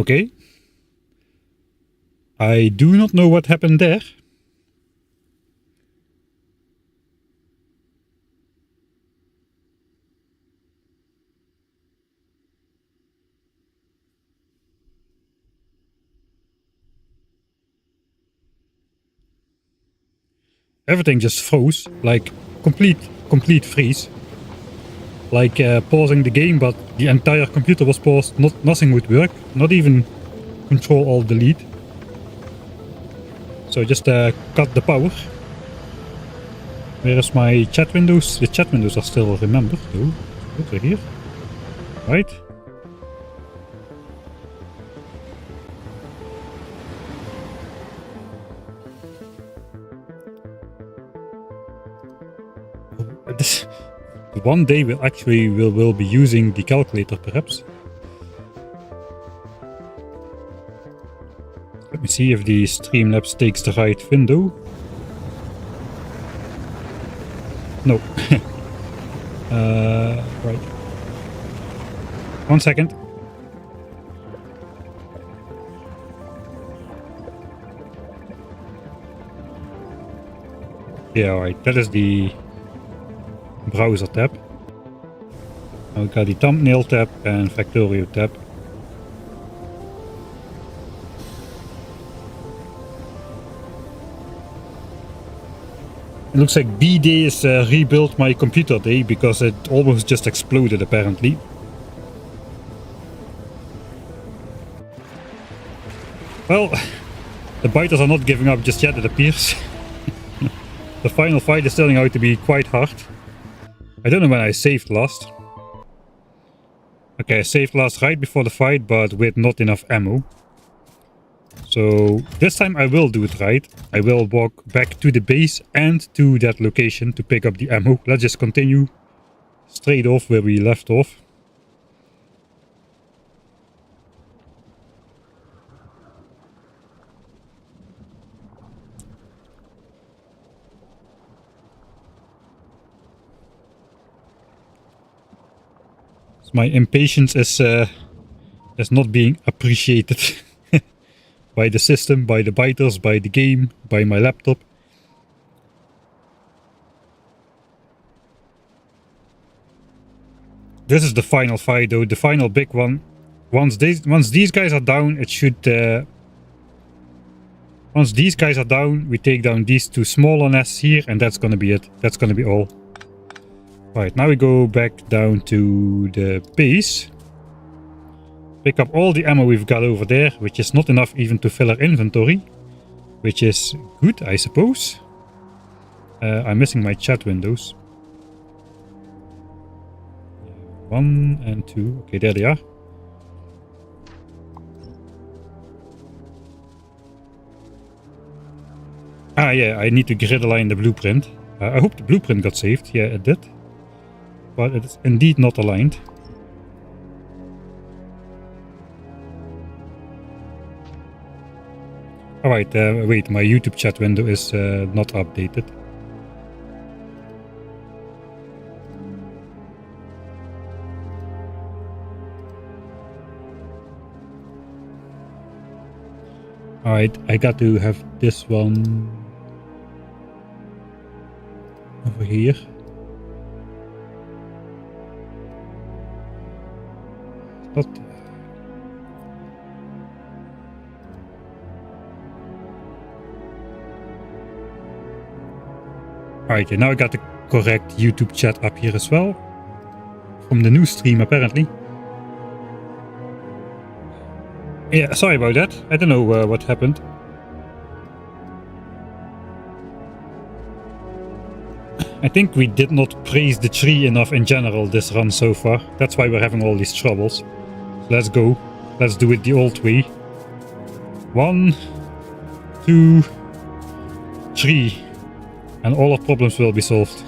Okay. I do not know what happened there. Everything just froze, like complete freeze. Like pausing the game, but the entire computer was paused. Nothing would work. Not even Control Alt Delete. So just cut the power. Where is my chat windows? The chat windows are still remembered. Oh, over here. Right. One day we'll be using the calculator, perhaps. Let me see if the Streamlabs takes the right window. No. Right. 1 second. Yeah, right. That is the browser tab. Now we got the thumbnail tab and Factorio tab. It looks like B-Day is rebuilt my computer day because it almost just exploded apparently. Well, the biters are not giving up just yet, it appears. The final fight is turning out to be quite hard. I don't know when I saved last. Okay, I saved last right before the fight, but with not enough ammo. So this time I will do it right. I will walk back to the base and to that location to pick up the ammo. Let's just continue straight off where we left off. My impatience is not being appreciated by the system, by the biters, by the game, by my laptop. This is the final fight though, the final big one. Once these guys are down, it should... once these guys are down, we take down these two smaller nests here, and that's gonna be it. That's gonna be all. Right, now we go back down to the base. Pick up all the ammo we've got over there, which is not enough even to fill our inventory. Which is good, I suppose. I'm missing my chat windows. 1 and 2. Okay, there they are. Ah, yeah, I need to grid align the blueprint. I hope the blueprint got saved. Yeah, it did. But it's indeed not aligned. Alright, wait, my YouTube chat window is not updated. Alright, I got to have this one over here. Not... Alright, now I got the correct YouTube chat up here as well. From the new stream, apparently. Yeah, sorry about that. I don't know what happened. I think we did not praise the tree enough in general this run so far. That's why we're having all these troubles. So let's go. Let's do it the old way. 1, 2, 3. And all our problems will be solved.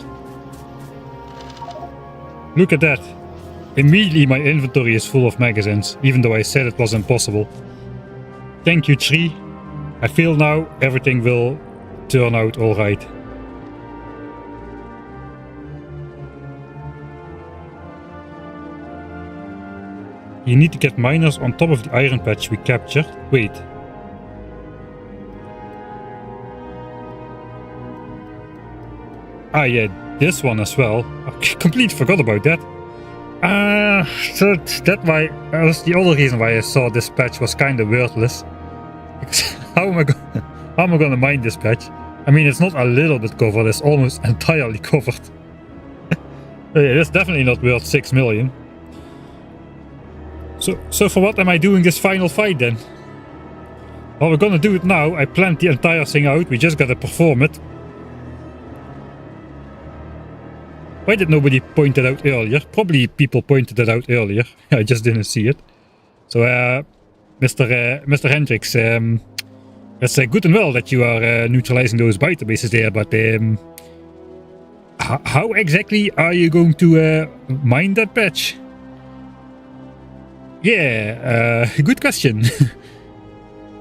Look at that. Immediately my inventory is full of magazines, even though I said it was impossible. Thank you, tree. I feel now everything will turn out alright. You need to get miners on top of the iron patch we captured. Wait. Ah yeah, this one as well. I completely forgot about that. So that was the other reason why I saw this patch was kind of worthless. How am I gonna mine this patch? I mean, it's not a little bit covered, it's almost entirely covered. Yeah, it's definitely not worth 6 million. So for what am I doing this final fight then? Well, we're gonna do it now. I planned the entire thing out, we just gotta perform it. Why did nobody point it out earlier? Probably people pointed it out earlier. I just didn't see it. So, Mr. Hendricks, it's good and well that you are neutralizing those biter bases there, but how exactly are you going to mine that patch? Yeah, good question.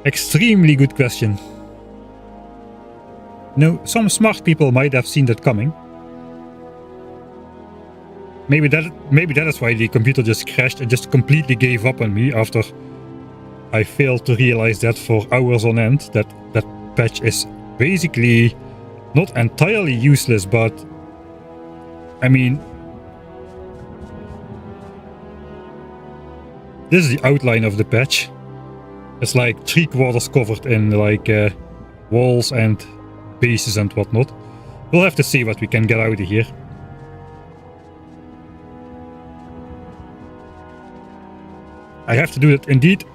Extremely good question. No, some smart people might have seen that coming. Maybe that is why the computer just crashed and just completely gave up on me after I failed to realize that for hours on end, that patch is basically not entirely useless, but I mean, this is the outline of the patch. It's like 3/4 covered in like walls and bases and whatnot. We'll have to see what we can get out of here. I have to do it indeed.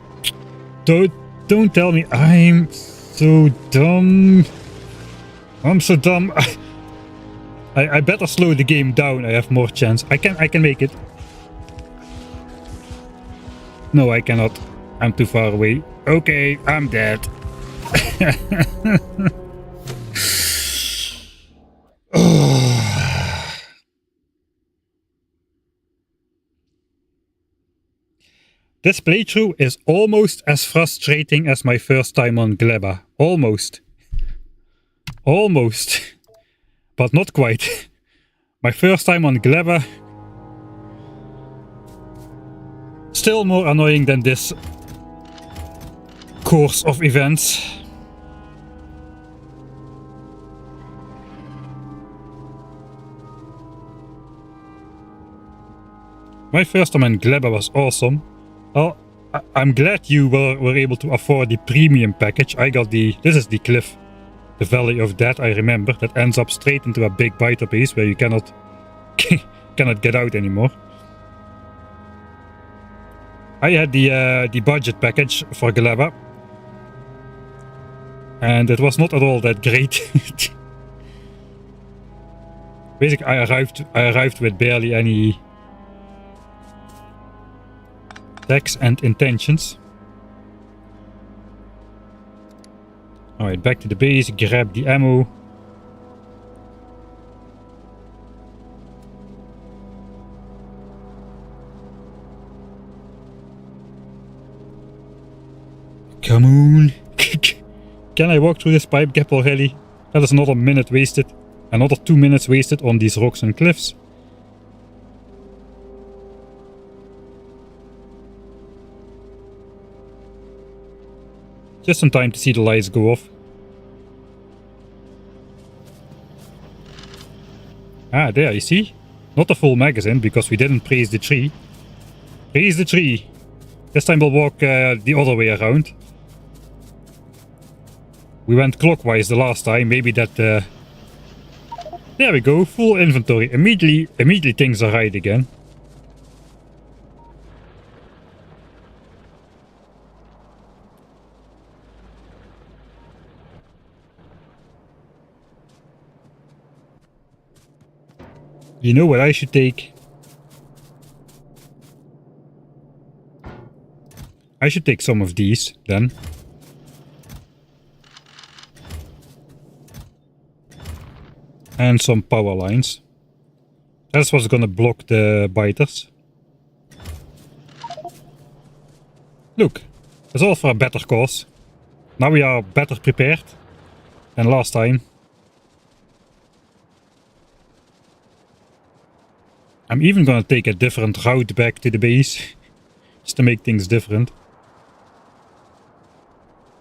Don't tell me I'm so dumb. I'm so dumb. I better slow the game down. I have more chance. I can make it. No, I cannot. I'm too far away. Okay, I'm dead. This playthrough is almost as frustrating as my first time on Gleba. Almost. Almost. But not quite. My first time on Gleba. Still more annoying than this course of events. My first time on Gleba was awesome. Well, I'm glad you were able to afford the premium package. I got this is the cliff, the Valley of Death, I remember, that ends up straight into a big biter base where you cannot get out anymore. I had the budget package for Gleba, and it was not at all that great. Basically, I arrived with barely any attacks and intentions. Alright, back to the base, grab the ammo. Come on! Can I walk through this pipe gap already? That is another minute wasted. Another 2 minutes wasted on these rocks and cliffs. Just in time to see the lights go off. Ah, there, you see? Not a full magazine, because we didn't praise the tree. Praise the tree! This time we'll walk the other way around. We went clockwise the last time, maybe that... There we go, full inventory. Immediately things are right again. You know what I should take? I should take some of these, then. And some power lines. That's what's gonna block the biters. Look, it's all for a better cause. Now we are better prepared than last time. I'm even gonna take a different route back to the base. Just to make things different.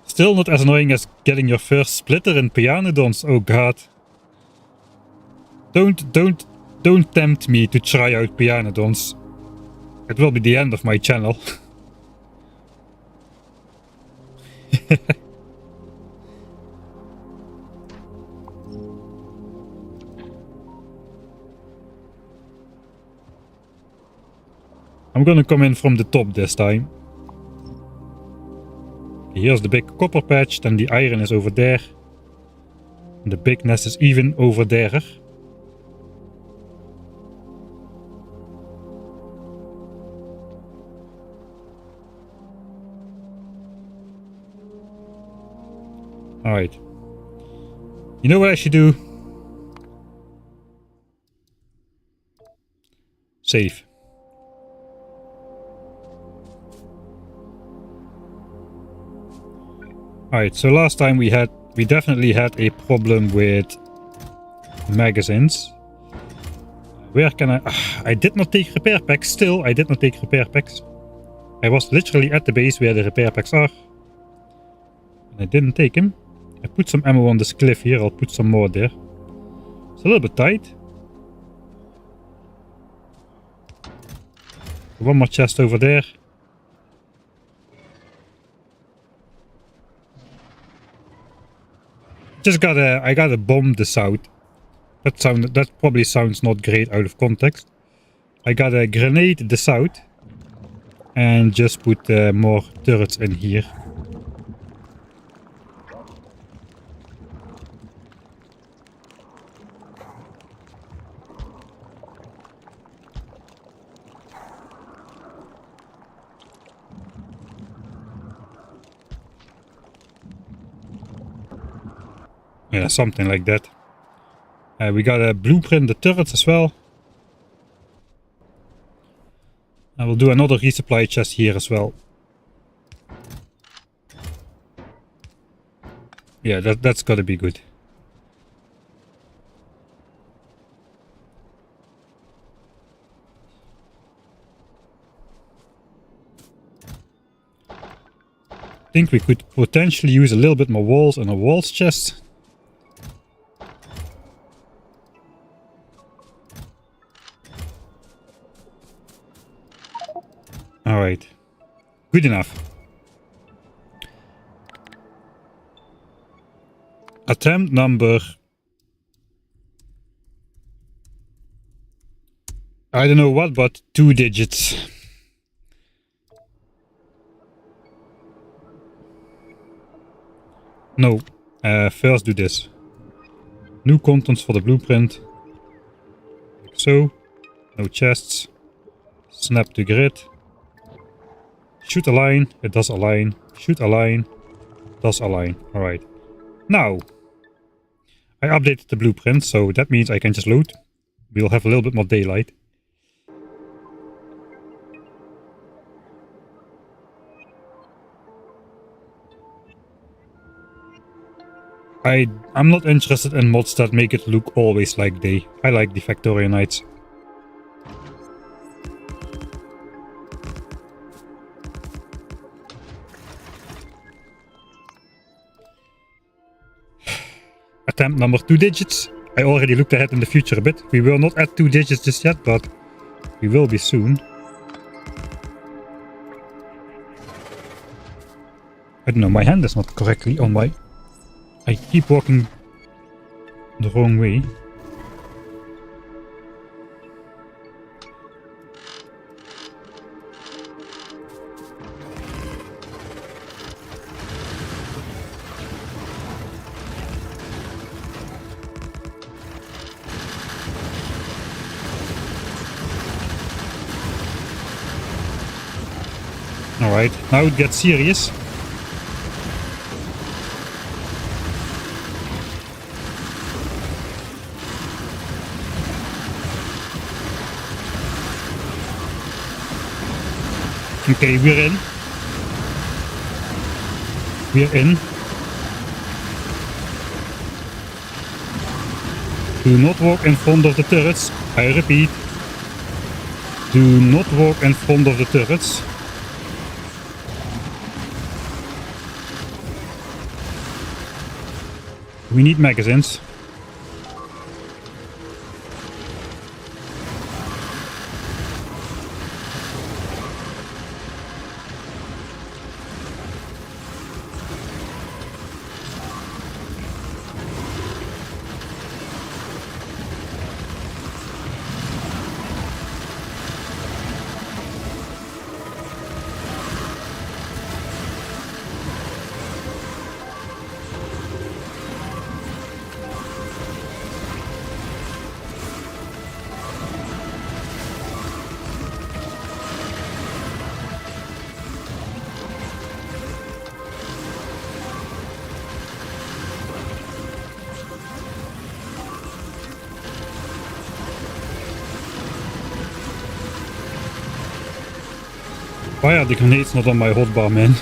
Still not as annoying as getting your first splitter in Pianodons. Oh god. Don't tempt me to try out Pianodons. It will be the end of my channel. I'm gonna come in from the top this time. Here's the big copper patch, then the iron is over there. And the big nest is even over there. Alright. You know what I should do? Save. Alright, so last time we definitely had a problem with magazines. Where can I did not take repair packs. Still, I did not take repair packs. I was literally at the base where the repair packs are. And I didn't take them. I put some ammo on this cliff here. I'll put some more there. It's a little bit tight. One more chest over there. I gotta bomb this out. That probably sounds not great out of context. I gotta grenade this out and just put more turrets in here. Yeah, something like that. We gotta blueprint the turrets as well. I will do another resupply chest here as well. Yeah, that's gotta be good. I think we could potentially use a little bit more walls and a walls chest. Alright. Good enough. Attempt number... I don't know what, but 2 digits. No. First do this. New contents for the blueprint. Like so. No chests. Snap to grid. Shoot a line, it does align. Shoot a line, does align. Alright. Now, I updated the blueprint, so that means I can just load. We'll have a little bit more daylight. I'm not interested in mods that make it look always like day. I like the Factorianites. Attempt number 2 digits. I already looked ahead in the future a bit. We will not add 2 digits just yet, but we will be soon. I don't know, my hand is not correctly on my... I keep walking the wrong way. Alright, now it gets serious. Okay, we're in. We're in. Do not walk in front of the turrets. I repeat. Do not walk in front of the turrets. We need magazines. Why are the grenades not on my hotbar, man?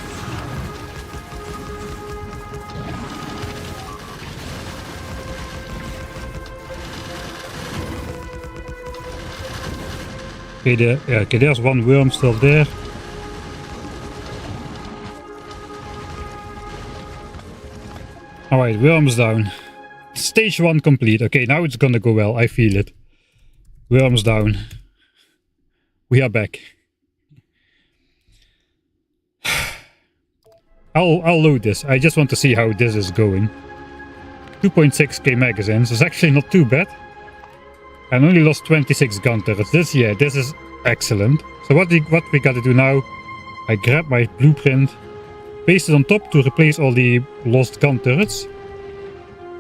Okay, there's one worm still there. Alright, worms down. Stage 1 complete. Okay, now it's gonna go well. I feel it. Worms down. We are back. I'll load this. I just want to see how this is going. 2.6k magazines is actually not too bad. And only lost 26 gun turrets. This is excellent. So what we gotta do now, I grab my blueprint, paste it on top to replace all the lost gun turrets.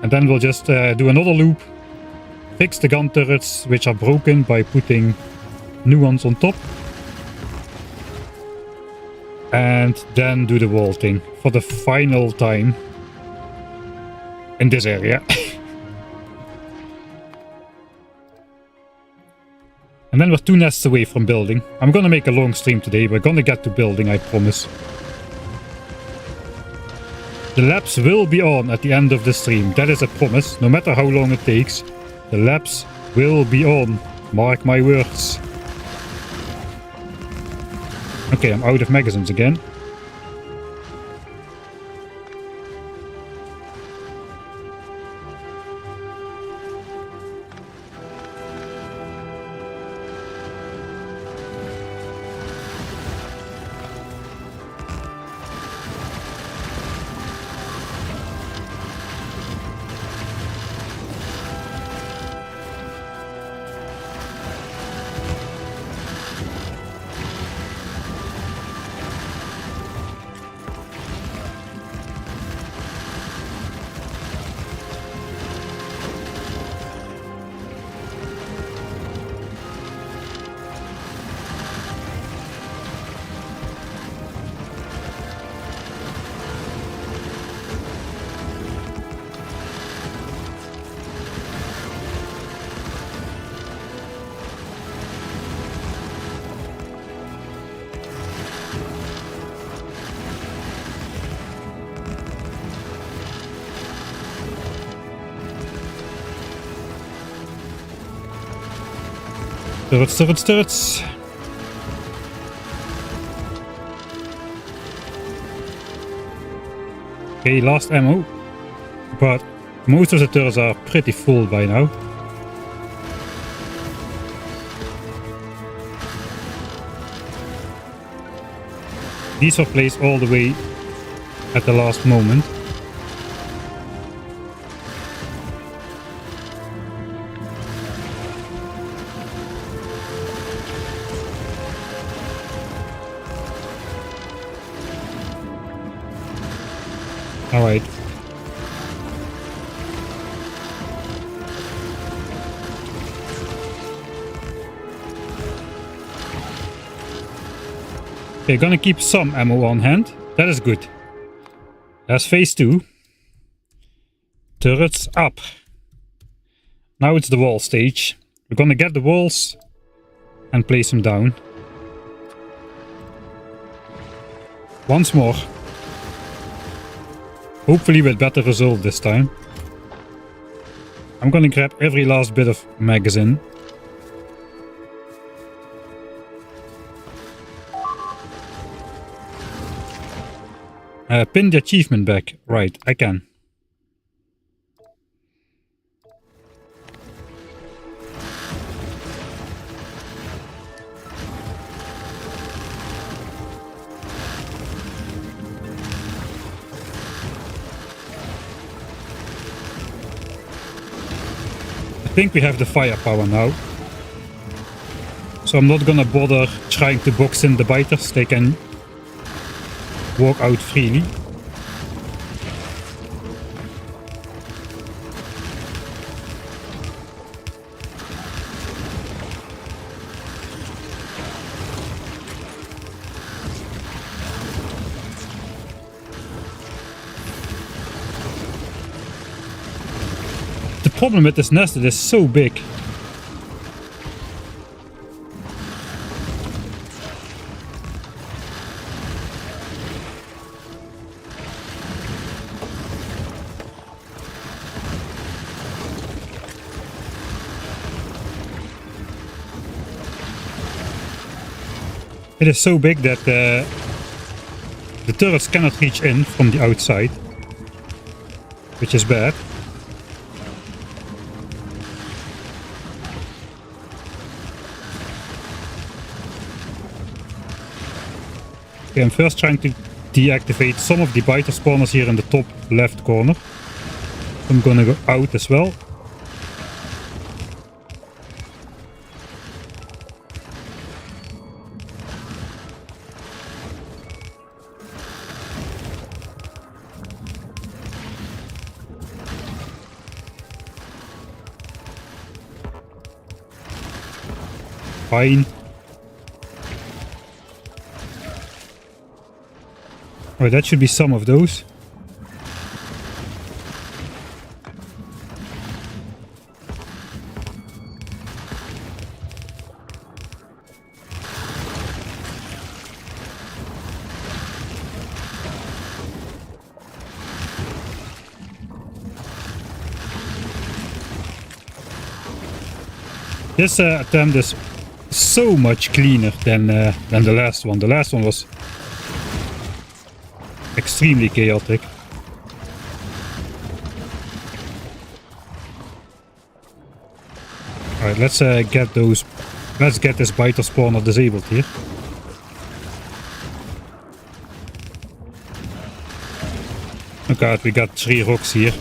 And then we'll just do another loop, fix the gun turrets which are broken by putting new ones on top. And then do the wall thing for the final time in this area. And then we're 2 nests away from building. I'm gonna make a long stream today. We're gonna get to building, I promise. The labs will be on at the end of the stream. That is a promise. No matter how long it takes, the labs will be on. Mark my words. Okay, I'm out of magazines again. Turrets. Okay, last ammo. But most of the turrets are pretty full by now. These were placed all the way at the last moment. Alright. Okay, gonna keep some ammo on hand. That is good. That's phase 2. Turrets up. Now it's the wall stage. We're gonna get the walls and place them down. Once more. Hopefully with better result this time. I'm gonna grab every last bit of magazine. Pin the achievement back. Right, I can. think we have the firepower now. So I'm not gonna bother trying to box in the biters. They can walk out freely. The problem with this nest, it is so big. It is so big that the turrets cannot reach in from the outside, which is bad. Okay, I'm first trying to deactivate some of the biter spawners here in the top left corner. I'm gonna go out as well. Fine. Oh, that should be some of those. This attempt is so much cleaner than the last one. The last one was extremely chaotic. Alright, let's get this biter spawner disabled here. Oh god, we got 3 rocks here.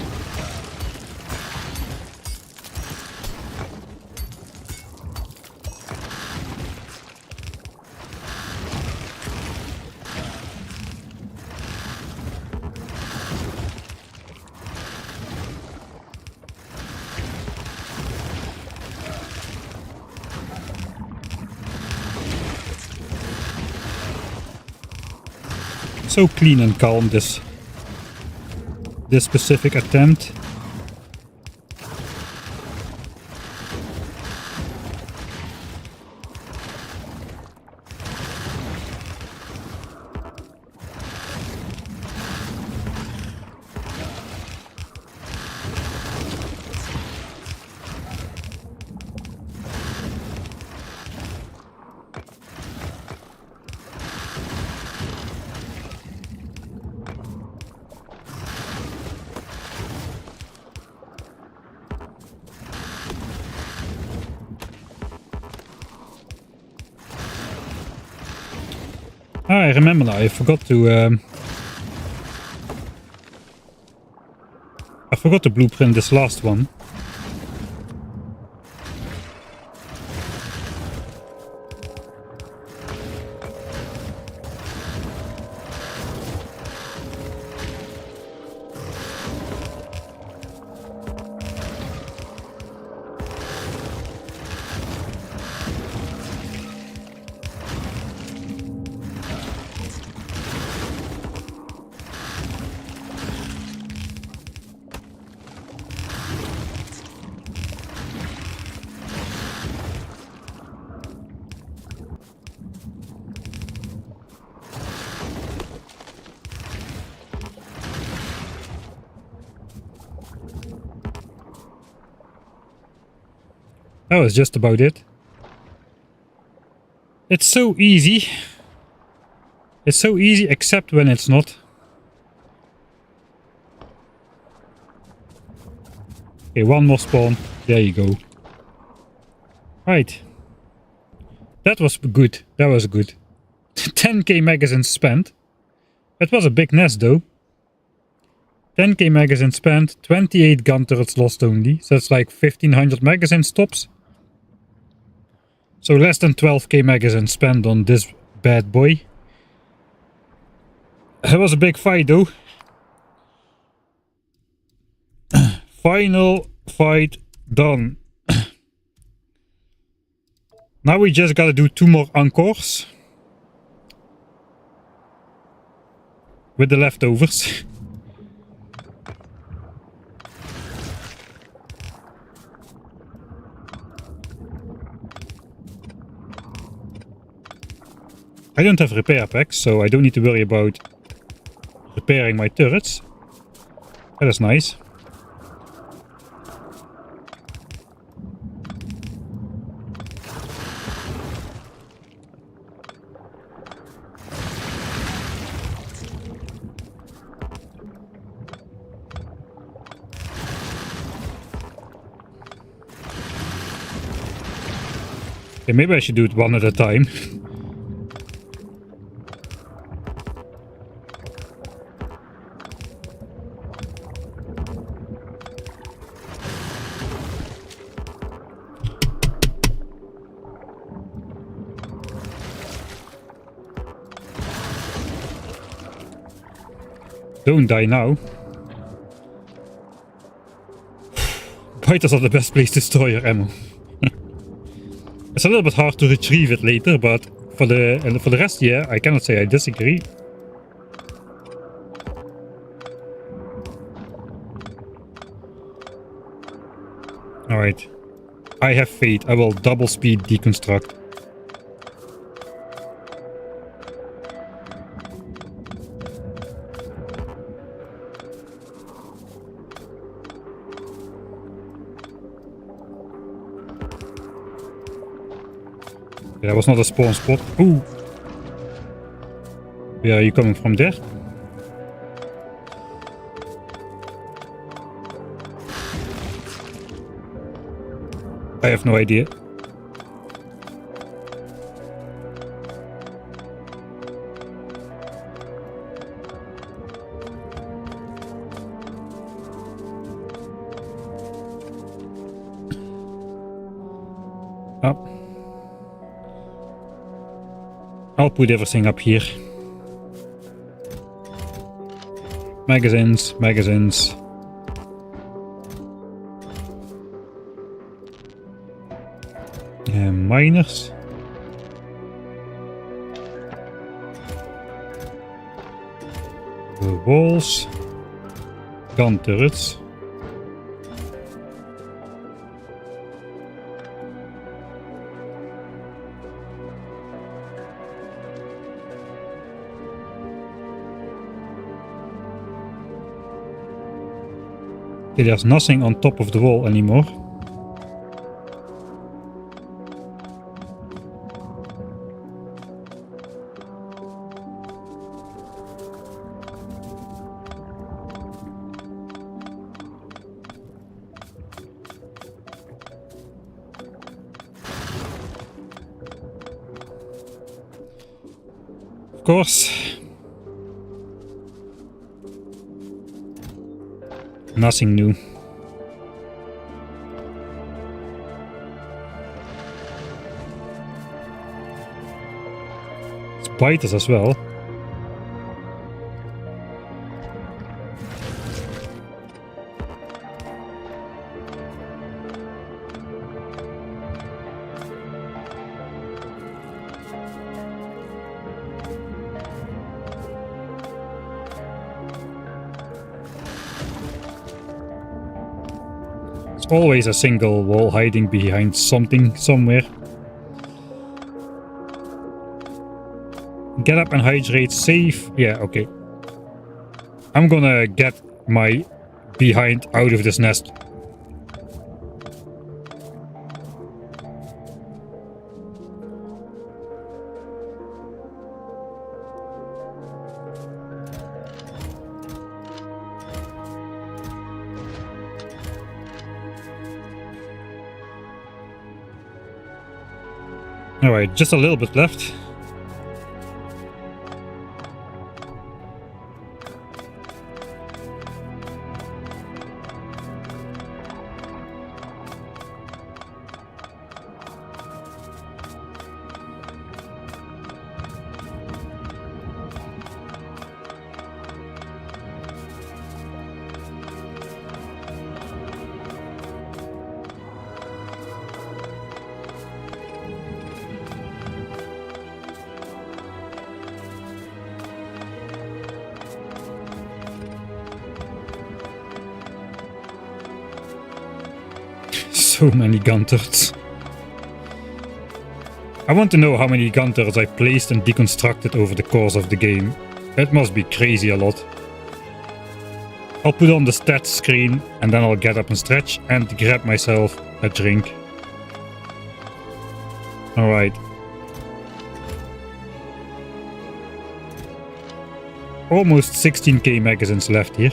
So clean and calm this specific attempt. I remember now, I forgot to blueprint this last one. That was just about it. It's so easy. It's so easy except when it's not. Okay, one more spawn. There you go. Right. That was good. That was good. 10k magazines spent. It was a big nest though. 10k magazine spent, 28 gun turrets lost only. So that's like 1500 magazine stops. So less than 12k magazine spent on this bad boy. It was a big fight though. Final fight done. Now we just gotta do 2 more encores. With the leftovers. I don't have repair packs, so I don't need to worry about repairing my turrets. That is nice. Okay, maybe I should do it one at a time. Don't die now. Biters are the best place to store your ammo. It's a little bit hard to retrieve it later, but for the rest, yeah, I cannot say I disagree. Alright. I have faith. I will double speed deconstruct. That was not a spawn spot. Ooh. Where are you coming from there? I have no idea. Oh. I'll put everything up here. Magazines, magazines. Miners. The walls. Gun turrets. Okay, there's nothing on top of the wall anymore. Of course. Nothing new. Spiders as well. Always a single wall hiding behind something somewhere. Get up and hydrate, safe. Yeah, okay. I'm gonna get my behind out of this nest. Alright, just a little bit left. So many gun turrets. I want to know how many gun turrets I placed and deconstructed over the course of the game. It must be crazy a lot. I'll put on the stats screen and then I'll get up and stretch and grab myself a drink. Alright. Almost 16k magazines left here.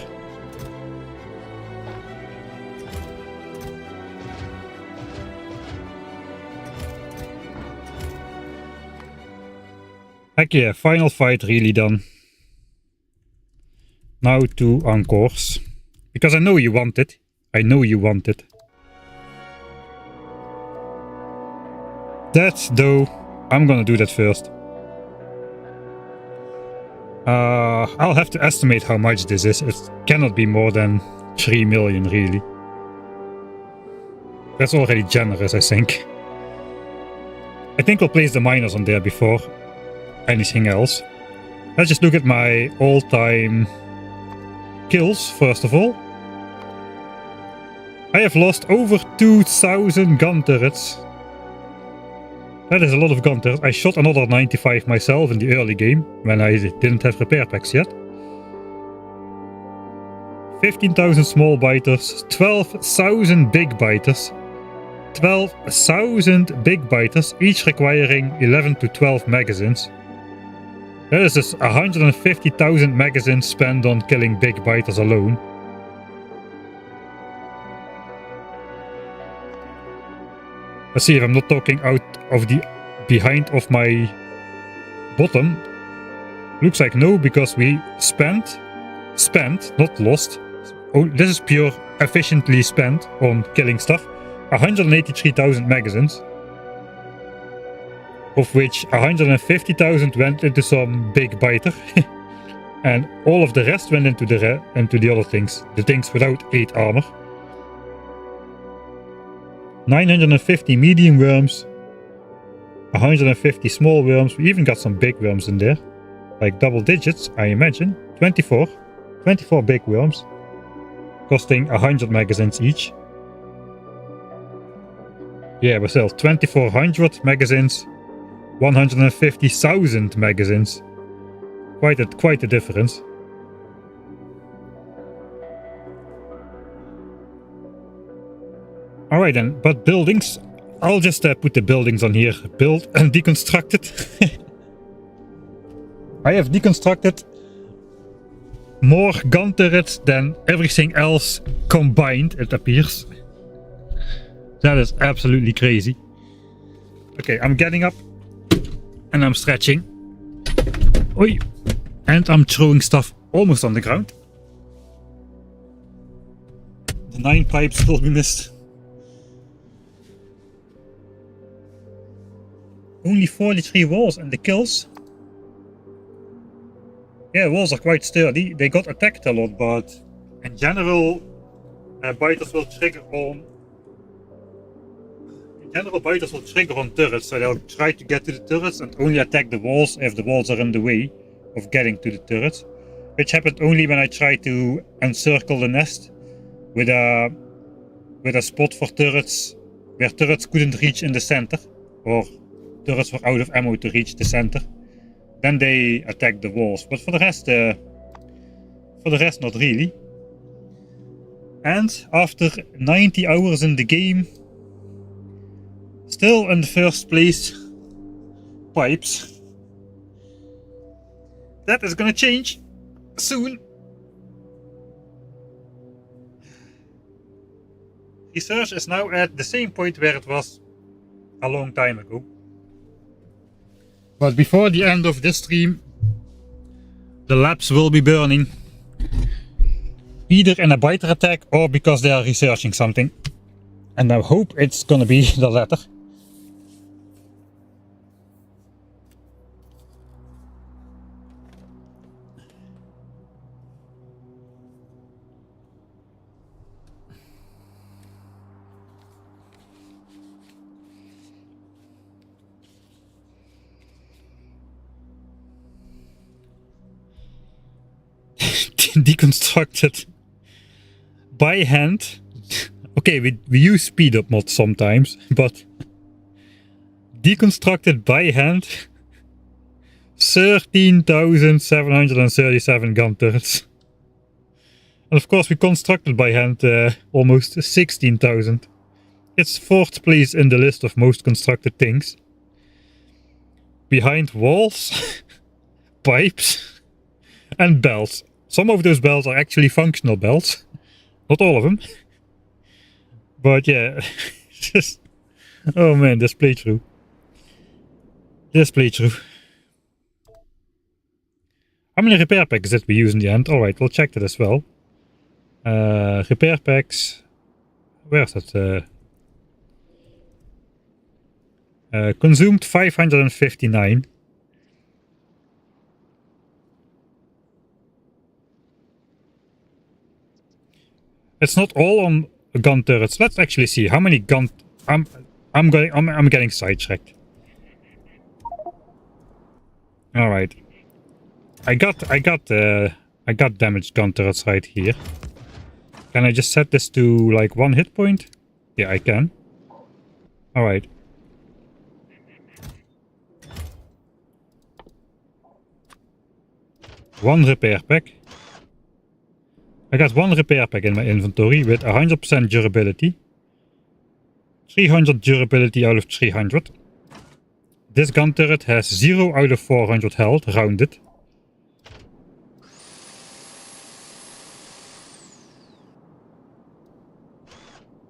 Heck yeah, final fight really done. Now to encores. Because I know you want it. I know you want it. That though, I'm gonna do that first. I'll have to estimate how much this is. It cannot be more than 3 million really. That's already generous, I think. I think I'll place the miners on there before anything else. Let's just look at my all-time kills first of all. I have lost over 2,000 gun turrets. That is a lot of gun turrets. I shot another 95 myself in the early game when I didn't have repair packs yet. 15,000 small biters, 12,000 big biters. 12,000 big biters, each requiring 11 to 12 magazines. That is just 150,000 magazines spent on killing big biters alone. Let's see if I'm not talking out of the behind of my bottom. Looks like no, because we spent, not lost. Oh, this is pure efficiently spent on killing stuff. 183,000 magazines. Of which 150,000 went into some big biter. And all of the rest went into the other things. The things without 8 armor. 950 medium worms. 150 small worms. We even got some big worms in there. Like double digits, I imagine. 24. 24 big worms. Costing 100 magazines each. Yeah, but still, 2400 magazines. 150,000 magazines. Quite a difference. Alright then, but buildings. I'll just put the buildings on here. Build and deconstructed. I have deconstructed more gun turrets than everything else combined, it appears. That is absolutely crazy. Okay, I'm getting up. And I'm stretching. Oi. And I'm throwing stuff almost on the ground. The 9 pipes will be missed. Only 43 walls and the kills. Yeah, walls are quite sturdy. They got attacked a lot, but in general, biters will trigger on. In general, biters will trigger on turrets, so they'll try to get to the turrets and only attack the walls if the walls are in the way of getting to the turrets. Which happened only when I tried to encircle the nest with a spot for turrets where turrets couldn't reach in the center, or turrets were out of ammo to reach the center. Then they attacked the walls, but for the rest not really. And after 90 hours in the game, still in the first place, pipes. That is gonna change soon. Research is now at the same point where it was a long time ago. But before the end of this stream, the labs will be burning. Either in a biter attack or because they are researching something. And I hope it's gonna be the latter. Deconstructed by hand Okay, we use speed up mods sometimes, but deconstructed by hand 13,737 gun turrets. And of course we constructed by hand almost 16,000. It's 4th place in the list of most constructed things. Behind walls, pipes, and belts. Some of those belts are actually functional belts. Not all of them. But yeah, just... Oh man, this playthrough. This playthrough. How many repair packs did we use in the end? Alright, we'll check that as well. Repair packs. Where's that? Consumed 559. It's not all on gun turrets. Let's actually see how many gun. I'm getting sidetracked. All right. I got damaged gun turrets right here. Can I just set this to like 1 hit point? Yeah, I can. All right. One repair pack. I got 1 repair pack in my inventory with 100% durability. 300 durability out of 300. This gun turret has 0 out of 400 health, rounded.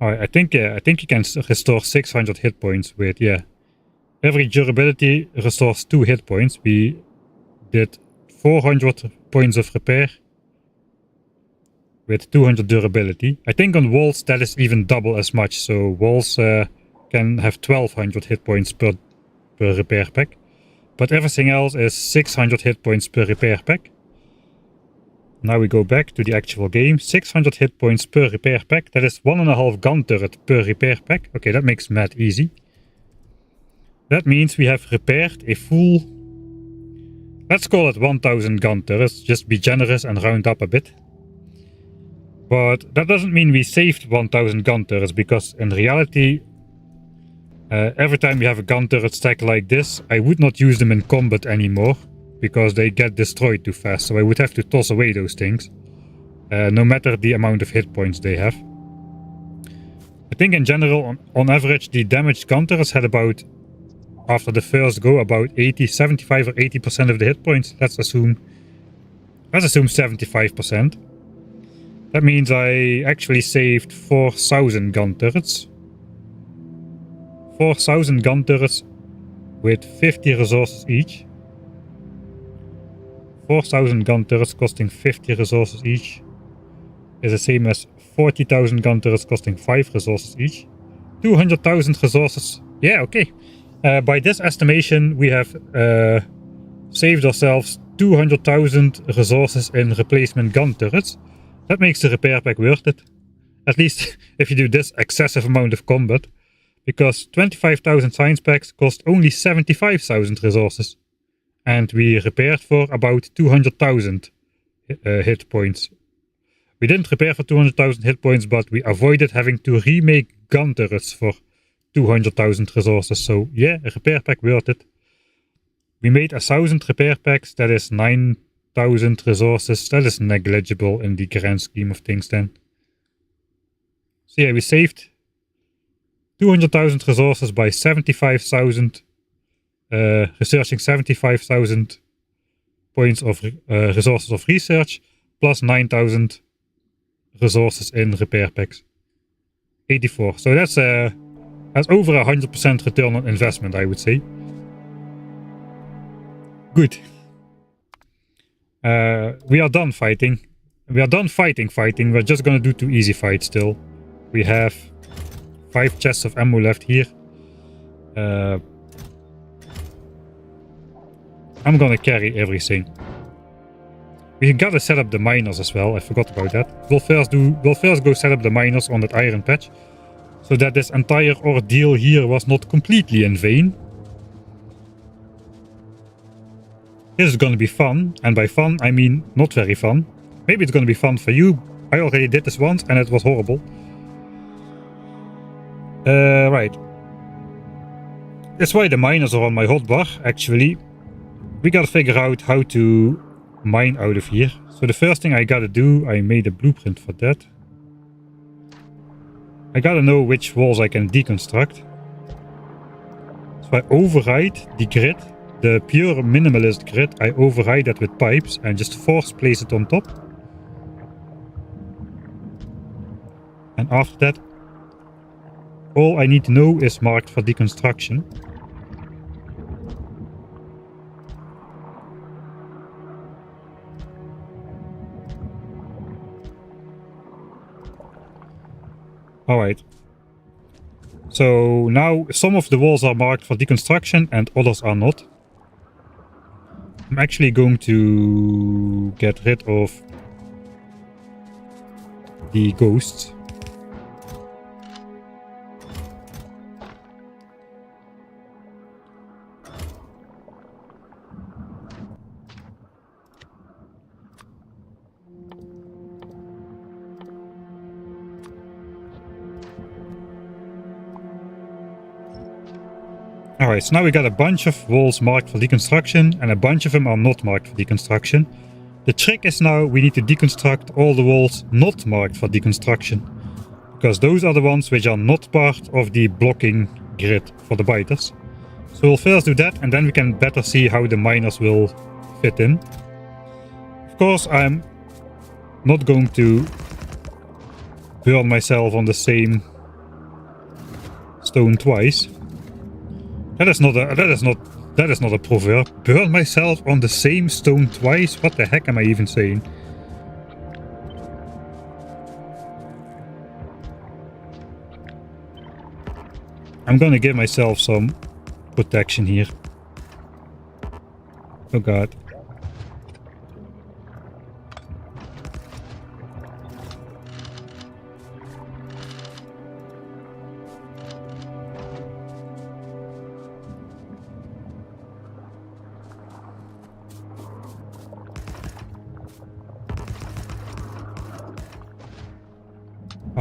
Alright, I think you can restore 600 hit points with, yeah. Every durability restores 2 hit points. We did 400 points of repair with 200 durability. I think on walls that is even double as much, so walls can have 1200 hit points per repair pack. But everything else is 600 hit points per repair pack. Now we go back to the actual game. 600 hit points per repair pack. That is 1.5 gun turret per repair pack. Okay, that makes math easy. That means we have repaired a full... Let's call it 1000 gun turrets. Just be generous and round up a bit. But that doesn't mean we saved 1000 gun turrets, because in reality, every time we have a gun turret stack like this, I would not use them in combat anymore, because they get destroyed too fast, so I would have to toss away those things, no matter the amount of hit points they have. I think in general, on average, the damaged gun turrets had about, after the first go, about 75 or 80% of the hit points. Let's assume 75%. That means I actually saved 4000 gun turrets. 4000 gun turrets with 50 resources each. 4000 gun turrets costing 50 resources each is the same as 40,000 gun turrets costing 5 resources each. 200,000 resources. Yeah, okay. By this estimation, we have saved ourselves 200,000 resources in replacement gun turrets. That makes the repair pack worth it. At least if you do this excessive amount of combat. Because 25,000 science packs cost only 75,000 resources. And we repaired for about 200,000 hit points. We didn't repair for 200,000 hit points, but we avoided having to remake gun turrets for 200,000 resources. So yeah, a repair pack worth it. We made 1,000 repair packs, that is 9,000 resources. That is negligible in the grand scheme of things then. So yeah, we saved 200,000 resources by 75,000, researching 75,000 points of resources of research, plus 9,000 resources in repair packs. 84. So that's over 100% return on investment, I would say. Good. We are done fighting. We are done fighting. We're just gonna do 2 easy fights still. We have 5 chests of ammo left here. I'm gonna carry everything. We gotta set up the miners as well. I forgot about that. We'll first go set up the miners on that iron patch, so that this entire ordeal here was not completely in vain. This is gonna be fun, and by fun I mean not very fun. Maybe it's gonna be fun for you. I already did this once and it was horrible. Right. That's why the miners are on my hotbar, actually. We gotta figure out how to mine out of here. So the first thing I gotta do, I made a blueprint for that. I gotta know which walls I can deconstruct. So I override the grid, the pure minimalist grid, I override that with pipes and just force place it on top. And after that, all I need to know is marked for deconstruction. Alright. So now some of the walls are marked for deconstruction and others are not. I'm actually going to get rid of the ghosts. Alright, so now we got a bunch of walls marked for deconstruction and a bunch of them are not marked for deconstruction. The trick is now we need to deconstruct all the walls not marked for deconstruction. Because those are the ones which are not part of the blocking grid for the biters. So we'll first do that and then we can better see how the miners will fit in. Of course, I'm not going to burn myself on the same stone twice. That is not a proverb. Burn myself on the same stone twice? What the heck am I even saying? I'm gonna give myself some protection here. Oh god.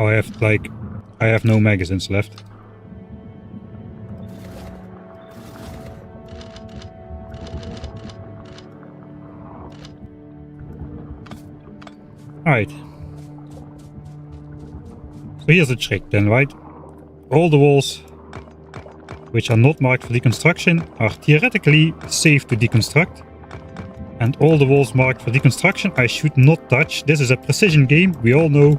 Oh, I have no magazines left. Alright. So here's the trick then, right? All the walls which are not marked for deconstruction are theoretically safe to deconstruct. And all the walls marked for deconstruction I should not touch. This is a precision game. We all know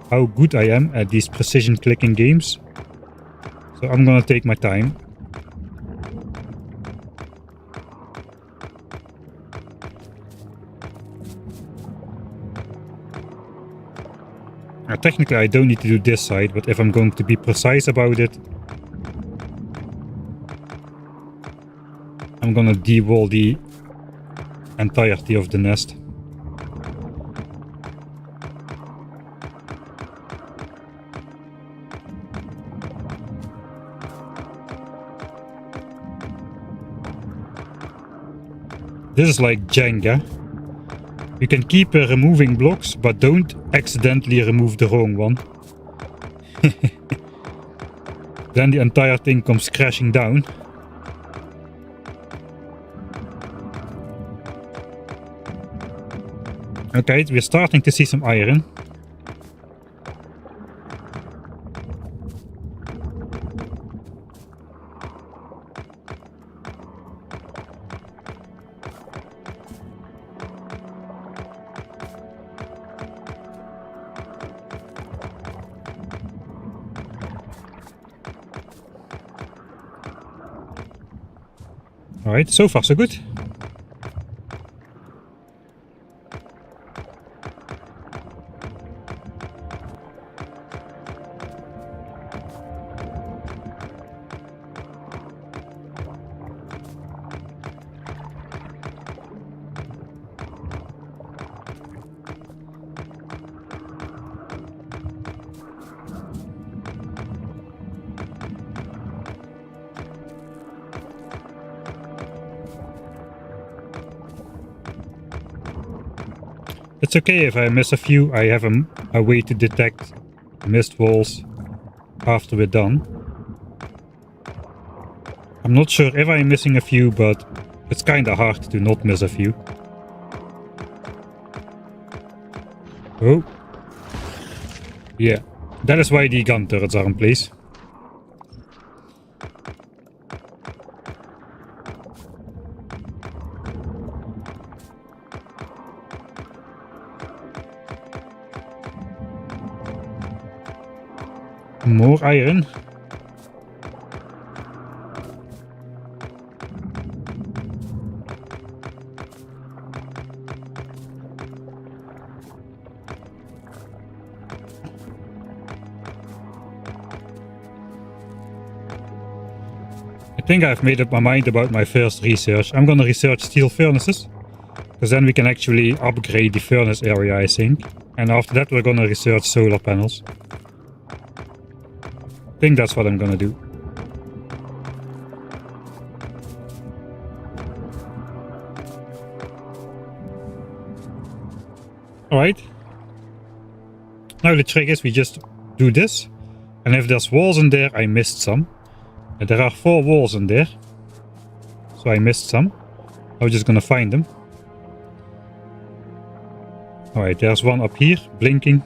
how good I am at these precision clicking games. So I'm gonna take my time. Now, technically I don't need to do this side, but if I'm going to be precise about it, I'm gonna de-wall the entirety of the nest. This is like Jenga. You can keep removing blocks, but don't accidentally remove the wrong one. Then the entire thing comes crashing down. Okay, we're starting to see some iron. Alright, so far so good. It's okay if I miss a few. I have a way to detect missed walls after we're done. I'm not sure if I'm missing a few, but it's kinda hard to not miss a few. Oh. Yeah, that is why the gun turrets are in place. More iron. I think I've made up my mind about my first research. I'm gonna research steel furnaces, because then we can actually upgrade the furnace area, I think. And after that we're gonna research solar panels. I think that's what I'm gonna do. Alright. Now the trick is we just do this. And if there's walls in there, I missed some. And there are 4 walls in there. So I missed some. I'm just gonna find them. Alright, there's one up here, blinking.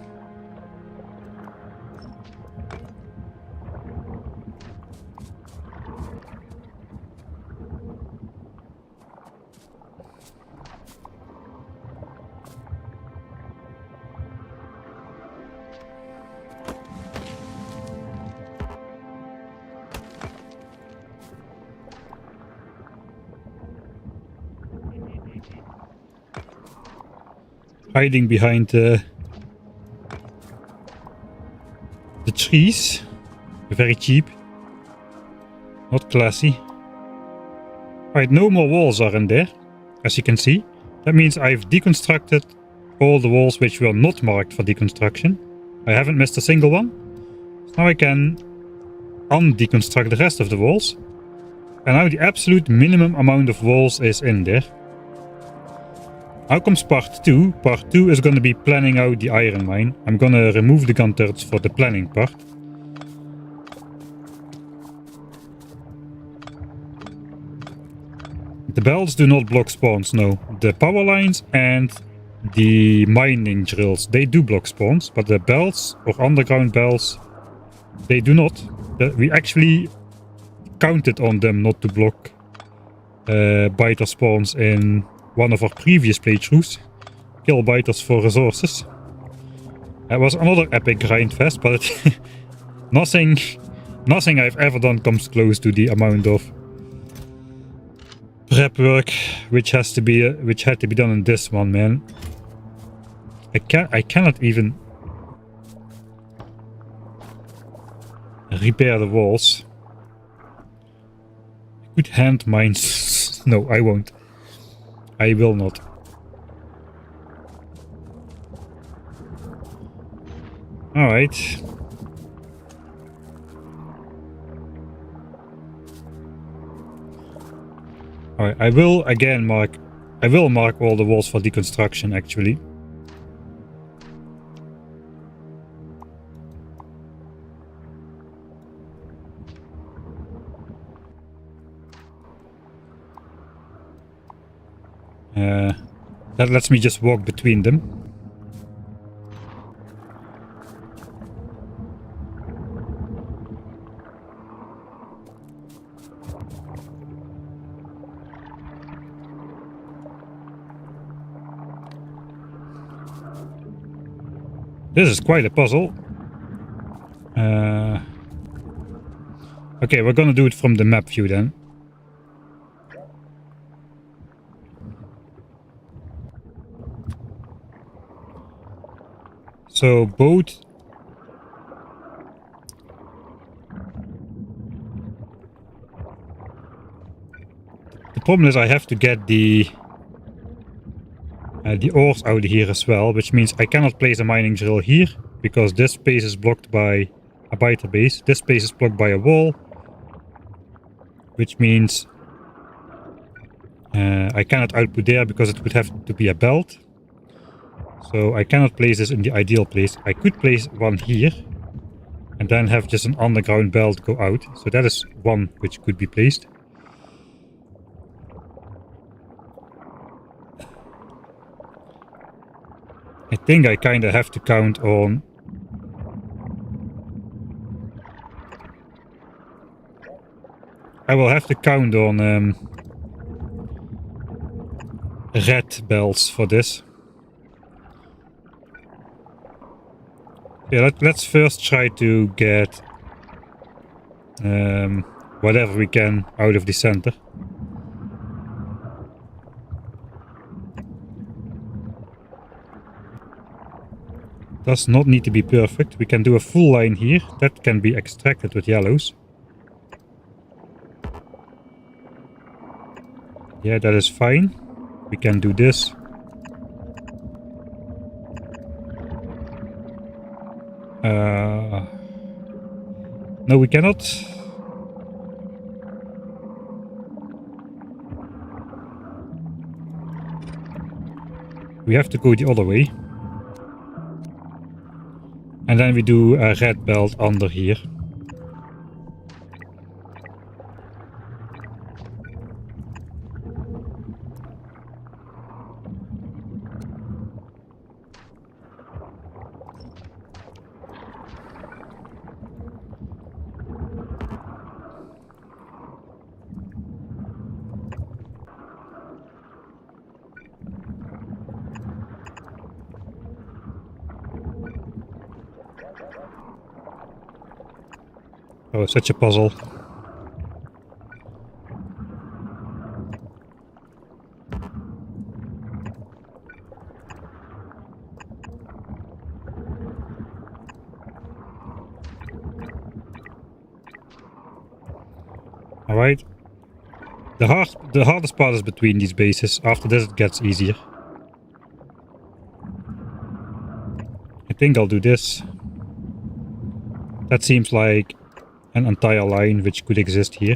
Hiding behind the trees. Very cheap. Not classy. Alright, no more walls are in there, as you can see. That means I've deconstructed all the walls which were not marked for deconstruction. I haven't missed a single one. Now I can undeconstruct the rest of the walls. And now the absolute minimum amount of walls is in there. Now comes part 2. Part 2 is going to be planning out the iron mine. I'm going to remove the gun turrets for the planning part. The belts do not block spawns, no. The power lines and the mining drills, they do block spawns, but the belts or underground belts, they do not. We actually counted on them not to block biter spawns in one of our previous playthroughs. Kill biters for resources. That was another epic grind fest, but nothing I've ever done comes close to the amount of prep work which had to be done in this one, man. I cannot even repair the walls. I could hand mine. No, I won't. I will not. Alright. Alright, I will mark all the walls for deconstruction actually. That lets me just walk between them. This is quite a puzzle. Okay, we're gonna do it from the map view then. So both the problem is I have to get the ores out here as well, which means I cannot place a mining drill here because this space is blocked by a biter base. This space is blocked by a wall, which means I cannot output there because it would have to be a belt. So I cannot place this in the ideal place. I could place one here And then have just an underground belt go out. So that is one which could be placed. I think I kind of have to count on... I will have to count on red belts for this. Yeah, let's first try to get whatever we can out of the center. Does not need to be perfect. We can do a full line here. That can be extracted with yellows. Yeah, that is fine. We can do this. No, we cannot. We have to go the other way. And then we do a red belt under here. Oh, such a puzzle. Alright. The hardest part is between these bases. After this it gets easier. I think I'll do this. That seems like an entire line which could exist here.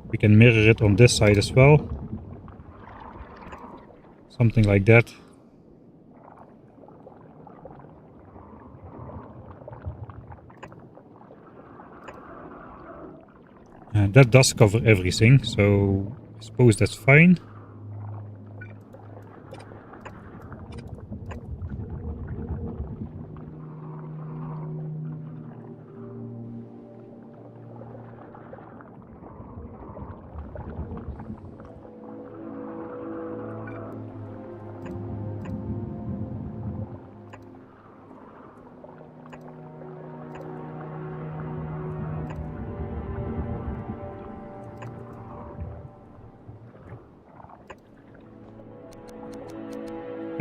We can mirror it on this side as well. Something like that. And that does cover everything, so I suppose that's fine.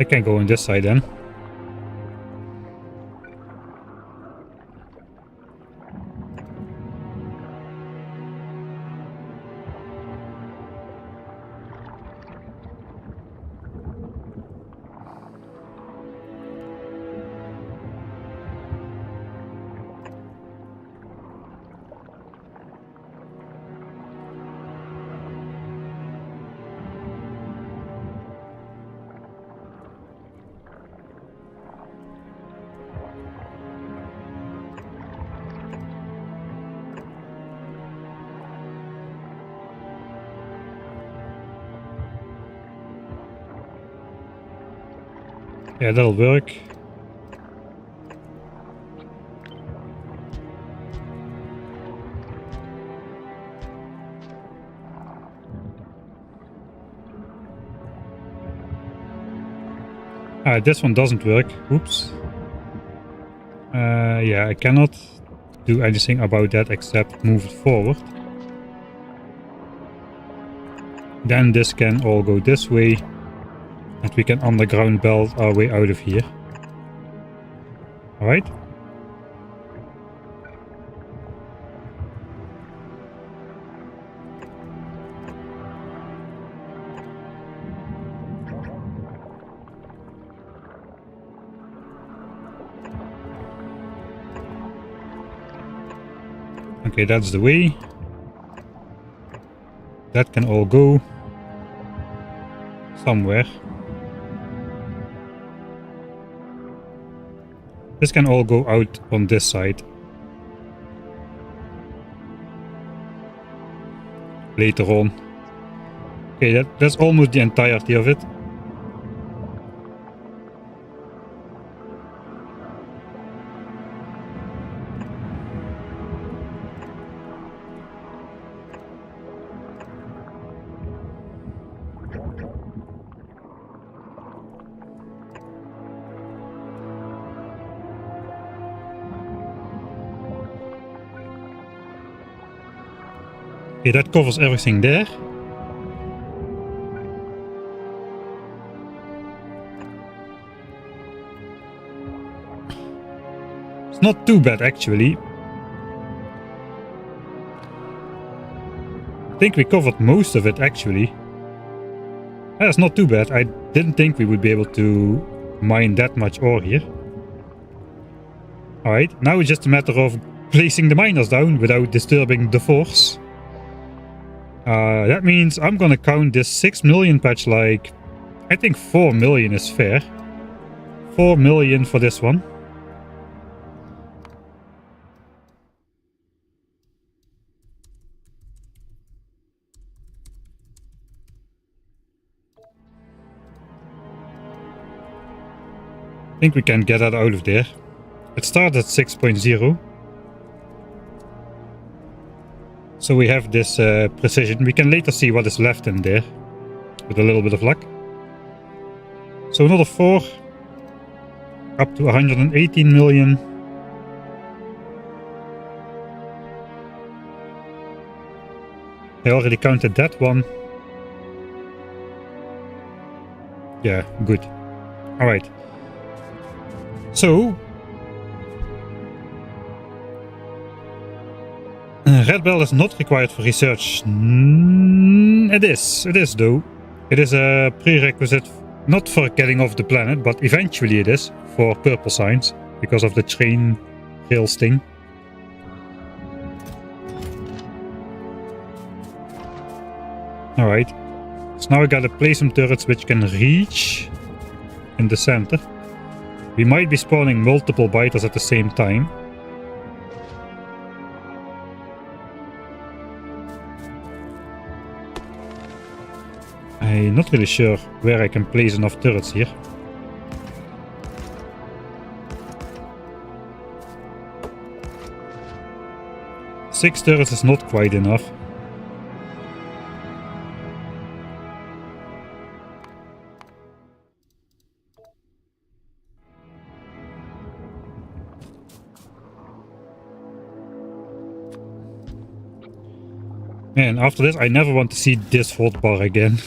I can go on this side then. Yeah, that'll work. This one doesn't work. Oops. Yeah, I cannot do anything about that except move it forward. Then this can all go this way. And we can underground belt our way out of here. Alright. Okay, that's the way. That can all go somewhere. This can all go out on this side. Later on. Okay, that's almost the entirety of it. Okay, that covers everything there. It's not too bad actually. I think we covered most of it actually. That's not too bad. I didn't think we would be able to mine that much ore here. Alright, now it's just a matter of placing the miners down without disturbing the force. That means I'm gonna count this 6 million patch like... I think 4 million is fair. 4 million for this one. I think we can get that out of there. It starts at 6.0. So we have this precision. We can later see what is left in there. With a little bit of luck. So another 4. Up to 118 million. I already counted that one. Yeah, good. Alright. So... Red belt is not required for research. It is though. It is a prerequisite, not for getting off the planet, but eventually it is for purple signs, because of the train rails thing. Alright, so now I gotta place some turrets which can reach in the center. We might be spawning multiple biters at the same time. I'm not really sure where I can place enough turrets here. Six turrets is not quite enough. Man, after this I never want to see this hot bar again.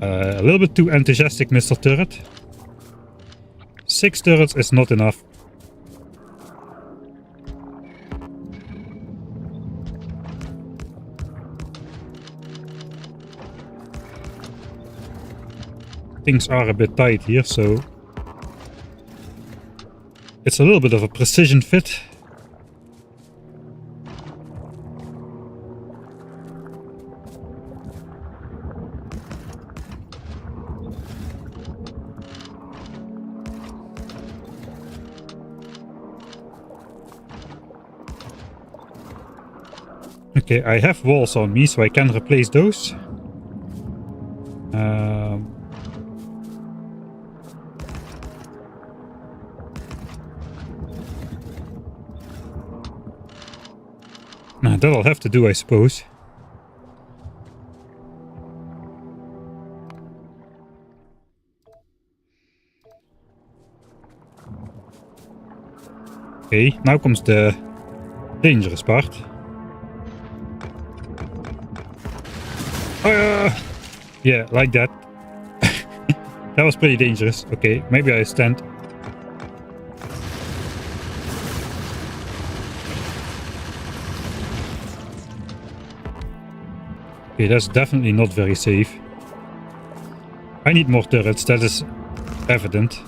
A little bit too enthusiastic, Mr. Turret. 6 turrets is not enough. Things are a bit tight here, so it's a little bit of a precision fit. Okay, I have walls on me, so I can replace those. That'll have to do, I suppose. Okay, now comes the dangerous part. Yeah, like that. That was pretty dangerous. Okay, maybe I stand. Okay, that's definitely not very safe. I need more turrets, that is evident.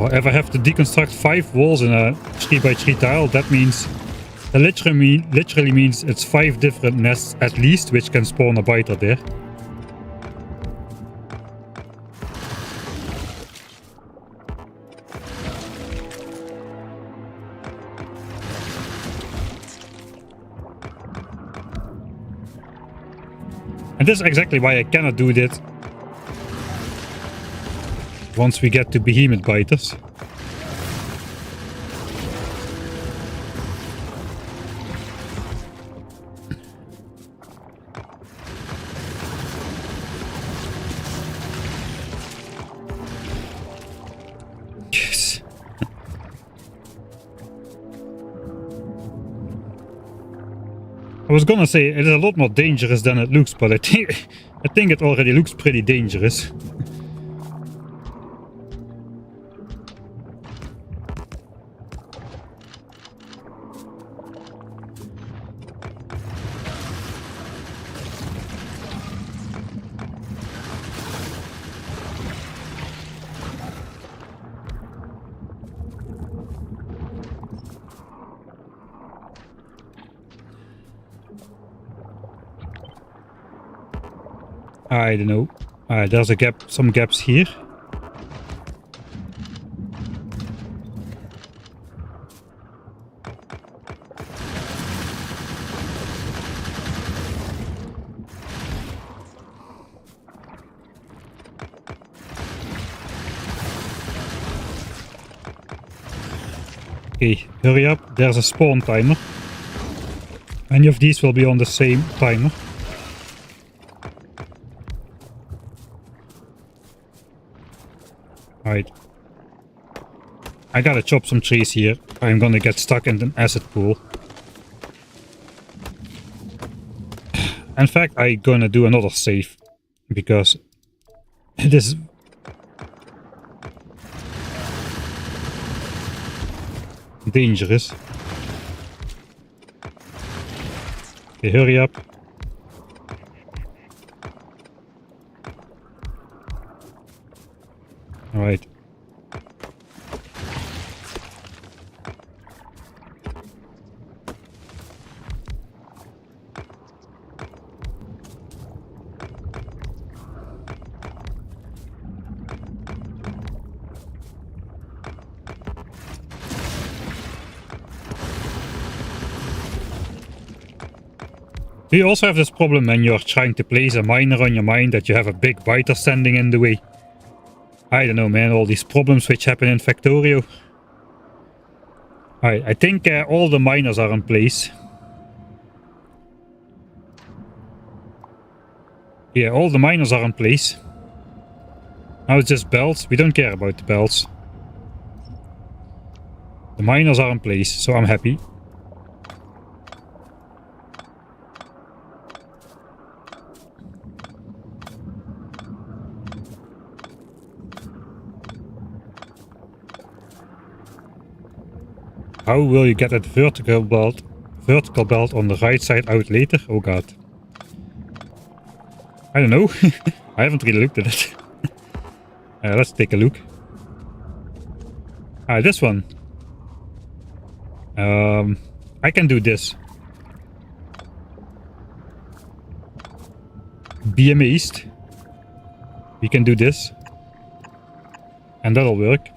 Well, if I have to deconstruct 5 walls in a 3x3 tile, that means... That literally means it's 5 different nests at least, which can spawn a biter there. And this is exactly why I cannot do that once we get to behemoth biters. Yes. I was gonna say it is a lot more dangerous than it looks, but I think it already looks pretty dangerous. I don't know. There's a gap, some gaps here. Okay, hurry up. There's a spawn timer. Many of these will be on the same timer. Alright. I gotta chop some trees here. I'm gonna get stuck in an acid pool. In fact, I'm gonna do another save. Because this is... dangerous. Okay, hurry up. Alright. Do you also have this problem when you're trying to place a miner on your mine that you have a big biter standing in the way? I don't know, man, all these problems which happen in Factorio. Alright, I think all the miners are in place. Yeah, all the miners are in place. Now it's just belts. We don't care about the belts. The miners are in place, so I'm happy. How will you get that vertical belt on the right side out later? Oh god. I don't know. I haven't really looked at it. Let's take a look. This one. I can do this. Be amazed. We can do this. And that'll work.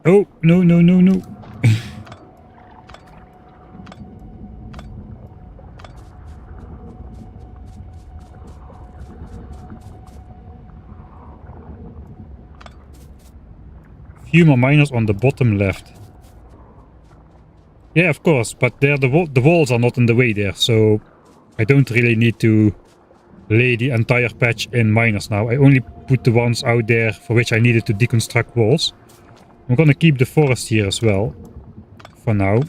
Oh, no, no, no, no. Few more miners on the bottom left. Yeah, of course, but there the walls are not in the way there, so I don't really need to lay the entire patch in miners now. I only put the ones out there for which I needed to deconstruct walls. I'm gonna keep the forest here as well, for now.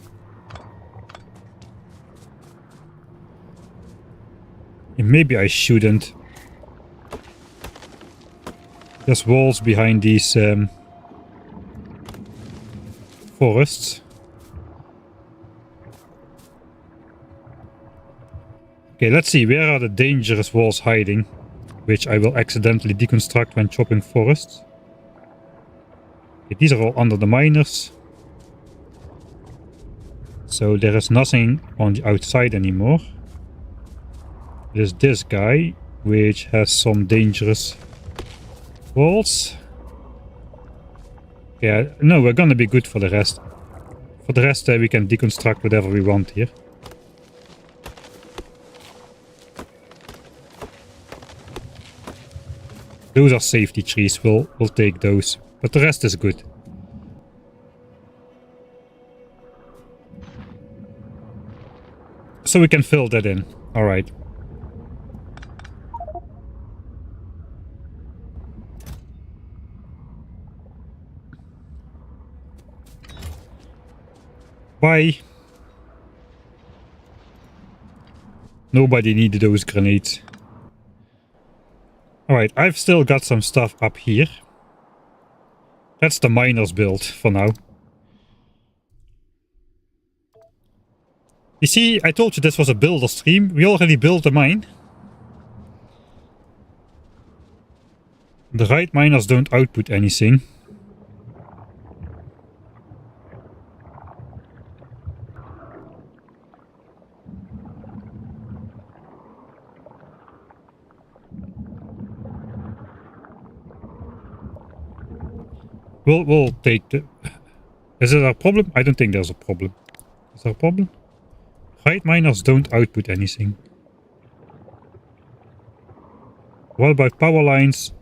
And maybe I shouldn't. There's walls behind these forests. Okay, let's see. Where are the dangerous walls hiding? Which I will accidentally deconstruct when chopping forests. Okay, these are all under the miners. So there is nothing on the outside anymore. There's this guy, which has some dangerous walls. Yeah, no, we're gonna be good for the rest. For the rest, we can deconstruct whatever we want here. Those are safety trees, we'll take those. But the rest is good. So we can fill that in. Alright. Bye. Nobody needed those grenades. Alright, I've still got some stuff up here. That's the miner's build for now. You see, I told you this was a builder stream. We already built the mine. The right miners don't output anything. We'll take the... Is there a problem? I don't think there's a problem. Is there a problem? Right miners don't output anything. What about power lines?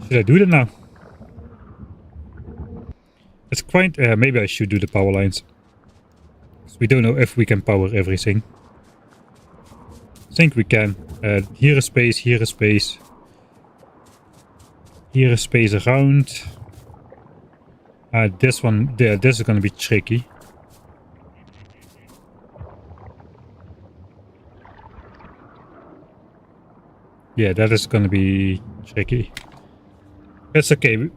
Should I do that now? It's quite... maybe I should do the power lines. We don't know if we can power everything. I think we can. Here is space, here is space. Here is space around. This one there, this is going to be tricky. Yeah, that is going to be tricky. It's okay.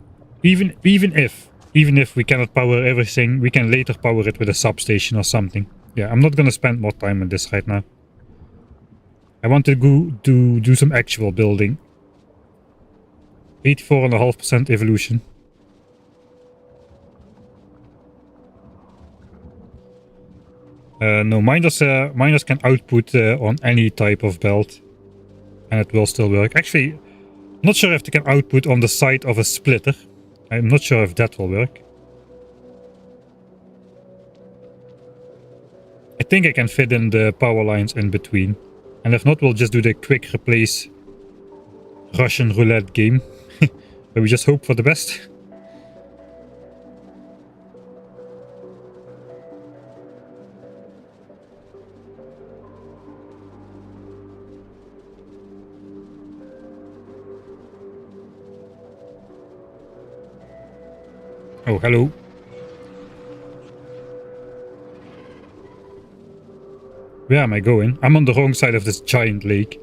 Even if we cannot power everything, we can later power it with a substation or something. Yeah, I'm not going to spend more time on this right now. I want to go do some actual building. 84.5% evolution. No, miners can output on any type of belt. And it will still work. Actually, I'm not sure if they can output on the side of a splitter. I'm not sure if that will work. I think I can fit in the power lines in between. And if not, we'll just do the quick replace Russian roulette game. Where we just hope for the best. Oh, hello. Where am I going? I'm on the wrong side of this giant lake.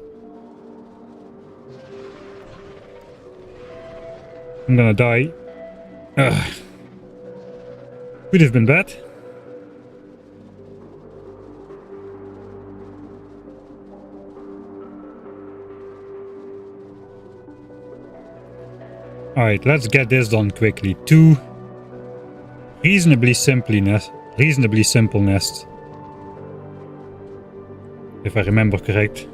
I'm gonna die. Ugh. Could have been bad. Alright, let's get this done quickly. 2 reasonably simple nests. If I remember correct.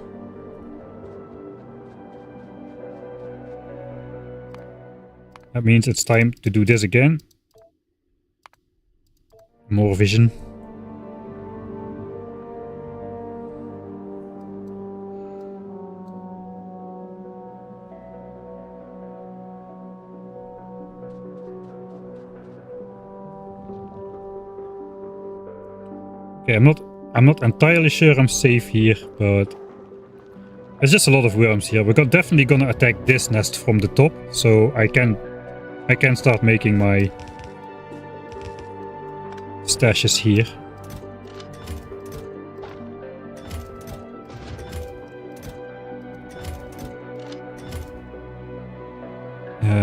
That means it's time to do this again. More vision. Okay, I'm not entirely sure I'm safe here, but there's just a lot of worms here. We're definitely gonna attack this nest from the top, so I can start making my stashes here.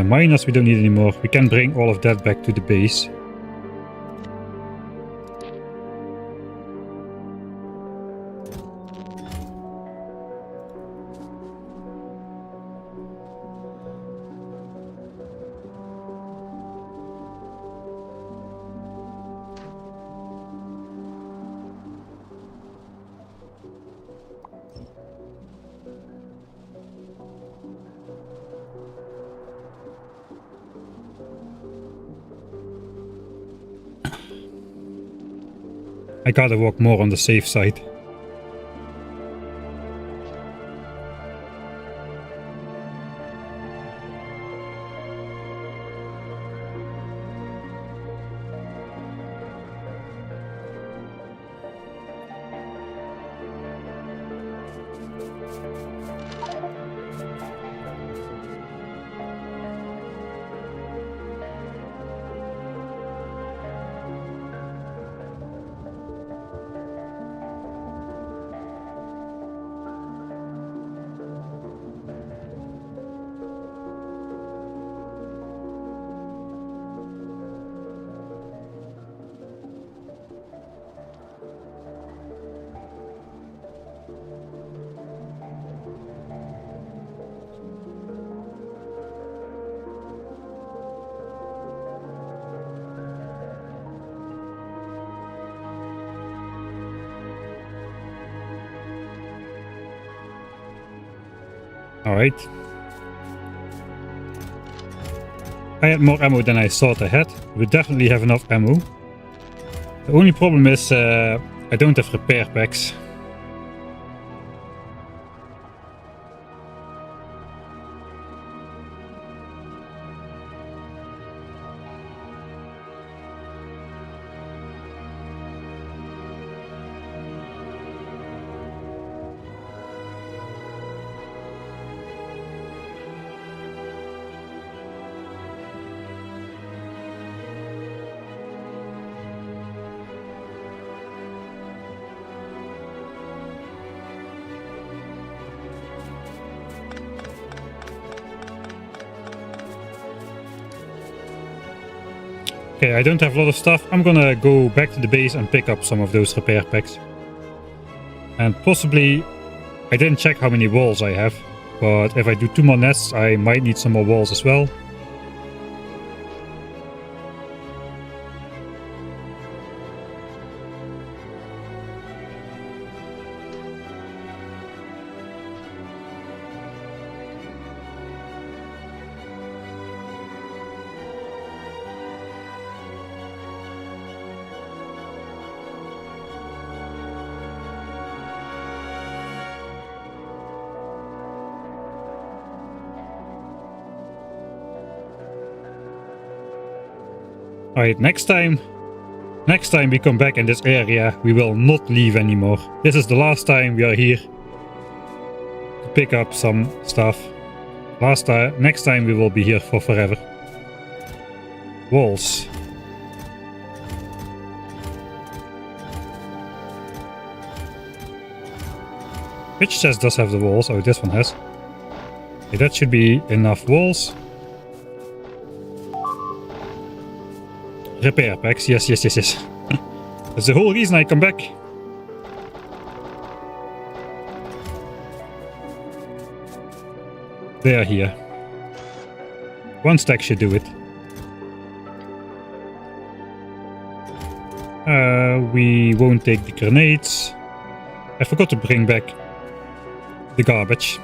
Miners we don't need anymore. We can bring all of that back to the base. I gotta walk more on the safe side. Alright. I had more ammo than I thought I had. We definitely have enough ammo. The only problem is I don't have repair packs. Okay, I don't have a lot of stuff. I'm gonna go back to the base and pick up some of those repair packs. And possibly, I didn't check how many walls I have, but if I do 2 more nests, I might need some more walls as well. Alright, next time we come back in this area, we will not leave anymore. This is the last time we are here to pick up some stuff. Next time we will be here for forever. Walls. Which chest does have the walls? Oh, this one has. Okay, that should be enough walls. Repair packs, yes. That's the whole reason I come back. They are here. 1 stack should do it. We won't take the grenades. I forgot to bring back the garbage.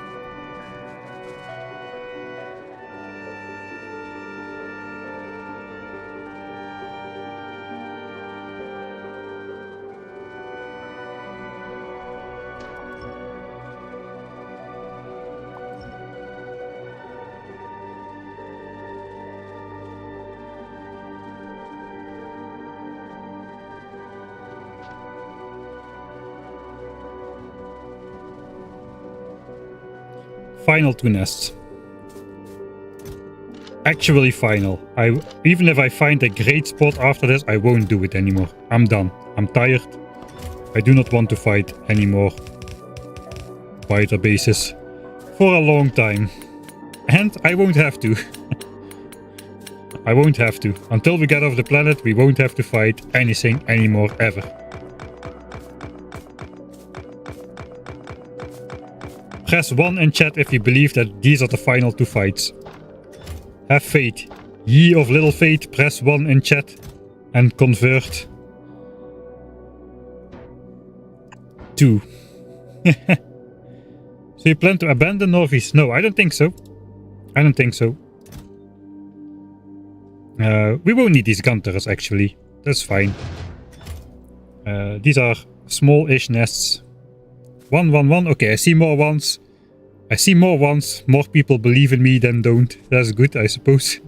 Final 2 nests. Actually final. Even if I find a great spot after this, I won't do it anymore. I'm done. I'm tired. I do not want to fight anymore fighter bases for a long time. And I won't have to. I won't have to. Until we get off the planet, we won't have to fight anything anymore ever. Press 1 in chat if you believe that these are the final 2 fights. Have faith. Ye of little faith, press 1 in chat and convert. 2. So you plan to abandon Northeast? No, I don't think so. I don't think so. We won't need these gun turrets actually. That's fine. These are small-ish nests. 1, 1, 1. Okay, I see more ones. I see more ones. More people believe in me than don't. That's good, I suppose.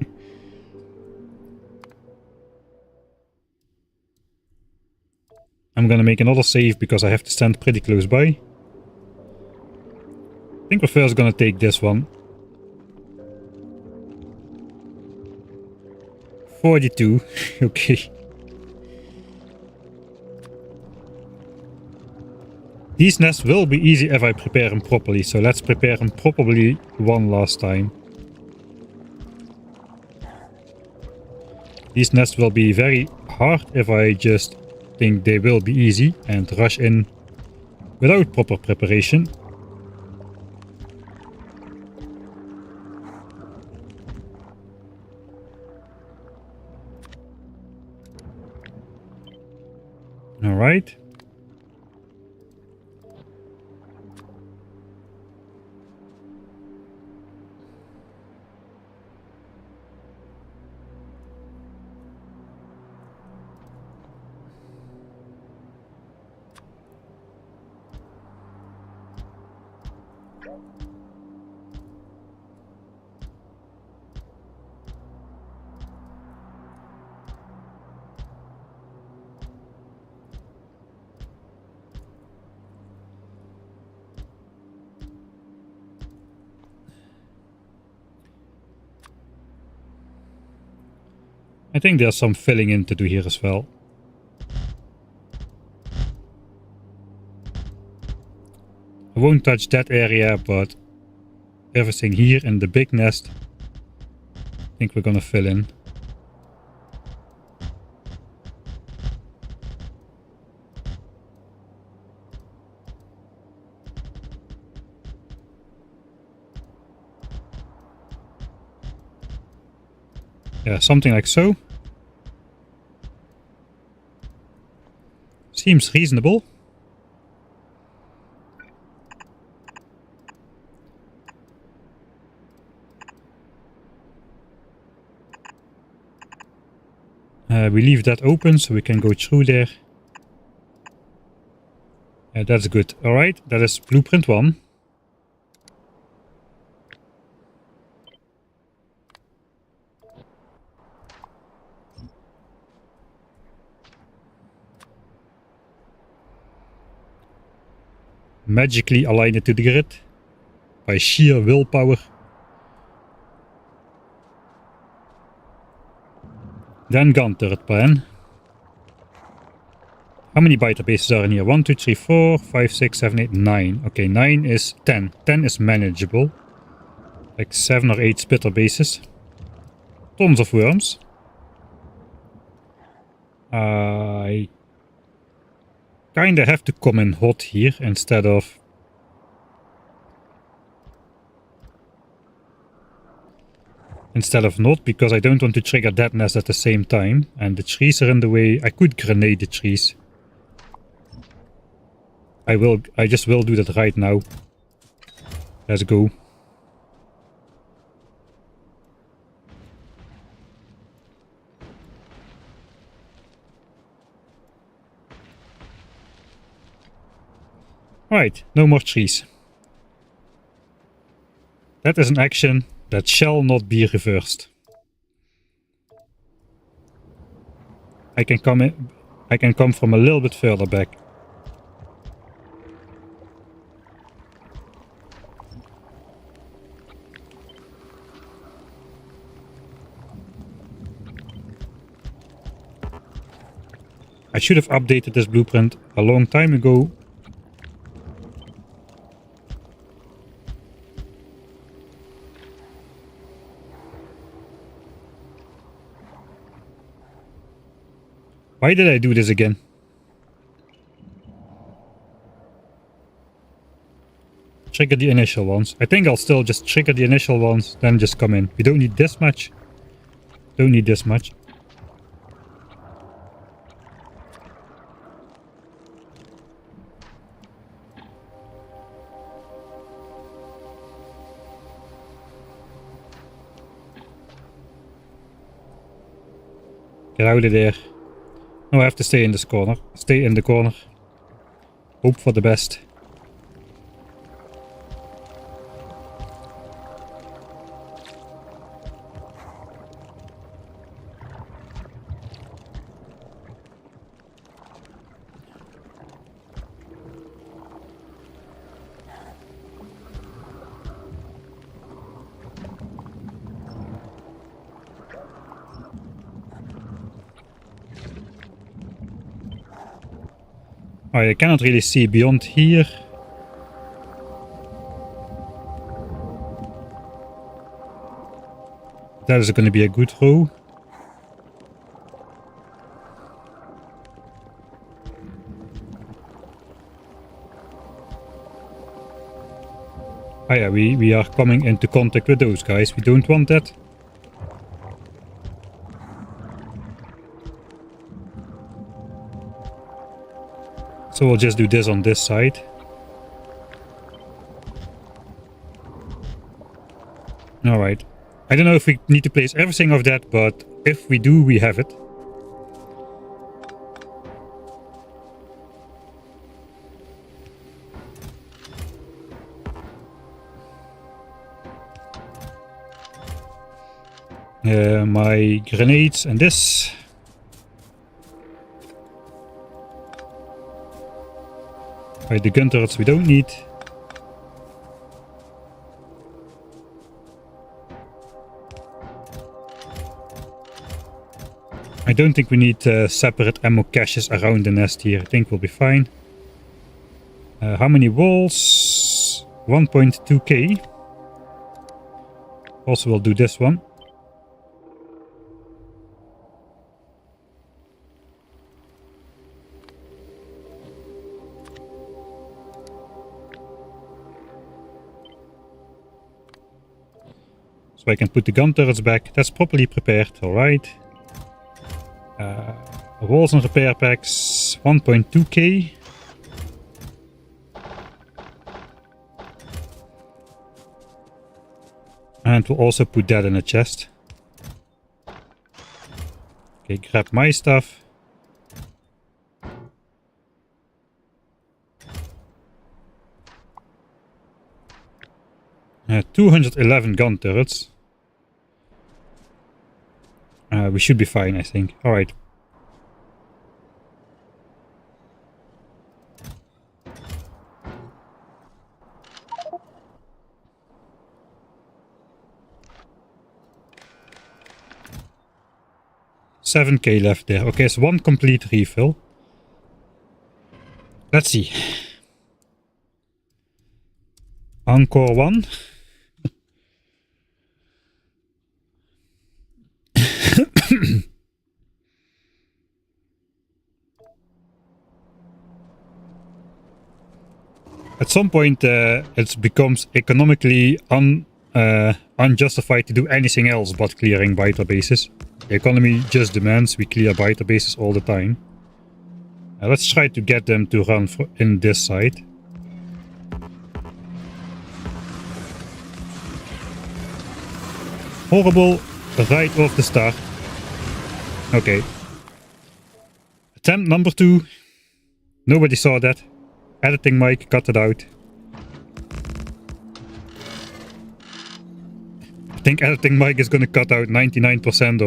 I'm gonna make another save because I have to stand pretty close by. I think we're first gonna take this one. 42. Okay. These nests will be easy if I prepare them properly, so let's prepare them properly one last time. These nests will be very hard if I just think they will be easy and rush in without proper preparation. All right. I think there's some filling in to do here as well. I won't touch that area, but everything here in the big nest, I think we're gonna fill in. Yeah, something like so. Seems reasonable. We leave that open so we can go through there. Yeah, that's good. Alright, that is blueprint 1. Magically align it to the grid by sheer willpower. Then gun turret plan. How many biter bases are in here? 1, 2, 3, 4, 5, 6, 7, 8, 9. Okay, 9 is 10. 10 is manageable. Like 7 or 8 spitter bases. Tons of worms. I kinda have to come in hot here instead of not, because I don't want to trigger that nest at the same time. And the trees are in the way. I could grenade the trees. I just will do that right now. Let's go. Alright, no more trees. That is an action that shall not be reversed. I can come from a little bit further back. I should have updated this blueprint a long time ago. Why did I do this again? Trigger the initial ones. I think I'll still just trigger the initial ones, then just come in. We don't need this much. Don't need this much. Get out of there. No, I have to stay in this corner. Stay in the corner. Hope for the best. I cannot really see beyond here. That is going to be a good row. Oh yeah, we are coming into contact with those guys. We don't want that. So we'll just do this on this side. Alright. I don't know if we need to place everything of that, but if we do, we have it. My grenades and this. Right, the gun turrets we don't need. I don't think we need separate ammo caches around the nest here. I think we'll be fine. How many walls? 1.2k. Also, we'll do this one. So I can put the gun turrets back. That's properly prepared. Alright. Walls and repair packs. 1.2k. And we'll also put that in a chest. Okay, grab my stuff. Uh, 211 gun turrets. We should be fine, I think. Alright. $7k left there. Okay, so one complete refill. Let's see. Encore one. At some point it becomes economically unjustified to do anything else but clearing biter bases. The economy just demands we clear biter bases all the time. Let's try to get them to run in this side. Horrible right off the start. Okay. Attempt number 2. Nobody saw that. Editing Mike cut it out. I think editing Mike is gonna cut out 99%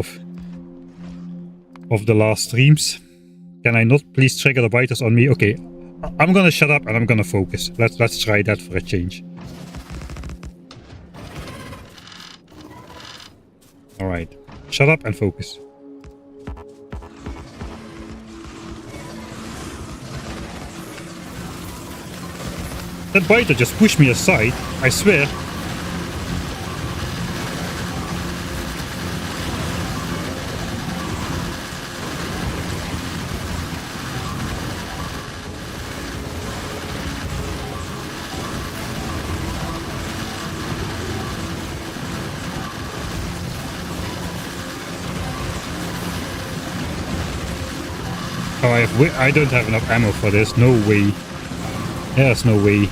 of the last streams. Can I not please trigger the biters on me? Okay, I'm gonna shut up and I'm gonna focus. Let's try that for a change. Alright, shut up and focus. That biter just pushed me aside, I swear. Oh, I don't have enough ammo for this, no way. There's no way.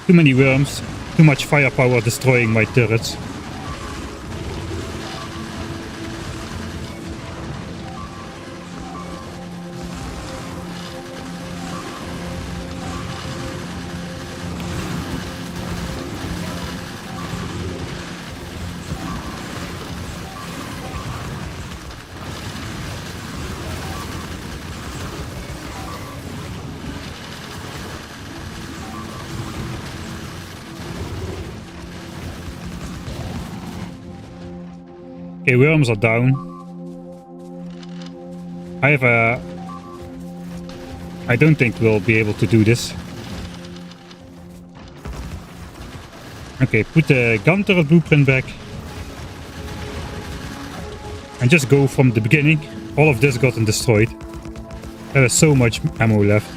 Too many worms, too much firepower destroying my turrets. Okay, worms are down. I don't think we'll be able to do this. Okay, put the gun turret blueprint back. And just go from the beginning. All of this gotten destroyed. There is so much ammo left.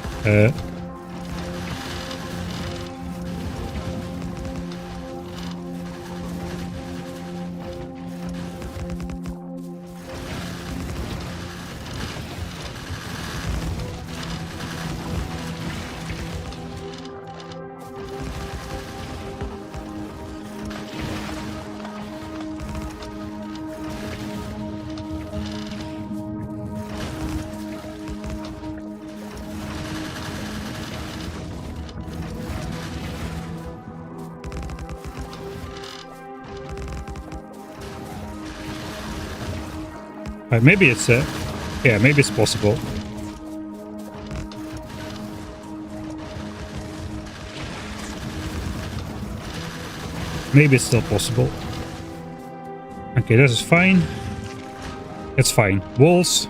Maybe it's yeah, maybe it's possible. Maybe it's still possible. Okay, this is fine. It's fine. Walls.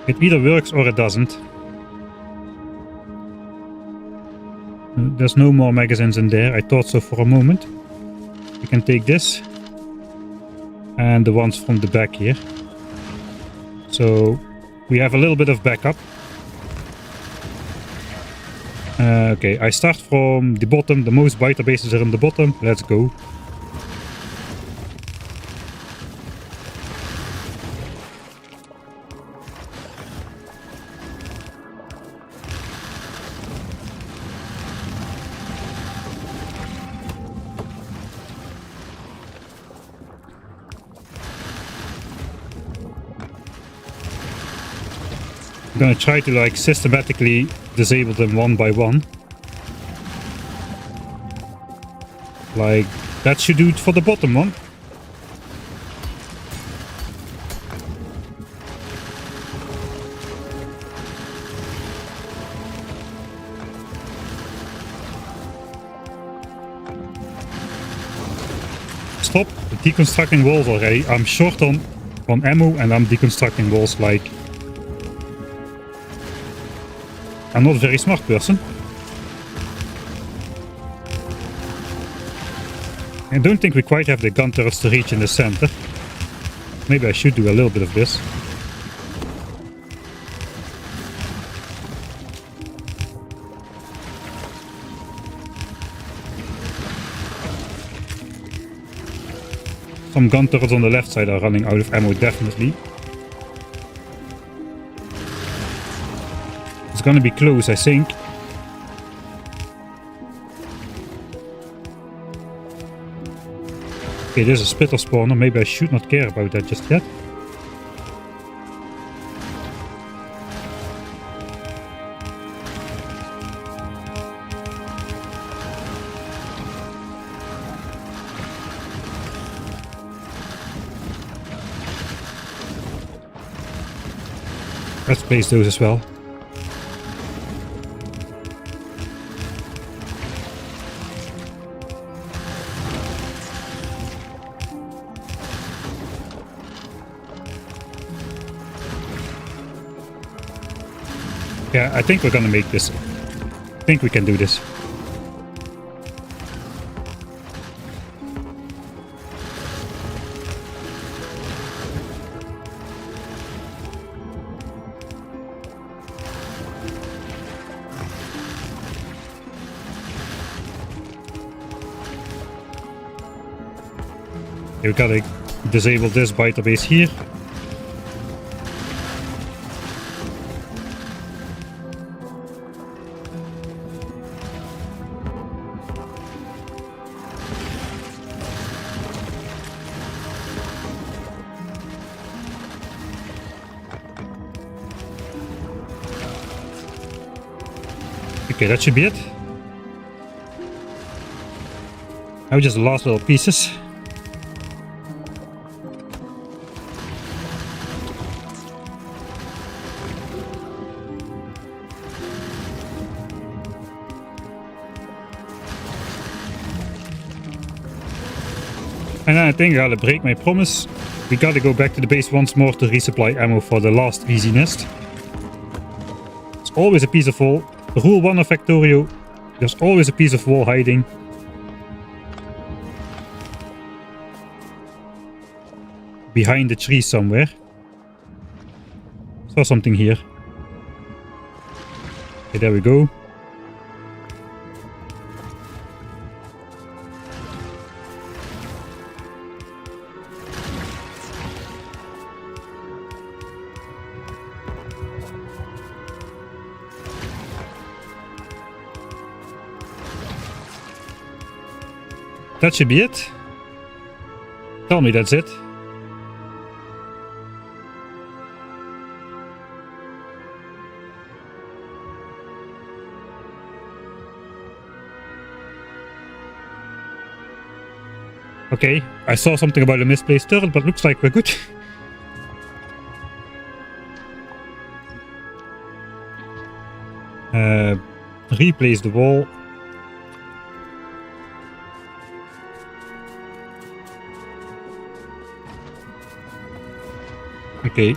It either works or it doesn't. There's no more magazines in there. I thought so for a moment. We can take this. And the ones from the back here. So we have a little bit of backup. Okay, I start from the bottom. The most biter bases are in the bottom. Let's go. I'm gonna try to like systematically disable them one by one. Like that should do it for the bottom one. Stop deconstructing walls already. I'm short on ammo and I'm deconstructing walls like I'm not a very smart person. I don't think we quite have the gun turrets to reach in the center. Maybe I should do a little bit of this. Some gun turrets on the left side are running out of ammo, definitely. It's gonna be close, I think. Okay, there's a spitter spawner. Maybe I should not care about that just yet. Let's place those as well. Yeah, I think we're gonna make this. I think we can do this. Okay, we gotta disable this biter base here. Okay, that should be it. Now just the last little pieces. And then I think I gotta break my promise. We gotta go back to the base once more to resupply ammo for the last easy nest. It's always a piece of wall. Rule 1 of Factorio. There's always a piece of wall hiding. Behind the tree somewhere. Saw something here. Okay, there we go. That should be it. Tell me that's it. Okay, I saw something about a misplaced turret, but looks like we're good. Replace the wall. Okay,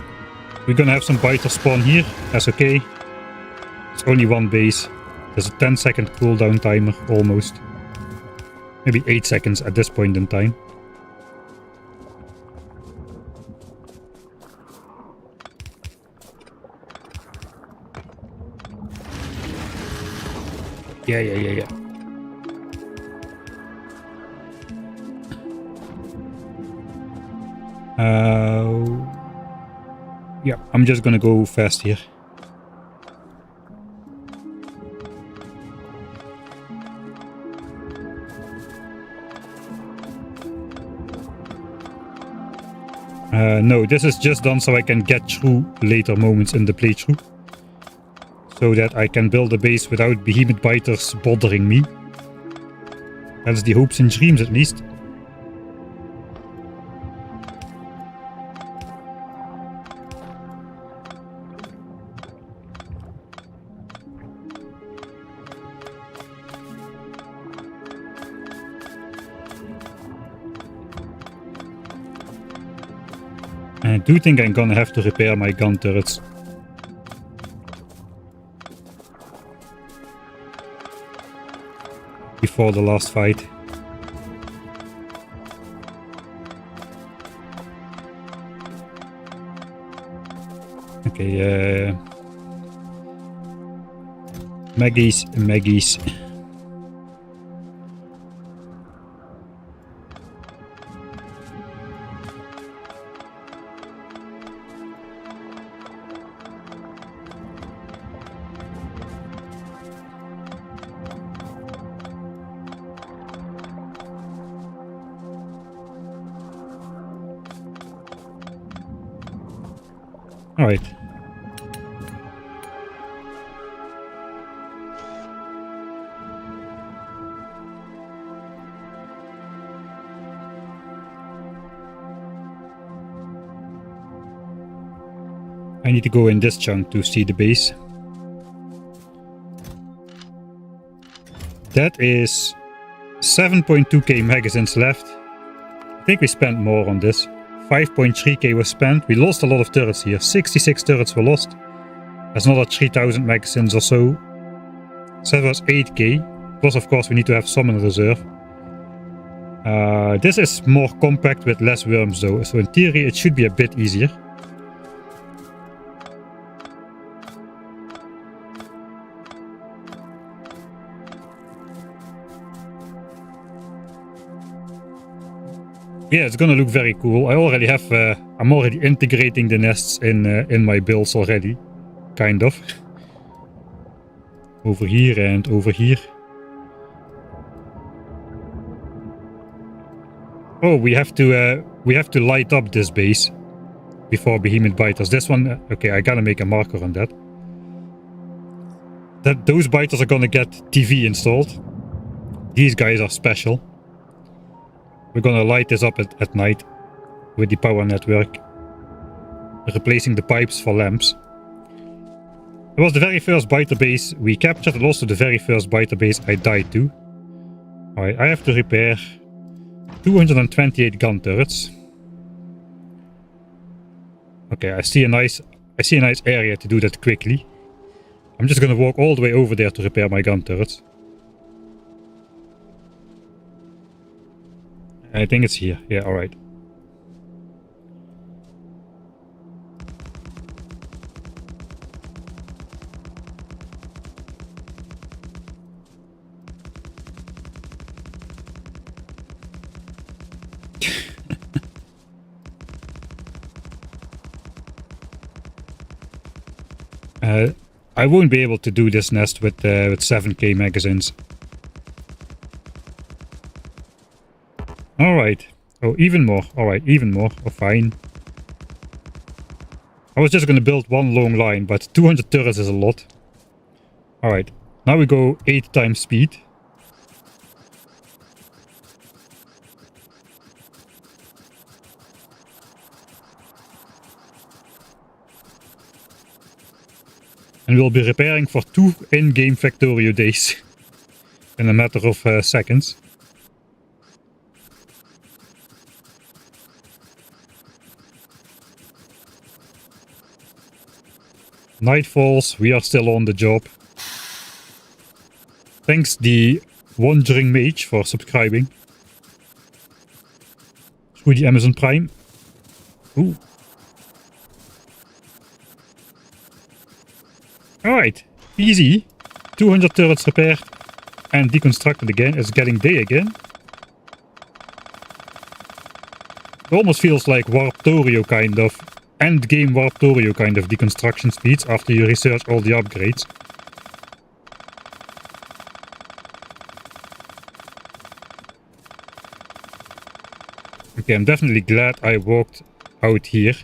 we're gonna have some biter spawn here. That's okay. It's only one base. There's a 10-second cooldown timer, almost. Maybe 8 seconds at this point in time. Yeah. Yeah, I'm just gonna go fast here. No, this is just done so I can get through later moments in the playthrough. So that I can build a base without behemoth biters bothering me. That's the hopes and dreams at least. I do think I'm gonna have to repair my gun turrets. Before the last fight. Okay, Maggies. All right. I need to go in this chunk to see the base. That is 7.2k magazines left. I think we spent more on this. 5.3k was spent. We lost a lot of turrets here. 66 turrets were lost. That's another 3000 magazines or so. So that was 8k. Plus, of course, we need to have some in reserve. This is more compact with less worms though. So in theory, it should be a bit easier. Yeah, it's gonna look very cool. I already have, I'm already integrating the nests in my builds already, kind of. Over here and over here. Oh, we have to light up this base before behemoth biters. This one, okay, I gotta make a marker on that. Those biters are gonna get TV installed. These guys are special. We're gonna light this up at night with the power network, replacing the pipes for lamps. It was the very first biter base we captured, and also the very first biter base I died to. Alright, I have to repair 228 gun turrets. Okay, I see a nice area to do that quickly. I'm just gonna walk all the way over there to repair my gun turrets. I think it's here. Yeah, alright. I won't be able to do this nest with 7k magazines. Alright. Oh, even more. Alright, even more. Oh, fine. I was just going to build one long line, but 200 turrets is a lot. Alright. Now we go 8 times speed. And we'll be repairing for 2 in-game Factorio days. In a matter of seconds. Night falls, we are still on the job. Thanks the Wandering Mage for subscribing. Through the Amazon Prime. Ooh. Alright, easy. 200 turrets repaired and deconstructed again. It's getting day again. It almost feels like Warptorio kind of, endgame Warptorio kind of deconstruction speeds after you research all the upgrades. Okay, I'm definitely glad I walked out here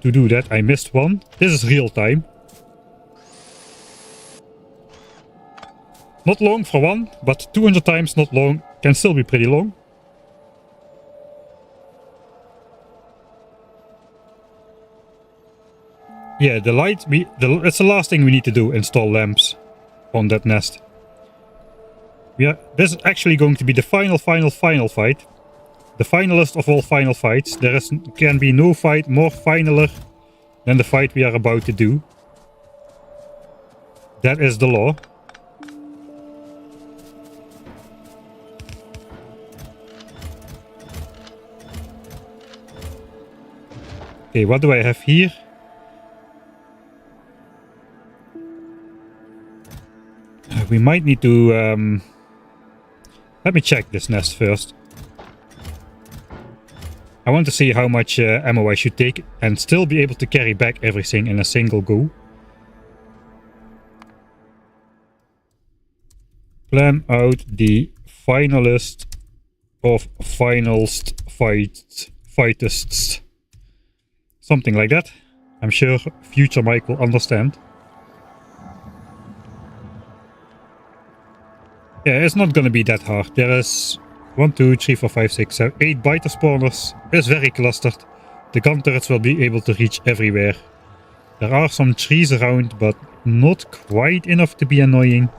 to do that. I missed one. This is real time. Not long for one, but 200 times not long can still be pretty long. Yeah, the light, that's the last thing we need to do, install lamps on that nest. This is actually going to be the final fight. The finalist of all final fights. There can be no fight more finaler than the fight we are about to do. That is the law. Okay, what do I have here? We might need to... let me check this nest first. I want to see how much ammo I should take and still be able to carry back everything in a single go. Plan out the finalist of finalist fightists. Something like that. I'm sure future Mike will understand. Yeah, it's not gonna be that hard. There is 1, 2, 3, 4, 5, 6, 7, 8 biter spawners. It's very clustered. The gun turrets will be able to reach everywhere. There are some trees around, but not quite enough to be annoying.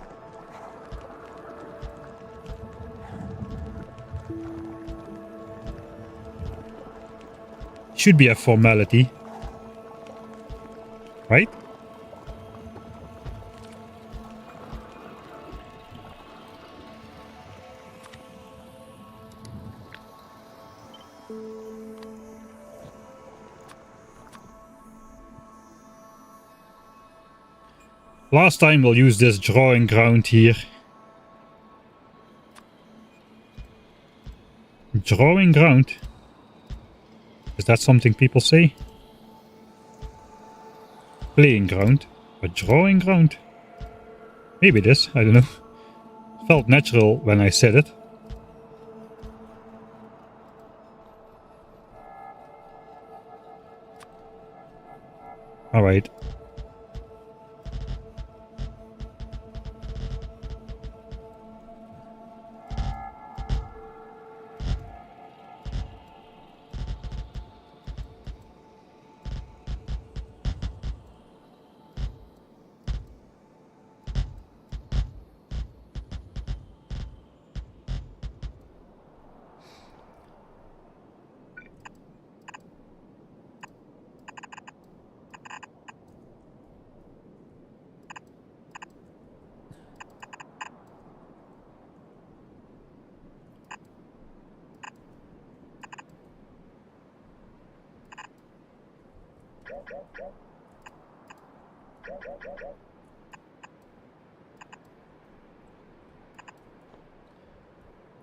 Should be a formality. Right? Last time we'll use this drawing ground here. Drawing ground? Is that something people say? Playing ground? But drawing ground? Maybe it is, I don't know. Felt natural when I said it. Alright.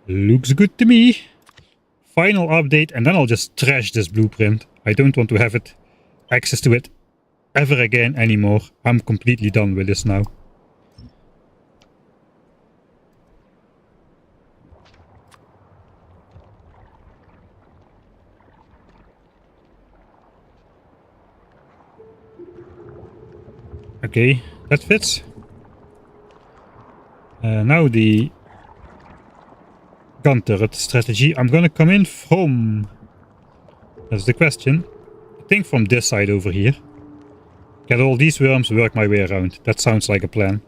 Looks good to me. Final update, and then I'll just trash this blueprint. I don't want to have it access to it ever again anymore. I'm completely done with this now. Okay, that fits. Now the gun turret strategy. I'm gonna come in from... That's the question. I think from this side over here. Get all these worms, work my way around. That sounds like a plan.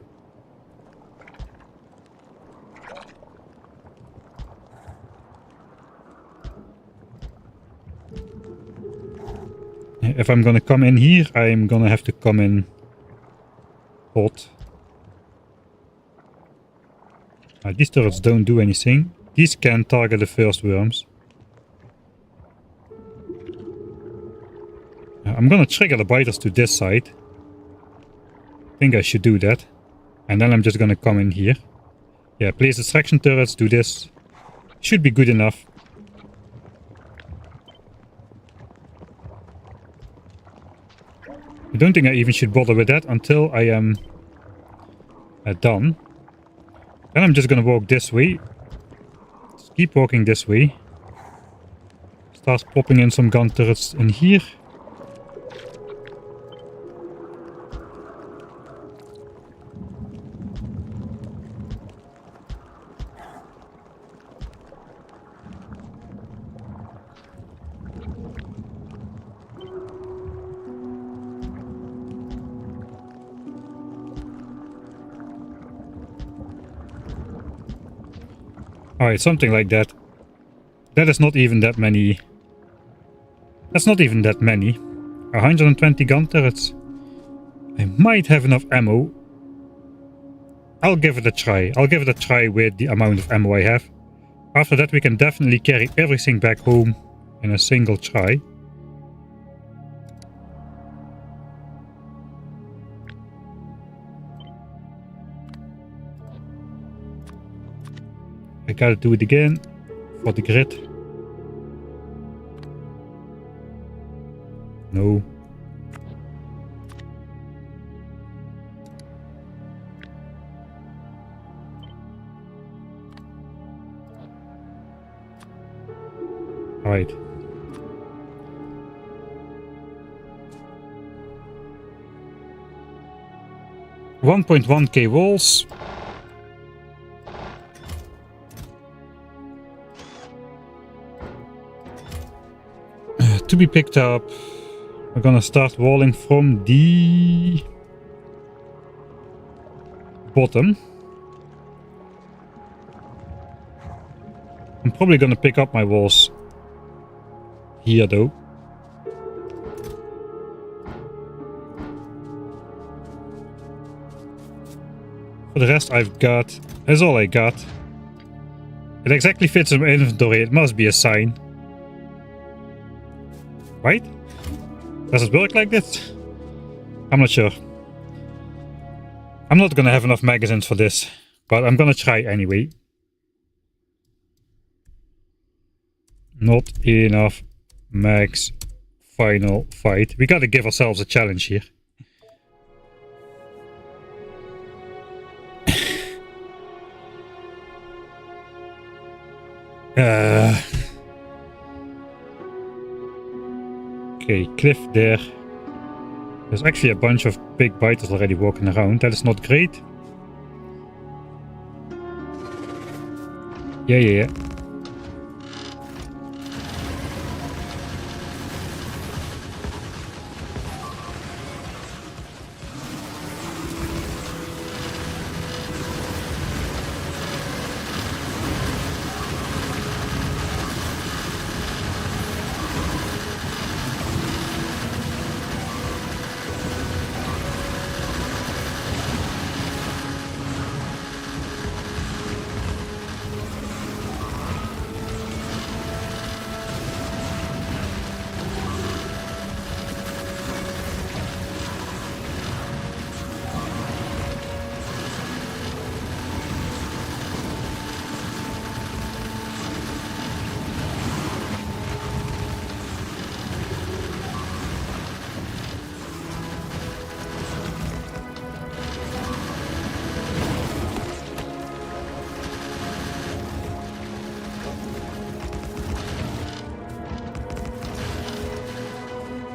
If I'm gonna come in here, I'm gonna have to come in hot. These turrets don't do anything. These can target the first worms. I'm gonna trigger the biters to this side. I think I should do that. And then I'm just gonna come in here. Yeah, place distraction turrets, do this. Should be good enough. I don't think I even should bother with that until I am done. Then I'm just gonna walk this way. Just keep walking this way. Start popping in some gun turrets in here. Alright, something like that. That is not even that many. That's not even that many. 120 gun turrets. I might have enough ammo. I'll give it a try. I'll give it a try with the amount of ammo I have. After that we can definitely carry everything back home in a single try. I gotta do it again for the grid. No. Alright. $1.1k walls. To be picked up. We're gonna start walling from the bottom. I'm probably gonna pick up my walls here though. For the rest I've got, that's all I got. It exactly fits in my inventory, it must be a sign. Right? Does it work like this? I'm not sure. I'm not gonna have enough magazines for this, but I'm gonna try anyway. Not enough mags. Final fight. We gotta give ourselves a challenge here. Okay, cliff there. There's actually a bunch of big biters already walking around. That is not great. Yeah.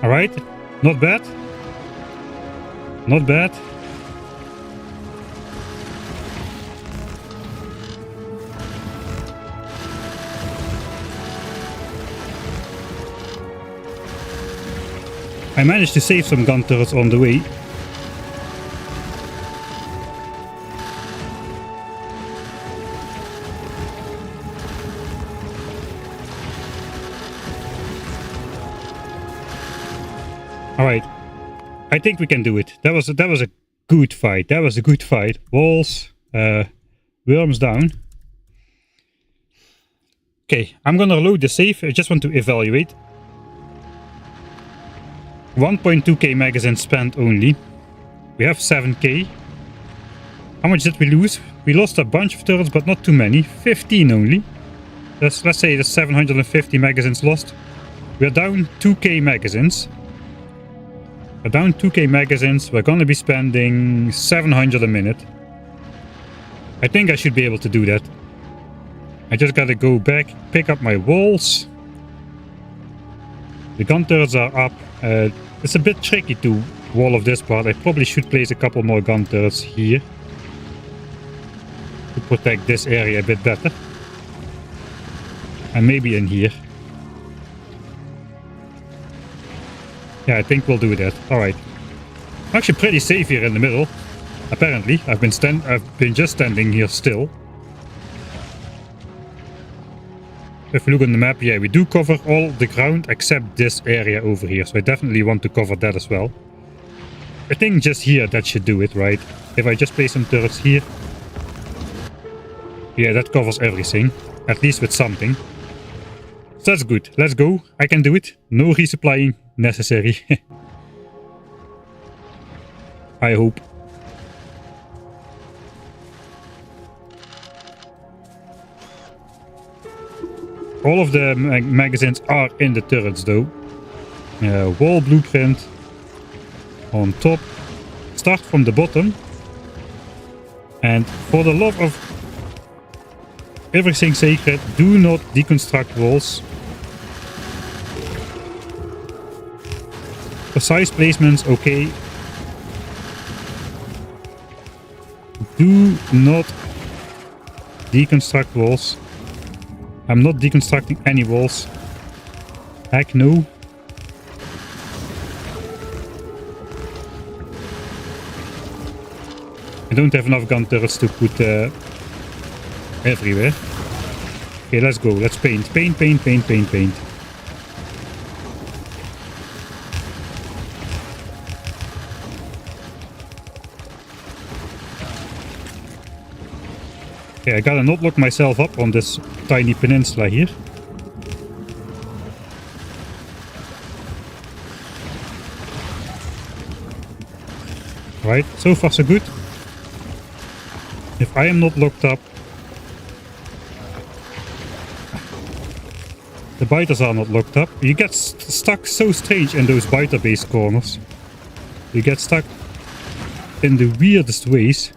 Alright, not bad. Not bad. I managed to save some gun turrets on the way. Alright. I think we can do it. That was a good fight. That was a good fight. Walls, worms down. Okay, I'm gonna load the save. I just want to evaluate. 1.2k magazines spent only. We have 7k. How much did we lose? We lost a bunch of turrets, but not too many. 15 only. Let's say there's 750 magazines lost. We're down 2k magazines. We're down 2k magazines. We're gonna be spending 700 a minute. I think I should be able to do that. I just gotta go back, pick up my walls. The gun turrets are up. It's a bit tricky to wall off this part. I probably should place a couple more gun turrets here to protect this area a bit better. And maybe in here. Yeah, I think we'll do that. Alright. I'm actually pretty safe here in the middle. Apparently. I've been just standing here still. If we look on the map, yeah, we do cover all the ground except this area over here. So I definitely want to cover that as well. I think just here that should do it, right? If I just place some turrets here. Yeah, that covers everything. At least with something. So that's good. Let's go. I can do it. No resupplying necessary. I hope. All of the magazines are in the turrets though. Wall blueprint on top. Start from the bottom. And for the love of everything sacred, do not deconstruct walls. Precise placements, okay. Do not deconstruct walls. I'm not deconstructing any walls. Heck no. I don't have enough gun turrets to put everywhere. Okay, let's go. Let's paint. Paint, paint, paint, paint, paint. Okay, I gotta not lock myself up on this tiny peninsula here. Right, so far so good. If I am not locked up, the biters are not locked up. You get stuck so strange in those biter-based corners. You get stuck in the weirdest ways.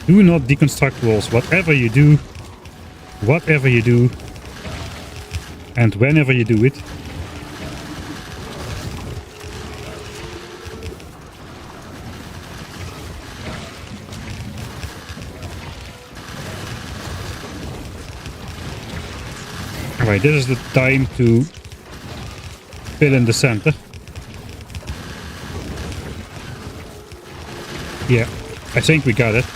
Do not deconstruct walls. Whatever you do, and whenever you do it. Alright, this is the time to fill in the center. Yeah, I think we got it.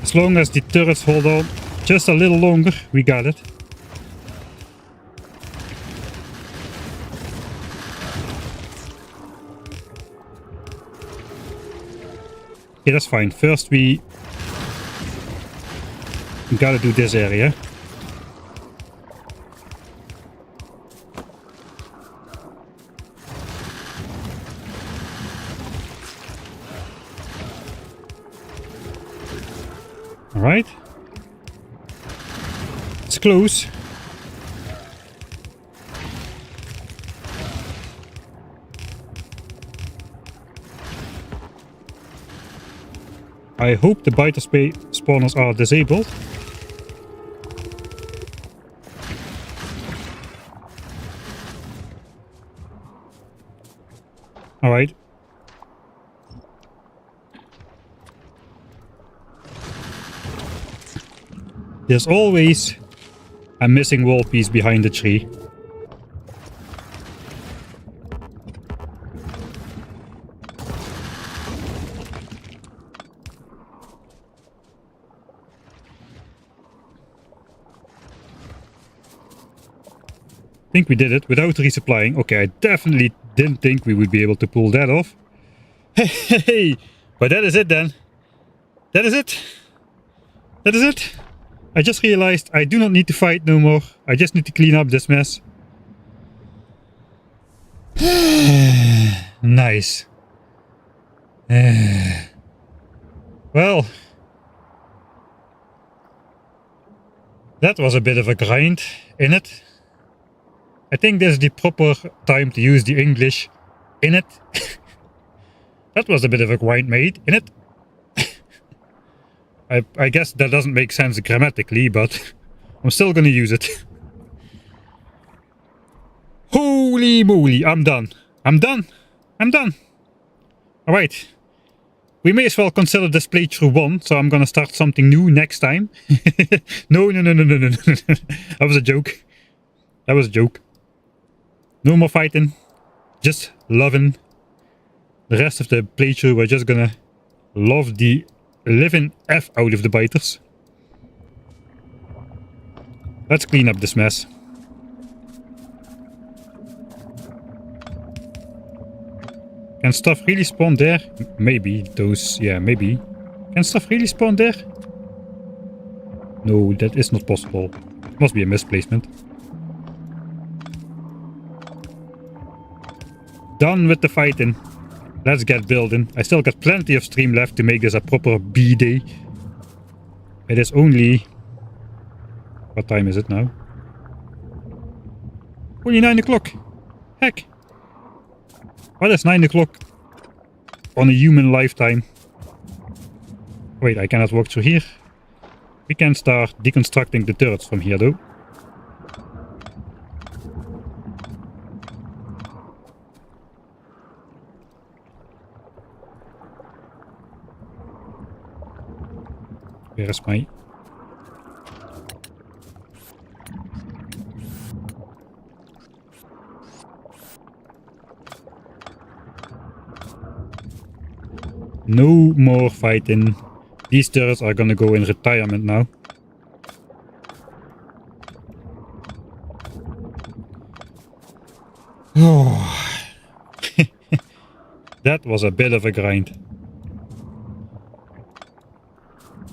As long as the turrets hold on just a little longer, we got it. Okay, that's fine. First we gotta do this area. Alright. It's close. I hope the biter spawners are disabled. There's always a missing wall piece behind the tree. I think we did it without resupplying. Okay, I definitely didn't think we would be able to pull that off. Hey, but that is it then. That is it. That is it. I just realized I do not need to fight no more. I just need to clean up this mess. Nice. Well, that was a bit of a grind in it. I think this is the proper time to use the English in it. That was a bit of a grind made in it. I guess that doesn't make sense grammatically, but I'm still gonna use it. Holy moly, I'm done. I'm done. I'm done. Alright. We may as well consider this playthrough one, so I'm gonna start something new next time. No. That was a joke. That was a joke. No more fighting. Just loving. The rest of the playthrough, we're just gonna love the living F out of the biters. Let's clean up this mess. Can stuff really spawn there? Maybe those, yeah, maybe. Can stuff really spawn there? No, that is not possible. It must be a misplacement. Done with the fighting. Let's get building. I still got plenty of stream left to make this a proper B-day. It is only... What time is it now? Only 9 o'clock. Heck. What is 9 o'clock on a human lifetime? Wait, I cannot walk through here. We can start deconstructing the turrets from here though. Where is my... No more fighting. These turrets are gonna go in retirement now. Oh. That was a bit of a grind.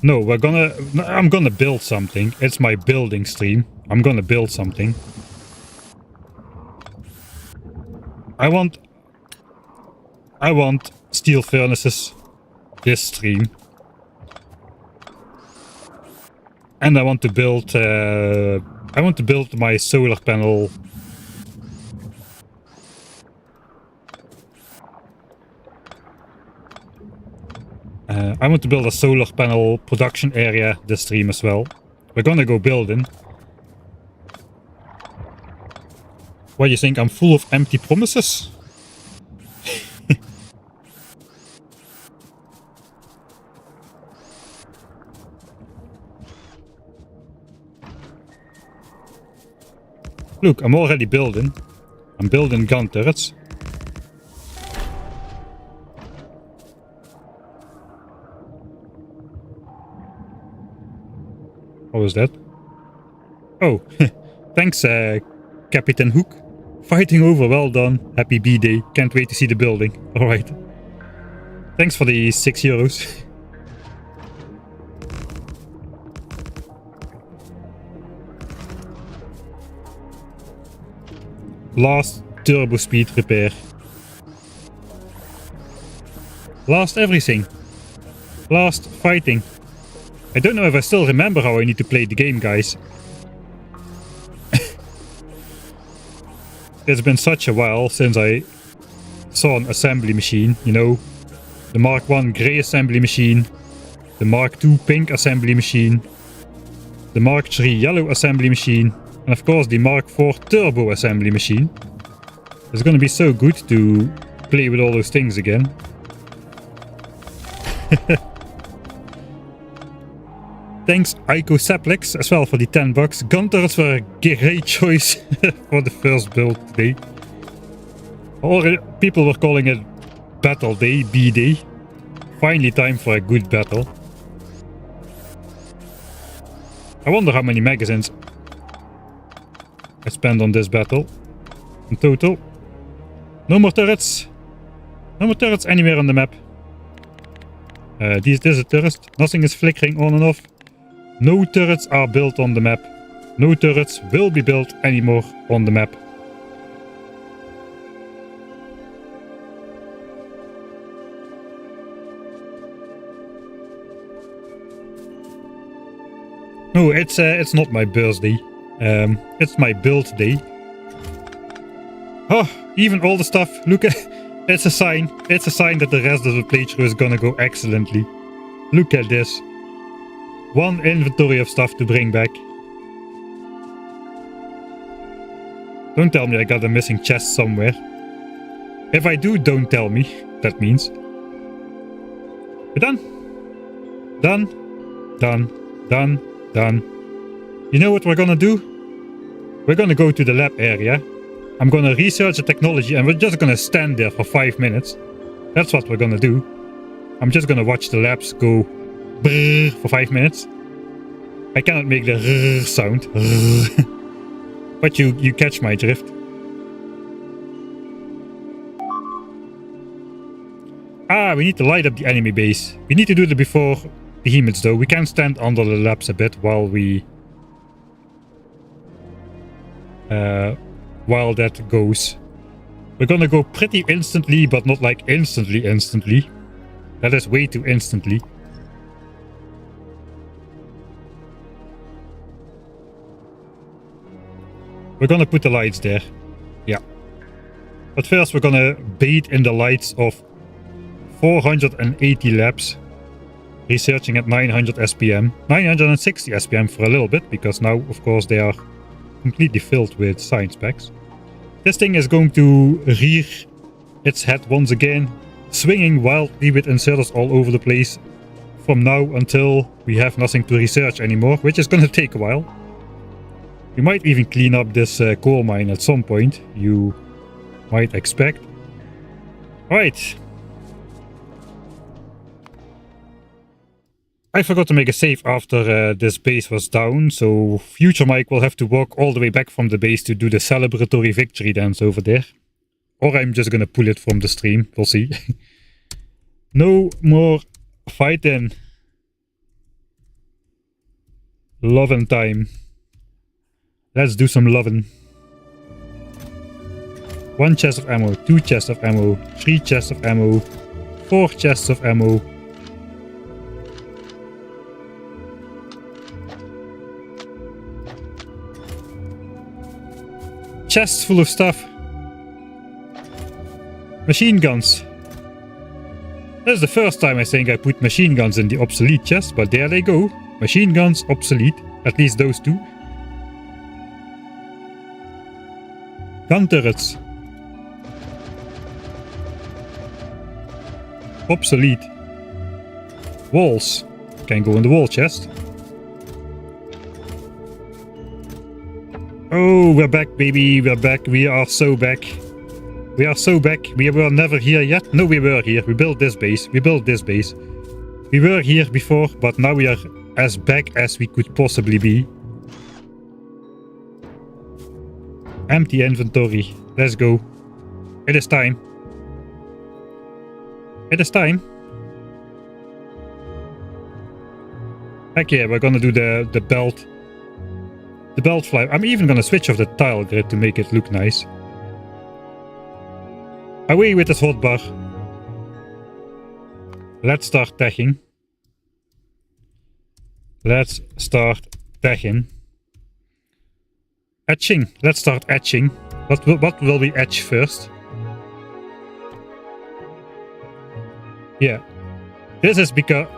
No, I'm gonna build something. It's my building stream. I'm gonna build something. I want steel furnaces this stream. And I want to build my solar panel. I want to build a solar panel production area this stream as well. We're gonna go building. What do you think? I'm full of empty promises? Look, I'm already building. I'm building gun turrets. What was that? Oh, thanks, Captain Hook. Fighting over, well done. Happy B-Day. Can't wait to see the building. Alright. Thanks for the €6. Last turbo speed repair. Last everything. Last fighting. I don't know if I still remember how I need to play the game, guys. It's been such a while since I saw an assembly machine, you know. The Mark 1 grey assembly machine. The Mark 2 pink assembly machine. The Mark 3 yellow assembly machine. And of course the Mark 4 turbo assembly machine. It's gonna be so good to play with all those things again. Thanks Ico Saplex as well for the 10 bucks. Gun turrets were a great choice for the first build today. Or people were calling it Battle Day, B-Day. Finally time for a good battle. I wonder how many magazines I spent on this battle. In total. No more turrets. No more turrets anywhere on the map. This is a turret. Nothing is flickering on and off. No turrets are built on the map. No turrets will be built anymore on the map. No, it's not my birthday. It's my build day. Oh, even all the stuff. Look, it's a sign. It's a sign that the rest of the playthrough is gonna go excellently. Look at this. One inventory of stuff to bring back. Don't tell me I got a missing chest somewhere. If I do, don't tell me. That means. We're done. Done. Done. Done. Done. You know what we're gonna do? We're gonna go to the lab area. I'm gonna research the technology and we're just gonna stand there for 5 minutes. That's what we're gonna do. I'm just gonna watch the labs go brrr for 5 minutes. I cannot make the rrr sound. But you catch my drift. Ah, we need to light up the enemy base. We need to do it before behemoths though. We can stand under the labs a bit while we... while that goes. We're gonna go pretty instantly, but not like instantly. That is way too instantly. We're gonna put the lights there. Yeah. But first we're gonna bathe in the lights of 480 labs. Researching at 900 SPM. 960 SPM for a little bit, because now, of course, they are completely filled with science packs. This thing is going to rear its head once again, swinging wildly with inserters all over the place from now until we have nothing to research anymore, which is going to take a while. We might even clean up this coal mine at some point, you might expect. Right. I forgot to make a save after this base was down, so future Mike will have to walk all the way back from the base to do the celebratory victory dance over there. Or I'm just gonna pull it from the stream, we'll see. No more fighting. Lovin' time. Let's do some lovin'. 1 chest of ammo, 2 chests of ammo, 3 chests of ammo, 4 chests of ammo. Chests full of stuff. Machine guns. That's the first time I think I put machine guns in the obsolete chest, but there they go. Machine guns obsolete. At least those two. Gun turrets. Obsolete. Walls. Can go in the wall chest. Oh, we're back, baby. We're back. We are so back. We are so back. We were never here yet. No, we were here. We built this base. We built this base. We were here before, but now we are as back as we could possibly be. Empty inventory. Let's go. It is time. It is time. Heck yeah, we're gonna do the belt. The belt fly. I'm even gonna switch off the tile grid to make it look nice. Away with the hotbar. Let's start tagging. Let's start tagging. Etching. Let's start etching. What will we etch first? Yeah. This is because...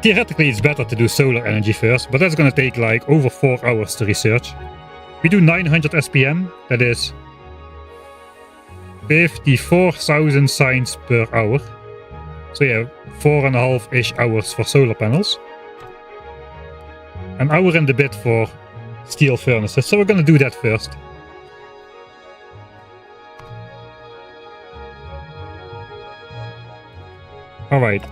theoretically it's better to do solar energy first, but that's gonna take like over 4 hours to research. We do 900 SPM, that is 54,000 signs per hour. So yeah, 4.5-ish hours for solar panels. an hour and a bit for steel furnaces, so we're gonna do that first. Alright.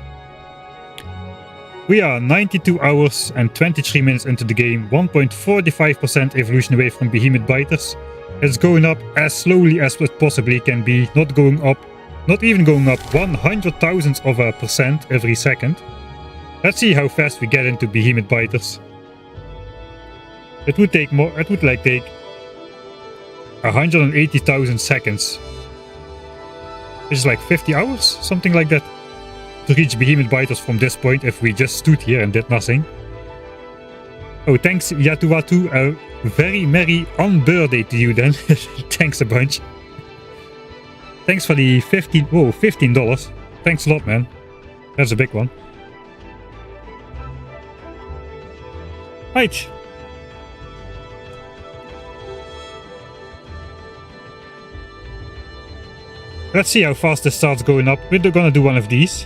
We are 92 hours and 23 minutes into the game, 1.45% evolution away from Behemoth Biters. It's going up as slowly as it possibly can be, not going up, not even going up 100,000ths of a percent every second. Let's see how fast we get into Behemoth Biters. It would take more, it would like take 180,000 seconds. Which is like 50 hours, something like that, to reach Behemoth Biters from this point if we just stood here and did nothing. Oh, thanks Yatuwatu, a very merry on-birthday to you then. Thanks a bunch. Thanks for the $15. Thanks a lot, man. That's a big one. Right. Let's see how fast this starts going up. We're gonna do one of these.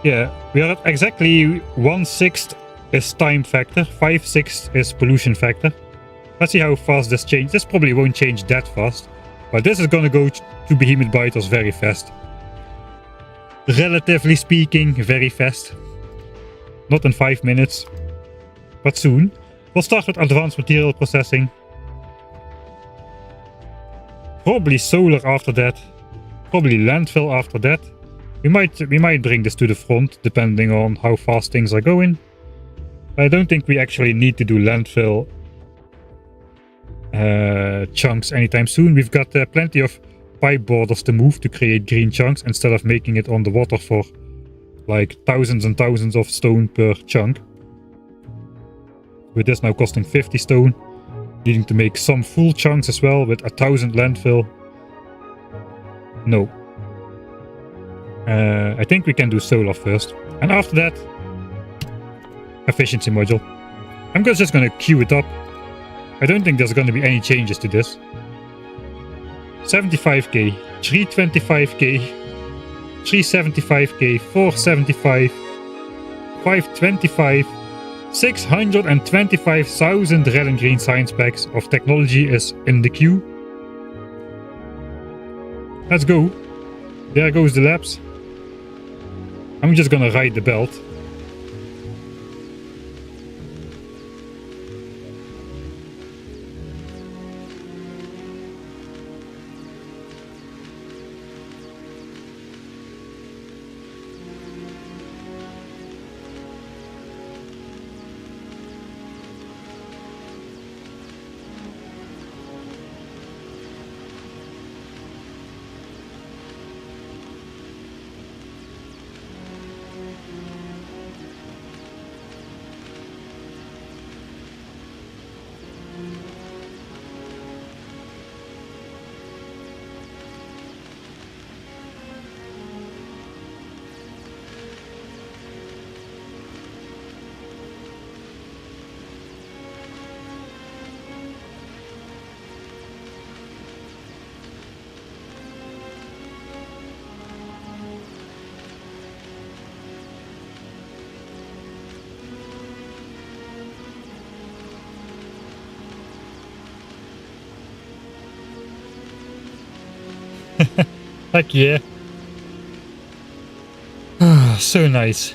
Yeah, we are at exactly 1/6 is time factor, 5/6 is pollution factor. Let's see how fast this changes. This probably won't change that fast, but this is gonna go to Behemoth Biters very fast. Relatively speaking, very fast. Not in 5 minutes, but soon. We'll start with advanced material processing. Probably solar after that. Probably landfill after that. We might bring this to the front depending on how fast things are going. I don't think we actually need to do landfill chunks anytime soon. We've got plenty of pipe borders to move to create green chunks instead of making it on the water for like thousands and thousands of stone per chunk. With this now costing 50 stone. Needing to make some full chunks as well with 1,000 landfill. No. I think we can do solar first. And after that, efficiency module. I'm just going to queue it up. I don't think there's going to be any changes to this. 75k, 325k, 375k, 475, 525, 625,000 red and green science packs of technology is in the queue. Let's go. There goes the labs. I'm just gonna ride the belt. Heck yeah. So nice.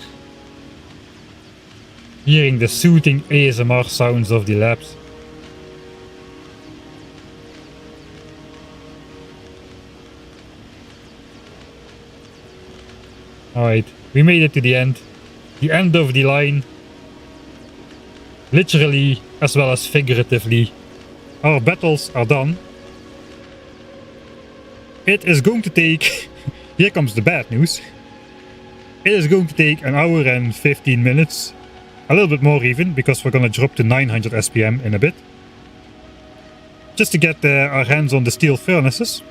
Hearing the soothing ASMR sounds of the labs. Alright, we made it to the end. The end of the line. Literally as well as figuratively. Our battles are done. It is going to take, here comes the bad news. It is going to take an hour and 15 minutes. A little bit more even, because we're gonna drop to 900 SPM in a bit. Just to get our hands on the steel furnaces.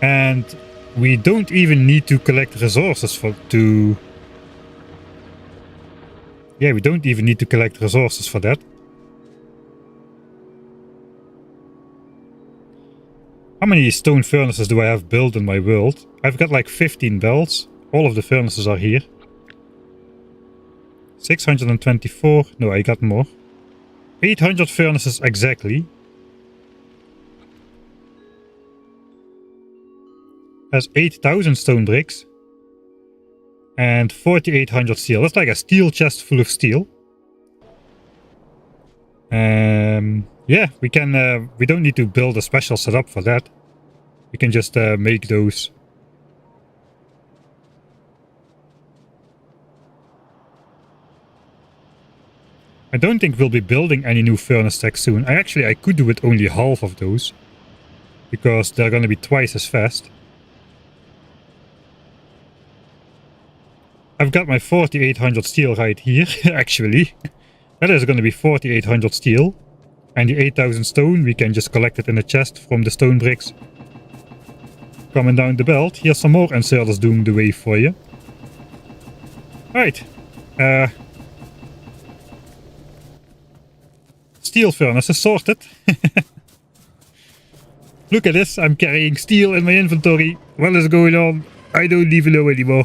And we don't even need to collect resources Yeah, we don't even need to collect resources for that. How many stone furnaces do I have built in my world? I've got like 15 belts. All of the furnaces are here. 624. No, I got more. 800 furnaces exactly. Has 8,000 stone bricks. And 4,800 steel. That's like a steel chest full of steel. Yeah, we can. We don't need to build a special setup for that. We can just make those. I don't think we'll be building any new furnace stacks soon. I could do with only half of those. Because they're gonna be twice as fast. I've got my 4,800 steel right here, actually. That is gonna be 4,800 steel. And the 8,000 stone, we can just collect it in a chest from the stone bricks. Coming down the belt. Here's some more inserters doing the way for you. Right. Steel furnace is sorted. Look at this, I'm carrying steel in my inventory. What is going on? I don't even know anymore.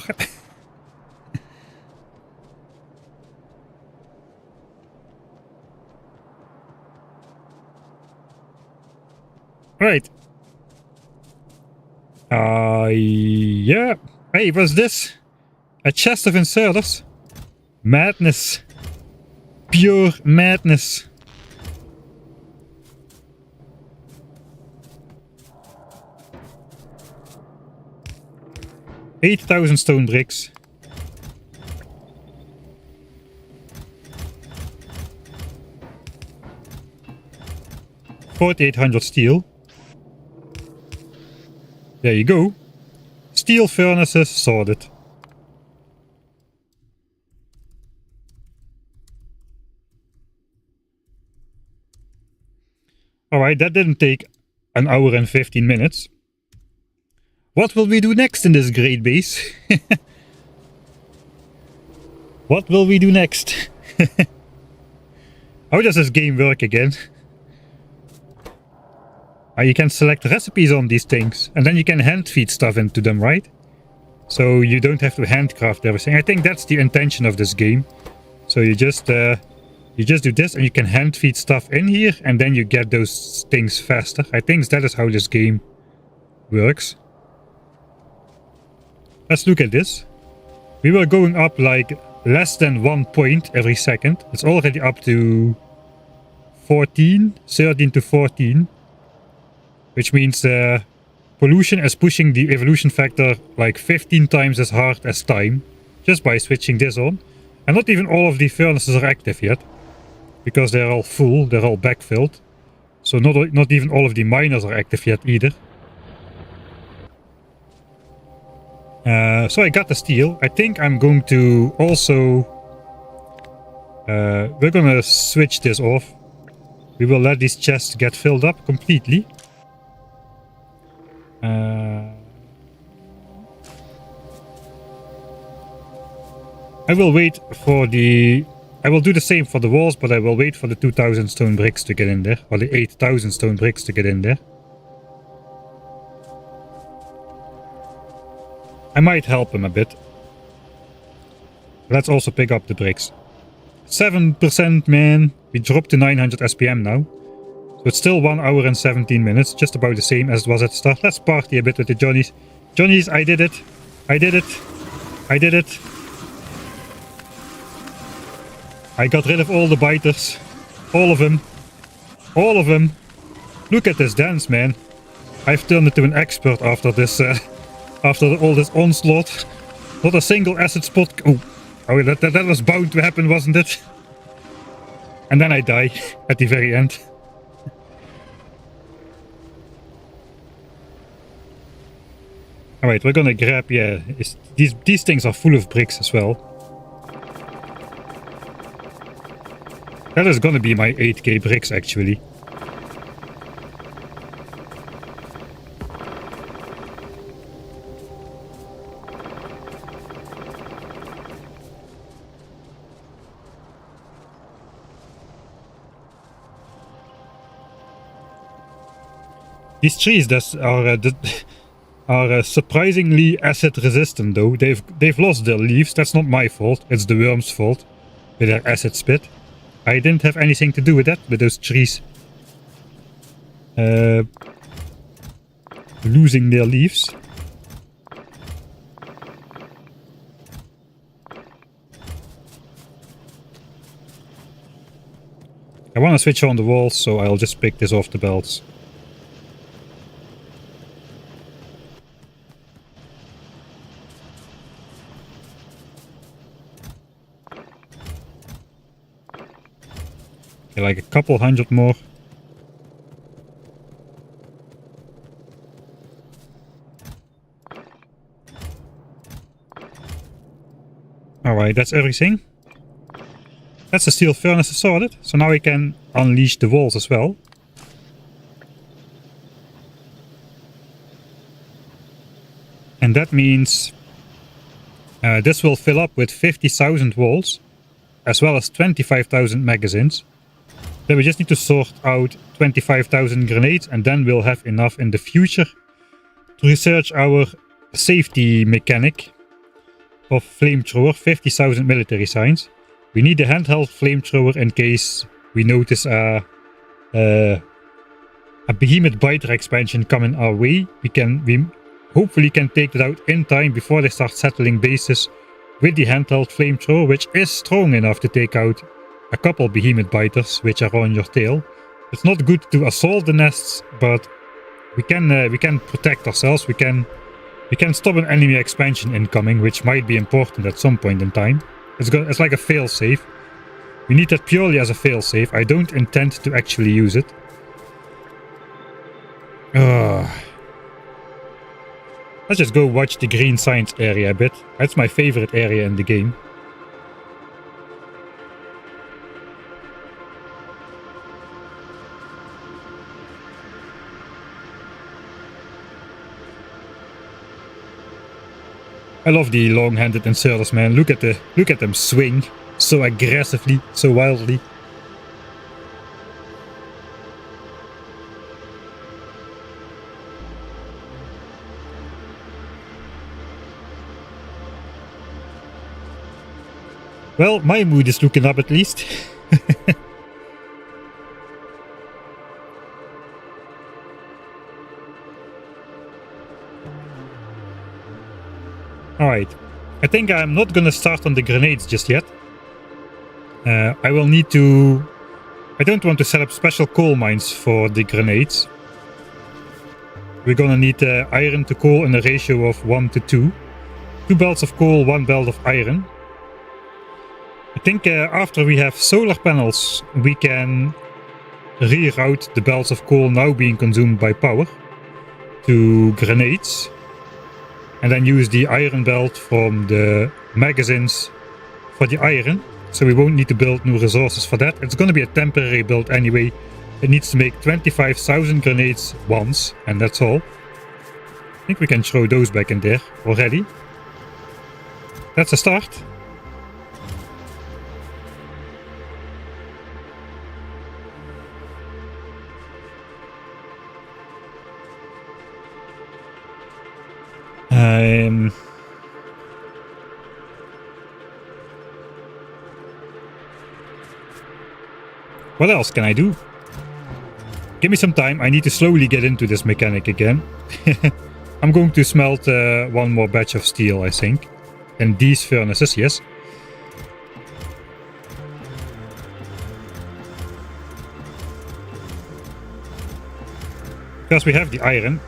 Right. Yeah. Hey, what's this? A chest of inserters? Madness. Pure madness. $8,000 stone bricks. $4,800 steel. There you go. Steel furnaces sorted. Alright, that didn't take an hour and 15 minutes. What will we do next in this great base? What will we do next? How does this game work again? You can select recipes on these things, and then you can hand feed stuff into them, right? So you don't have to handcraft everything. I think that's the intention of this game. So you just do this, and you can hand feed stuff in here, and then you get those things faster. I think that is how this game works. Let's look at this. We were going up like less than 1 point every second. It's already up to 13 to 14. Which means pollution is pushing the evolution factor like 15 times as hard as time. Just by switching this on. And not even all of the furnaces are active yet. Because they're all full, they're all backfilled. So not even all of the miners are active yet either. So I got the steel. I think I'm going to also... we're gonna switch this off. We will let these chests get filled up completely. I will wait for the... I will do the same for the walls, but I will wait for the 2,000 stone bricks to get in there. Or the 8,000 stone bricks to get in there. I might help him a bit. Let's also pick up the bricks. 7%, man. We dropped to 900 SPM now. So it's still 1 hour and 17 minutes. Just about the same as it was at the start. Let's party a bit with the Johnnies. Johnnies, I did it. I did it. I did it. I got rid of all the biters. All of them. All of them. Look at this dance, man. I've turned into an expert after this... after all this onslaught. Not a single acid spot... Oh, that was bound to happen, wasn't it? And then I die at the very end. Alright, we're gonna grab... Yeah, these things are full of bricks as well. That is gonna be my 8k bricks, actually. These trees are surprisingly acid resistant, though. They've lost their leaves. That's not my fault. It's the worm's fault. with their acid spit. I didn't have anything to do with that, with those trees losing their leaves. I want to switch on the walls, so I'll just pick this off the belts. Okay, like a couple hundred more. Alright, that's everything. That's the steel furnace sorted, so now we can unleash the walls as well. And that means this will fill up with 50,000 walls, as well as 25,000 magazines. Then we just need to sort out 25,000 grenades, and then we'll have enough in the future to research our safety mechanic of flamethrower, 50,000 military signs. We need a handheld flamethrower in case we notice a behemoth biter expansion coming our way. We hopefully can take that out in time before they start settling bases with the handheld flamethrower, which is strong enough to take out a couple behemoth biters which are on your tail. It's not good to assault the nests, but we can protect ourselves. We can stop an enemy expansion incoming, which might be important at some point in time. It's like a failsafe. We need that purely as a failsafe. I don't intend to actually use it. Let's just go watch the green science area a bit. That's my favorite area in the game. I love the long-handed inserters, man. Look at them swing so aggressively, so wildly. Well, my mood is looking up at least. Alright, I think I'm not gonna start on the grenades just yet. I will need to... I don't want to set up special coal mines for the grenades. We're gonna need iron to coal in a ratio of 1 to 2. 2 belts of coal, 1 belt of iron. I think after we have solar panels, we can reroute the belts of coal now being consumed by power to grenades. And then use the iron belt from the magazines for the iron. So we won't need to build new resources for that. It's going to be a temporary build anyway. It needs to make 25,000 grenades once, and that's all. I think we can throw those back in there already. That's a start. What else can I do? Give me some time. I need to slowly get into this mechanic again. I'm going to smelt one more batch of steel, I think. And these furnaces, yes. Because we have the iron.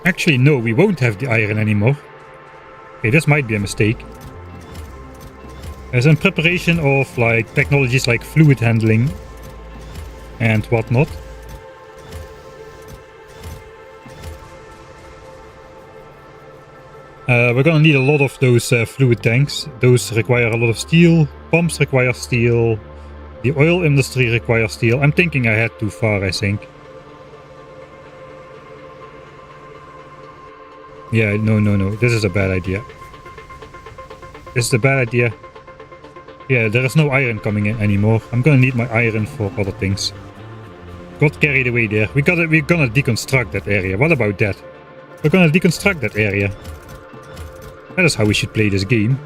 Actually, no, we won't have the iron anymore. Okay, this might be a mistake. As in preparation of like technologies like fluid handling and whatnot. We're gonna need a lot of those fluid tanks. Those require a lot of steel. Pumps require steel. The oil industry requires steel. I'm thinking I had too far, I think. Yeah, no. This is a bad idea. This is a bad idea. Yeah, there is no iron coming in anymore. I'm gonna need my iron for other things. Got carried away there. We're gonna deconstruct that area. What about that? We're gonna deconstruct that area. That is how we should play this game.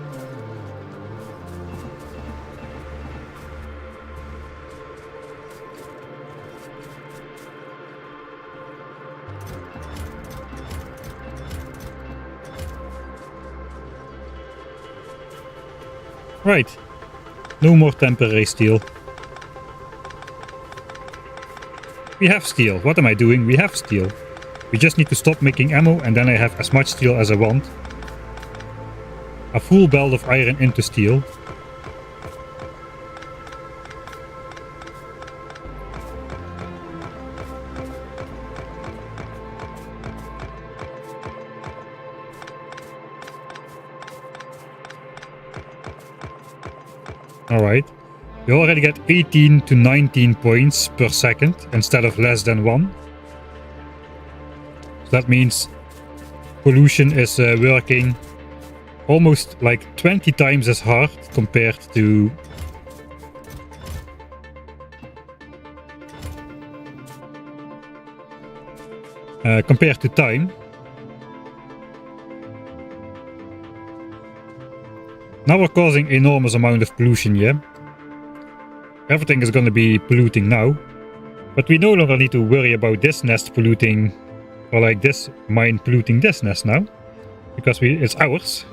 Right. No more temporary steel. We have steel. What am I doing? We have steel. We just need to stop making ammo and then I have as much steel as I want. A full belt of iron into steel. Alright. We already get 18 to 19 points per second instead of less than 1. So that means pollution is working almost like 20 times as hard compared to time. Now we're causing enormous amount of pollution, yeah? Everything is gonna be polluting now. But we no longer need to worry about this nest polluting, or like this mine polluting this nest now. Because it's ours.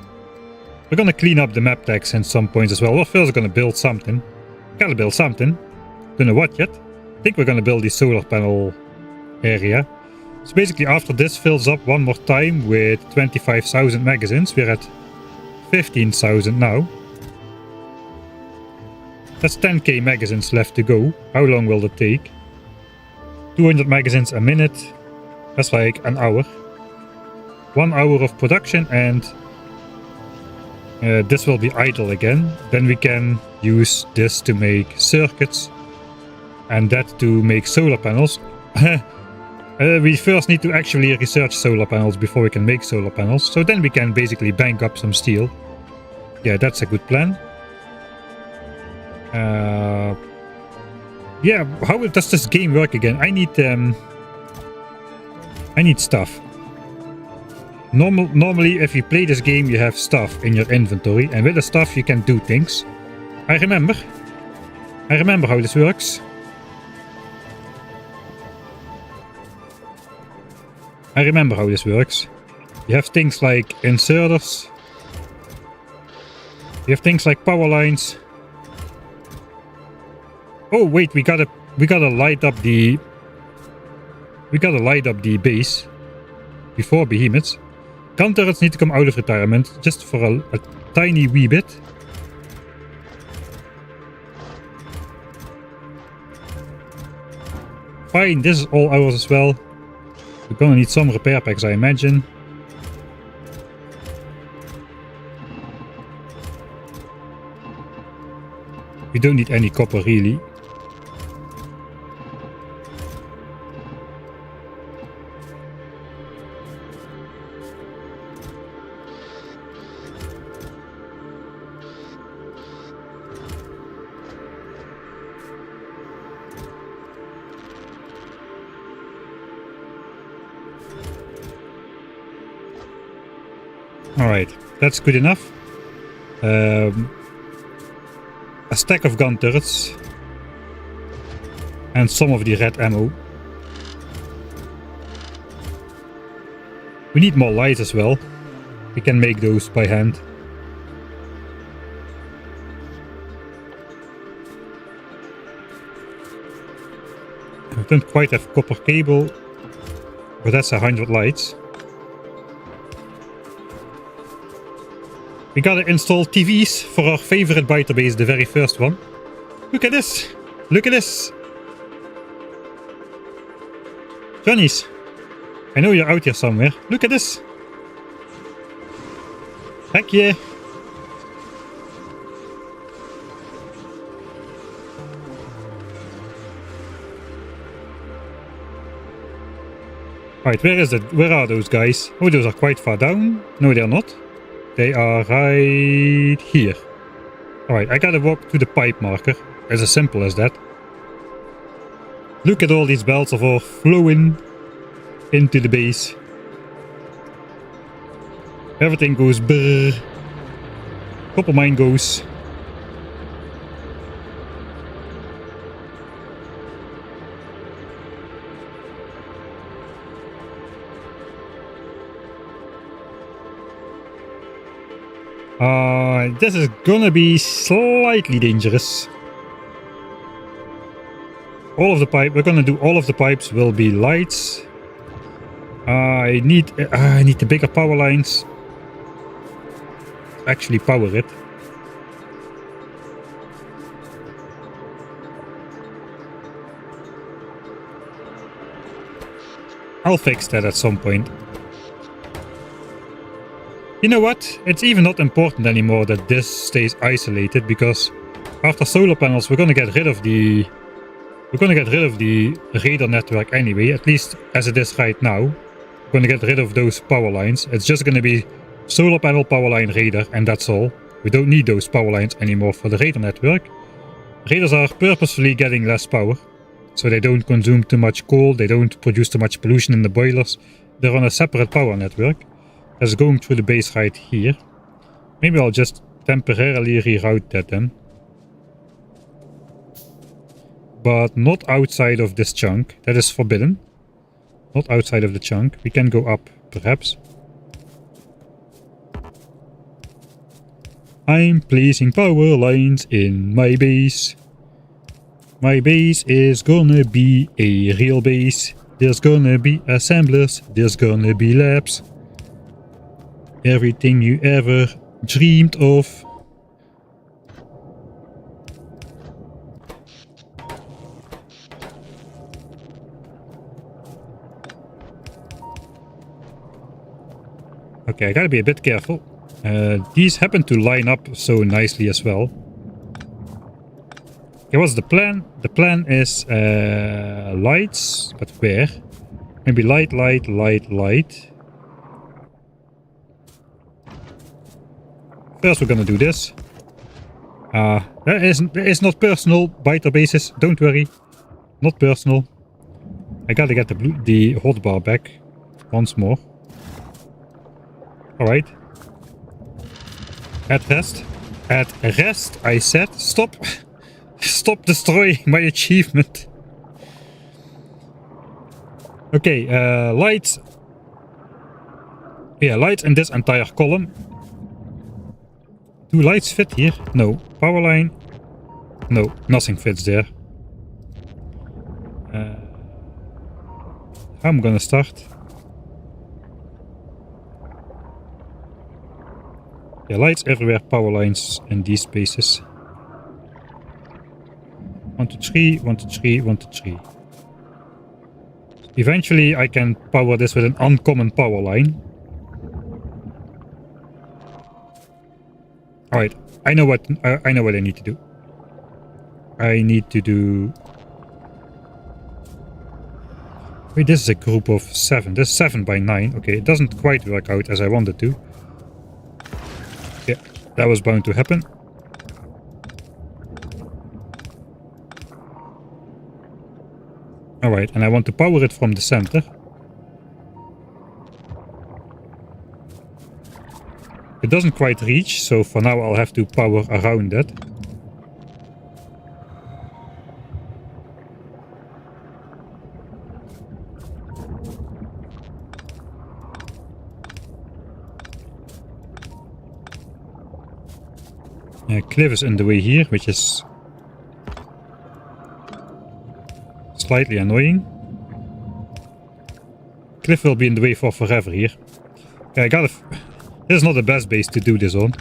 We're gonna clean up the map text in some points as well. We're first gonna build something. Gotta build something. Don't know what yet. I think we're gonna build the solar panel area. So basically after this fills up one more time with 25,000 magazines, we're at 15,000 now. That's 10k magazines left to go. How long will that take? 200 magazines a minute. That's like an hour. 1 hour of production and this will be idle again. Then we can use this to make circuits and that to make solar panels. We first need to actually research solar panels before we can make solar panels. So then we can basically bank up some steel. Yeah, that's a good plan. Yeah, how does this game work again? I need stuff. Normally, if you play this game, you have stuff in your inventory, and with the stuff you can do things. I remember how this works. You have things like inserters. You have things like power lines. Oh wait, we gotta light up the base before behemoths. Gun turrets need to come out of retirement just for a tiny wee bit. Fine, this is all ours as well. We're gonna need some repair packs, I imagine. We don't need any copper really. Alright, that's good enough. A stack of gun turrets. And some of the red ammo. We need more lights as well. We can make those by hand. I don't quite have copper cable, but that's 100 lights. We gotta install TVs for our favorite biter base, the very first one. Look at this! Look at this! Johnny's! I know you're out here somewhere. Look at this! Heck yeah! Right, where is it? Where are those guys? Oh, those are quite far down. No, they're not. They are right here. Alright, I gotta walk to the pipe marker. It's as simple as that. Look at all these belts of ore flowing into the base. Everything goes brrr. Copper mine goes. This is gonna be slightly dangerous. All of the pipe, we're gonna do all of the pipes will be lights. I need the bigger power lines. Actually power it. I'll fix that at some point. You know what? It's even not important anymore that this stays isolated, because after solar panels we're gonna get rid of the radar network anyway, at least as it is right now. We're gonna get rid of those power lines. It's just gonna be solar panel, power line, radar, and that's all. We don't need those power lines anymore for the radar network. Radars are purposefully getting less power, so they don't consume too much coal, they don't produce too much pollution in the boilers. They're on a separate power network. That's going through the base right here. Maybe I'll just temporarily reroute that then. But not outside of this chunk. That is forbidden. Not outside of the chunk. We can go up, perhaps. I'm placing power lines in my base. My base is gonna be a real base. There's gonna be assemblers. There's gonna be labs. Everything you ever dreamed of. Okay, I gotta be a bit careful. These happen to line up so nicely as well. Okay, what's the plan? The plan is lights, but where? Maybe light, light, light, light. First we're gonna do this. That is not personal, biter bases, don't worry. Not personal. I gotta get the hotbar back once more. Alright. At rest. At rest, I said. Stop. Stop destroying my achievement. Okay, lights. Yeah, lights in this entire column. Do lights fit here? No. Power line? No, nothing fits there. I'm gonna start. Yeah, lights everywhere, power lines in these spaces. 1, 2, 3, 1, 2, 3, 1, 2, 3. Eventually I can power this with an uncommon power line. Alright, I know what I need to do. I need to do... Wait, this is a group of 7. This is 7 by 9. Okay, it doesn't quite work out as I wanted to. Yeah, that was bound to happen. Alright, and I want to power it from the center. It doesn't quite reach, so for now I'll have to power around that. Cliff is in the way here, which is slightly annoying. Cliff will be in the way for forever here. Okay, I gotta... This is not the best base to do this on.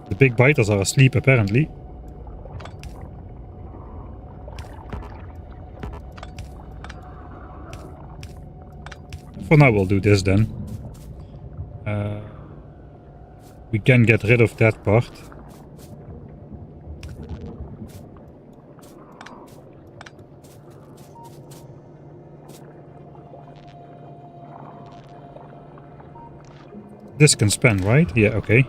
The big biters are asleep apparently. For now we'll do this then. We can get rid of that part. This can span, right? Yeah, okay.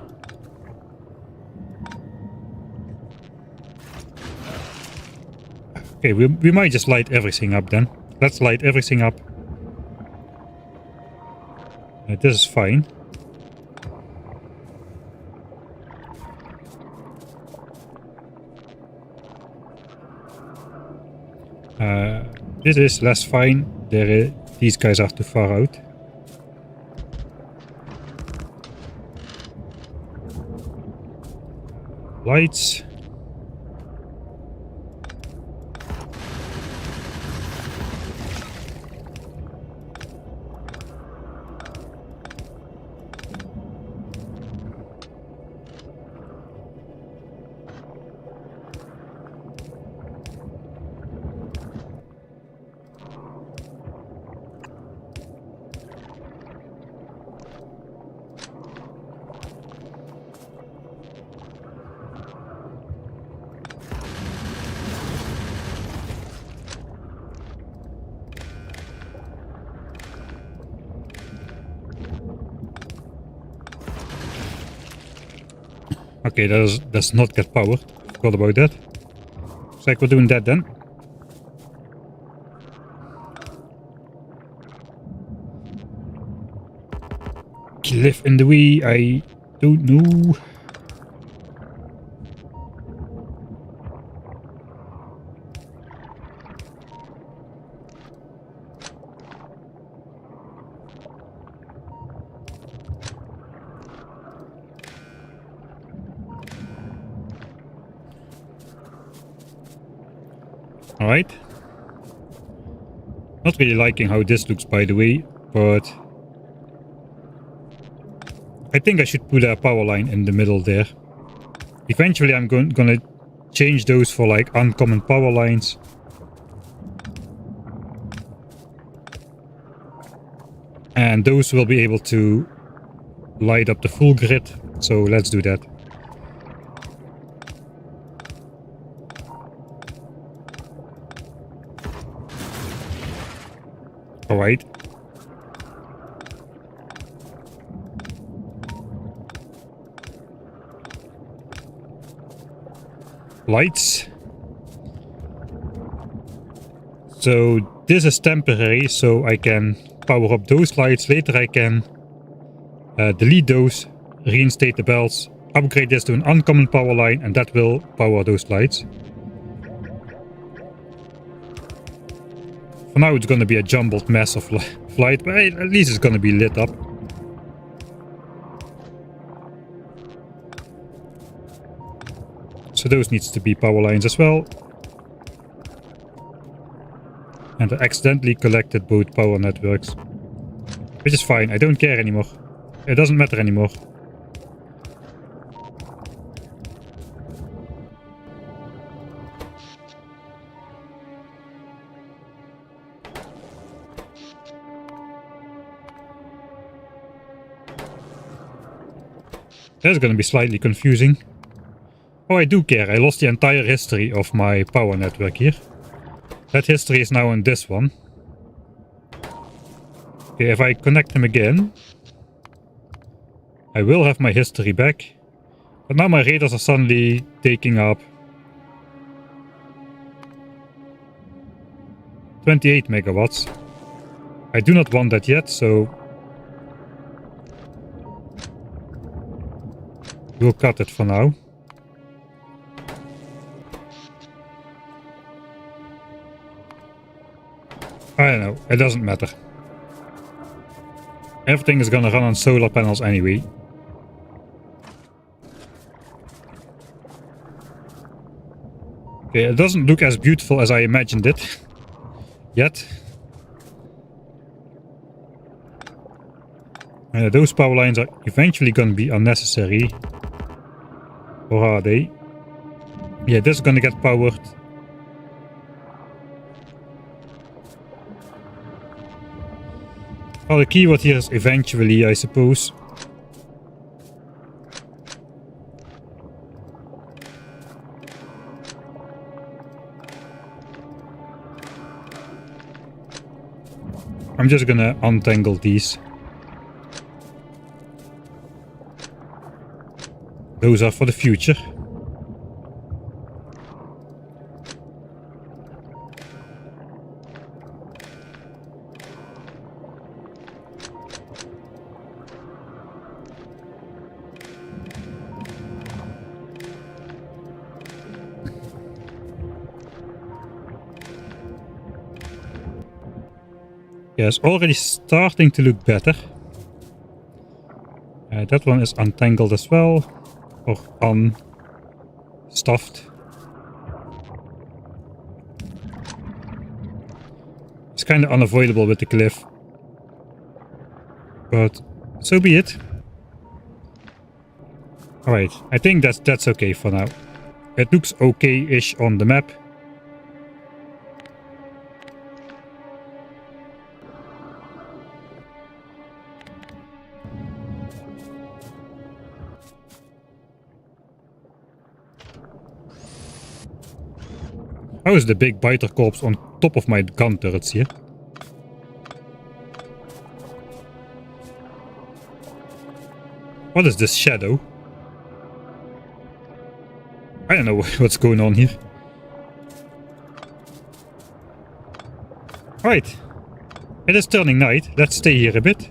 Okay, we might just light everything up then. Let's light everything up. This is fine. This is less fine. These guys are too far out. Lights. Okay, does not get power. Forgot about that. Looks like we're doing that then. Cliff in the way, I don't know. Alright. Not really liking how this looks, by the way, but I think I should put a power line in the middle there. Eventually I'm gonna change those for like uncommon power lines. And those will be able to light up the full grid, so let's do that. Alright. Lights. So this is temporary, so I can power up those lights. Later I can delete those, reinstate the bells, upgrade this to an uncommon power line, and that will power those lights. For now it's gonna be a jumbled mess of light, but at least it's gonna be lit up. So those needs to be power lines as well. And I accidentally collected both power networks. Which is fine, I don't care anymore. It doesn't matter anymore. That's gonna be slightly confusing. Oh, I do care. I lost the entire history of my power network here. That history is now on this one. Okay, if I connect them again, I will have my history back. But now my radars are suddenly taking up 28 megawatts. I do not want that yet, so we'll cut it for now. I don't know, it doesn't matter. Everything is gonna run on solar panels anyway. Okay, it doesn't look as beautiful as I imagined it. Yet. Those power lines are eventually gonna be unnecessary. Or are they? Yeah, this is gonna get powered. Well, the keyword here is eventually, I suppose. I'm just gonna untangle these. Those are for the future. Yeah, it's already starting to look better. That one is untangled as well. Or unstuffed. It's kind of unavoidable with the cliff. But so be it. Alright, I think that's okay for now. It looks okay-ish on the map. How is the big biter corpse on top of my gun turrets here? What is this shadow? I don't know what's going on here. Alright. It is turning night. Let's stay here a bit.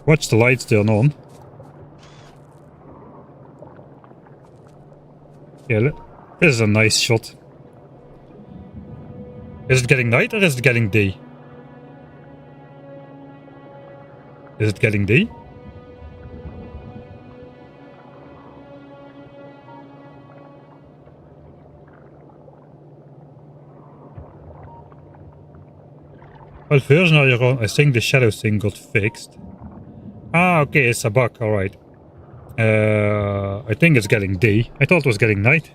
Watch the lights turn on. Yeah, this is a nice shot. Is it getting night or is it getting day? Is it getting day? What version are you on? I think the shadow thing got fixed. Ah, okay, it's a bug, alright. I think it's getting day. I thought it was getting night.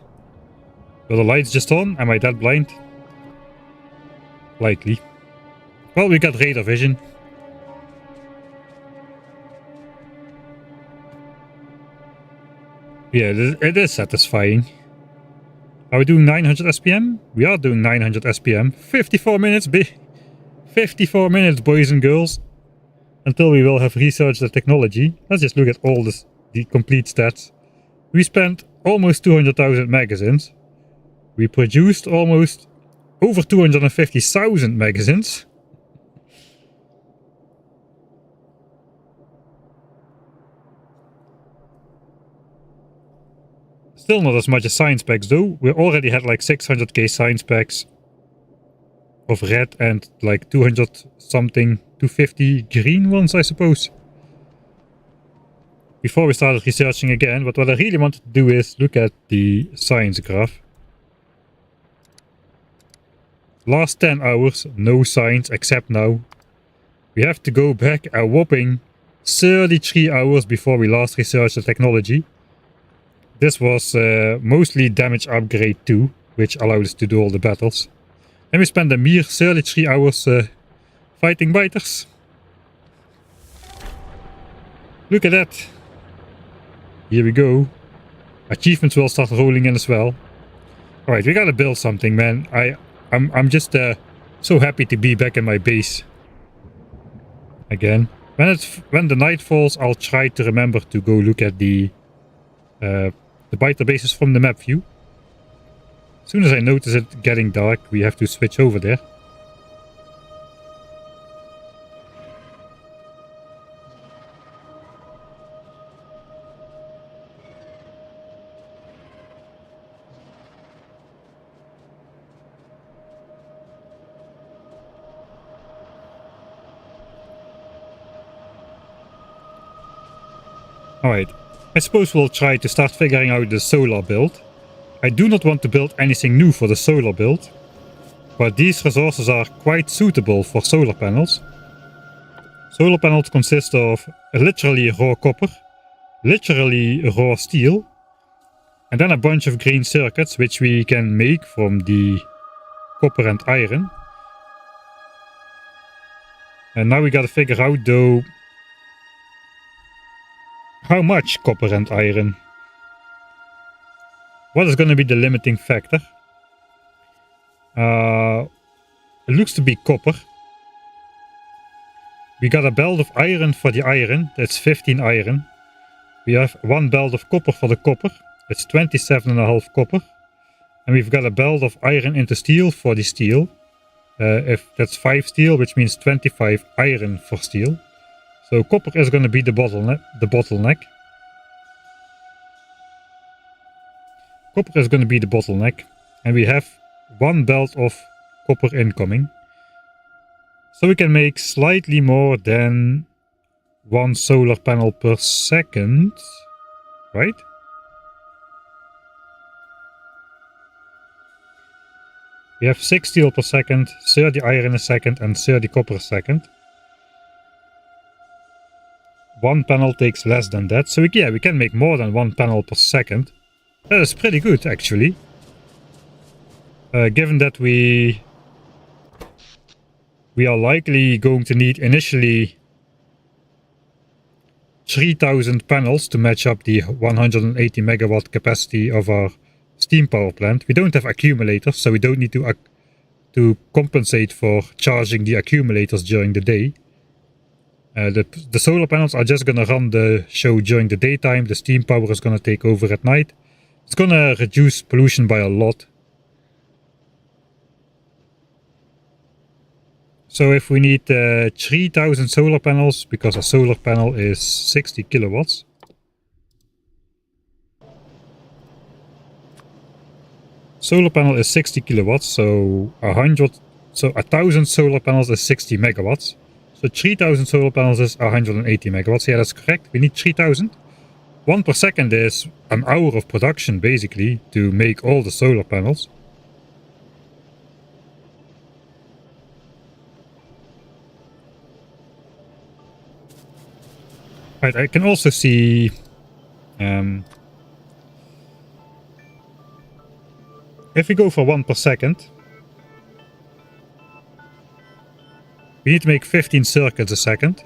Were the lights just on? Am I that blind? Likely. Well, we got radar vision. Yeah, it is satisfying. Are we doing 900 SPM? We are doing 900 SPM. 54 minutes, 54 minutes, boys and girls. Until we will have researched the technology. Let's just look at all the complete stats. We spent almost 200,000 magazines. We produced almost over 250,000 magazines. Still not as much as science packs though. We already had like 600k science packs of red and like 200 something, 250 green ones I suppose. Before we started researching again, but what I really wanted to do is look at the science graph. Last 10 hours, no science except now. We have to go back a whopping 33 hours before we last researched the technology. This was mostly damage upgrade 2, which allowed us to do all the battles. And we spent a mere 33 hours fighting biters. Look at that. Here we go. Achievements will start rolling in as well. Alright, we gotta build something, man. I'm just so happy to be back in my base. Again. When the night falls, I'll try to remember to go look at the biter bases from the map view. As soon as I notice it getting dark, we have to switch over there. Alright, I suppose we'll try to start figuring out the solar build. I do not want to build anything new for the solar build, but these resources are quite suitable for solar panels. Solar panels consist of literally raw copper, literally raw steel, and then a bunch of green circuits which we can make from the copper and iron. And now we gotta figure out though how much copper and iron. What is going to be the limiting factor? It looks to be copper. We got a belt of iron for the iron. That's 15 iron. We have one belt of copper for the copper. That's 27.5 copper. And we've got a belt of iron into steel for the steel. If that's 5 steel, which means 25 iron for steel. So copper is going to be the bottleneck. Copper is going to be the bottleneck. And we have one belt of copper incoming. So we can make slightly more than 1 solar panel per second, right? We have 6 steel per second, 30 iron a second, and 30 copper a second. 1 panel takes less than that, so we can make more than 1 panel per second. That is pretty good, actually. Given that we are likely going to need initially 3000 panels to match up the 180 megawatt capacity of our steam power plant. We don't have accumulators, so we don't need to compensate for charging the accumulators during the day. The solar panels are just gonna run the show during the daytime. The steam power is gonna take over at night. It's gonna reduce pollution by a lot. So if we need 3000 solar panels, because a solar panel is 60 kilowatts. Solar panel is 60 kilowatts, so 1000 solar panels is 60 megawatts. So 3000 solar panels is 180 megawatts. Yeah, that's correct. We need 3000. 1 per second is an hour of production, basically, to make all the solar panels. Right, I can also see if we go for 1 per second, we need to make 15 circuits a second.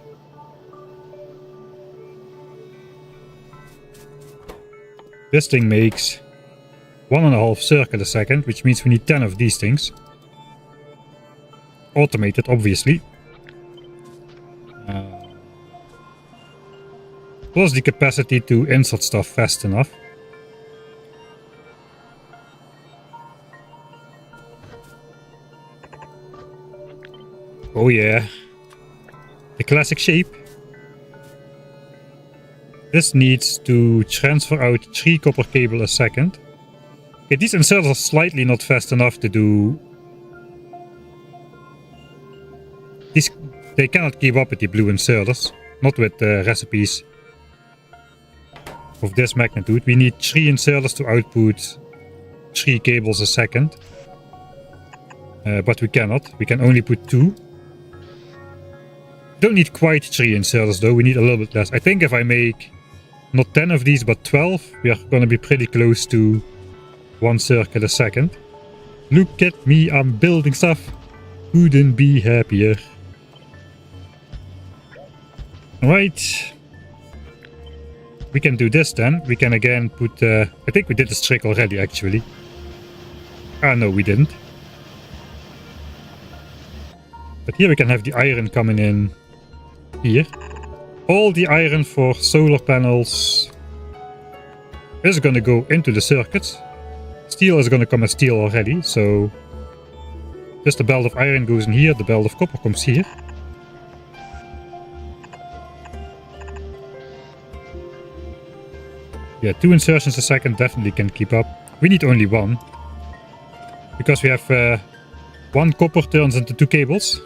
This thing makes 1.5 circuit a second, which means we need 10 of these things. Automated, obviously. Plus the capacity to insert stuff fast enough. Oh yeah. The classic shape. This needs to transfer out 3 copper cable a second. Okay, these inserters are slightly not fast enough to do... They cannot keep up with the blue inserters. Not with recipes of this magnitude. We need 3 inserters to output 3 cables a second. But we cannot. We can only put 2. Don't need quite 3 inserters though, we need a little bit less. I think if I make not 10 of these but 12, we are gonna be pretty close to 1 circuit a second. Look at me, I'm building stuff. Couldn't be happier. Alright. We can do this then. We can again put... I think we did this trick already actually. Ah no, we didn't. But here we can have the iron coming in here. All the iron for solar panels is gonna go into the circuits. Steel is gonna come as steel already, so just the belt of iron goes in here, the belt of copper comes here. Yeah, 2 insertions a second definitely can keep up. We need only 1. Because we have 1 copper turns into 2 cables.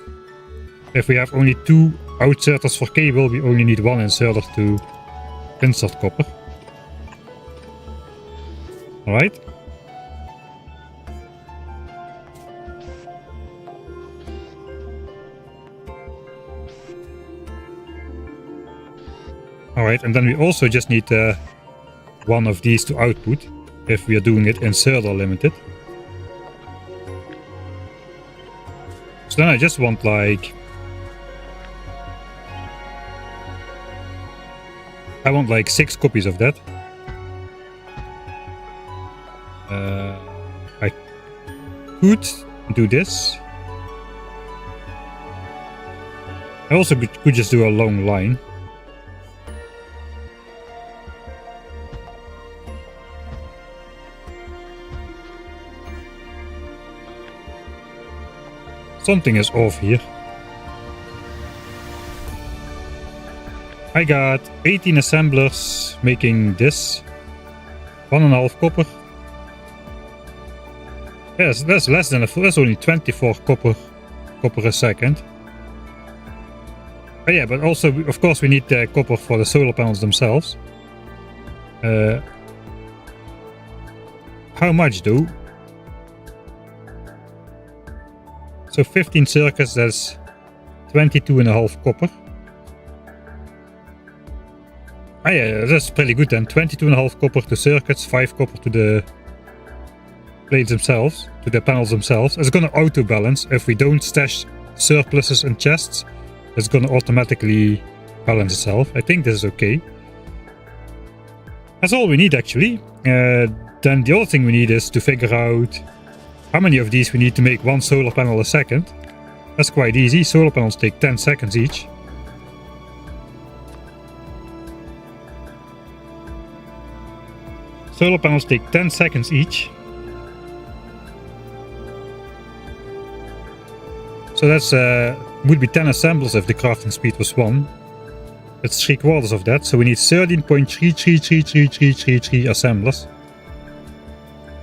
If we have only 2 outserters for cable, we only need 1 inserter to insert copper. Alright. Alright, and then we also just need 1 of these to output, if we are doing it inserter limited. So then I just want like... I want like 6 copies of that. I could do this. I also could just do a long line. Something is off here. I got 18 assemblers making this. 1.5 copper. Yes, that's less than that's only 24 copper a second. Oh yeah, but also, of course, we need the copper for the solar panels themselves. How much, though? So 15 circuits, that's 22.5 copper. Ah yeah, that's pretty good then. 22.5 copper to circuits, 5 copper to the plates themselves, to the panels themselves. It's gonna auto balance. If we don't stash surpluses in chests, it's gonna automatically balance itself. I think this is okay. That's all we need actually. Then the other thing we need is to figure out how many of these we need to make one solar panel a second. That's quite easy. Solar panels take 10 seconds each. Solar panels take 10 seconds each. So that's would be 10 assemblers if the crafting speed was 1. It's 3/4 of that, so we need 13.333333 assemblers.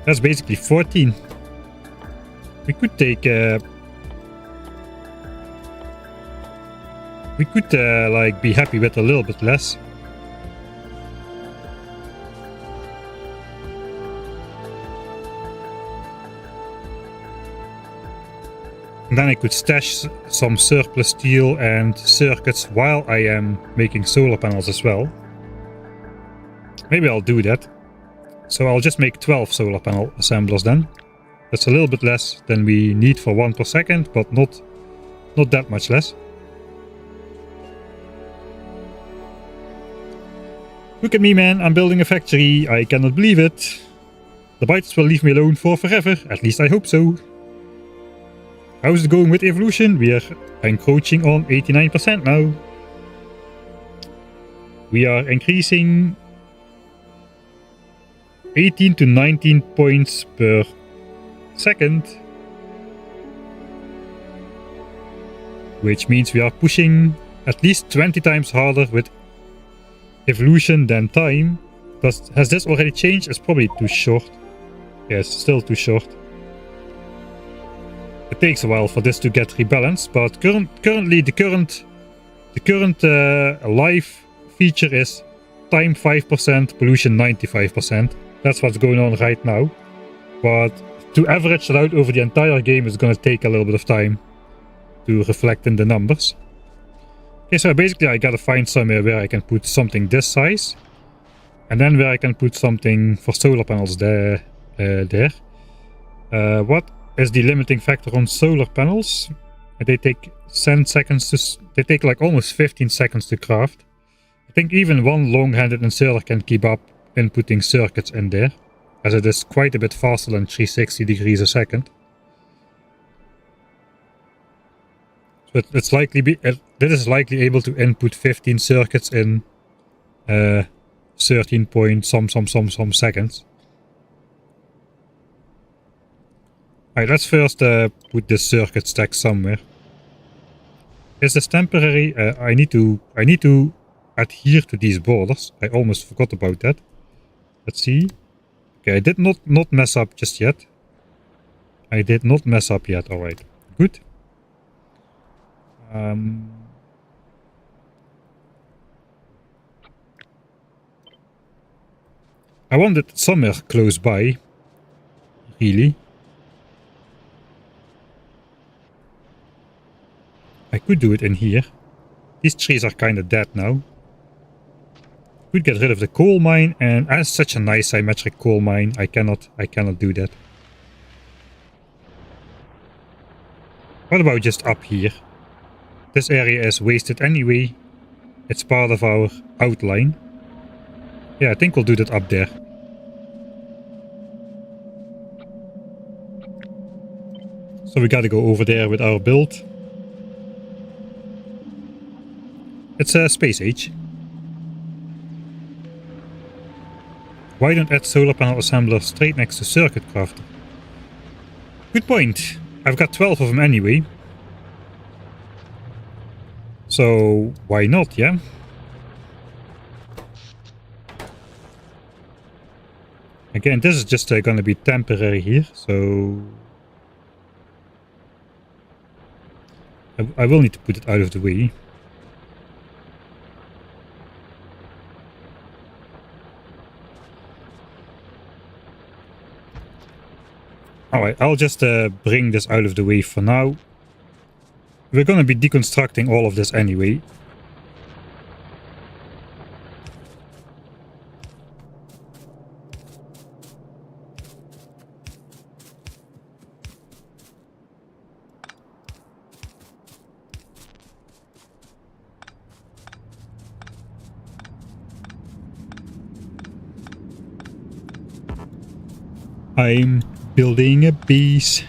That's basically 14. We could take we could like be happy with a little bit less. And then I could stash some surplus steel and circuits while I am making solar panels as well. Maybe I'll do that. So I'll just make 12 solar panel assemblers then. That's a little bit less than we need for 1 per second, but not that much less. Look at me, man, I'm building a factory. I cannot believe it. The biters will leave me alone for forever, at least I hope so. How's it going with evolution? We are encroaching on 89% now. We are increasing 18 to 19 points per second. Which means we are pushing at least 20 times harder with evolution than time. Has this already changed? It's probably too short. Yes, still too short. It takes a while for this to get rebalanced, but currently the current live feature is time 5%, pollution 95%. That's what's going on right now. But to average it out over the entire game is going to take a little bit of time to reflect in the numbers. Okay, so basically I gotta find somewhere where I can put something this size, and then where I can put something for solar panels there. What is the limiting factor on solar panels? They take 10 seconds to... They take like almost 15 seconds to craft. I think even one long-handed inserter can keep up inputting circuits in there, as it is quite a bit faster than 360 degrees a second. So it's likely this is likely able to input 15 circuits in 13 point some seconds. Alright, let's first put this circuit stack somewhere. Is this temporary? I need to adhere to these borders. I almost forgot about that. Let's see. Okay, I did not mess up just yet. I did not mess up yet. Alright, good. I want it somewhere close by. Really. I could do it in here. These trees are kind of dead now. Could get rid of the coal mine, and as such a nice symmetric coal mine, I cannot do that. What about just up here? This area is wasted anyway. It's part of our outline. Yeah, I think we'll do that up there. So we gotta go over there with our build. It's a space age. Why don't add solar panel assembler straight next to circuit crafter? Good point. I've got 12 of them anyway. So why not, yeah? Again, this is just gonna be temporary here, so I will need to put it out of the way. Alright, I'll just bring this out of the way for now. We're gonna be deconstructing all of this anyway. I'm building a base.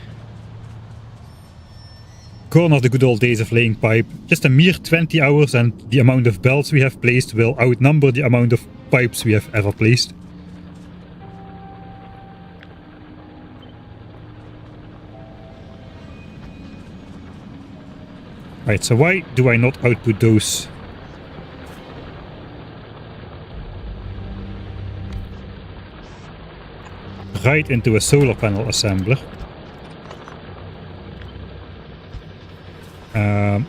Gone are the good old days of laying pipe. Just a mere 20 hours and the amount of belts we have placed will outnumber the amount of pipes we have ever placed. Right, so why do I not output those? Right into a solar panel assembler.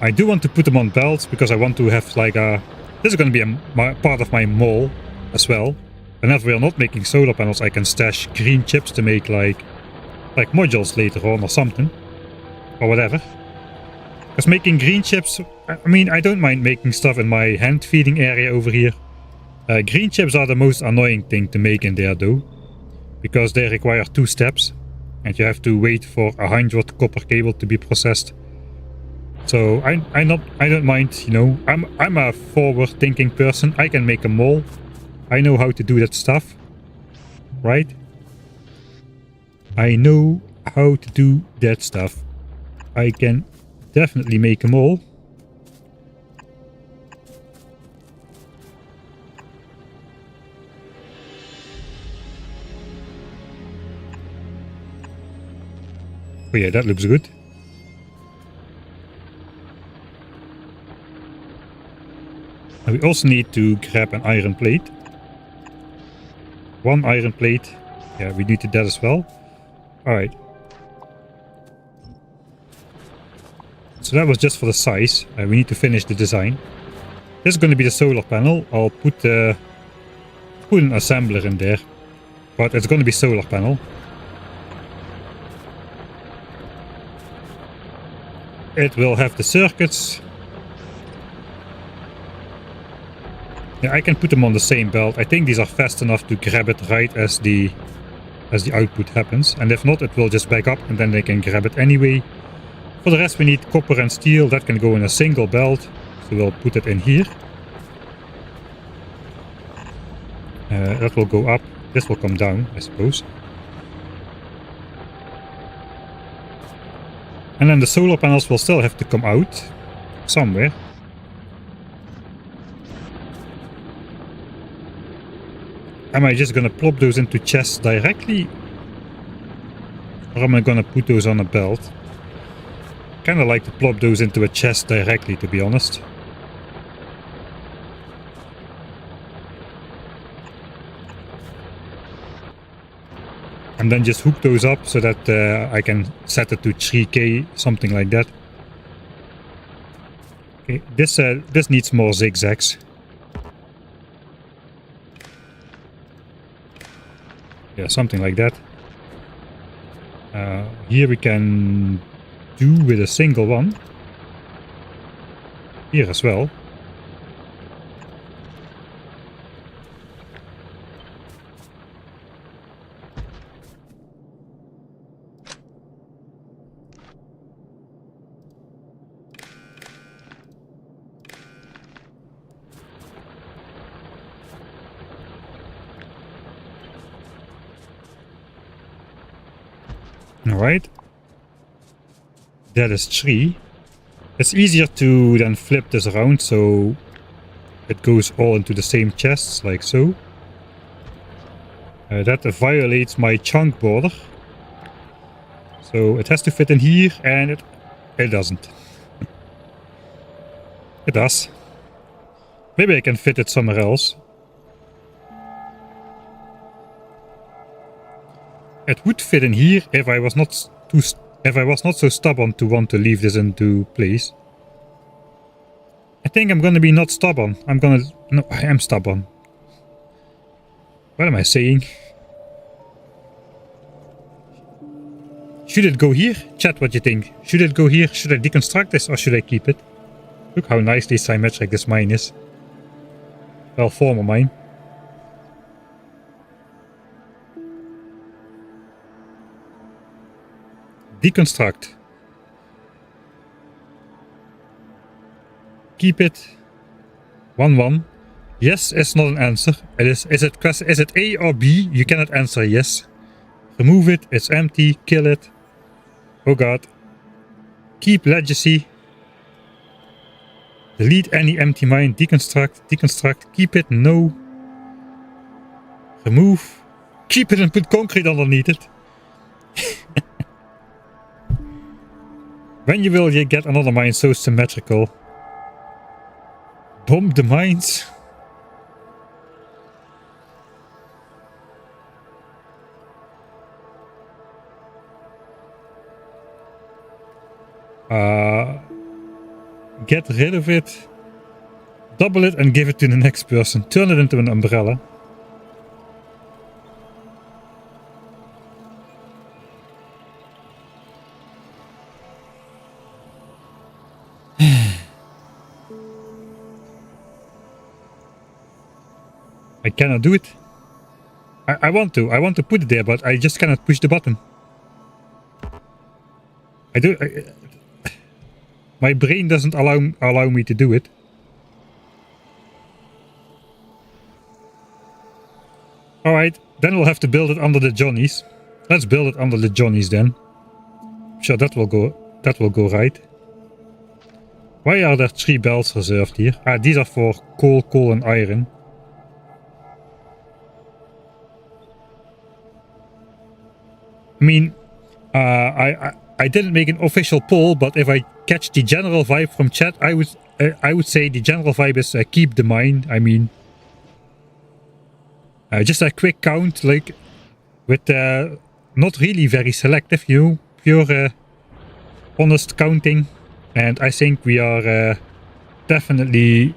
I do want to put them on belts because I want to have like a... This is going to be a part of my mall as well. Whenever we are not making solar panels, I can stash green chips to make like modules later on or something. Or whatever. Because making green chips... I mean, I don't mind making stuff in my hand feeding area over here. Green chips are the most annoying thing to make in there though. Because they require 2 steps. And you have to wait for 100 copper cable to be processed. So I don't mind, you know, I'm a forward thinking person. I can make a mall. I know how to do that stuff. Right? I know how to do that stuff. I can definitely make a mall. Oh yeah, that looks good. And we also need to grab an iron plate. 1 iron plate. Yeah, we needed that as well. Alright. So that was just for the size. We need to finish the design. This is going to be the solar panel. I'll put an assembler in there. But it's going to be solar panel. It will have the circuits. Yeah, I can put them on the same belt. I think these are fast enough to grab it right as the output happens. And if not, it will just back up and then they can grab it anyway. For the rest we need copper and steel. That can go in a single belt. So we'll put it in here. That will go up. This will come down, I suppose. And then the solar panels will still have to come out somewhere. Am I just gonna plop those into chests directly? Or am I gonna put those on a belt? Kinda like to plop those into a chest directly, to be honest. And then just hook those up so that I can set it to 3K, something like that. Okay, this needs more zigzags. Yeah, something like that. Here we can do with a single one. Here as well. Alright. That is 3. It's easier to then flip this around so it goes all into the same chests, like so. That violates my chunk border. So it has to fit in here and it doesn't. It does. Maybe I can fit it somewhere else. It would fit in here if I was not so stubborn to want to leave this into place. I think I'm gonna be not stubborn. No, I am stubborn. What am I saying? Should it go here? Chat, what you think? Should it go here? Should I deconstruct this or should I keep it? Look how nicely symmetric this mine is. Well, former mine. Deconstruct. Keep it. 1-1. Yes is not an answer. Is it A or B? You cannot answer yes. Remove it. It's empty. Kill it. Oh god. Keep legacy. Delete any empty mine. Deconstruct. Deconstruct. Keep it. No. Remove. Keep it and put concrete underneath it. When will you get another mine so symmetrical? Bomb the mines. Get rid of it. Double it and give it to the next person. Turn it into an umbrella. I cannot do it. I want to put it there, but I just cannot push the button. My brain doesn't allow me to do it. Alright, then we'll have to build it under the Johnnies. Let's build it under the Johnnies then. Sure, that will go right. Why are there 3 bells reserved here? Ah, these are for coal and iron. I mean, I didn't make an official poll, but if I catch the general vibe from chat, I would say the general vibe is keep the mine. I mean, just a quick count, like with not really very selective, you know, pure honest counting, and I think we are definitely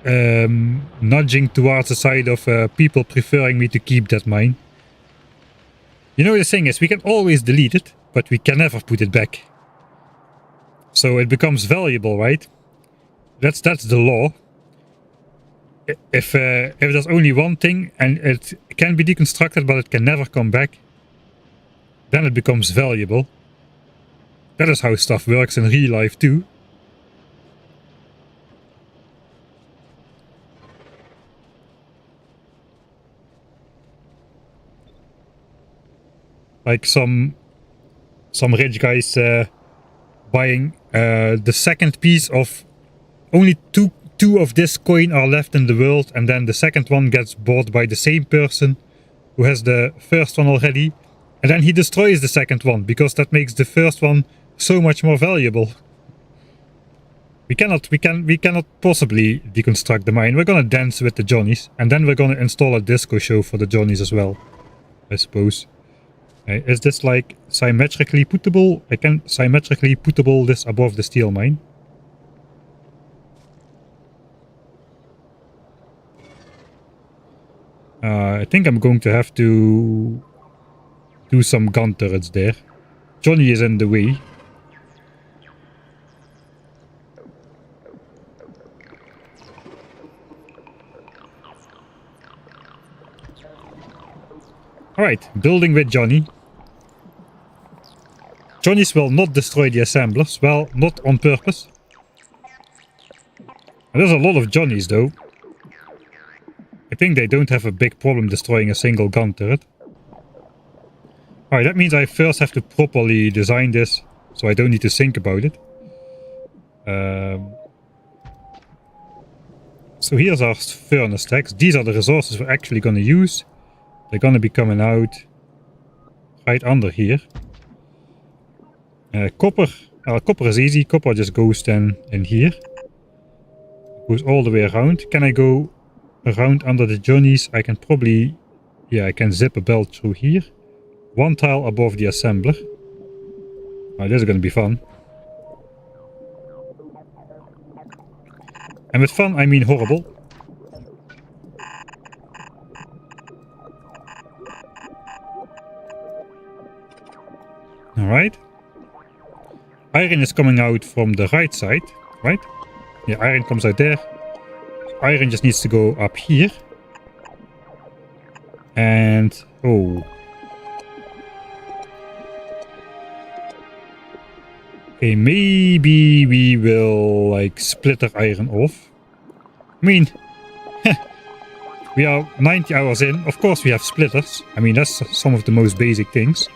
nudging towards the side of people preferring me to keep that mine. You know, the thing is, we can always delete it, but we can never put it back. So it becomes valuable, right? That's the law. If there's only one thing and it can be deconstructed, but it can never come back, then it becomes valuable. That is how stuff works in real life too. Like some rich guys buying the second piece of only two of this coin are left in the world, and then the second one gets bought by the same person who has the first one already, and then he destroys the second one because that makes the first one so much more valuable. We cannot possibly deconstruct the mine. We're gonna dance with the Johnnies, and then we're gonna install a disco show for the Johnnies as well, I suppose. Is this like symmetrically putable? I can symmetrically putable this above the steel mine. I think I'm going to have to do some gun turrets there. Johnny is in the way. Alright, building with Johnny. Johnnies will not destroy the assemblers. Well, not on purpose. And there's a lot of Johnnies though. I think they don't have a big problem destroying a single gun turret. Alright, that means I first have to properly design this, so I don't need to think about it. So here's our furnace stacks. These are the resources we're actually going to use. They're going to be coming out right under here. Copper. Copper is easy. Copper just goes then in here. Goes all the way around. Can I go around under the Johnnies? I can probably... Yeah, I can zip a belt through here. One tile above the assembler. Oh, this is going to be fun. And with fun, I mean horrible. Alright. Iron is coming out from the right side, right? Yeah, iron comes out there. Iron just needs to go up here. And... oh. Okay, maybe we will, like, split the iron off. I mean... we are 90 hours in. Of course we have splitters. I mean, that's some of the most basic things.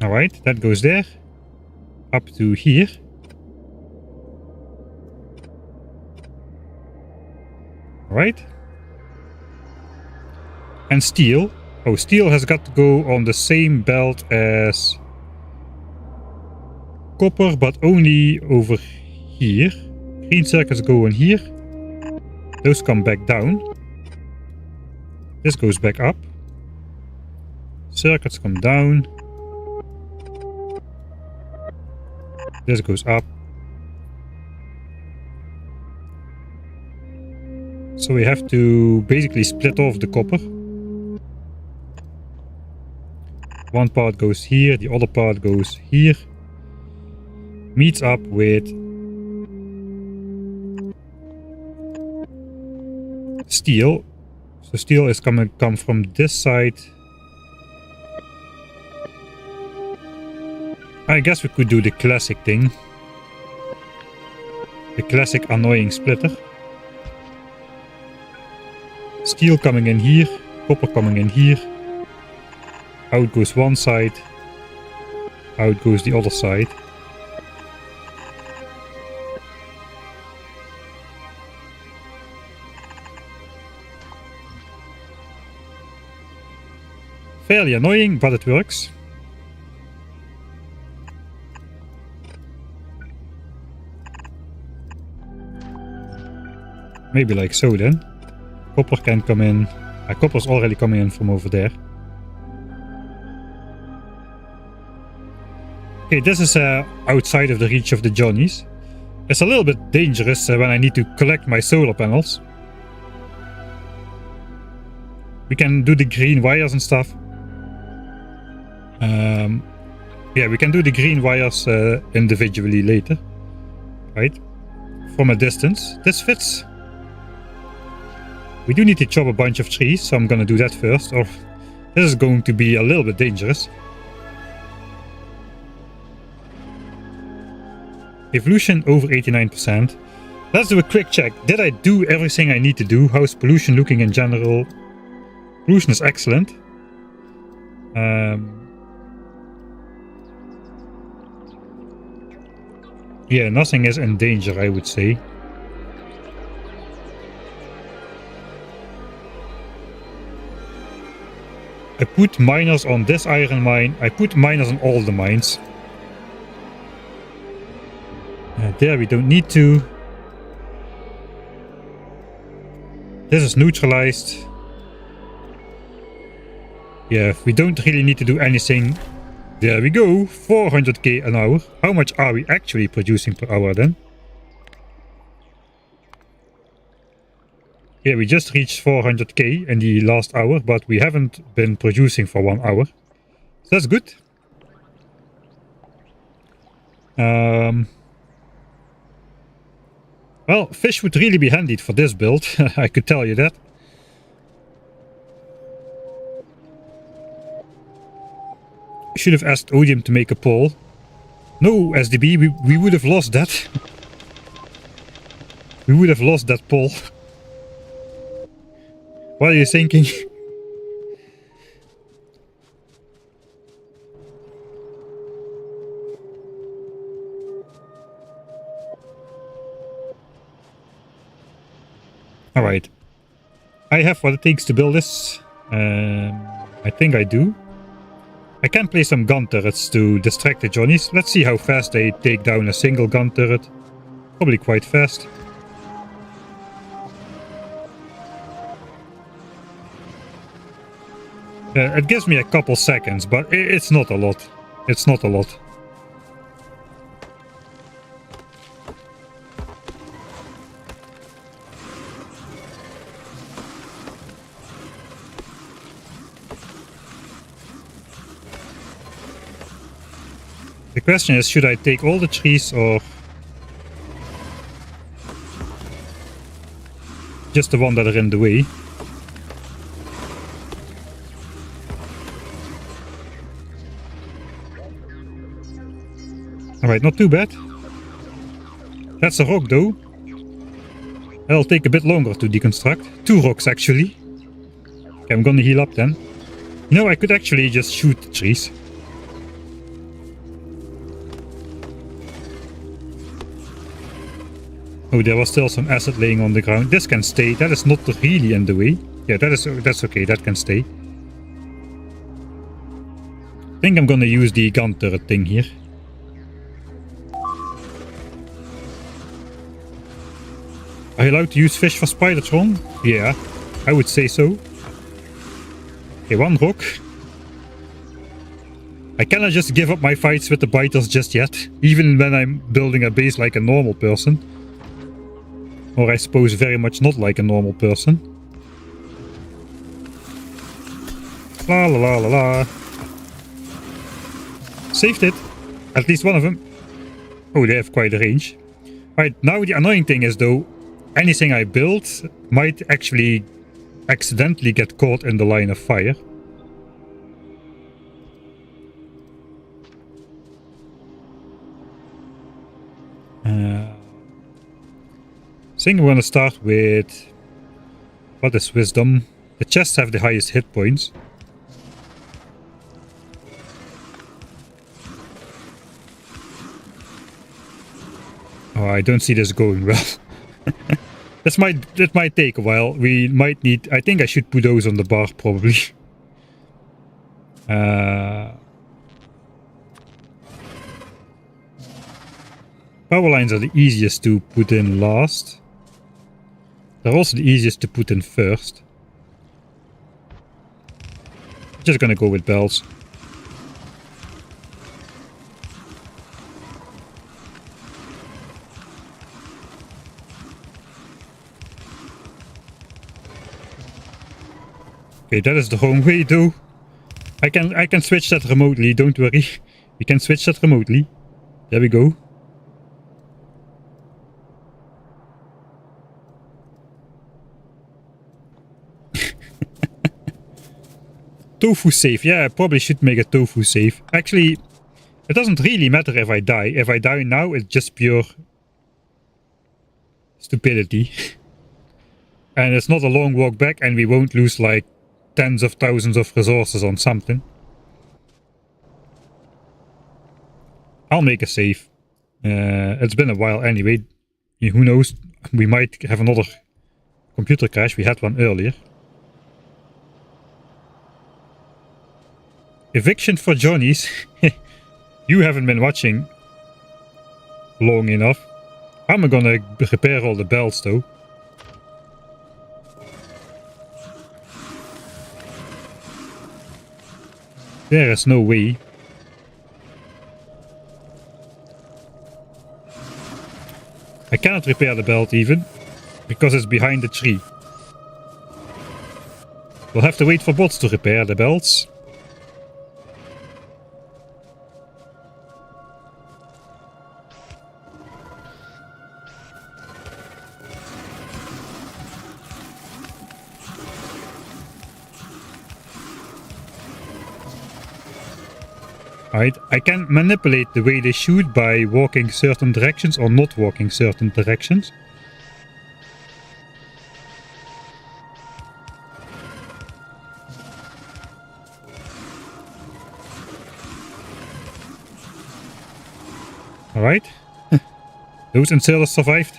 Alright, that goes there. Up to here. Alright. And steel. Oh, steel has got to go on the same belt as copper, but only over here. Green circuits go in here. Those come back down. This goes back up. Circuits come down. This goes up. So we have to basically split off the copper. One part goes here, the other part goes here. Meets up with steel. So steel is come from this side. I guess we could do the classic thing. The classic annoying splitter. Steel coming in here, copper coming in here. Out goes one side, out goes the other side. Fairly annoying, but it works. Maybe like so then. Copper can come in. Copper's already coming in from over there. Okay, this is outside of the reach of the Johnnies. It's a little bit dangerous when I need to collect my solar panels. We can do the green wires and stuff. Yeah, we can do the green wires individually later. Right? From a distance. This fits. We do need to chop a bunch of trees, so I'm gonna do that first, or this is going to be a little bit dangerous. Evolution over 89%. Let's do a quick check. Did I do everything I need to do? How's pollution looking in general? Pollution is excellent. Yeah, nothing is in danger, I would say. I put miners on this iron mine. I put miners on all the mines. There we don't need to. This is neutralized. Yeah, we don't really need to do anything. There we go, 400k an hour. How much are we actually producing per hour then? Yeah, we just reached 400k in the last hour, but we haven't been producing for 1 hour. So that's good. Well, fish would really be handy for this build, I could tell you that. Should have asked Odium to make a poll. No, SDB, we would have lost that. We would have lost that poll. What are you thinking? Alright. I have what it takes to build this. I think I do. I can place some gun turrets to distract the Johnnies. Let's see how fast they take down a single gun turret. Probably quite fast. It gives me a couple seconds, but it's not a lot. It's not a lot. The question is, should I take all the trees or just the one that are in the way? Alright, not too bad. That's a rock though. That'll take a bit longer to deconstruct. 2 rocks actually. Okay, I'm gonna heal up then. You know, I could actually just shoot the trees. Oh, there was still some acid laying on the ground. This can stay. That is not really in the way. Yeah, that's okay. That can stay. I think I'm gonna use the gun turret thing here. Are you allowed to use fish for Spidertron? Yeah, I would say so. Okay, 1 rock. I cannot just give up my fights with the biters just yet, even when I'm building a base like a normal person. Or I suppose very much not like a normal person. La la la la la. Saved it. At least one of them. Oh, they have quite a range. Right, now the annoying thing is though, anything I build might actually accidentally get caught in the line of fire. I think I'm gonna start with... what is wisdom? The chests have the highest hit points. Oh, I don't see this going well. That might take a while. We might need... I think I should put those on the bar probably. Power lines are the easiest to put in last. They're also the easiest to put in first. Just gonna go with bells. Okay, that is the wrong way though. I can switch that remotely, don't worry. We can switch that remotely. There we go. Tofu save. Yeah, I probably should make a tofu save. Actually, it doesn't really matter if I die. If I die now, it's just pure stupidity. And it's not a long walk back, and we won't lose like tens of thousands of resources on something. I'll make a save. It's been a while anyway. Who knows? We might have another computer crash. We had one earlier. Eviction for Johnny's. You haven't been watching long enough. I'm gonna repair all the bells though. There is no way. I cannot repair the belt even, because it's behind the tree. We'll have to wait for bots to repair the belts. Right, I can manipulate the way they shoot by walking certain directions or not walking certain directions. Alright. Those insalers survived.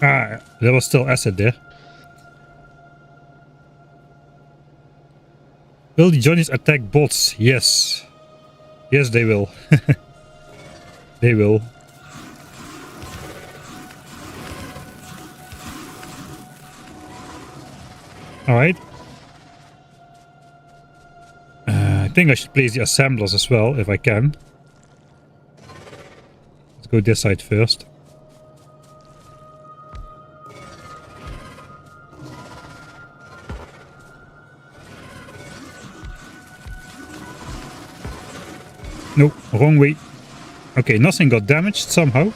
Ah, there was still acid there. Will the Johnnies attack bots? Yes. Yes, they will. They will. Alright. I think I should place the assemblers as well, if I can. Let's go this side first. No, wrong way. Okay, nothing got damaged somehow.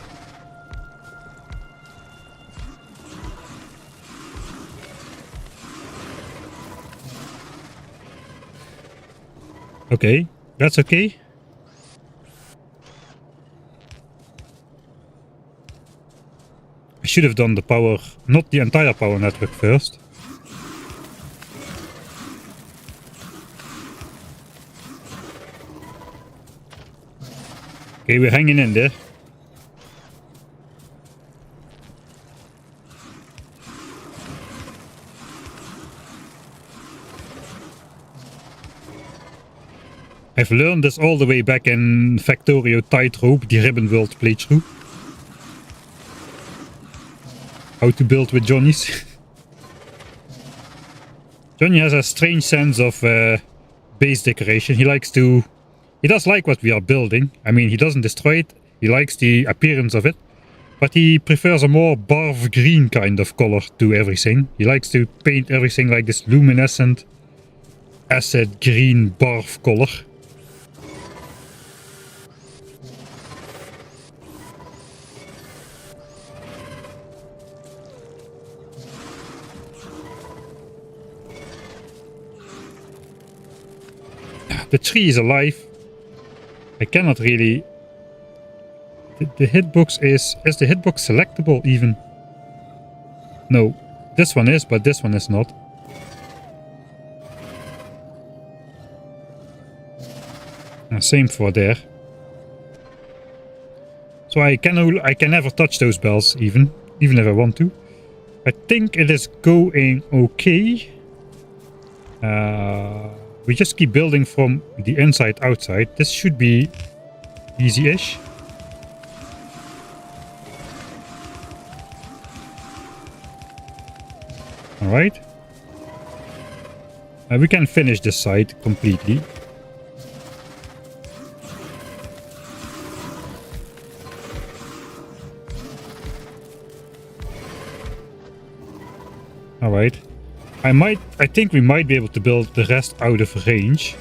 Okay, that's okay. I should have done the power, not the entire power network first. Okay, we're hanging in there. I've learned this all the way back in Factorio Tightrope, the Ribbon World playthrough. How to build with Johnny's. Johnny has a strange sense of base decoration. He does like what we are building. I mean, he doesn't destroy it. He likes the appearance of it. But he prefers a more barf green kind of color to everything. He likes to paint everything like this luminescent acid green barf color. The tree is alive. I cannot really... The hitbox is the hitbox selectable even? No. This one is, but this one is not. Same for there. So I can never touch those bells even if I want to. I think it is going okay. We just keep building from the inside outside. This should be easy-ish. Alright. We can finish this side completely. Alright. I think we might be able to build the rest out of range.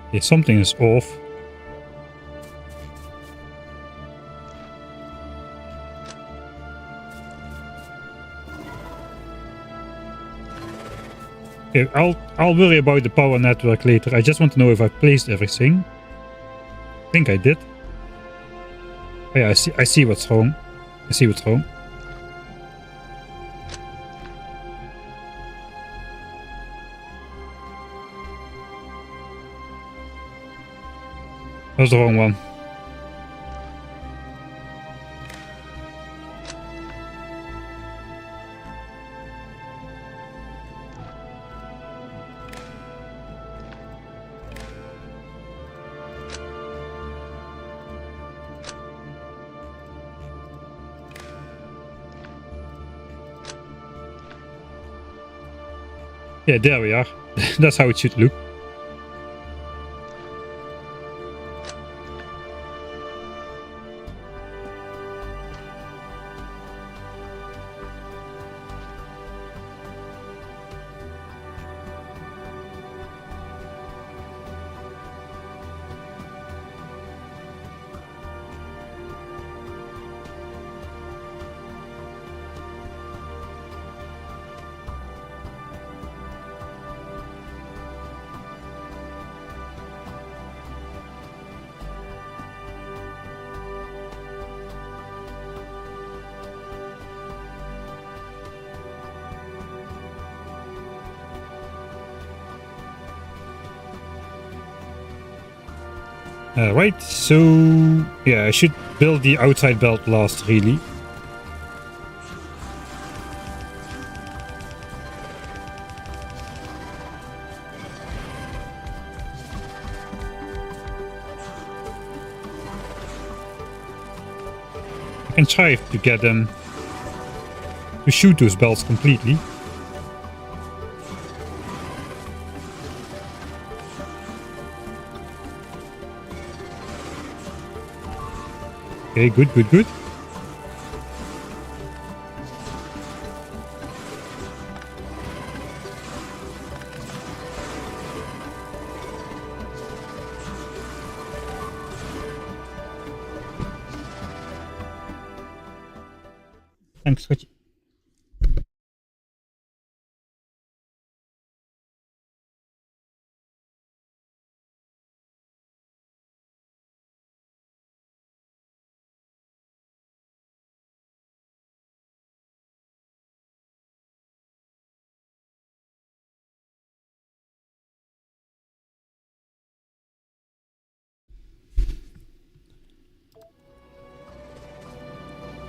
Okay, something is off. Okay, I'll worry about the power network later. I just want to know if I placed everything. I think I did. Oh yeah, I see what's wrong. I see what's wrong. That was the wrong one. Yeah, there we are. That's how it should look. Right, so yeah, I should build the outside belt last, really. can try to get them to shoot those belts completely. Okay, good, good, good. Thanks, Scotchy.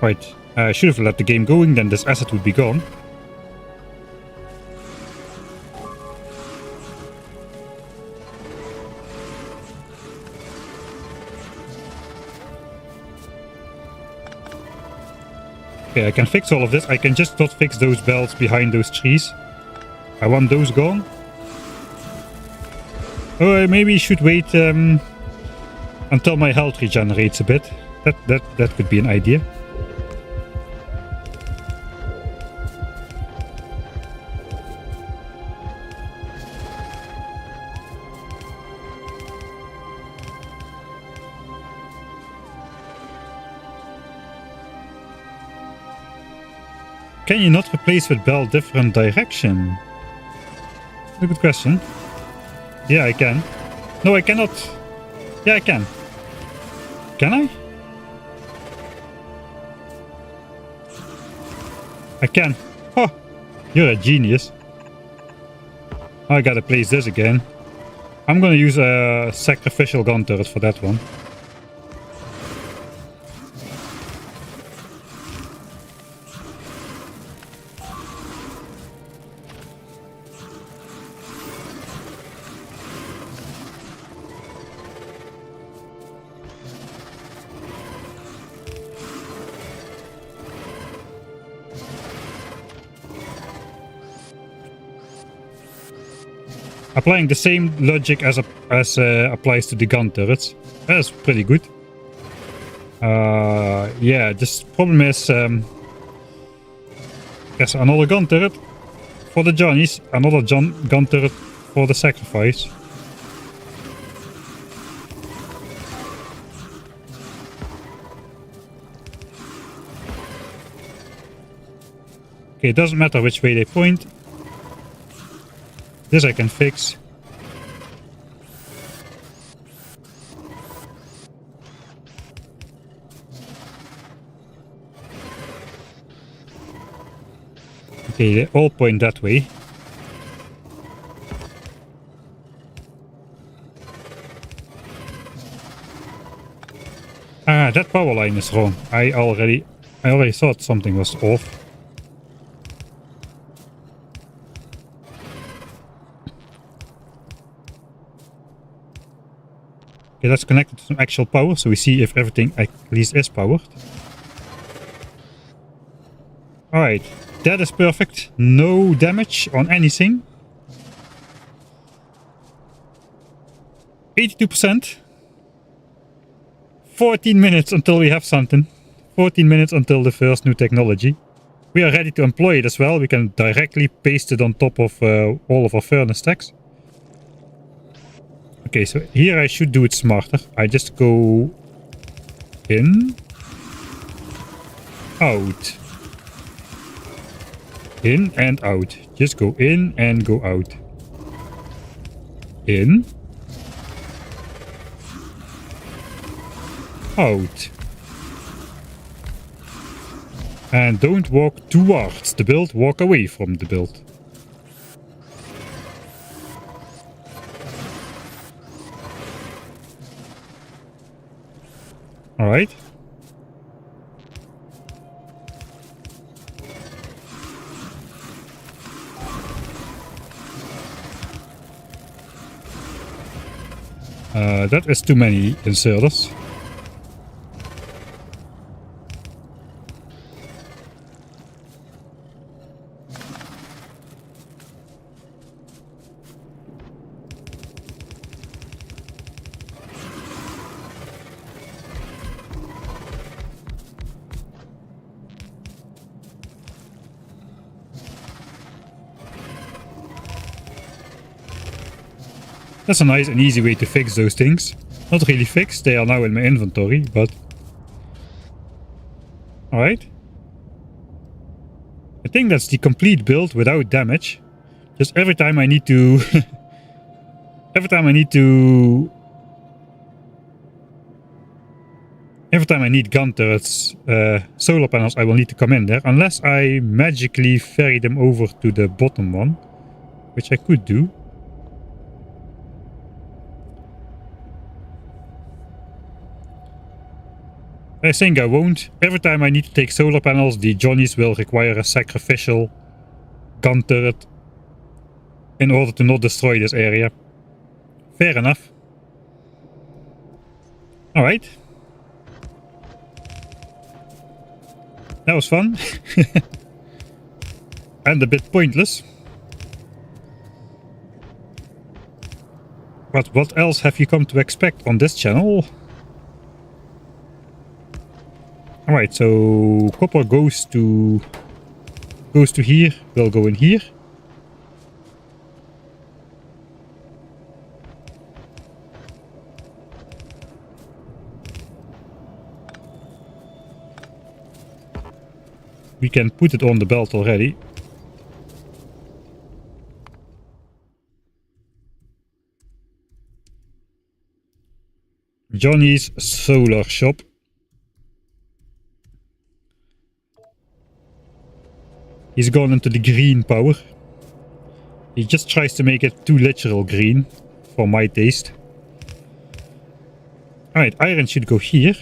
Right, I should have let the game going, then this asset would be gone. Okay, I can fix all of this. I can just not fix those belts behind those trees. I want those gone. Oh, maybe I should wait until my health regenerates a bit. That could be an idea. Can you not replace with belt different direction? That's a good question. Yeah, I can. No, I cannot. Yeah, I can. Can I? I can. Oh, you're a genius. I gotta place this again. I'm gonna use a sacrificial gun turret for that one. Applying the same logic as applies to the gun turrets. That's pretty good. Yeah, this problem is there's another gun turret for the Johnnies, another gun turret for the sacrifice. Okay, it doesn't matter which way they point. This I can fix. Okay, they all point that way. Ah, that power line is wrong. I already thought something was off. Okay, let's connect it to some actual power so we see if everything at least is powered. Alright, that is perfect. No damage on anything. 82%. 14 minutes until we have something. 14 minutes until the first new technology. We are ready to employ it as well. We can directly paste it on top of all of our furnace stacks. Okay, so here I should do it smarter. I just go in, out, in and out. Just go in and go out. In, out. And don't walk towards the build, walk away from the build. Alright. That is too many inserters. That's a nice and easy way to fix those things. Not really fixed, they are now in my inventory, but... Alright. I think that's the complete build without damage. Just every time I need to... every time I need gun turrets, solar panels, I will need to come in there. Unless I magically ferry them over to the bottom one. Which I could do. I think I won't. Every time I need to take solar panels, the Johnnies will require a sacrificial gun turret in order to not destroy this area. Fair enough. Alright. That was fun. And a bit pointless. But what else have you come to expect on this channel? Alright, so copper goes to here, will go in here. We can put it on the belt already. Johnny's solar shop. He's gone into the green power. He just tries to make it too literal green for my taste. Alright, iron should go here.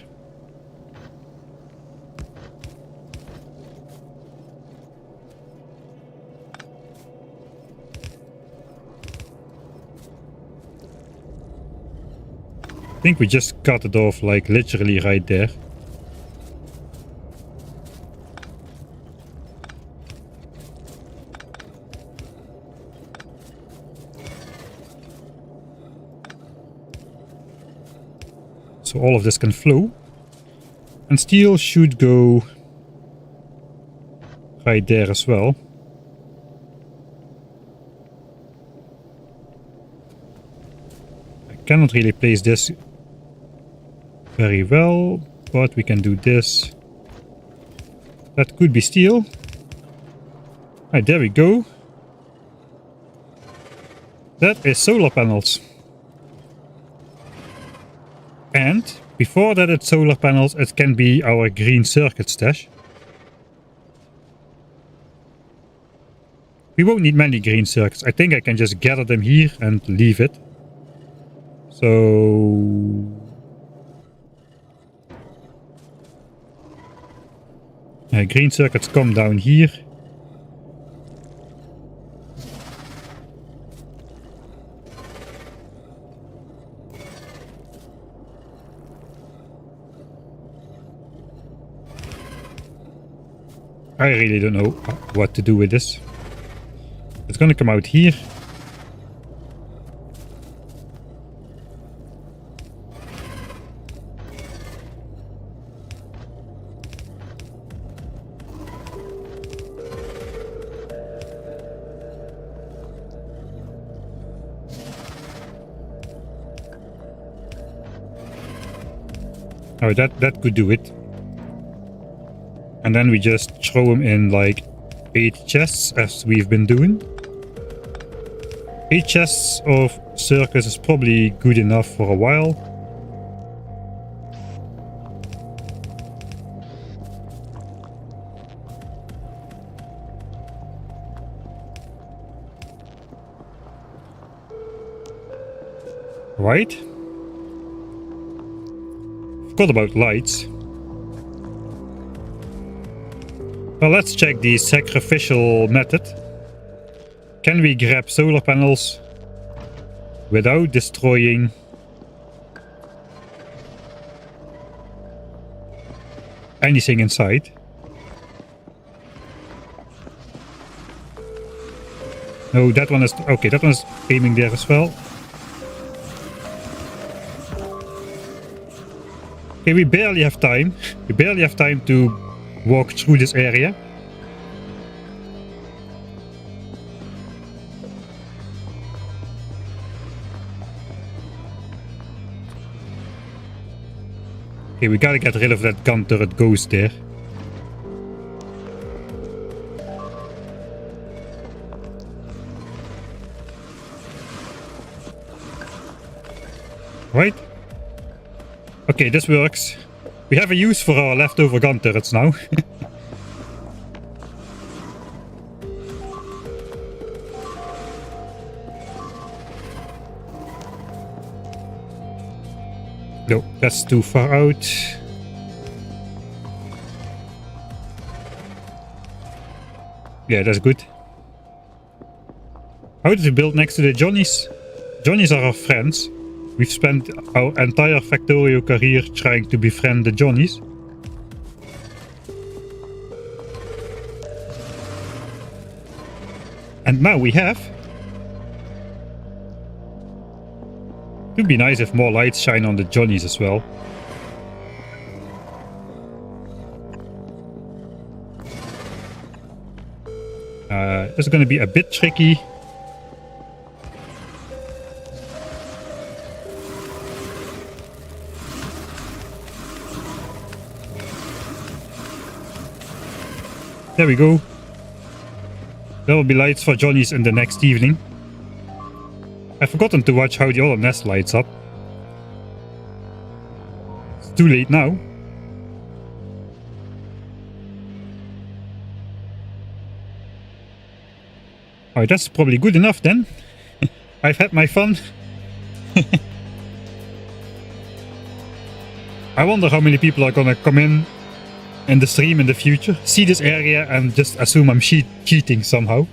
I think we just cut it off like literally right there. So all of this can flow. And steel should go right there as well. I cannot really place this very well, but we can do this. That could be steel. Right, there we go. That is solar panels. And before that it's solar panels, it can be our green circuit stash. We won't need many green circuits. I think I can just gather them here and leave it. So... green circuits come down here. I really don't know what to do with this. It's gonna come out here. Oh, that could do it. And then we just throw them in like 8 chests as we've been doing. 8 chests of circuits is probably good enough for a while. Right. Forgot about lights. Well, let's check the sacrificial method. Can we grab solar panels without destroying anything inside? No, that one is... Okay, that one is aiming there as well. Okay, we barely have time. We barely have time to walk through this area. Okay, we gotta get rid of that gun turret ghost there. Right? Okay, this works. We have a use for our leftover gun turrets now. No, that's too far out. Yeah, that's good. How did we build next to the Johnnies? Johnnies are our friends. We've spent our entire Factorio career trying to befriend the Johnnies. And now we have. It would be nice if more lights shine on the Johnnies as well. It's going to be a bit tricky. There we go. There will be lights for Johnnies in the next evening. I've forgotten to watch how the other nest lights up. It's too late now. Alright, that's probably good enough then. I've had my fun. I wonder how many people are gonna come in the stream in the future, see this area and just assume I'm cheating somehow.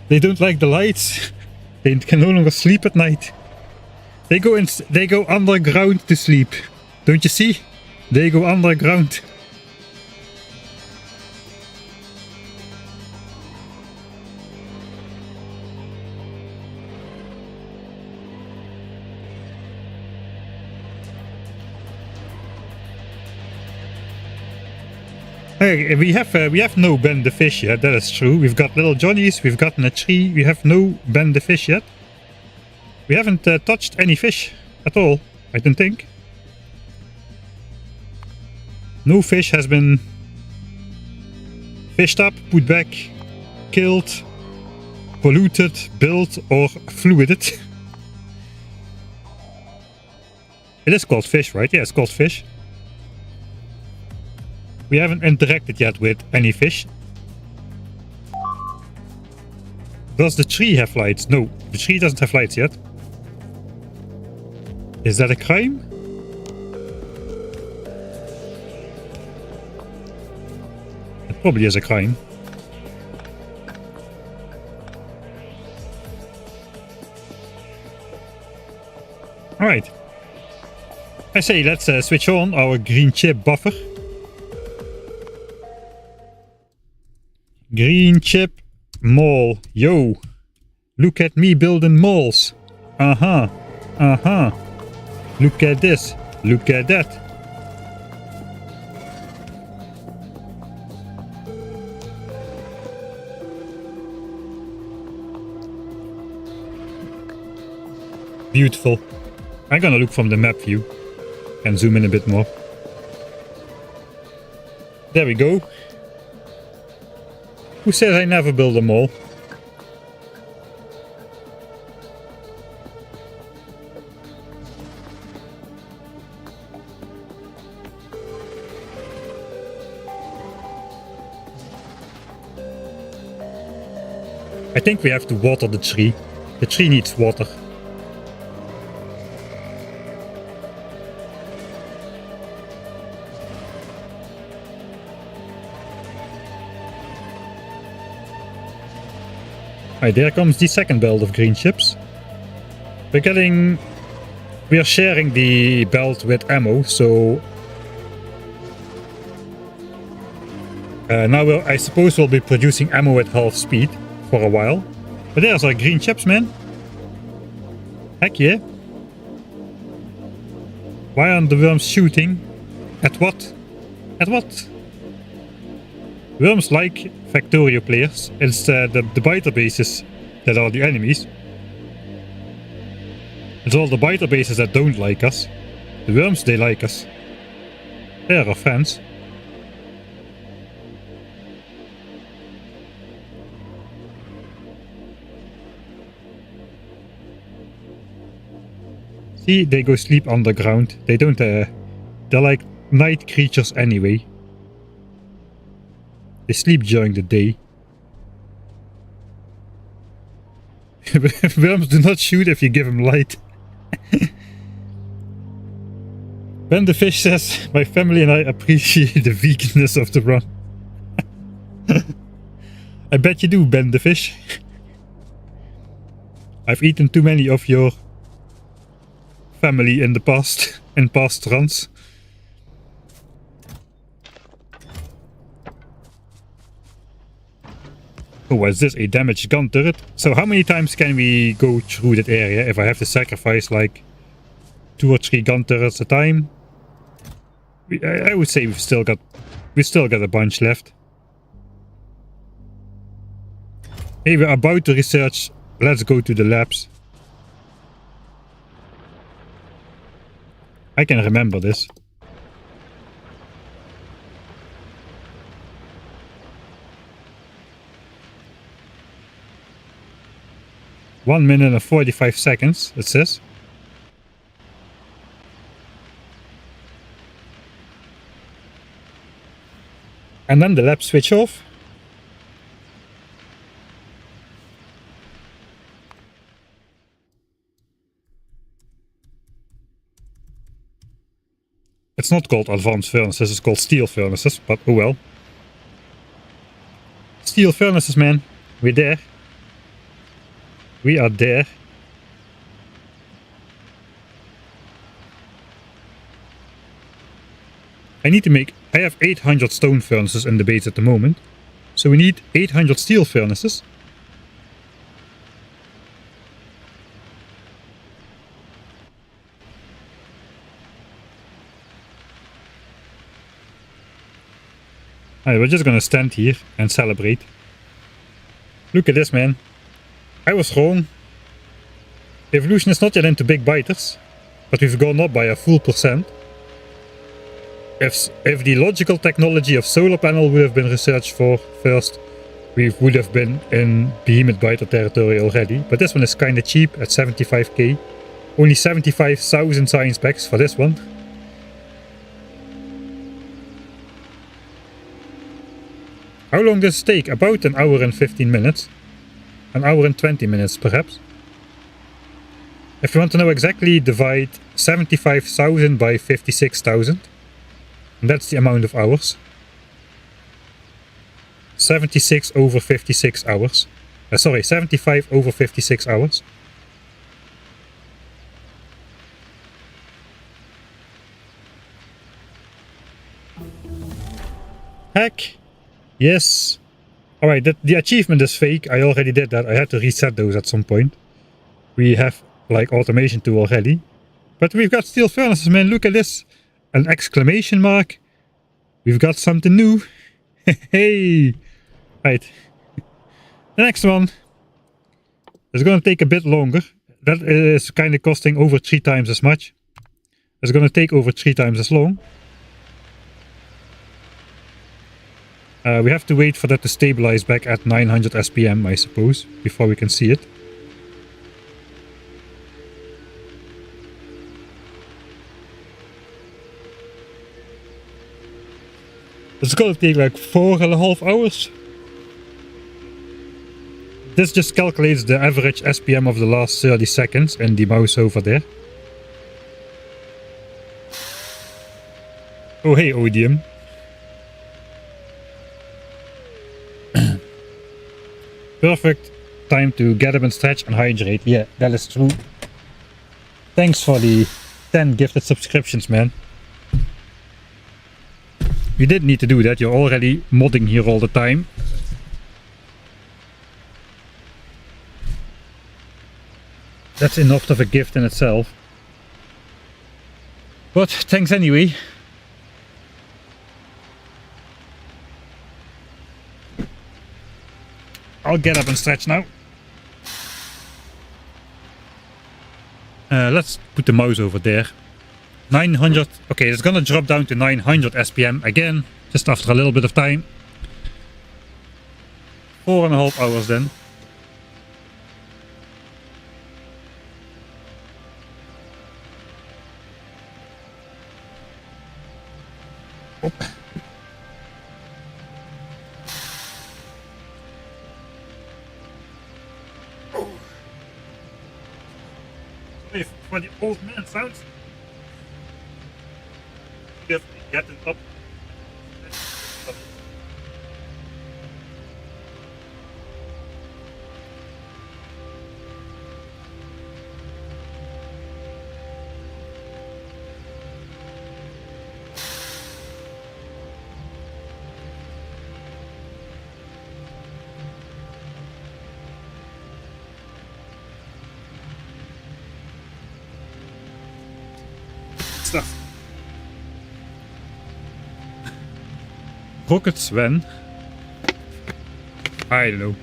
They don't like the lights. They can no longer sleep at night. They go underground to sleep. Don't you see? They go underground. Hey, we have no Ben the Fish yet, that is true. We've got little Johnnies, we've gotten a tree, we have no Ben the Fish yet. We haven't touched any fish at all, I don't think. No fish has been fished up, put back, killed, polluted, built or fluided. It is called fish, right? Yeah, it's called fish. We haven't interacted yet with any fish. Does the tree have lights? No, the tree doesn't have lights yet. Is that a crime? It probably is a crime. Alright. I say let's switch on our green chip buffer. Green chip mall. Yo. Look at me building malls. Uh-huh. Uh-huh. Look at this. Look at that. Beautiful. I'm gonna look from the map view and zoom in a bit more. There we go. Who says I never build a mall? I think we have to water the tree. The tree needs water. Right, there comes the second belt of green chips. We are sharing the belt with ammo, so now I suppose we'll be producing ammo at half speed for a while. But there's our green chips, man. Heck yeah. Why aren't the worms shooting? At what? At what? Worms like Factorio players. It's the biter bases that are the enemies. It's all the biter bases that don't like us. The worms, they like us. They are our friends. See, they go sleep underground. They don't, they're like night creatures anyway. They sleep during the day. Worms do not shoot if you give them light. Ben the Fish says, my family and I appreciate the veganism of the run. I bet you do, Ben the Fish. I've eaten too many of your family in the past, in past runs. Oh, what is this? A damaged gun turret? So how many times can we go through that area if I have to sacrifice like 2 or 3 gun turrets a time? I would say we've still got a bunch left. Hey, we're about to research. Let's go to the labs. I can remember this. One minute and 45 seconds, it says. And then the lab switch off. It's not called advanced furnaces, it's called steel furnaces, but oh well. Steel furnaces, man. We're there. We are there. I have 800 stone furnaces in the base at the moment. So we need 800 steel furnaces. Alright, we're just gonna stand here and celebrate. Look at this, man. I was wrong. Evolution is not yet into big biters, but we've gone up by a full percent. If the logical technology of solar panel would have been researched for first, we would have been in behemoth biter territory already. But this one is kinda cheap at 75k. Only 75,000 science packs for this one. How long does it take? About an hour and 15 minutes. An hour and 20 minutes perhaps. If you want to know exactly, divide 75,000 by 56,000. And that's the amount of hours. 76 over 56 hours. Sorry, 75 over 56 hours. Heck. Yes. Alright, the achievement is fake. I already did that. I had to reset those at some point. We have like automation 2 already. But we've got steel furnaces, man. Look at this. An exclamation mark. We've got something new. Hey. Right. The next one is going to take a bit longer. That is kind of costing over 3 times as much. It's going to take over 3 times as long. We have to wait for that to stabilize back at 900 SPM, I suppose, before we can see it. It's gonna take like 4.5 hours. This just calculates the average SPM of the last 30 seconds in the mouse over there. Oh hey Odium. Perfect time to get up and stretch and hydrate. Yeah, that is true. Thanks for the 10 gifted subscriptions, man. You didn't need to do that, you're already modding here all the time. That's enough of a gift in itself. But thanks anyway. I'll get up and stretch now. Let's put the mouse over there. 900. Okay, it's gonna drop down to 900 SPM again, just after a little bit of time. 4.5 hours then. Sorry for the old man sounds. Definitely get it up. Stuff. Rocket Sven? I don't know.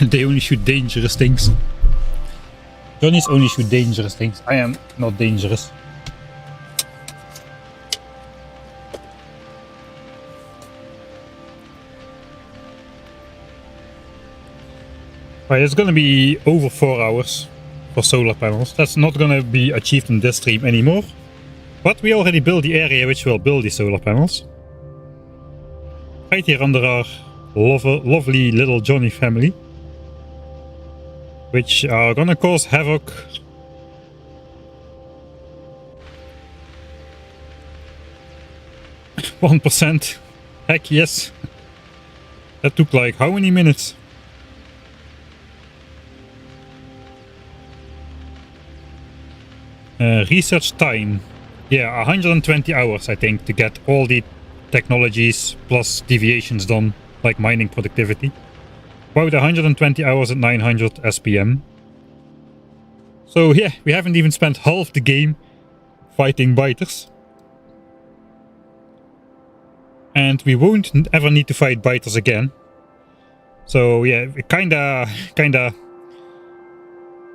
They only shoot dangerous things. Johnny's only shoot dangerous things. I am not dangerous. Right, it's gonna be over 4 hours for solar panels. That's not gonna be achieved in this stream anymore. But we already built the area which will build the solar panels. Right here under our lovely little Johnny family. Which are gonna cause havoc. %. Heck yes. That took like how many minutes? Research time. Yeah, 120 hours I think to get all the technologies plus deviations done, like mining productivity. About 120 hours at 900 SPM. So yeah, we haven't even spent half the game fighting biters. And we won't ever need to fight biters again. So yeah, kinda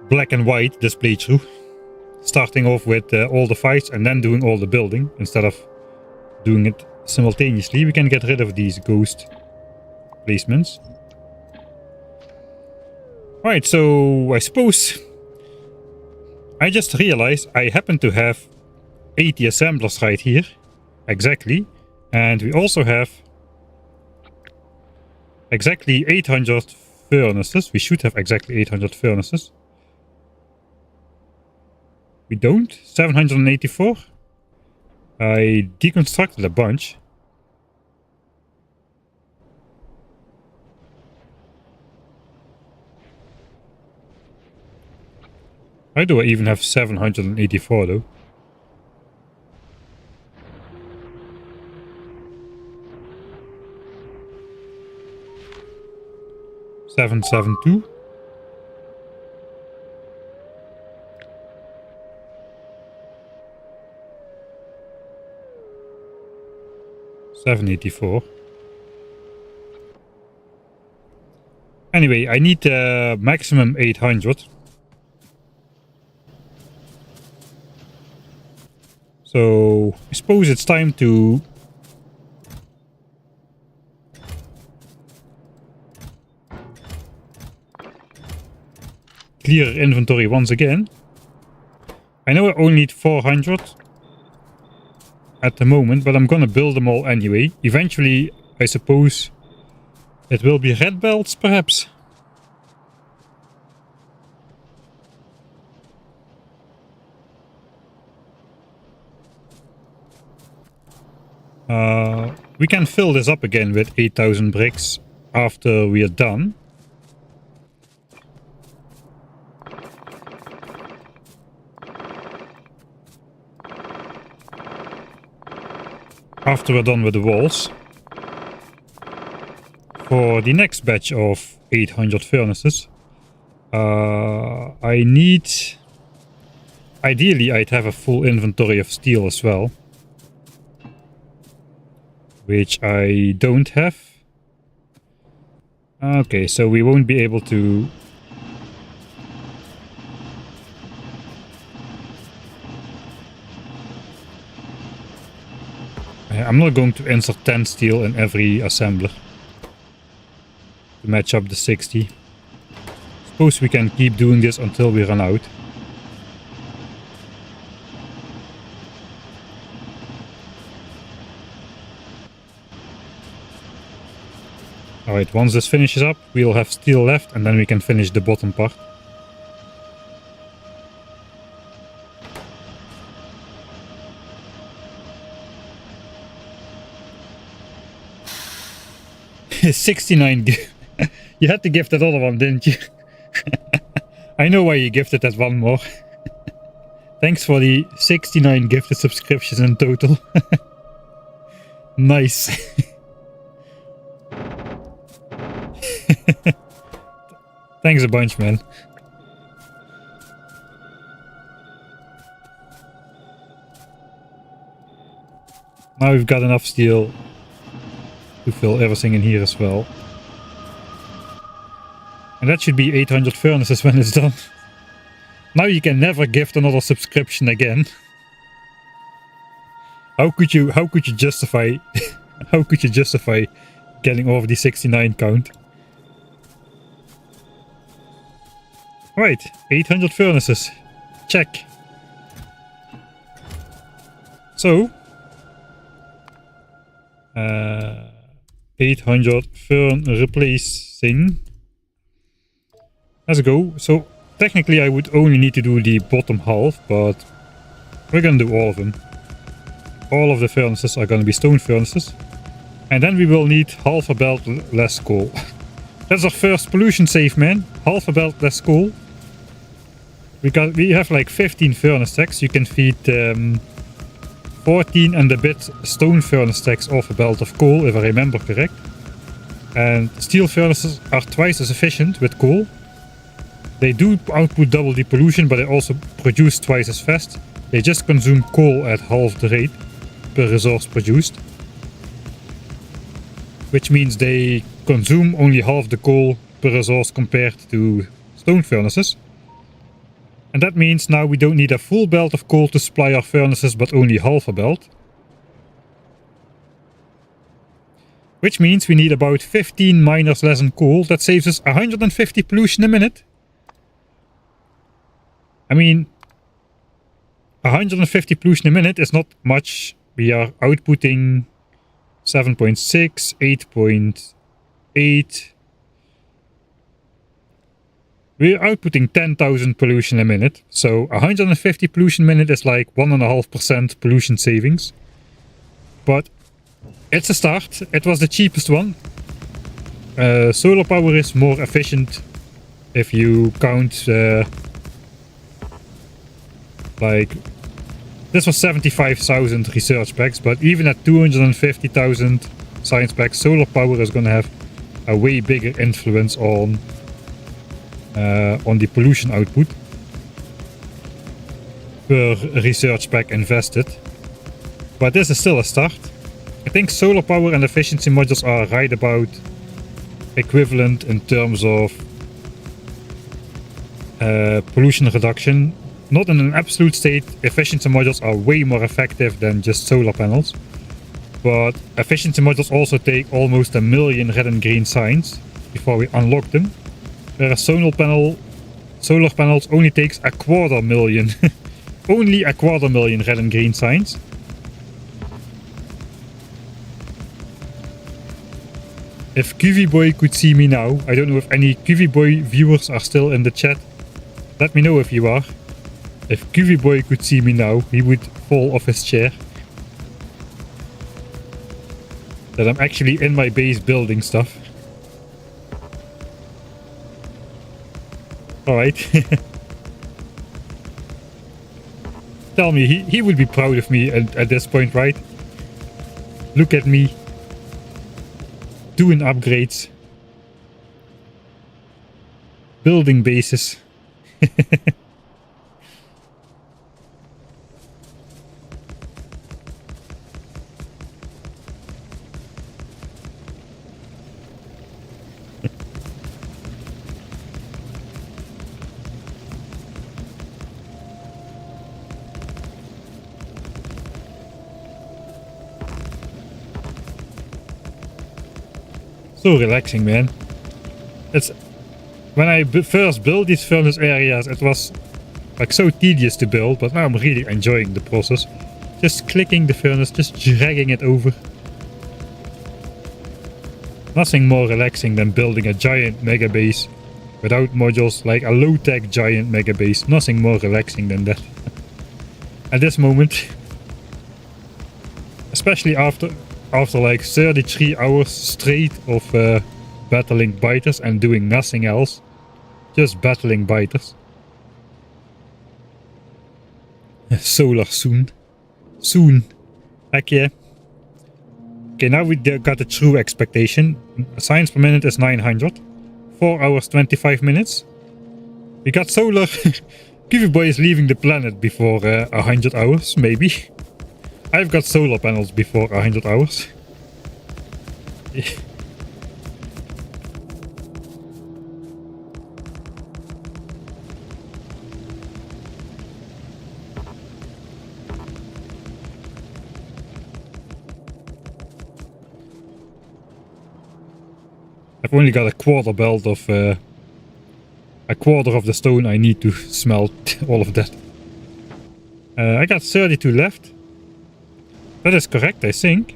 black and white this playthrough. Starting off with all the fights and then doing all the building instead of doing it simultaneously. We can get rid of these ghost placements. Right, so I suppose I just realized I happen to have 80 assemblers right here. Exactly. And we also have exactly 800 furnaces. We should have exactly 800 furnaces. We don't? 784? I deconstructed a bunch. Why do I even have 784 though? Seven, 7, 2. $784. Anyway, I need maximum 800. So I suppose it's time to clear inventory once again. I know I only need 400 at the moment, but I'm gonna build them all anyway. Eventually, I suppose it will be red belts, perhaps. We can fill this up again with 8,000 bricks after we are done. After we're done with the walls. For the next batch of 800 furnaces, I need Ideally, I'd have a full inventory of steel as well. Which I don't have. Okay, so we won't be able to... I'm not going to insert 10 steel in every assembler to match up the 60. Suppose we can keep doing this until we run out. Alright, once this finishes up, we'll have steel left and then we can finish the bottom part. $69. You had to give that other one, didn't you? I know why you gifted that one more. Thanks for the 69 gifted subscriptions in total. Nice. Thanks a bunch, man. Now we've got enough steel to fill everything in here as well. And that should be 800 furnaces when it's done. Now you can never gift another subscription again. How could you justify how could you justify getting over the 69 count? Right, 800 furnaces. Check. So 800 fern replacing. Let's go. So technically I would only need to do the bottom half, but we're gonna do all of them. All of the furnaces are gonna be stone furnaces. And then we will need half a belt less coal. That's our first pollution save, man. Half a belt less coal. We have like 15 furnace stacks. You can feed 14 and a bit stone furnace stacks off a belt of coal, if I remember correct. And steel furnaces are twice as efficient with coal. They do output double the pollution, but they also produce twice as fast. They just consume coal at half the rate per resource produced. Which means they consume only half the coal per resource compared to stone furnaces. And that means now we don't need a full belt of coal to supply our furnaces, but only half a belt. Which means we need about 15 miners less in coal. That saves us 150 pollution a minute. I mean, 150 pollution a minute is not much. We are outputting 7.6, 8.8. We're outputting 10,000 pollution a minute. So 150 pollution a minute is like 1.5% pollution savings. But it's a start. It was the cheapest one. Solar power is more efficient if you count like this was 75,000 research packs, but even at 250,000 science packs, solar power is going to have a way bigger influence on the pollution output per research pack invested. But this is still a start. I think solar power and efficiency modules are right about equivalent in terms of pollution reduction. Not in an absolute state, efficiency modules are way more effective than just solar panels. But efficiency modules also take almost 1 million red and green signs before we unlock them. Whereas solar panels only takes 250,000. Only 250,000 red and green signs. If QV Boy could see me now, I don't know if any QV Boy viewers are still in the chat. Let me know if you are. If QV Boy could see me now, he would fall off his chair. That I'm actually in my base building stuff. Alright. Tell me, he would be proud of me at this point, right? Look at me. Doing upgrades. Building bases. So relaxing, man. It's when I first built these furnace areas, it was like so tedious to build, but now I'm really enjoying the process. Just clicking the furnace, just dragging it over. Nothing more relaxing than building a giant mega base without modules, like a low-tech giant mega base. Nothing more relaxing than that. At this moment, especially after like 33 hours straight of battling biters and doing nothing else, just battling biters. Solar soon. Heck yeah. Okay, now we got the true expectation. Science per minute is 900. 4 hours 25 minutes. We got solar. Kiwiboy is leaving the planet before 100 hours, maybe. I've got solar panels before 100 hours. I've only got a quarter belt of a quarter of the stone I need to smelt all of that. I got 32 left. That is correct, I think.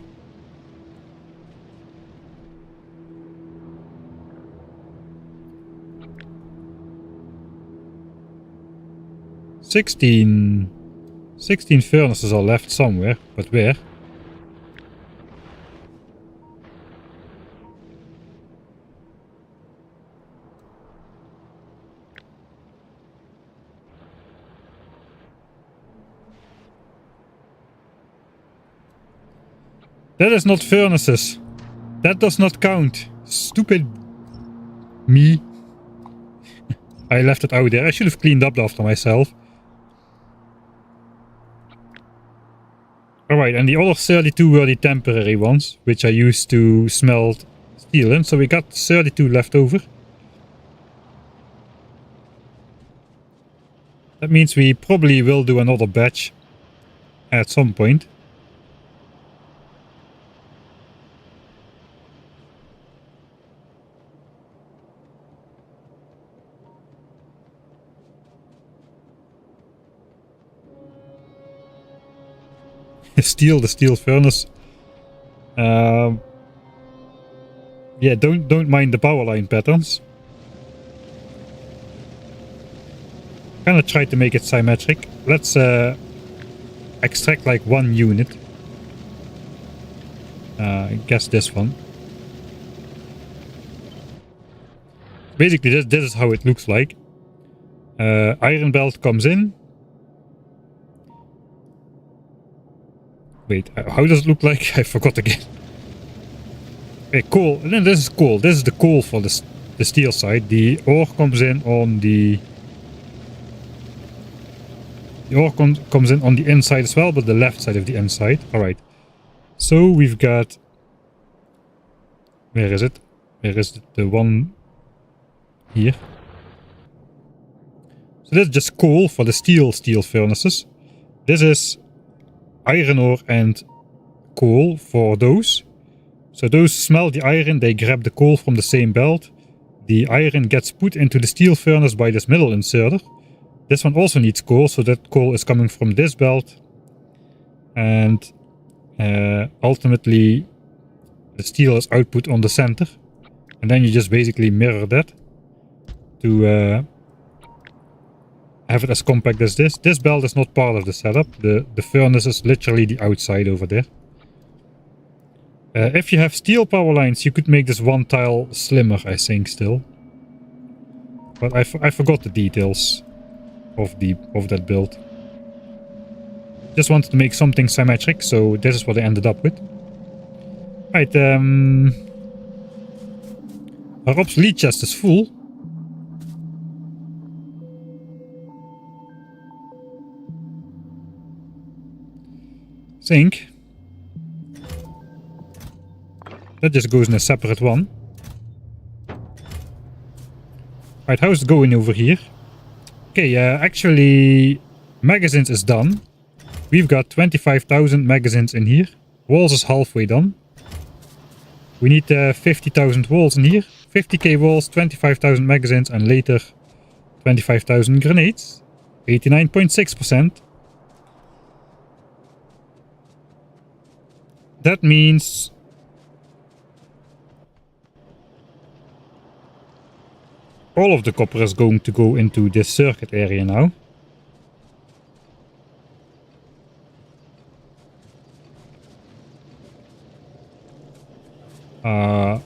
Sixteen furnaces are left somewhere, but where? That is not furnaces. That does not count. Stupid me. I left it out there. I should have cleaned up after myself. Alright, and the other 32 were the temporary ones, which I used to smelt steel in. So we got 32 left over. That means we probably will do another batch at some point. The steel furnace. Yeah, don't mind the power line patterns. Kinda try to make it symmetric. Let's extract like one unit. I guess this one. Basically, this is how it looks like. Iron belt comes in. Wait, how does it look like? I forgot again. Okay, coal. And then this is coal. This is the coal for the steel side. The ore comes in on the... The ore comes in on the inside as well, but the left side of the inside. Alright. So we've got... Where is it? Where is the one... Here. So this is just coal for the steel furnaces. This is iron ore and coal for those. So those smelt the iron, they grab the coal from the same belt. The iron gets put into the steel furnace by this middle inserter. This one also needs coal, so that coal is coming from this belt. And ultimately the steel is output on the center. And then you just basically mirror that to have it as compact as this. This belt is not part of the setup. The furnace is literally the outside over there. If you have steel power lines, you could make this one tile slimmer, I think, still. But I forgot the details of that build. Just wanted to make something symmetric, so this is what I ended up with. Right, our obsolete chest is full. Think. That just goes in a separate one. Right, how's it going over here? Okay, actually, magazines is done. We've got 25,000 magazines in here. Walls is halfway done. We need 50,000 walls in here. 50k walls, 25,000 magazines, and later 25,000 grenades. 89.6%. That means all of the copper is going to go into this circuit area now.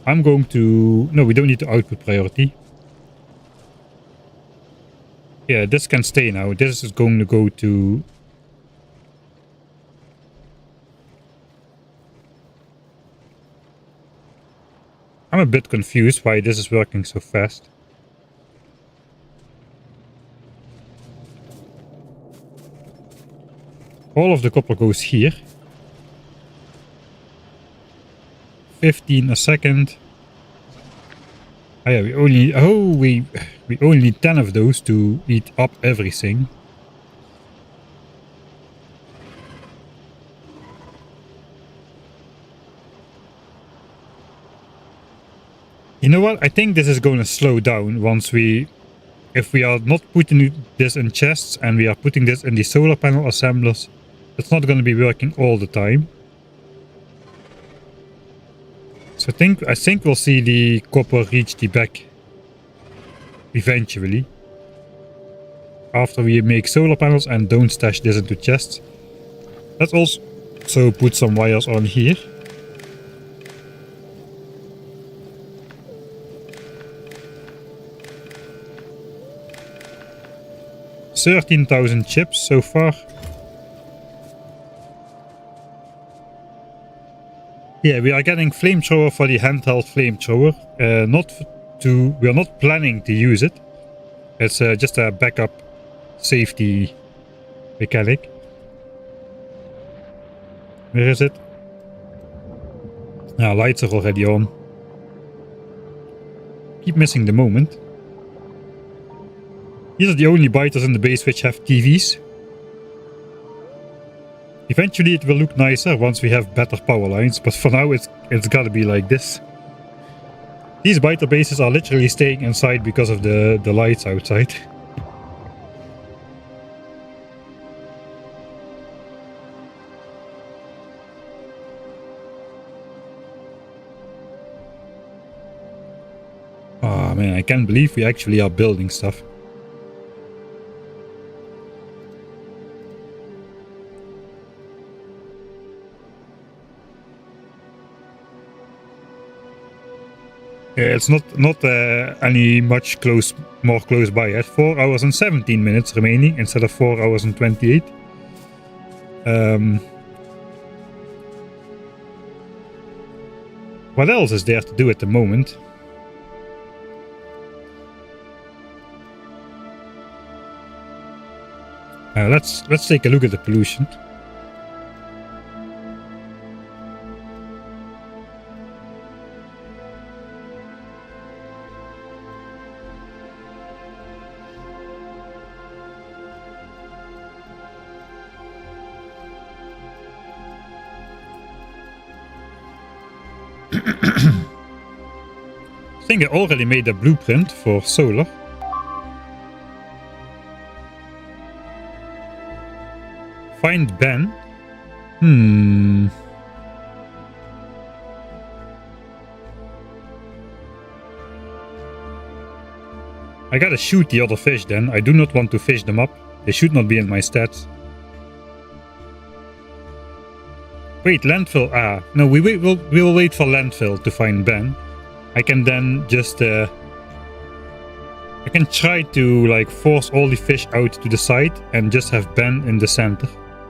I'm going to... No, we don't need to output priority. Yeah, this can stay now. This is going to go to... I'm a bit confused why this is working so fast. All of the copper goes here. 15 a second. Oh yeah, we only need 10 of those to eat up everything. You know what? I think this is going to slow down once if we are not putting this in chests and we are putting this in the solar panel assemblers, it's not going to be working all the time. So I think we'll see the copper reach the back eventually. After we make solar panels and don't stash this into chests. Let's also put some wires on here. $13,000 chips so far. Yeah, we are getting flamethrower for the handheld flamethrower. We are not planning to use it. It's just a backup safety mechanic. Where is it? Now, lights are already on. Keep missing the moment. These are the only biters in the base which have TVs. Eventually it will look nicer once we have better power lines, but for now it's gotta be like this. These biter bases are literally staying inside because of the lights outside. Oh man, I can't believe we actually are building stuff. Yeah, it's not any much more close by yet. 4 hours and 17 minutes remaining instead of 4 hours and 28. What else is there to do at the moment? Let's take a look at the pollution. I think I already made a blueprint for solar. Find Ben. I gotta shoot the other fish then. I do not want to fish them up. They should not be in my stats. Wait, landfill. No, we will wait for landfill to find Ben. I can then just I can try to like force all the fish out to the side and just have Ben in the center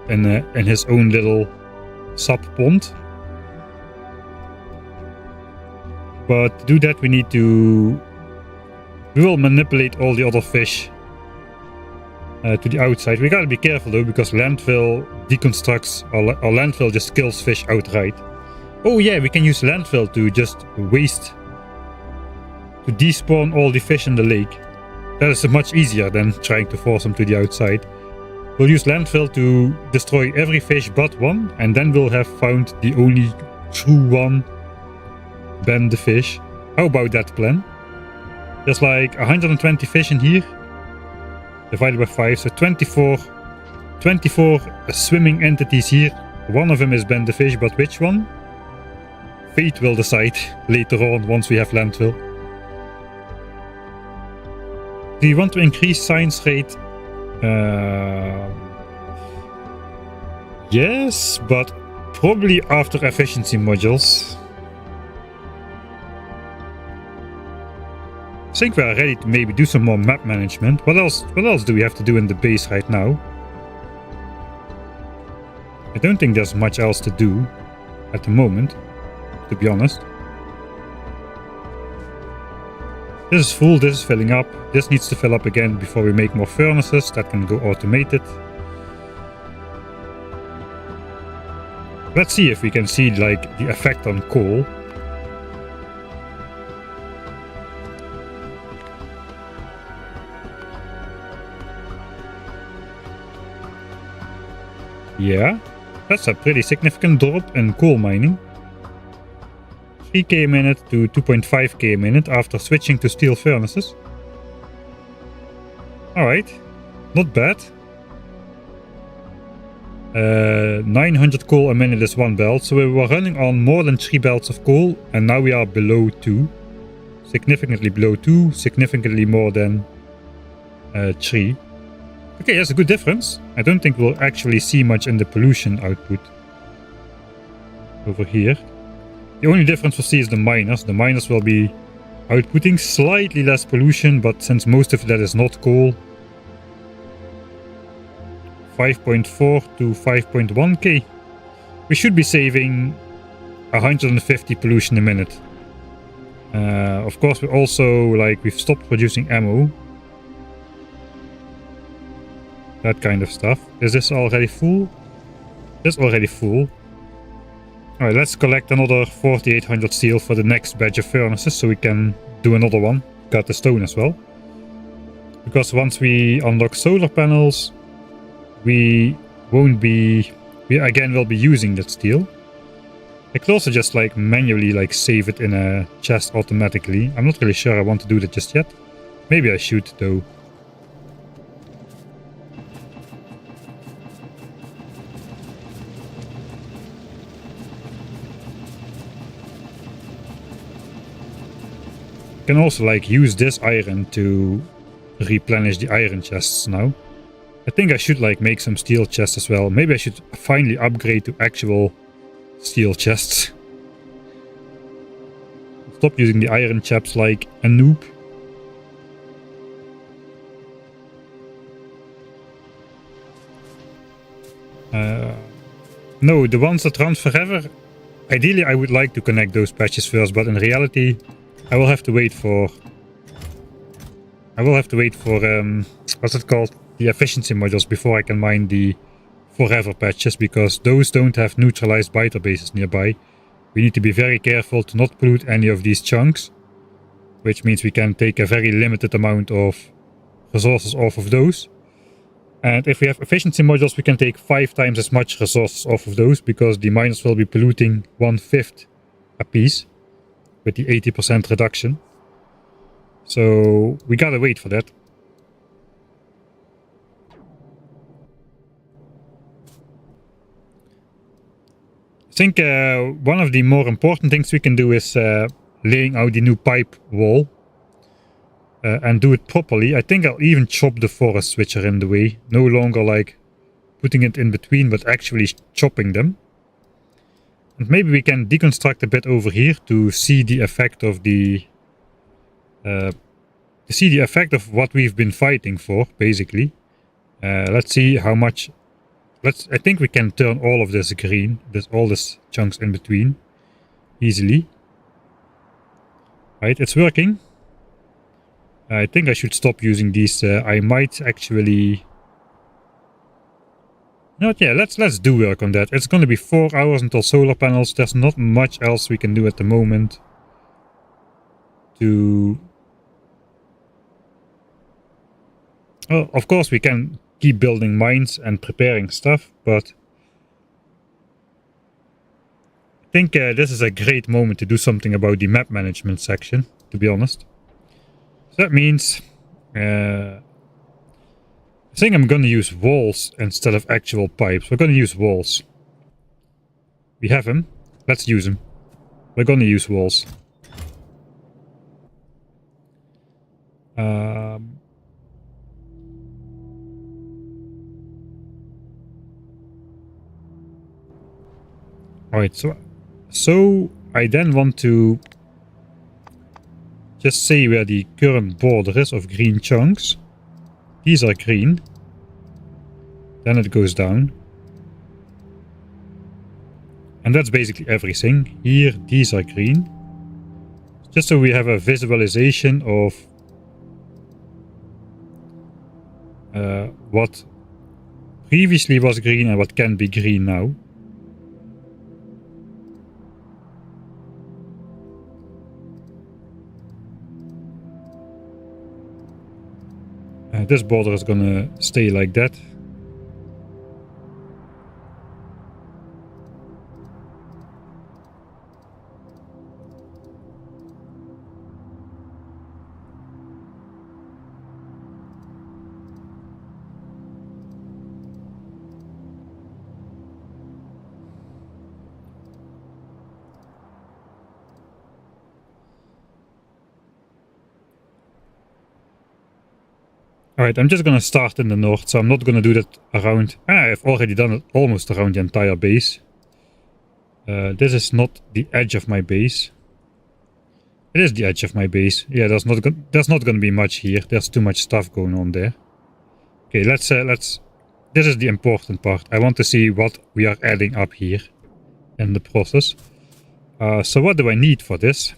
in his own little sub pond. But to do that we will manipulate all the other fish to the outside. We gotta be careful though, because landfill deconstructs or landfill just kills fish outright. Oh yeah, we can use landfill to just despawn all the fish in the lake. That is much easier than trying to force them to the outside. We'll use landfill to destroy every fish but one, and then we'll have found the only true one ban the fish. How about that plan? There's like 120 fish in here. Divided by 5, so 24 swimming entities here. One of them is ban the fish, but which one? Fate will decide later on once we have landfill. Do you want to increase science rate? Yes, but probably after efficiency modules. I think we are ready to maybe do some more map management. What else do we have to do in the base right now? I don't think there's much else to do at the moment, to be honest. This is full, this is filling up. This needs to fill up again before we make more furnaces. That can go automated. Let's see if we can see like the effect on coal. Yeah, that's a pretty significant drop in coal mining. 3k a minute to 2.5k a minute after switching to steel furnaces. Alright, not bad. 900 coal a minute is 1 belt, so we were running on more than 3 belts of coal, and now we are below 2. Significantly below 2, significantly more than 3. Okay, that's a good difference. I don't think we'll actually see much in the pollution output over here. The only difference we'll see is the miners. The miners will be outputting slightly less pollution, but since most of that is not coal, 5.4 to 5.1k. We should be saving 150 pollution a minute. Of course, we also, like, we've stopped producing ammo. That kind of stuff. Is this already full? This is already full. Alright, let's collect another 4800 steel for the next batch of furnaces so we can do another one. Got the stone as well. Because once we unlock solar panels, we again will be using that steel. I could also just like manually like save it in a chest automatically. I'm not really sure I want to do that just yet. Maybe I should though. Can also like use this iron to replenish the iron chests now. I think I should like make some steel chests as well. Maybe I should finally upgrade to actual steel chests. Stop using the iron chaps like a noob. No, the ones that run forever, ideally I would like to connect those patches first, but in reality I will have to wait for what's it called? The efficiency modules before I can mine the forever patches, because those don't have neutralized biter bases nearby. We need to be very careful to not pollute any of these chunks, which means we can take a very limited amount of resources off of those. And if we have efficiency modules, we can take 5 times as much resources off of those, because the miners will be polluting 1/5 a piece with the 80% reduction. So we gotta wait for that. I think one of the more important things we can do is laying out the new pipe wall and do it properly. I think I'll even chop the forests which are in the way. No longer like putting it in between, but actually chopping them. And maybe we can deconstruct a bit over here to see the effect of the what we've been fighting for, basically. Let's see how much. I think we can turn all of this green, all this chunks in between, easily. Right, it's working. I think I should stop using these. I might actually. No, yeah, let's do work on that. It's going to be 4 hours until solar panels. There's not much else we can do at the moment to. Well, of course we can keep building mines and preparing stuff, but think this is a great moment to do something about the map management section, to be honest. So that means I think I'm gonna use walls instead of actual pipes. We're gonna use walls. We have them. Let's use them. We're gonna use walls. Alright, so I then want to just say where the current border is of green chunks. These are green. Then it goes down. And that's basically everything. Here, these are green. Just so we have a visualization of what previously was green and what can be green now. This border is gonna stay like that. Alright, I'm just gonna start in the north, so I'm not gonna do that around... I've already done it almost around the entire base. This is not the edge of my base. It is the edge of my base. Yeah, there's not gonna be much here. There's too much stuff going on there. Okay, let's... This is the important part. I want to see what we are adding up here in the process. So what do I need for this?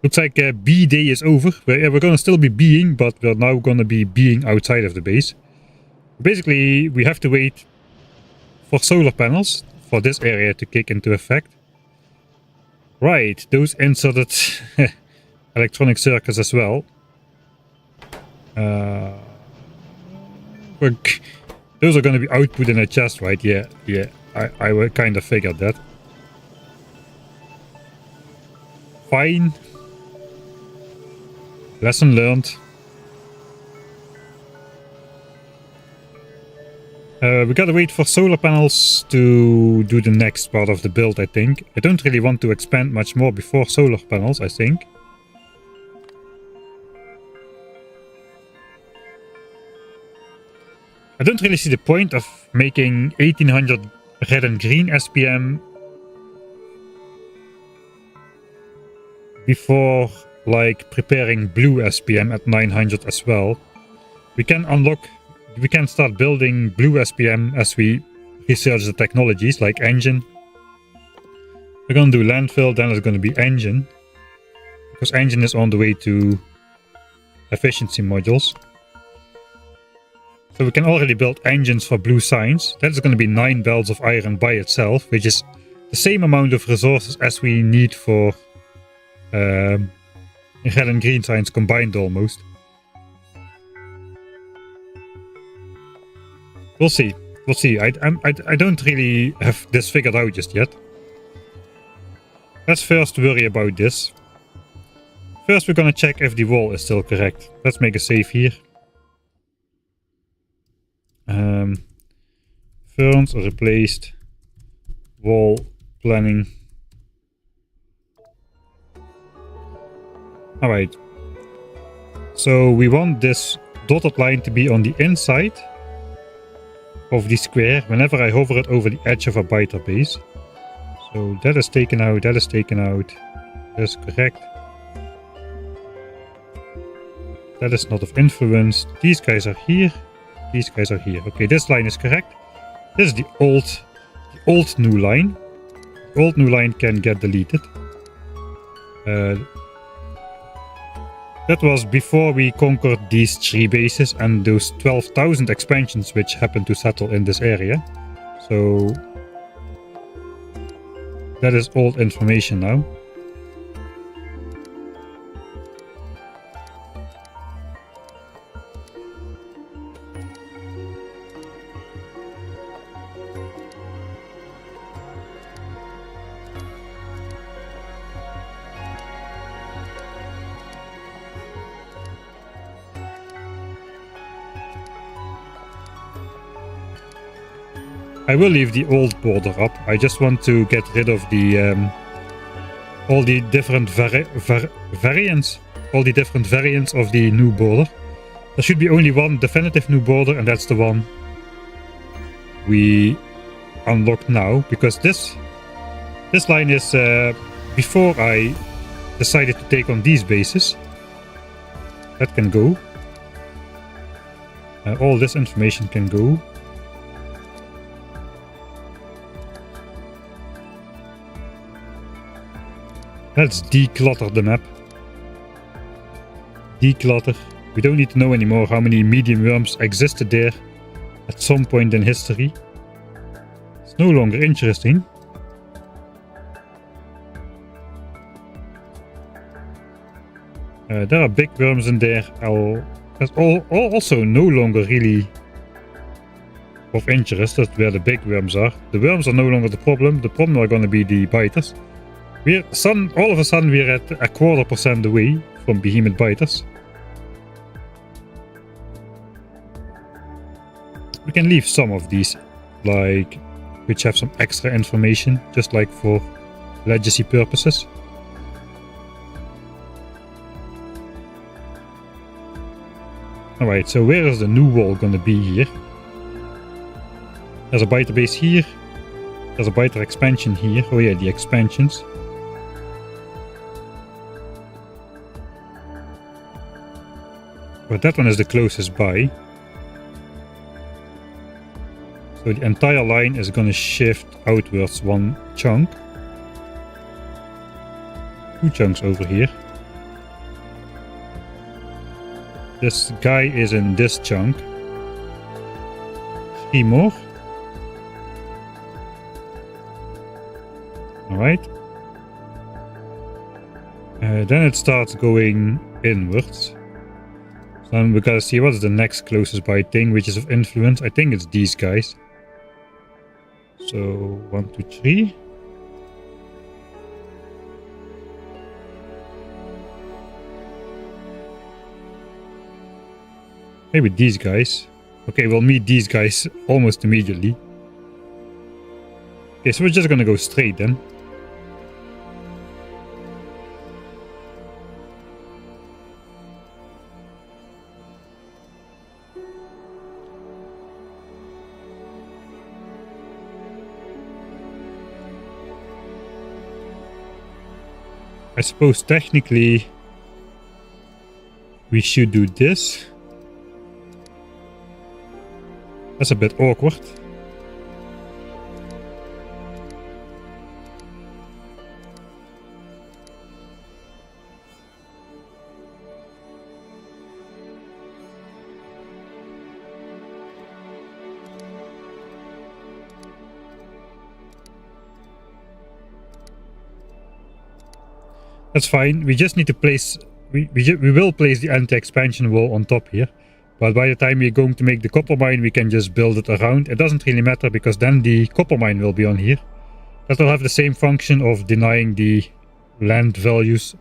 Looks like bee day is over. We're gonna still be being, but we're now gonna be being outside of the base. Basically, we have to wait for solar panels for this area to kick into effect. Right, those inserted electronic circuits as well. Those are gonna be output in a chest, right? Yeah, I kind of figured that. Fine. Lesson learned. We gotta wait for solar panels to do the next part of the build, I think. I don't really want to expand much more before solar panels, I think. I don't really see the point of making 1800 red and green SPM before like preparing blue SPM at 900 as well. We can start building blue SPM as we research the technologies like engine. We're gonna do landfill, then it's gonna be engine, because engine is on the way to efficiency modules. So we can already build engines for blue signs. That's gonna be 9 belts of iron by itself, which is the same amount of resources as we need for red and green signs combined almost. We'll see. We'll see. I don't really have this figured out just yet. Let's first worry about this. First we're gonna check if the wall is still correct. Let's make a save here. Ferns replaced. Wall planning. Alright. So we want this dotted line to be on the inside of the square whenever I hover it over the edge of a biter base. So that is taken out, that is taken out. That's correct. That is not of influence. These guys are here. These guys are here. Okay, this line is correct. This is the old new line. The old new line can get deleted. That was before we conquered these 3 bases and those 12,000 expansions which happened to settle in this area. So that is old information now. I will leave the old border up. I just want to get rid of the all the different variants, all the different variants of the new border. There should be only one definitive new border, and that's the one we unlocked now, because this line is before I decided to take on these bases. That can go. All this information can go. Let's declutter the map. Declutter. We don't need to know anymore how many medium worms existed there at some point in history. It's no longer interesting. There are big worms in there. That's also no longer really of interest. That's where the big worms are. The worms are no longer the problem. The problem are going to be the biters. All of a sudden we're at 0.25% away from behemoth biters. We can leave some of these, which have some extra information, just like for legacy purposes. Alright, so where is the new wall going to be here? There's a biter base here. There's a biter expansion here. Oh yeah, the expansions. But that one is the closest by. So the entire line is going to shift outwards one chunk. 2 chunks over here. This guy is in this chunk. 3 more. Alright. Then it starts going inwards. So we gotta see what's the next closest by thing which is of influence. I think it's these guys. So 1, 2, 3. Maybe these guys. Okay, we'll meet these guys almost immediately. Okay, so we're just gonna go straight then. I suppose technically we should do this. That's a bit awkward. That's fine. We just need to place... We will place the anti-expansion wall on top here. But by the time we're going to make the copper mine, we can just build it around. It doesn't really matter, because then the copper mine will be on here. That will have the same function of denying the land values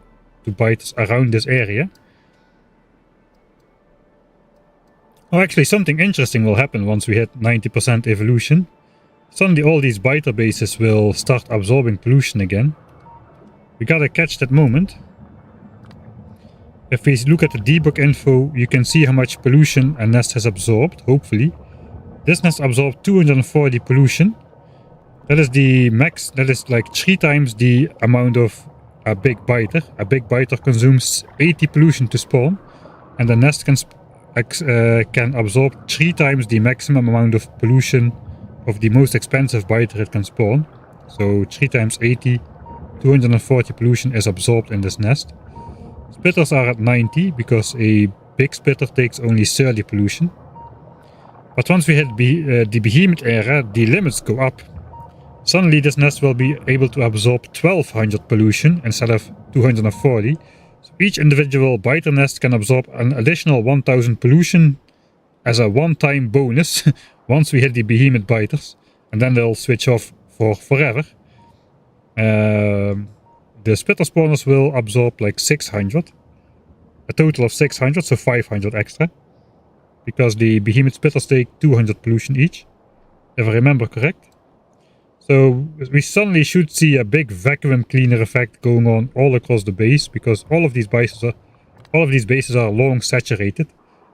to biters around this area. Oh, actually, something interesting will happen once we hit 90% evolution. Suddenly all these biter bases will start absorbing pollution again. We gotta catch that moment. If we look at the debug info, you can see how much pollution a nest has absorbed, hopefully. This nest absorbed 240 pollution. That is the max, that is like 3 times the amount of a big biter. A big biter consumes 80 pollution to spawn, and the nest can absorb 3 times the maximum amount of pollution of the most expensive biter it can spawn. So 3 times 80, 240 pollution is absorbed in this nest. Spitters are at 90 because a big spitter takes only 30 pollution. But once we hit the behemoth era, the limits go up. Suddenly this nest will be able to absorb 1200 pollution instead of 240. So each individual biter nest can absorb an additional 1000 pollution as a one-time bonus once we hit the behemoth biters. And then they'll switch off for forever. The spitter spawners will absorb like 600. A total of 600, so 500 extra. Because the behemoth spitters take 200 pollution each. if I remember correct. So we suddenly should see a big vacuum cleaner effect going on all across the base, because all of these bases are long saturated.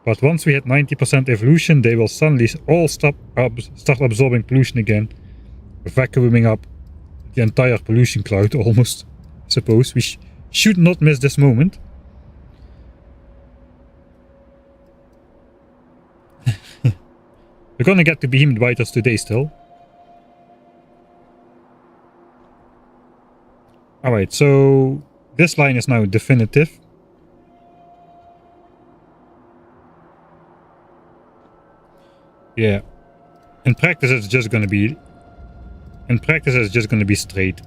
But once we hit 90% evolution, they will suddenly all start absorbing pollution again, vacuuming up the entire pollution cloud almost. I suppose we should not miss this moment. We're gonna get the behemoth biters today still. Alright, so this line is now definitive. Yeah. In practice it's just gonna be straight.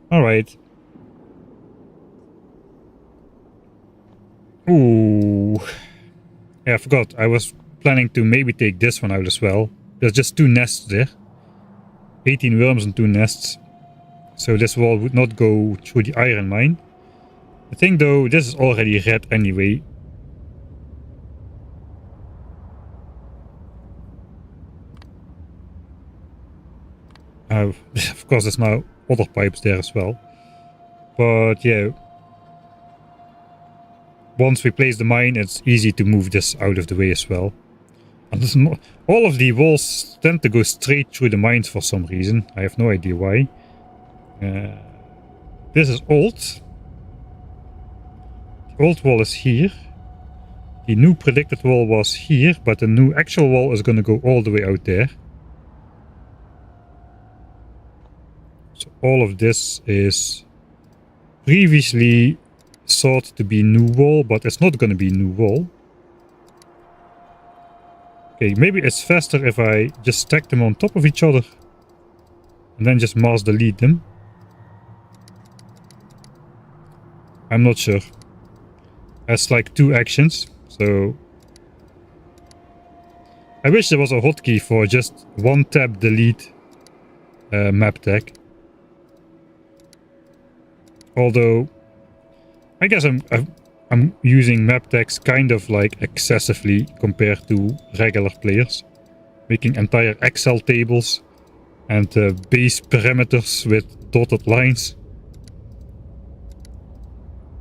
Alright. Ooh. Yeah, I forgot. I was planning to maybe take this one out as well. There's just 2 nests there. 18 worms and 2 nests. So this wall would not go through the iron mine. The thing though, this is already red anyway. Of course there's now other pipes there as well. But yeah. Once we place the mine, it's easy to move this out of the way as well. And all of the walls tend to go straight through the mines for some reason. I have no idea why. This is old. The old wall is here. The new predicted wall was here, but the new actual wall is going to go all the way out there. So all of this is previously thought to be new wall, but it's not going to be new wall. Okay, maybe it's faster if I just stack them on top of each other and then just mass delete them. I'm not sure. That's like 2 actions, so I wish there was a hotkey for just 1 tap delete map tag. Although I guess I'm using map tags kind of like excessively compared to regular players, making entire Excel tables and base parameters with dotted lines.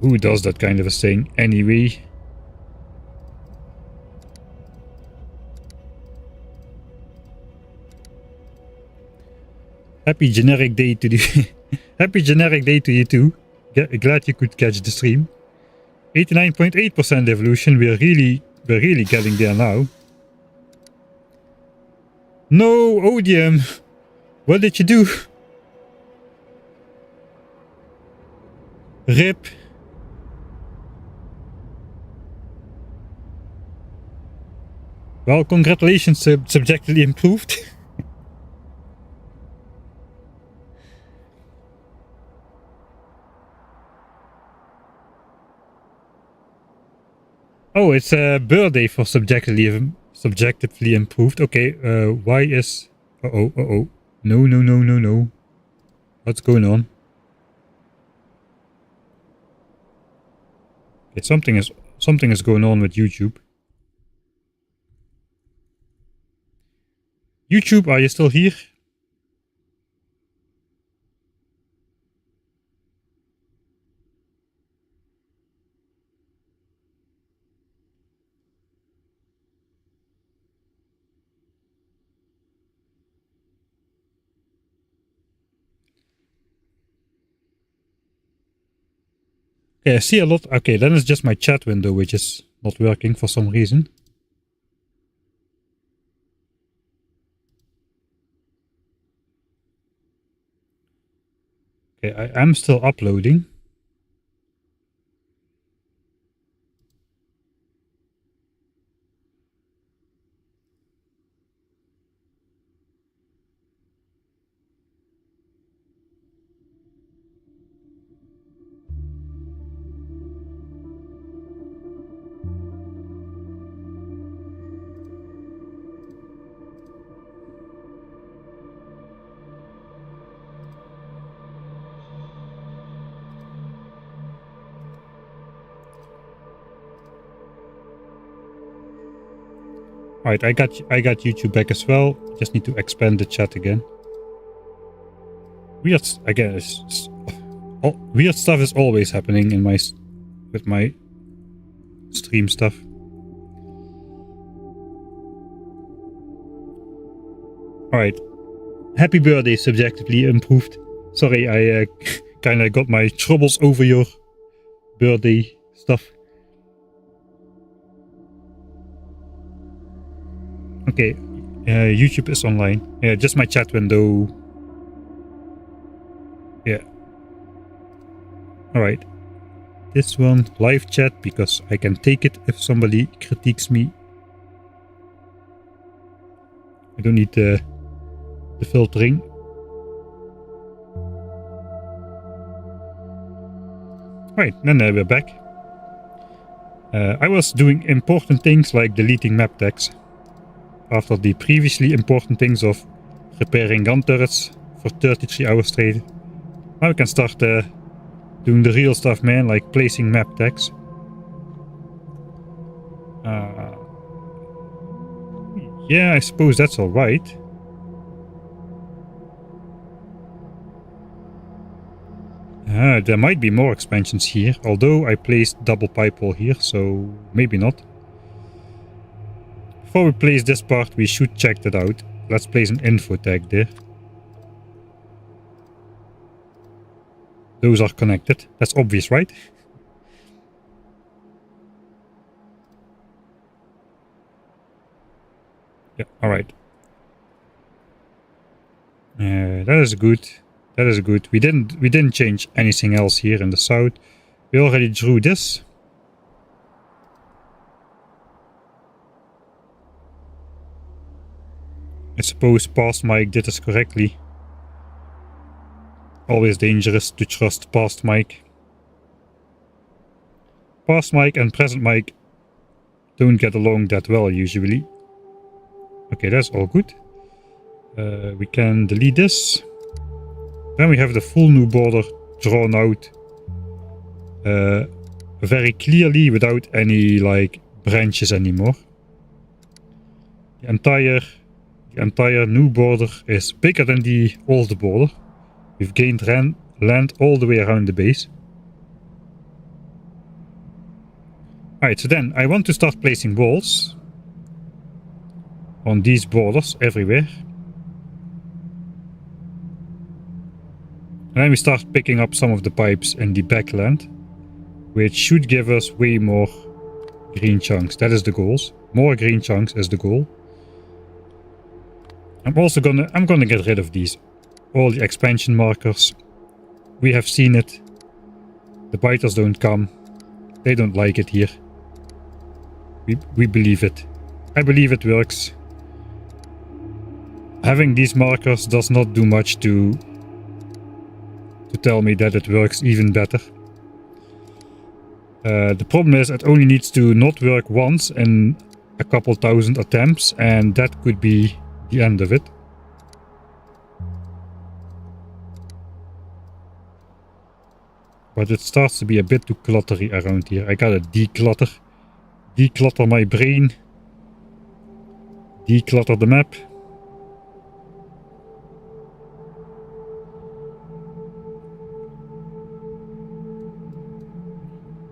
Who does that kind of a thing anyway? Happy generic day to the happy generic day to you too. Glad you could catch the stream. 89.8% evolution. We're really getting there now. No, Odium. What did you do? RIP. Well, congratulations, subjectively improved. Oh, it's a birthday for subjectively improved. Okay, why is... Uh-oh. No. What's going on? Okay, something is going on with YouTube. YouTube, are you still here? Okay, I see a lot. Okay, then it's just my chat window which is not working for some reason. Okay, I am still uploading. Alright, I got YouTube back as well. Just need to expand the chat again. Weird stuff is always happening in with my stream stuff. Alright. Happy birthday, subjectively improved. Sorry, I kinda got my troubles over your birthday stuff. Okay, YouTube is online. Yeah, just my chat window. Yeah. Alright. This one, live chat, because I can take it if somebody critiques me. I don't need the filtering. Alright, then we're back. I was doing important things like deleting map tags. After the previously important things of repairing gun turrets for 33 hours straight. Now we can start doing the real stuff, man, like placing map tags. Yeah, I suppose that's alright. There might be more expansions here, although I placed double pipe wall here, so maybe not. Before we place this part, we should check that out. Let's place an info tag there. Those are connected. That's obvious, right? Yeah, alright. That is good. That is good. We didn't change anything else here in the south. We already drew this. I suppose past Mike did this correctly. Always dangerous to trust past Mike. Past Mike and present Mike don't get along that well usually. Okay, that's all good. We can delete this. Then we have the full new border drawn out very clearly without any like branches anymore. The entire new border is bigger than the old border. We've gained land all the way around the base. Alright, so then I want to start placing walls on these borders everywhere. And then we start picking up some of the pipes in the backland, which should give us way more green chunks. That is the goal. More green chunks is the goal. I'm gonna get rid of these. All the expansion markers. We have seen it. The biters don't come. They don't like it here. We believe it. I believe it works. Having these markers does not do much to tell me that it works even better. The problem is it only needs to not work once in a couple thousand attempts, and that could be the end of it. But it starts to be a bit too cluttery around here. I gotta declutter. Declutter my brain. Declutter the map.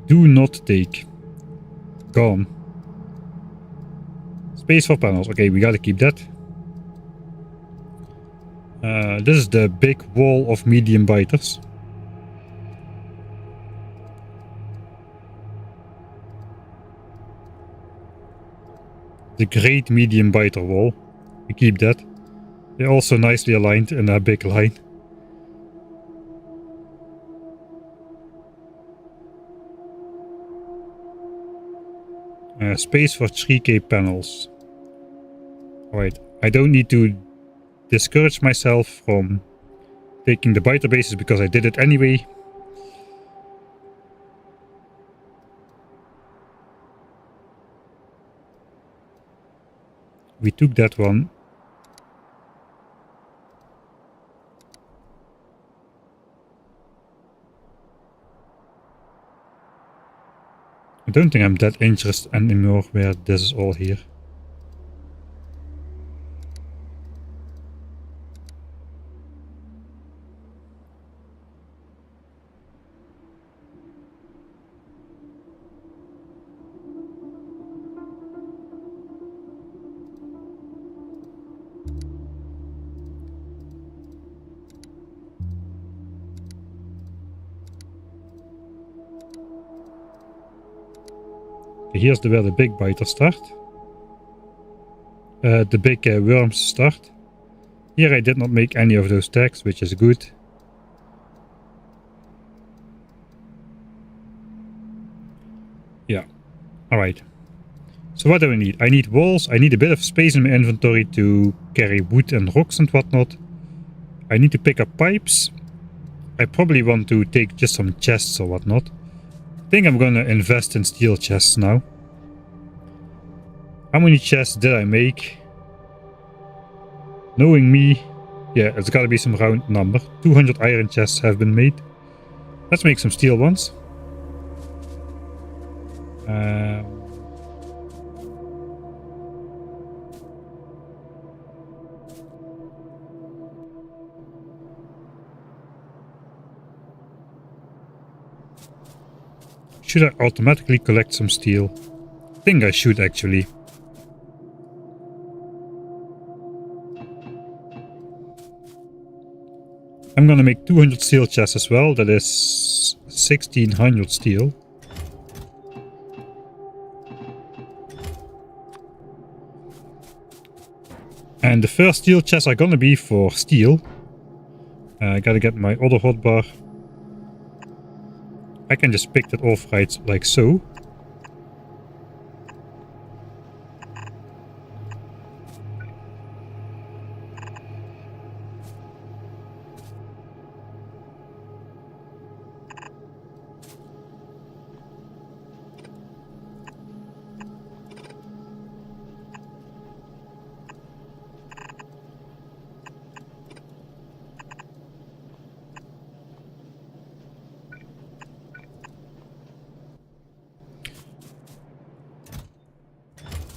Do not take. Gone. Space for panels. Okay, we gotta keep that. This is the big wall of medium biters. The great medium biter wall. We keep that. They're also nicely aligned in a big line. Space for 3K panels. Alright, I don't need to discourage myself from taking the biter bases because I did it anyway. We took that one. I don't think I'm that interested anymore where this is all here. Okay, here's where the big biters start. The big worms start. Here I did not make any of those tags, which is good. Yeah. Alright. So what do I need? I need walls. I need a bit of space in my inventory to carry wood and rocks and whatnot. I need to pick up pipes. I probably want to take just some chests or whatnot. I think I'm gonna invest in steel chests now. How many chests did I make? Knowing me, yeah, it's gotta be some round number. 200 iron chests have been made. Let's make some steel ones. Should I automatically collect some steel? I think I should actually. I'm gonna make 200 steel chests as well. That is 1600 steel. And the first steel chests are gonna be for steel. I gotta get my other hotbar. I can just pick that off right like so.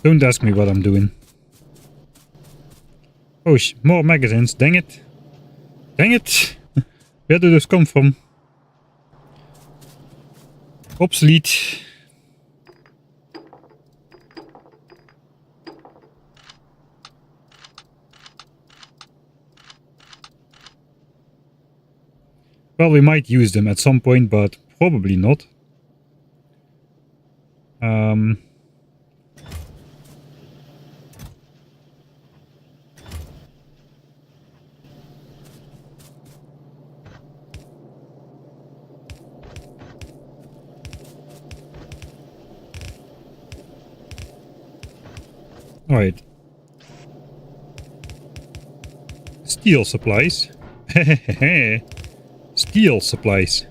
Don't ask me what I'm doing. Oh, more magazines. Dang it. Dang it. Where do those come from? Obsolete. Well, we might use them at some point, but probably not. Alright. Steel supplies. Steel supplies.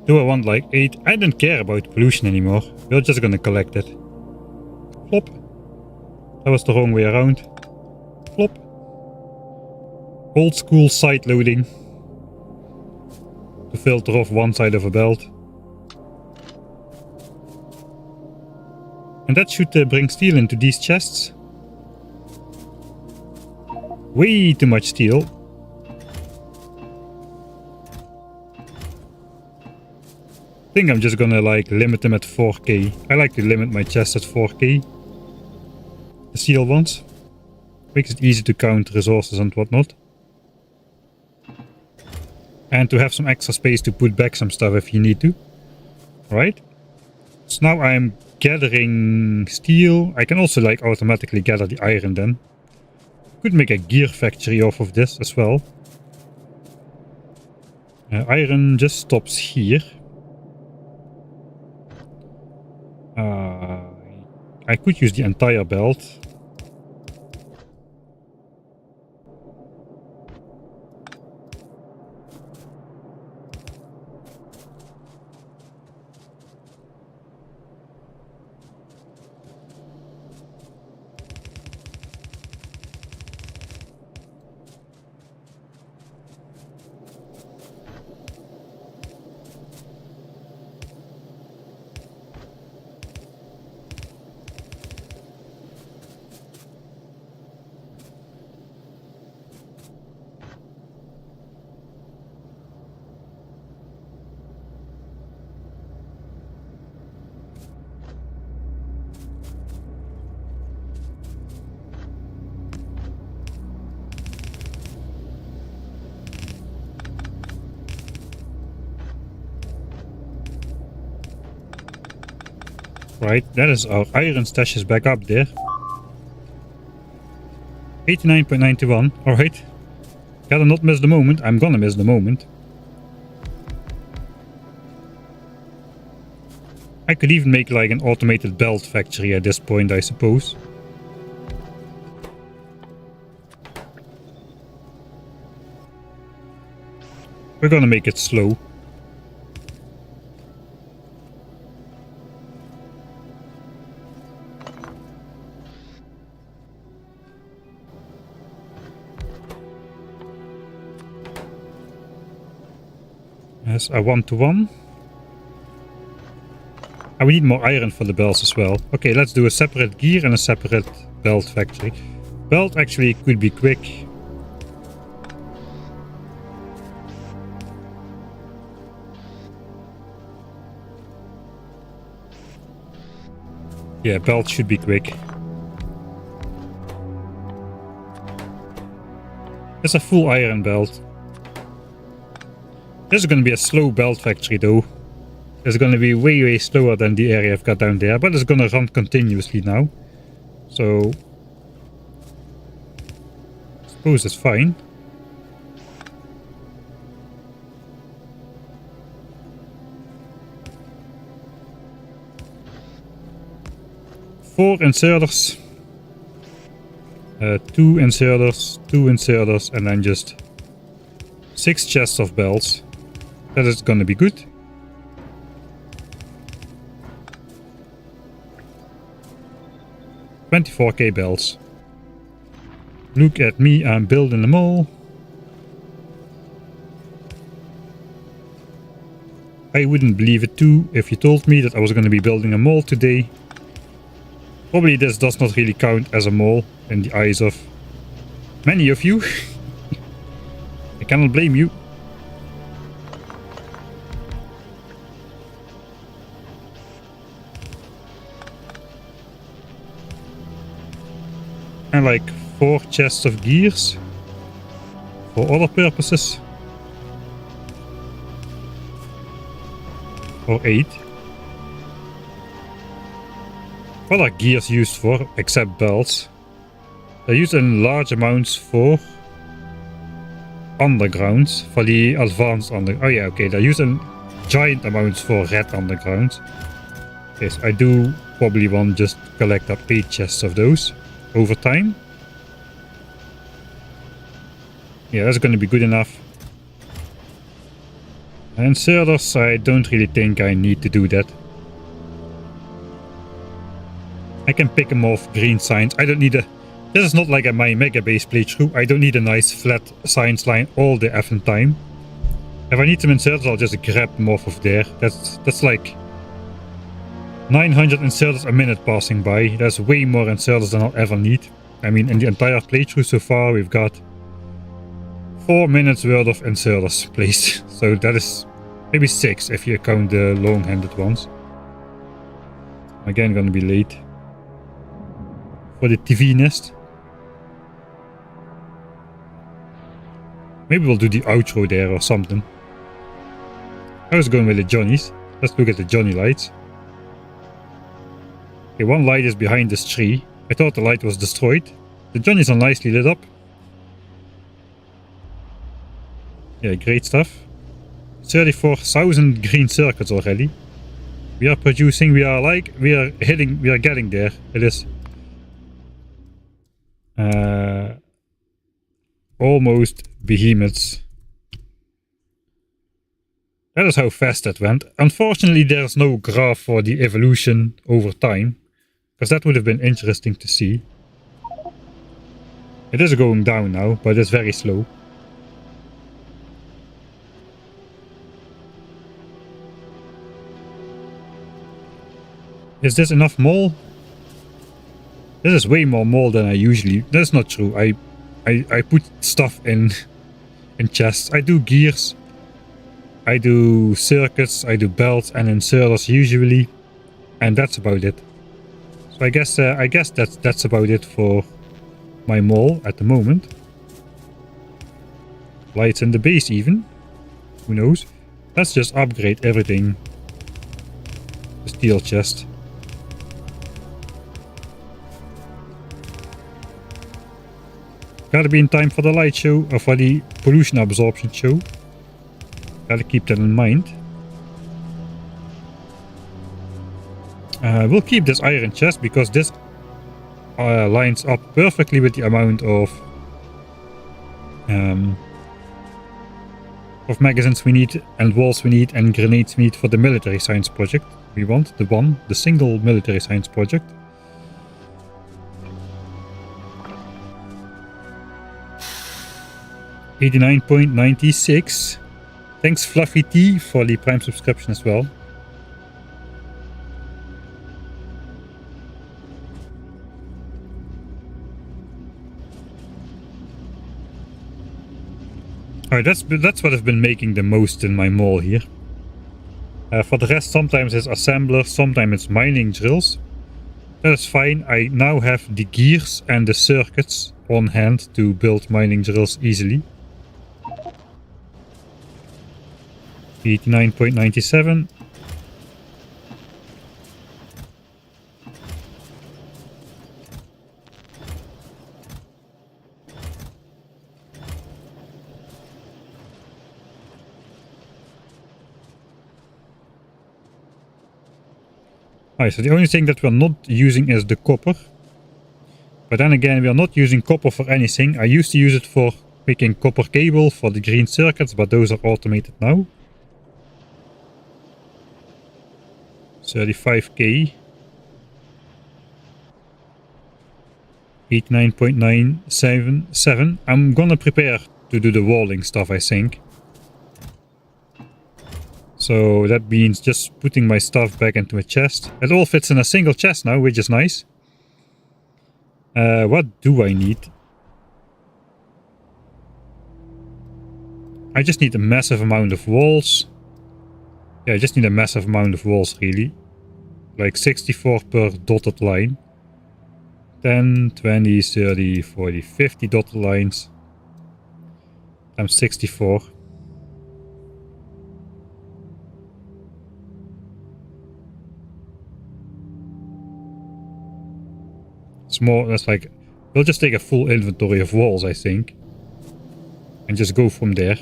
Do I want like 8? I don't care about pollution anymore. We're just gonna collect it. Flop. That was the wrong way around. Flop. Old school side loading. To filter off one side of a belt. And that should bring steel into these chests. Way too much steel. I think I'm just gonna like limit them at 4k. I like to limit my chests at 4k. The steel ones. Makes it easy to count resources and whatnot. And to have some extra space to put back some stuff if you need to. Alright. So now I'm gathering steel. I can also like automatically gather the iron then. Could make a gear factory off of this as well. Iron just stops here. I could use the entire belt. Right, that is our iron stashes back up there. 89.91, alright. Gotta not miss the moment. I'm gonna miss the moment. I could even make like an automated belt factory at this point, I suppose. We're gonna make it slow. Yes, a 1-to-1. And we need more iron for the belts as well. Okay, let's do a separate gear and a separate belt factory. Belt actually could be quick. Yeah, belt should be quick. It's a full iron belt. This is going to be a slow belt factory though. It's going to be way slower than the area I've got down there, but it's going to run continuously now. So I suppose it's fine. Four inserters, 2 inserters, 2 inserters, and then just 6 chests of belts. That is gonna be good. $24K belts. Look at me, I'm building them all. I wouldn't believe it too if you told me that I was gonna be building a mall today. Probably this does not really count as a mall in the eyes of many of you. I cannot blame you. And like 4 chests of gears for other purposes. Or 8. What are gears used for except belts? They're used in large amounts for undergrounds, for the advanced underground. Oh yeah, okay, they're used in giant amounts for red undergrounds. Yes, I do probably want just collect up 8 chests of those over time. Yeah, that's gonna be good enough. And inserters, I don't really think I need to do that. I can pick them off green signs. I don't need a... This is not like my Mega Base playthrough. I don't need a nice flat science line all the effing time. If I need some inserters, I'll just grab them off of there. That's like 900 inserters a minute passing by. That's way more inserters than I'll ever need. I mean, in the entire playthrough so far, we've got 4 minutes worth of inserters placed. So that is maybe 6 if you count the long-handed ones. Again, gonna be late for the TV nest. Maybe we'll do the outro there or something. I was going with the Johnnies. Let's look at the Johnny lights. Okay, one light is behind this tree. I thought the light was destroyed. The Johnnies are nicely lit up. Yeah, great stuff. 34,000 green circuits already. We are producing, we are getting there. It is almost behemoths. That is how fast that went. Unfortunately, there's no graph for the evolution over time, because that would have been interesting to see. It is going down now, but it's very slow. Is this enough mole? This is way more mole than I usually... That's not true. I put stuff in chests. I do gears. I do circuits. I do belts and inserters usually. And that's about it. So I guess that's about it for my mole at the moment. Lights in the base even. Who knows? Let's just upgrade everything. The steel chest. Gotta be in time for the light show, or for the pollution absorption show. Gotta keep that in mind. We'll keep this iron chest because this lines up perfectly with the amount of magazines we need, and walls we need, and grenades we need for the military science project. We want the single military science project. $89.96. Thanks Fluffy T for the Prime subscription as well. Alright, that's what I've been making the most in my mall here. For the rest, sometimes it's assemblers, sometimes it's mining drills. That is fine. I now have the gears and the circuits on hand to build mining drills easily. 89.97. Alright, so the only thing that we're not using is the copper. But then again, we are not using copper for anything. I used to use it for making copper cable for the green circuits, but those are automated now. 35k. 89.977. I'm gonna prepare to do the walling stuff, I think. So that means just putting my stuff back into a chest. It all fits in a single chest now, which is nice. What do I need? I just need a massive amount of walls. Yeah, I just need a massive amount of walls, really. Like 64 per dotted line. 10, 20, 30, 40, 50 dotted lines. Times 64. It's more, that's like, we'll just take a full inventory of walls, I think. And just go from there.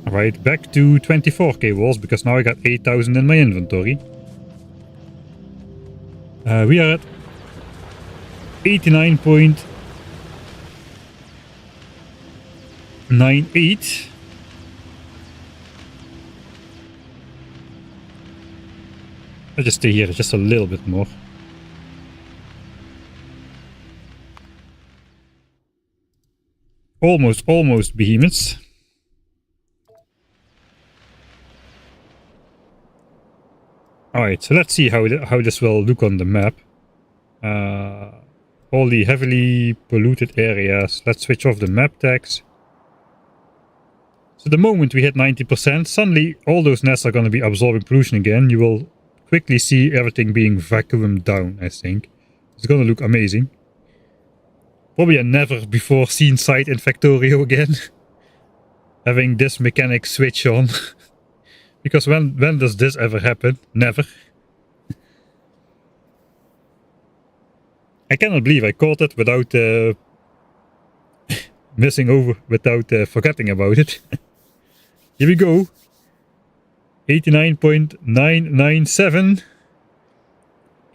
Alright, back to 24k walls, because now I got 8,000 in my inventory. We are at 89.98. Let's just stay here just a little bit more. Almost behemoths. Alright, so let's see how this will look on the map. All the heavily polluted areas. Let's switch off the map tags. So the moment we hit 90%, suddenly all those nests are going to be absorbing pollution again. You will quickly see everything being vacuumed down, I think. It's going to look amazing. Probably a never before seen sight in Factorio again. Having this mechanic switch on. Because when does this ever happen? Never. I cannot believe I caught it without missing over, without forgetting about it. Here we go. 89.997.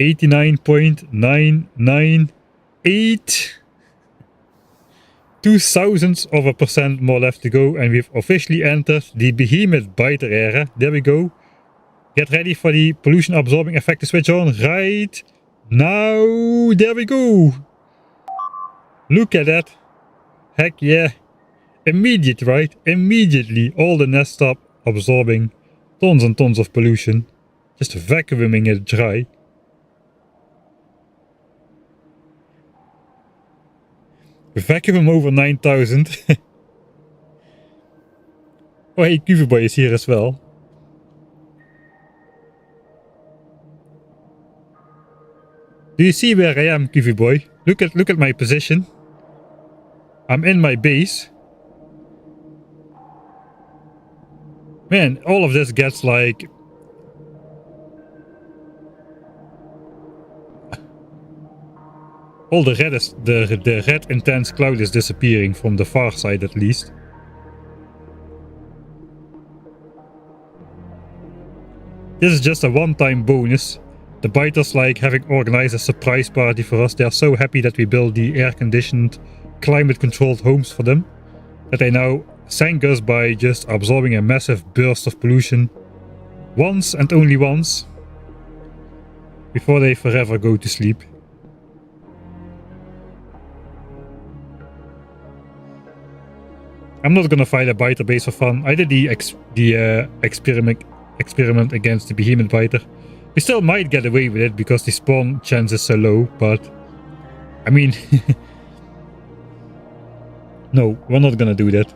89.998. 0.002% more left to go, and we've officially entered the behemoth biter era. There we go. Get ready for the pollution absorbing effect to switch on right now. There we go. Look at that. Heck yeah. Immediate, right? Immediately all the nests stop absorbing tons and tons of pollution. Just vacuuming it dry. Vacuum over 9000. Oh hey, Cuviboy is here as well. Do you see where I am, Cuviboy? Look at my position. I'm in my base. Man, all of this gets like... all the red is... the red intense cloud is disappearing from the far side at least. This is just a one-time bonus. The biters like having organized a surprise party for us. They are so happy that we built the air-conditioned, climate-controlled homes for them, that they now thank us by just absorbing a massive burst of pollution once and only once before they forever go to sleep. I'm not gonna fight a biter base for fun. I did the experiment against the behemoth biter. We still might get away with it because the spawn chance is so low, but I mean no, we're not gonna do that.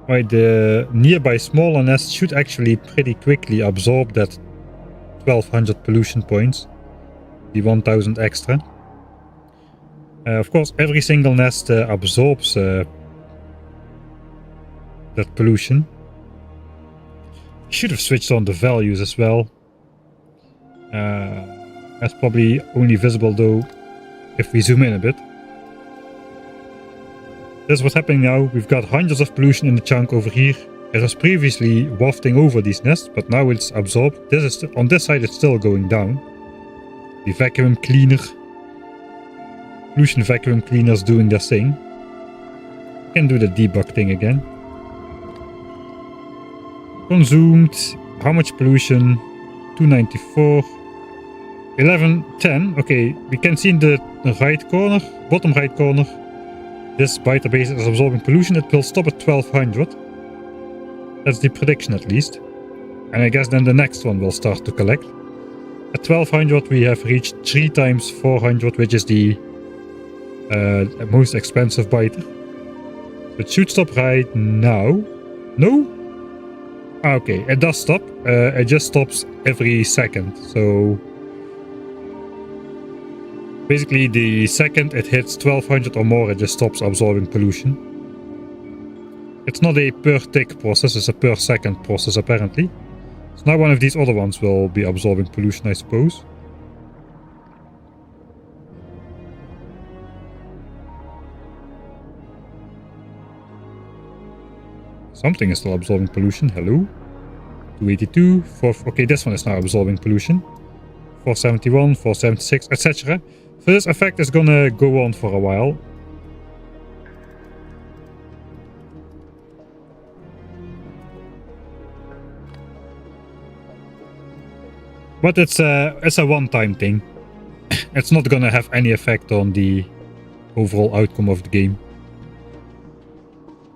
Right, the nearby smaller nest should actually pretty quickly absorb that 1200 pollution points, the 1000 extra. Of course, every single nest absorbs that pollution. Should have switched on the values as well. That's probably only visible though if we zoom in a bit. This is what's happening now. We've got hundreds of pollution in the chunk over here. It was previously wafting over these nests, but now it's absorbed. This is on this side it's still going down. The vacuum cleaner, pollution vacuum cleaners doing their thing. Can do the debug thing again. Consumed. How much pollution? 294. 1110. Okay, we can see in the right corner, bottom right corner. This biter base is absorbing pollution. It will stop at 1200. That's the prediction at least. And I guess then the next one will start to collect. At 1200 we have reached 3 times 400, which is the most expensive biter. So it should stop right now. No? Okay, it does stop. It just stops every second. So basically, the second it hits 1200 or more, it just stops absorbing pollution. It's not a per tick process, it's a per second process apparently. So now one of these other ones will be absorbing pollution, I suppose. Something is still absorbing pollution. Hello? 282, okay, this one is now absorbing pollution. 471, 476, etc. So this effect is gonna go on for a while. But it's a one-time thing. It's not gonna have any effect on the overall outcome of the game.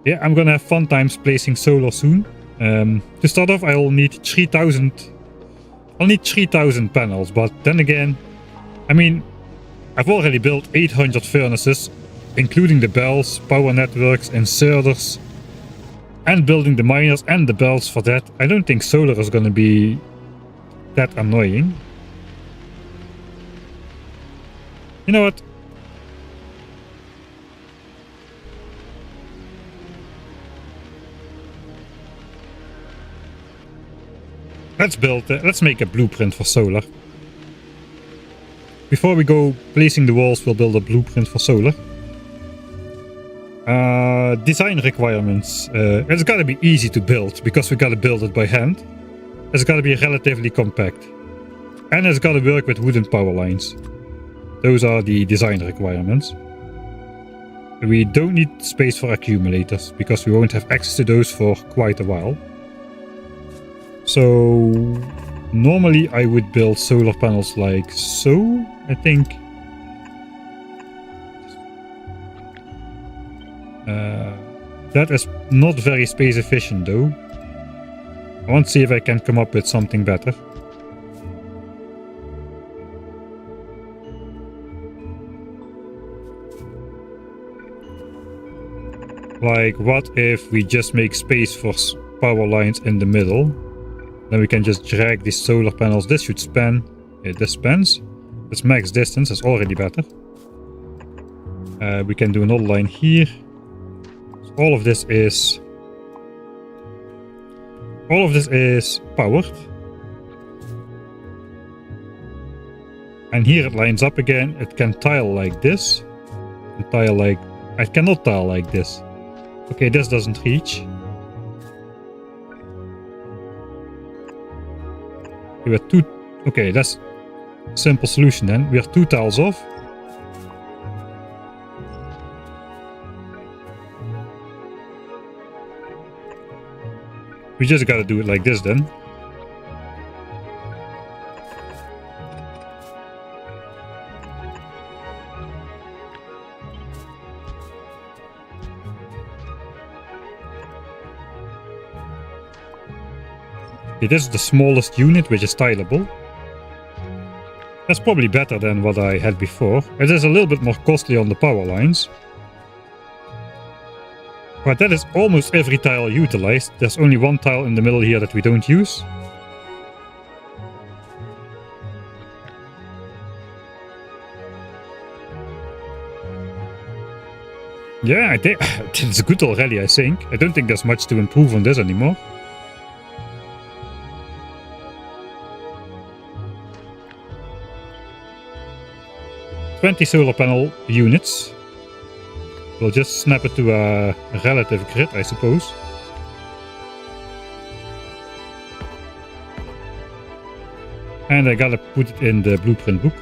Yeah, I'm gonna have fun times placing solar soon. To start off, I'll need 3000. I'll need 3000 panels, but then again, I mean, I've already built 800 furnaces, including the bells, power networks, inserters, and building the miners and the bells for that. I don't think solar is gonna be that annoying. You know what? let's make a blueprint for solar. Before we go placing the walls, we'll build a blueprint for solar. Design requirements. It's gotta be easy to build because we gotta build it by hand. It's gotta be relatively compact. And it's gotta work with wooden power lines. Those are the design requirements. We don't need space for accumulators because we won't have access to those for quite a while. So normally I would build solar panels like so, I think. That is not very space efficient though. I want to see if I can come up with something better. Like, what if we just make space for power lines in the middle? Then we can just drag these solar panels. This should span. This spans. This max distance is already better. We can do another line here. So all of this is powered. And here it lines up again. It can tile like this. I cannot tile like this. Okay, this doesn't reach. We are two. Okay, that's a simple solution then. We are 2 tiles off. We just gotta do it like this then. Okay, this is the smallest unit, which is tileable. That's probably better than what I had before. It is a little bit more costly on the power lines. But that is almost every tile utilized. There's only one tile in the middle here that we don't use. Yeah, it's good already, I think. I don't think there's much to improve on this anymore. $20 solar panel units. We'll just snap it to a relative grid, I suppose. And I gotta put it in the blueprint book,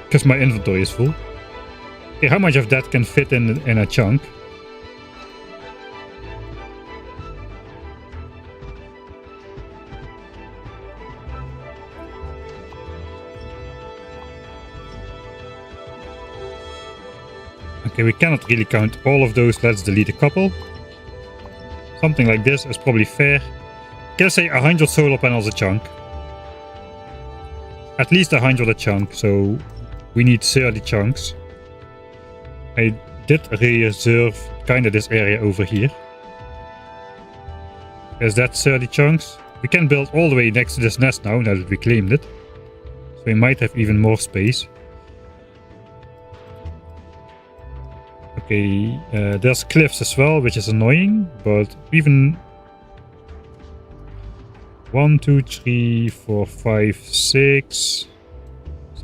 because my inventory is full. Okay, how much of that can fit in a chunk? Okay, we cannot really count all of those. Let's delete a couple. Something like this is probably fair. Can I say 100 solar panels a chunk? At least 100 a chunk, so we need 30 chunks. I did reserve kind of this area over here. Is that 30 chunks? We can build all the way next to this nest now that we claimed it. So we might have even more space. Okay, there's cliffs as well, which is annoying, but even 1, 2, 3, 4, 5, 6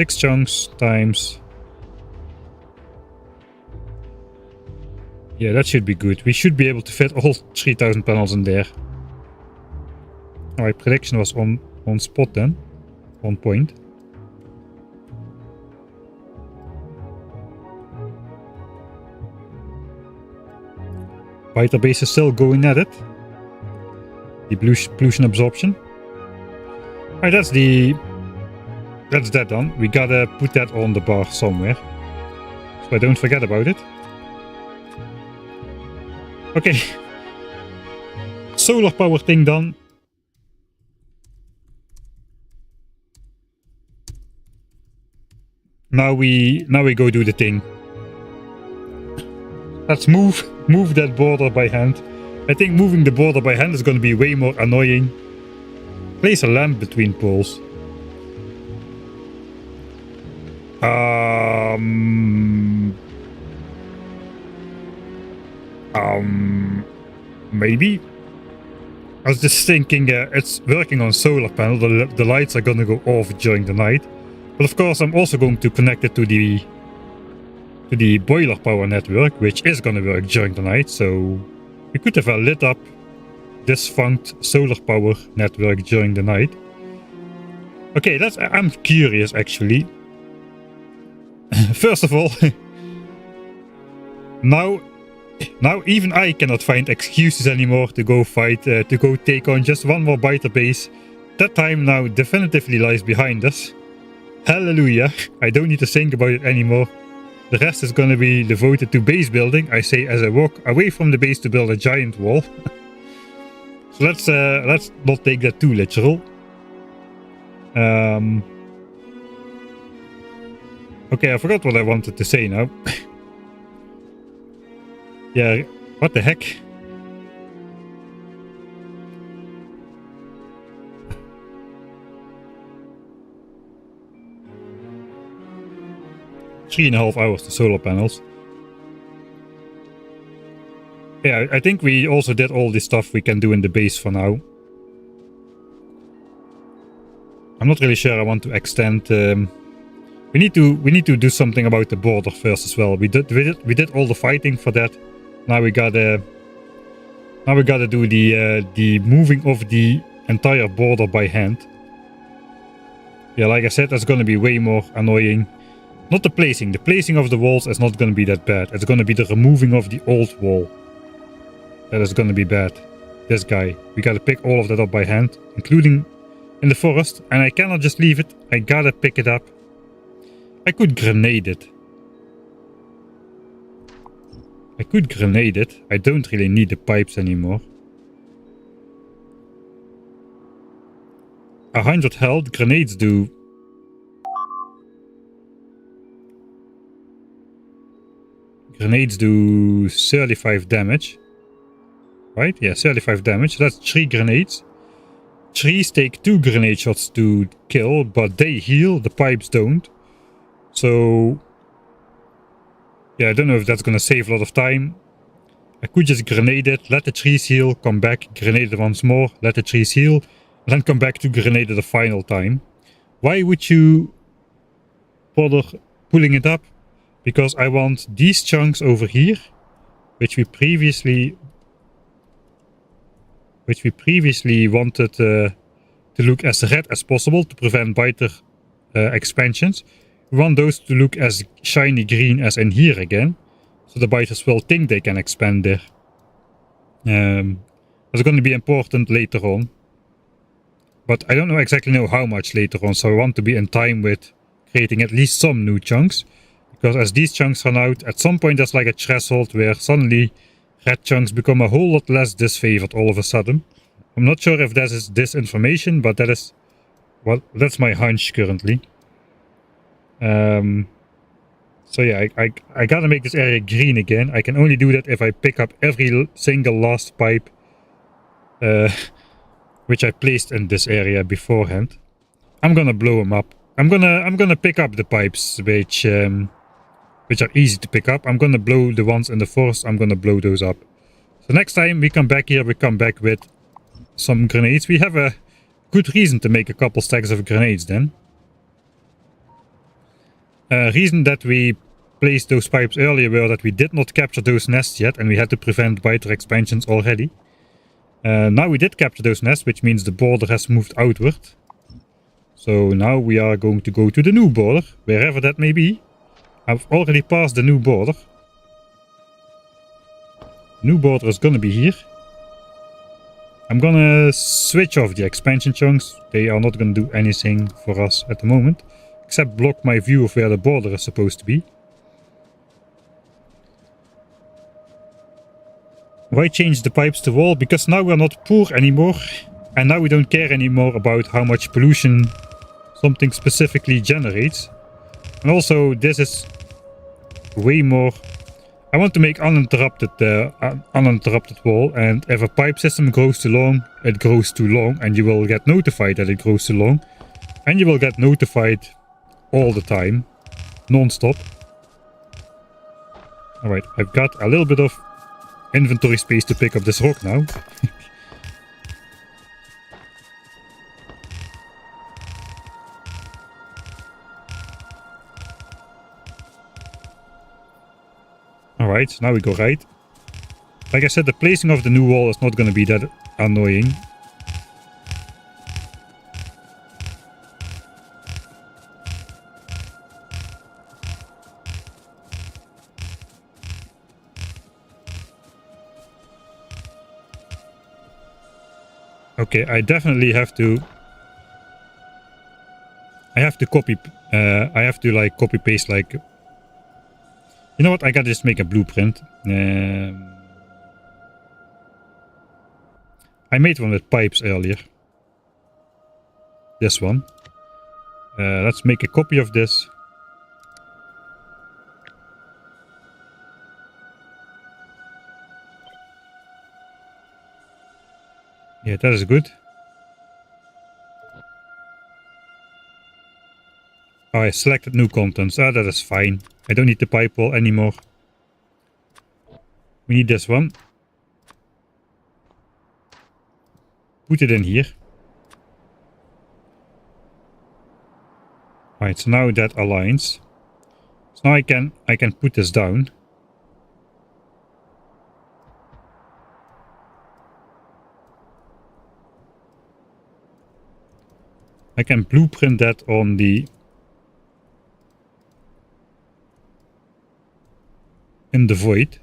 chunks times. Yeah, that should be good. We should be able to fit all 3000 panels in there. Alright, prediction was on spot then, on point. Vita base is still going at it. The pollution absorption. Alright, that's that done. We gotta put that on the bar somewhere, so I don't forget about it. Okay. Solar power thing done. Now we go do the thing. Let's move that border by hand. I think moving the border by hand is going to be way more annoying. Place a lamp between poles. Maybe. I was just thinking, it's working on solar panel. The lights are gonna go off during the night. But of course, I'm also going to connect it to the boiler power network, which is gonna work during the night. So we could have a lit up defunct solar power network during the night. Okay, I'm curious actually. First of all, now even I cannot find excuses anymore to go fight, to go take on just one more biter base. That time now definitively lies behind us. Hallelujah, I don't need to think about it anymore. The rest is gonna be devoted to base building, I say as I walk away from the base to build a giant wall. So let's not take that too literal. Okay, I forgot what I wanted to say now. Yeah, what the heck? Three and a half hours to solar panels. Yeah, I think we also did all the stuff we can do in the base for now. I'm not really sure I want to extend. We need to do something about the border first as well. We did all the fighting for that. Now we gotta do the moving of the entire border by hand. Yeah, like I said, that's gonna be way more annoying. Not the placing. The placing of the walls is not gonna be that bad. It's gonna be the removing of the old wall. That is gonna be bad. This guy. We gotta pick all of that up by hand, including in the forest. And I cannot just leave it. I gotta pick it up. I could grenade it. I don't really need the pipes anymore. 100 health. Grenades do... Grenades do 35 damage. Right? Yeah, 35 damage. That's 3 grenades. Trees take 2 grenade shots to kill, but they heal. The pipes don't. So... yeah, I don't know if that's gonna save a lot of time. I could just grenade it, let the trees heal, come back, grenade it once more, let the trees heal, then come back to grenade it a final time. Why would you bother pulling it up? Because I want these chunks over here, which we previously wanted to look as red as possible to prevent biter expansions. We want those to look as shiny green as in here again, so the biters will think they can expand there. That's going to be important later on, but I don't exactly know how much later on, so I want to be in time with creating at least some new chunks, because as these chunks run out, at some point there's like a threshold where suddenly red chunks become a whole lot less disfavored all of a sudden. I'm not sure if that is disinformation, but that's my hunch currently. So yeah, I gotta make this area green again. I can only do that if I pick up every single last pipe which I placed in this area beforehand. I'm gonna blow them up. I'm gonna pick up the pipes which are easy to pick up. I'm gonna blow the ones in the forest. I'm gonna blow those up. So next time we come back here, we come back with some grenades. We have a good reason to make a couple stacks of grenades then. Reason that we placed those pipes earlier were that we did not capture those nests yet, and we had to prevent biter expansions already. Now we did capture those nests, which means the border has moved outward. So now we are going to go to the new border, wherever that may be. I've already passed the new border. New border is gonna be here. I'm gonna switch off the expansion chunks. They are not gonna do anything for us at the moment, except block my view of where the border is supposed to be. Why change the pipes to wall? Because now we're not poor anymore, and now we don't care anymore about how much pollution something specifically generates. And also this is way more... I want to make uninterrupted wall, and if a pipe system grows too long, it grows too long, and you will get notified that it grows too long, and you will get notified all the time, non-stop. Alright, I've got a little bit of inventory space to pick up this rock now. Alright, so now we go right. Like I said, the placing of the new wall is not going to be that annoying. Okay, I definitely have to... I have to copy... I have to like copy paste like... You know what, I gotta just make a blueprint. I made one with pipes earlier. This one. Let's make a copy of this. Yeah, that is good. Oh, I selected new contents. Ah, that is fine. I don't need the pipe wall anymore. We need this one. Put it in here. Right, so now that aligns. So now I can put this down. I can blueprint that on the... in the void.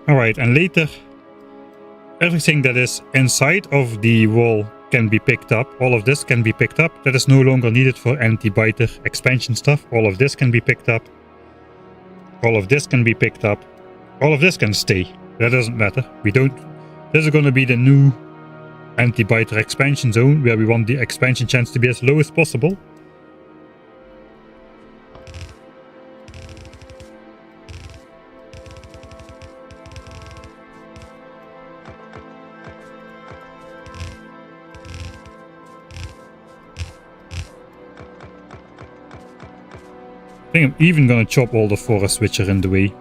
Alright, and later everything that is inside of the wall can be picked up. All of this can be picked up. That is no longer needed for anti-biter expansion stuff. All of this can be picked up. All of this can be picked up. All of this can stay. That doesn't matter. We don't... This is going to be the new anti-biter expansion zone where we want the expansion chance to be as low as possible. I think I'm even gonna chop all the forests which are in the way.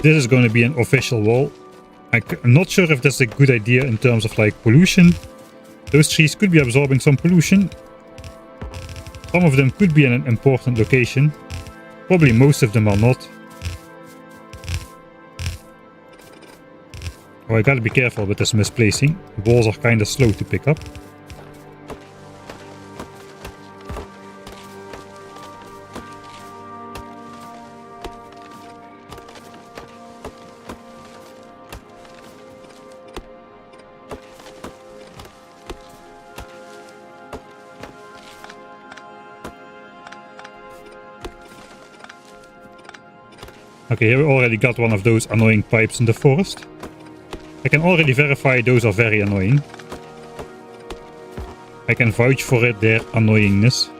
This is going to be an official wall. I'm not sure if that's a good idea in terms of like pollution. Those trees could be absorbing some pollution. Some of them could be in an important location. Probably most of them are not. Oh, I gotta be careful with this misplacing. The walls are kinda slow to pick up. Okay, here we already got one of those annoying pipes in the forest. I can already verify those are very annoying. I can vouch for it, their annoyingness.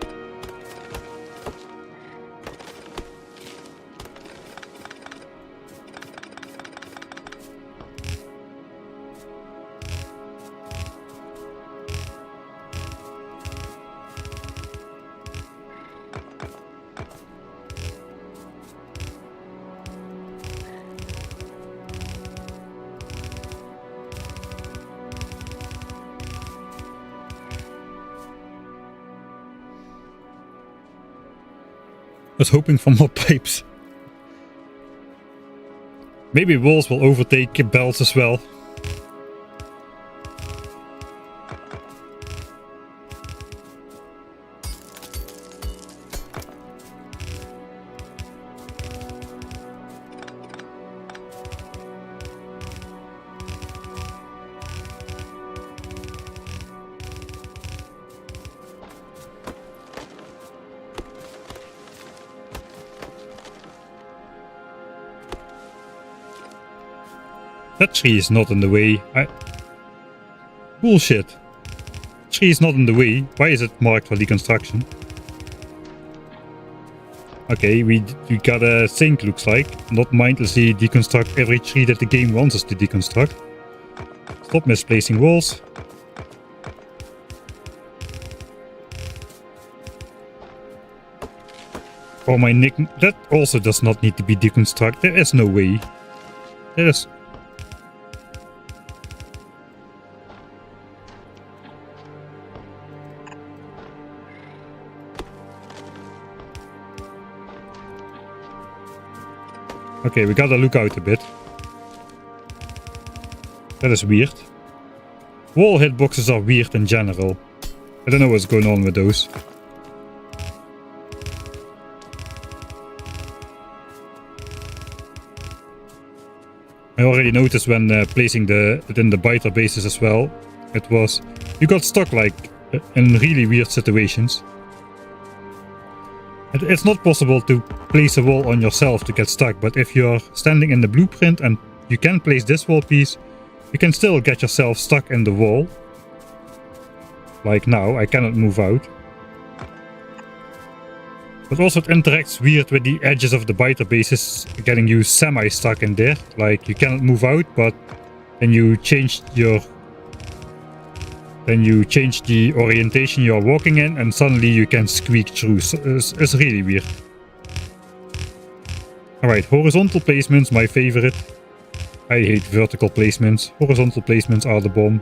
I was hoping for more pipes. Maybe walls will overtake belts as well. That tree is not in the way. Bullshit. tree is not in the way. Why is it marked for deconstruction? Okay, we gotta think, looks like. Not mindlessly deconstruct every tree that the game wants us to deconstruct. Stop misplacing walls. Oh, my nick... That also does not need to be deconstructed. There is no way. There is... Okay, we gotta look out a bit. That is weird. Wall hitboxes are weird in general. I don't know what's going on with those. I already noticed when placing within the biter bases as well, it was... You got stuck like in really weird situations. It's not possible to place a wall on yourself to get stuck, but if you're standing in the blueprint and you can place this wall piece, you can still get yourself stuck in the wall. Like now, I cannot move out. But also it interacts weird with the edges of the biter bases, getting you semi-stuck in there. Like you cannot move out, but then you change your... Then you change the orientation you're walking in and suddenly you can squeak through. So it's really weird. Alright, horizontal placements, my favorite. I hate vertical placements. Horizontal placements are the bomb.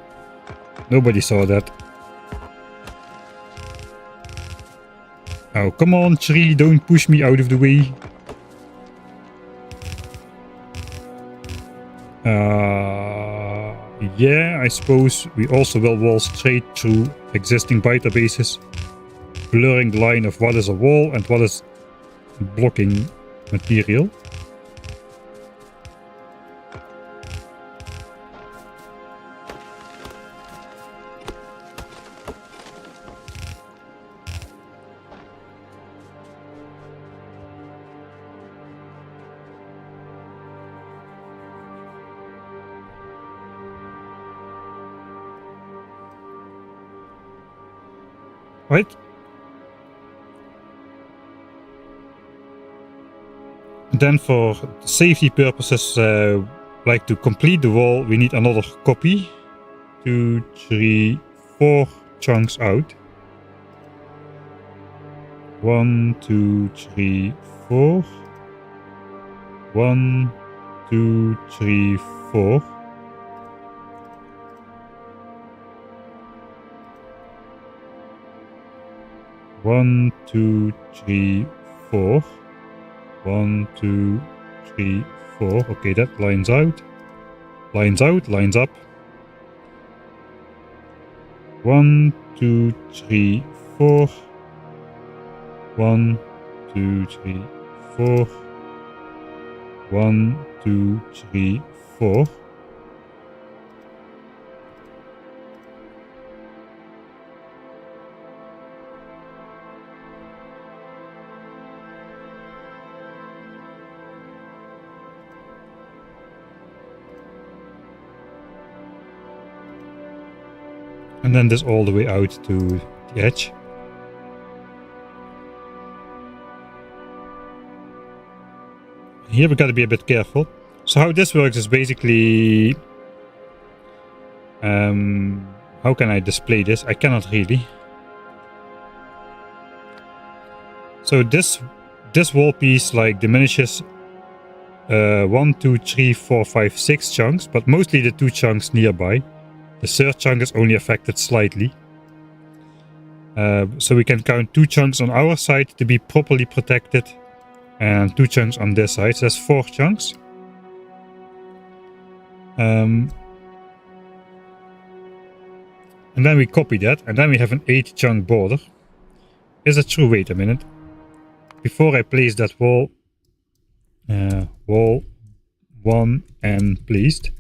Nobody saw that. Oh, come on, tree, don't push me out of the way. Yeah, I suppose we also will wall straight through existing biter bases, blurring the line of what is a wall and what is blocking material. Right. And then for safety purposes, like to complete the wall, we need another copy. 2, 3, 4 chunks out. 1, 2, 3, 4. 1, 2, 3, 4. One, 2, 3, 4. 1, 2, 3, 4. Okay, that lines out. Lines out, lines up. 1, 2, 3, 4. 1, 2, 3, 4. 1, 2, 3, 4. And then this all the way out to the edge. Here we got to be a bit careful. So how this works is basically... how can I display this? I cannot really. So this wall piece like diminishes 1, 2, 3, 4, 5, 6 chunks, but mostly the 2 chunks nearby. The third chunk is only affected slightly. So we can count 2 chunks on our side to be properly protected and 2 chunks on this side. So that's 4 chunks. And then we copy that and then we have an 8 chunk border. Is it true? Wait a minute. Before I place that wall 1 and placed.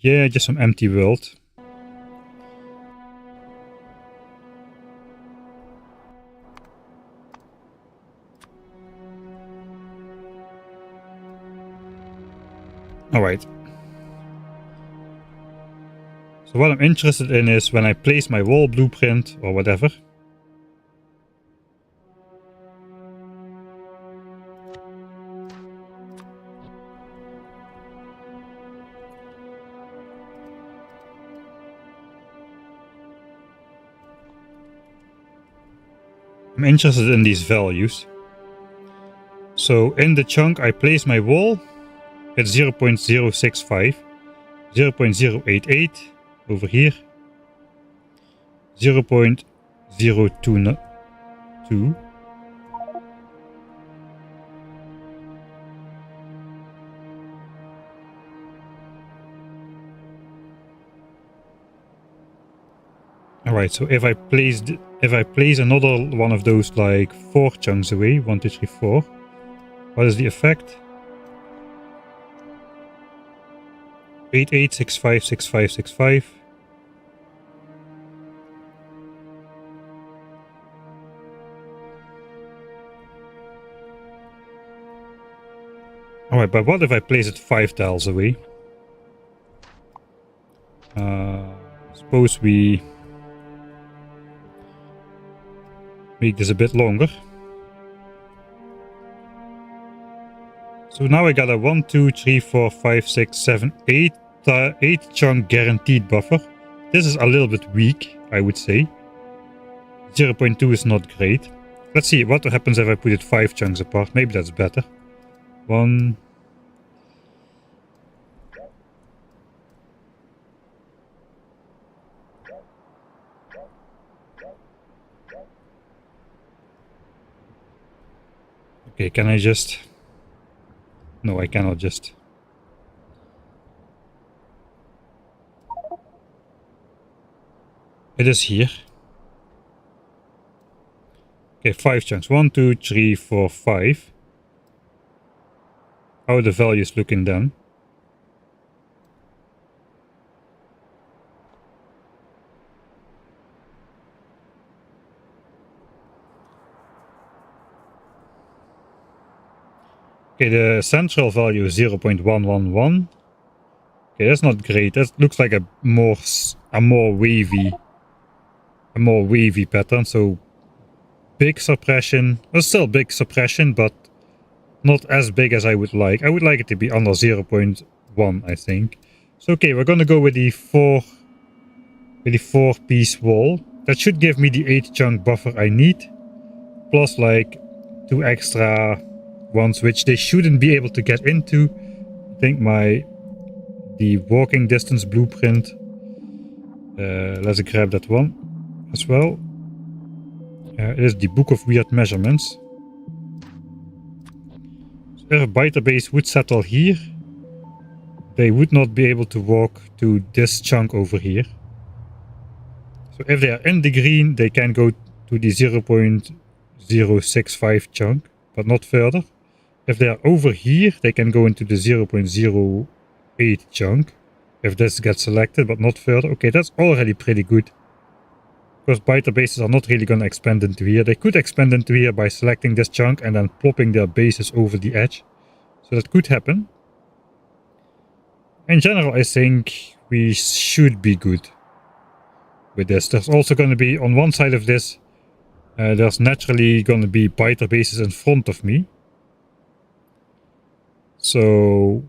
Yeah, just some empty world. Alright. So what I'm interested in is when I place my wall blueprint or whatever. I'm interested in these values. So in the chunk I place my wall at 0.065, 0.088 over here, 0.022. Alright, so if I place another one of those like 4 chunks away, 1, 2, 3, 4, what is the effect? 8, 8, 6, 5, 6, 5, 6, 5. Alright, but what if I place it 5 tiles away? Suppose we make this a bit longer. So now I got a 1, 2, 3, 4, 5, 6, 7, 8 chunk guaranteed buffer. This is a little bit weak, I would say. 0.2 is not great. Let's see what happens if I put it 5 chunks apart. Maybe that's better. 1. Okay, can I just... No, I cannot just... It is here. Okay, 5 chunks. 1, 2, 3, 4, 5. How are the values looking then? Okay, the central value is 0.111. Okay, that's not great. That looks like a more wavy pattern. So big suppression. Well, still big suppression, but not as big as I would like. I would like it to be under 0.1, I think. So okay, we're gonna go with the 4 piece wall. That should give me the 8 chunk buffer I need, plus like 2 extra ones which they shouldn't be able to get into. I think the walking distance blueprint, let's grab that one as well. It is the Book of Weird Measurements. So if a biter base would settle here, they would not be able to walk to this chunk over here. So if they are in the green, they can go to the 0.065 chunk, but not further. If they are over here, they can go into the 0.08 chunk. If this gets selected, but not further. Okay, that's already pretty good. Because biter bases are not really going to expand into here. They could expand into here by selecting this chunk and then plopping their bases over the edge. So that could happen. In general, I think we should be good with this. There's also going to be, on one side of this, there's naturally going to be biter bases in front of me. So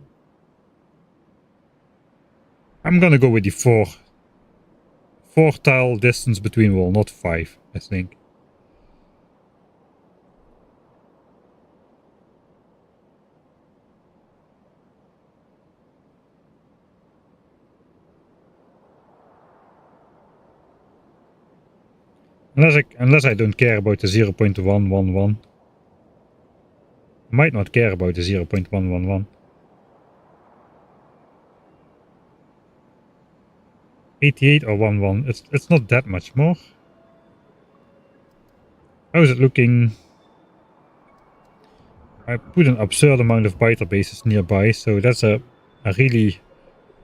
I'm going to go with the 4 tile distance between wall, not 5, I think. Unless I don't care about the 0.111. I might not care about the 0.111. 88 or 11. It's not that much more. How is it looking? I put an absurd amount of biter bases nearby, so that's a really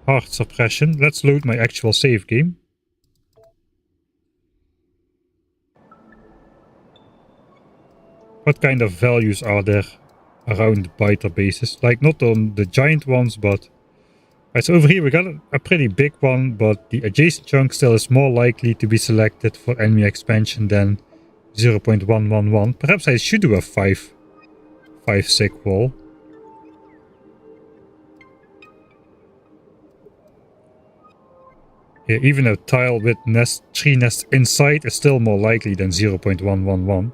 hard suppression. Let's load my actual save game. What kind of values are there around biter bases? Like not on the giant ones, but Right, so over here we got a pretty big one, but the adjacent chunk still is more likely to be selected for enemy expansion than 0.111. Perhaps I should do a 5 sick wall. Yeah, even a tile with tree nests inside is still more likely than 0.111.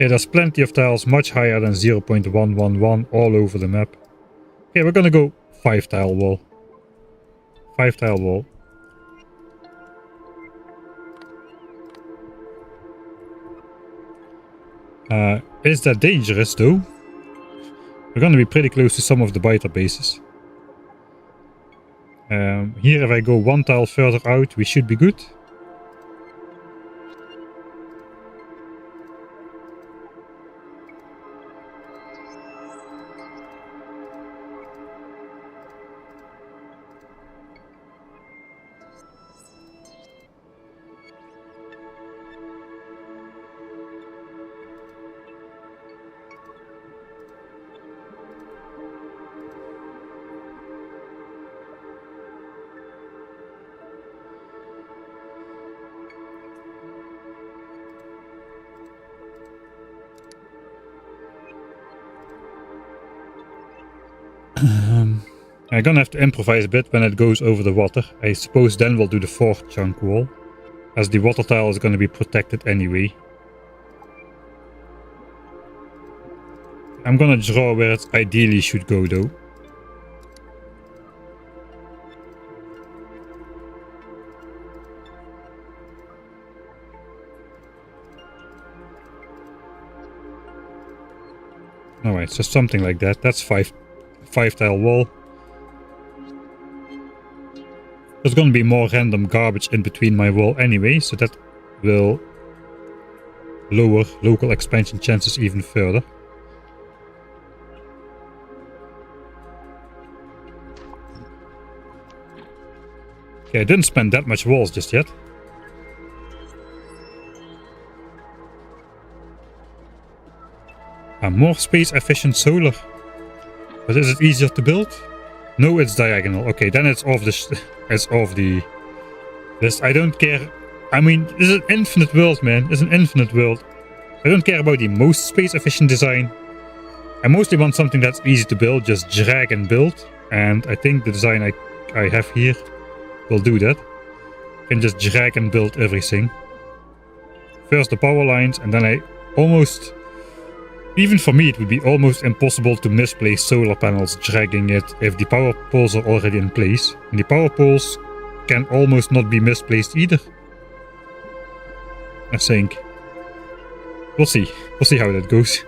Yeah, there's plenty of tiles much higher than 0.111 all over the map. Okay, we're gonna go 5 tile wall. 5 tile wall. Is that dangerous though? We're gonna be pretty close to some of the biter bases. Here if I go 1 tile further out, we should be good. I'm gonna have to improvise a bit when it goes over the water. I suppose then we'll do the 4th chunk wall, as the water tile is gonna be protected anyway. I'm gonna draw where it ideally should go though. Alright, so something like that. That's 5 tile wall. There's gonna be more random garbage in between my wall anyway, so that will lower local expansion chances even further. Okay, I didn't spend that much walls just yet. A more space efficient solar. But is it easier to build? No, it's diagonal. Okay, then it's off the it's off the list. I don't care. I mean, this is an infinite world, man. It's an infinite world. I don't care about the most space efficient design. I mostly want something that's easy to build, just drag and build. And I think the design I have here will do that. I can just drag and build everything. First the power lines, and then I almost... Even for me, it would be almost impossible to misplace solar panels dragging it if the power poles are already in place. And the power poles can almost not be misplaced either. I think. We'll see. We'll see how that goes.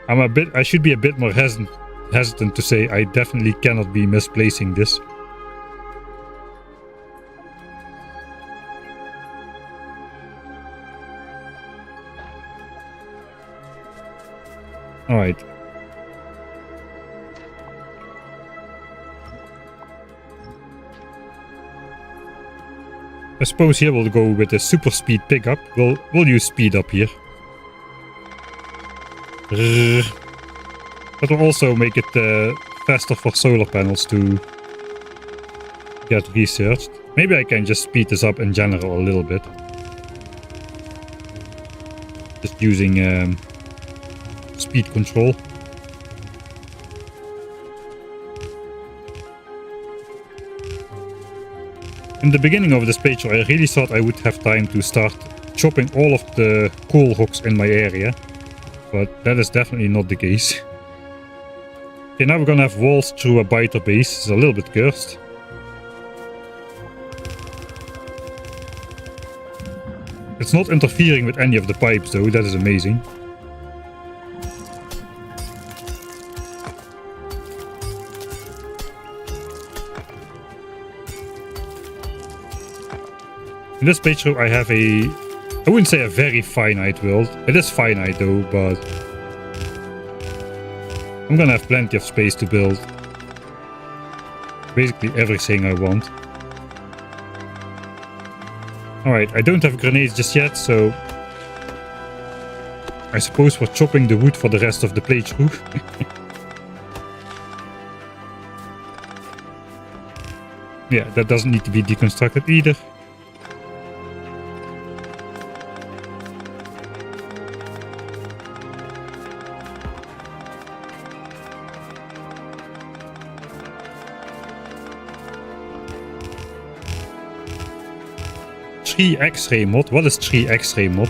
I should be a bit more hesitant to say I definitely cannot be misplacing this. Alright. I suppose here we'll go with the super speed pickup. We'll use speed up here. That will also make it faster for solar panels to get researched. Maybe I can just speed this up in general a little bit. Just using speed control. In the beginning of this playthrough, I really thought I would have time to start chopping all of the coal hooks in my area, but that is definitely not the case. Okay, now we're gonna have walls through a biter base. It's a little bit cursed. It's not interfering with any of the pipes though, that is amazing. In this playthrough I have I wouldn't say a very finite world. It is finite though, but I'm gonna have plenty of space to build basically everything I want. Alright, I don't have grenades just yet, so I suppose for chopping the wood for the rest of the playthrough. Yeah, that doesn't need to be deconstructed either. Tree X-ray mod? What is Tree X-ray mod?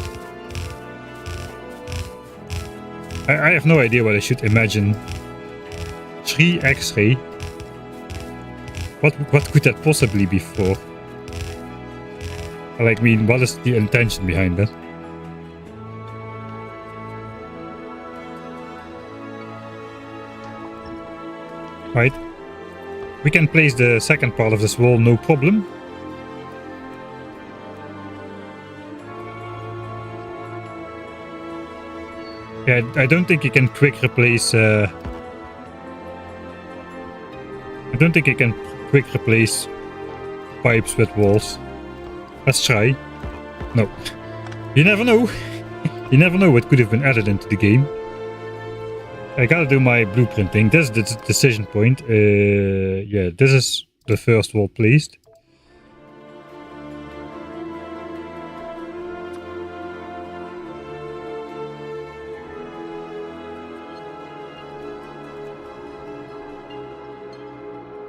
I have no idea what I should imagine. Tree X-ray? What could that possibly be for? Like, I mean, what is the intention behind that? Right. We can place the second part of this wall, no problem. Yeah, I don't think you can quick replace... I don't think you can quick replace pipes with walls. Let's try. No. You never know. You never know what could have been added into the game. I gotta do my blueprinting. This is the decision point. Yeah, this is the first wall placed.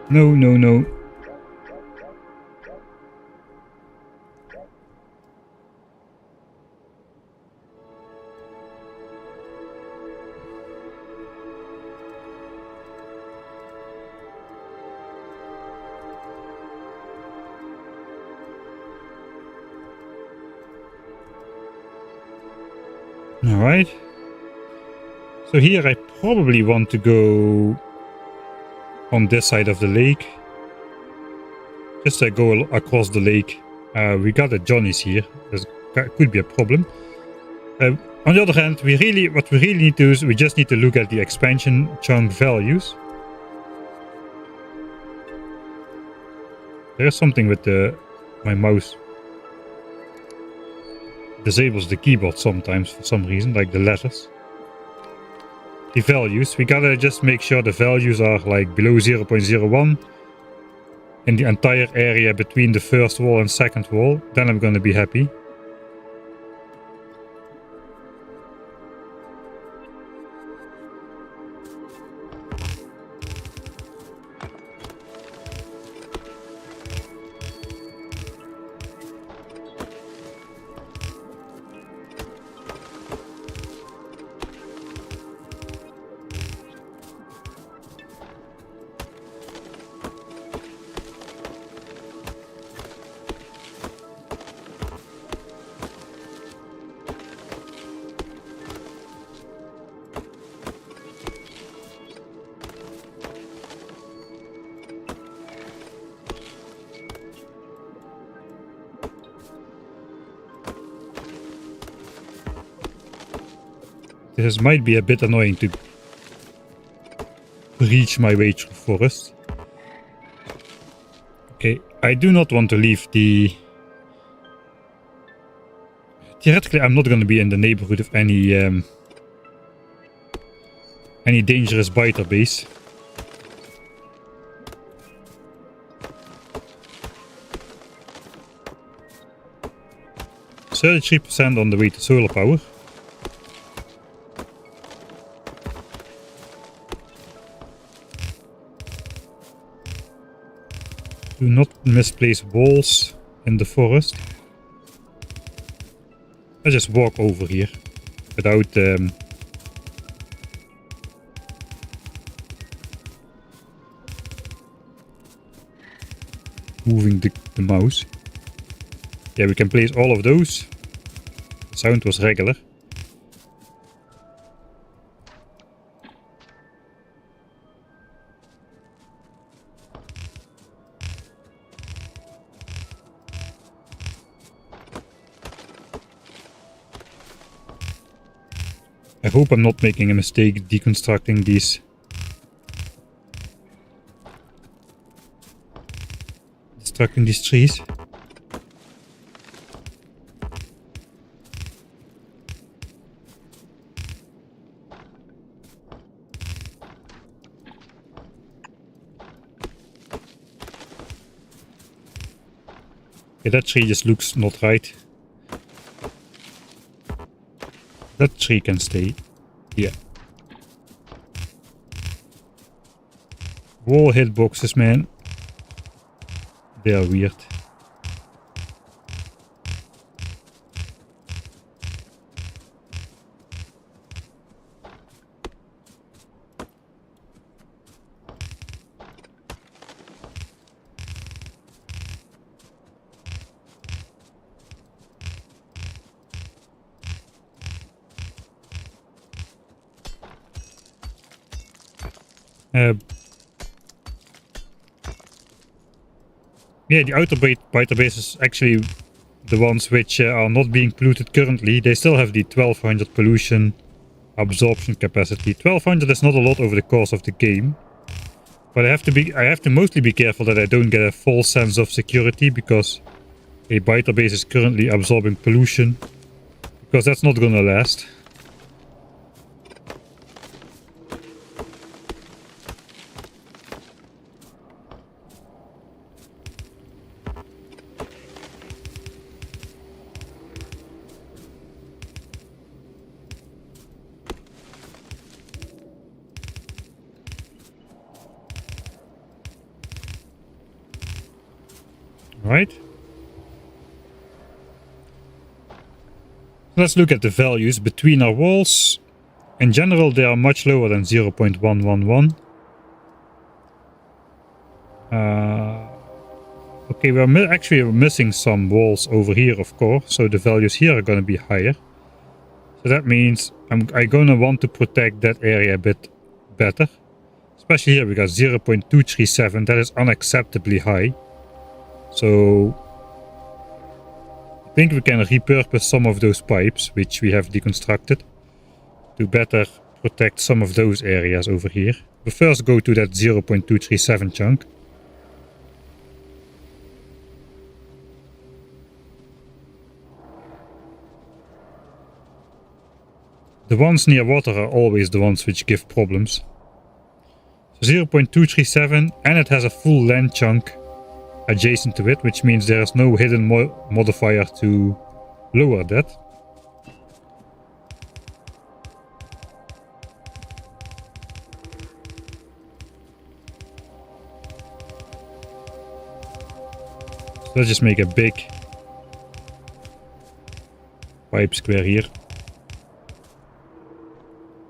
No, no, no. Alright. So here I probably want to go on this side of the lake. Just go across the lake. We got a Johnny's here. That could be a problem. On the other hand, what we really need to do is we just need to look at the expansion chunk values. There's something with my mouse. Disables the keyboard sometimes for some reason, like the letters. The values, we gotta just make sure the values are like below 0.01 in the entire area between the first wall and second wall. Then I'm gonna be happy. This might be a bit annoying to reach my way through forest. Okay, I do not want to leave the... Theoretically, I'm not going to be in the neighborhood of any dangerous biter base. %33% on the way to solar power. Do not misplace walls in the forest. I just walk over here without moving the mouse. Yeah, we can place all of those. The sound was regular. I hope I'm not making a mistake deconstructing these. Destructing these trees. Okay, that tree just looks not right. That tree can stay here. Wall hitboxes, man. They are weird. Yeah, the outer biter base is actually the ones which are not being polluted currently. They still have the 1200 pollution absorption capacity. 1200 is not a lot over the course of the game. But I have to mostly be careful that I don't get a false sense of security, because a biter base is currently absorbing pollution. Because that's not gonna last. Right? Let's look at the values between our walls. In general, they are much lower than 0.111. Okay, we're actually missing some walls over here, of course, so the values here are going to be higher. So that means I'm going to want to protect that area a bit better. Especially here, we got 0.237, that is unacceptably high. So I think we can repurpose some of those pipes, which we have deconstructed, to better protect some of those areas over here. But first go to that 0.237 chunk. The ones near water are always the ones which give problems. So 0.237, and it has a full land chunk adjacent to it, which means there is no hidden modifier to lower that. So let's just make a big pipe square here.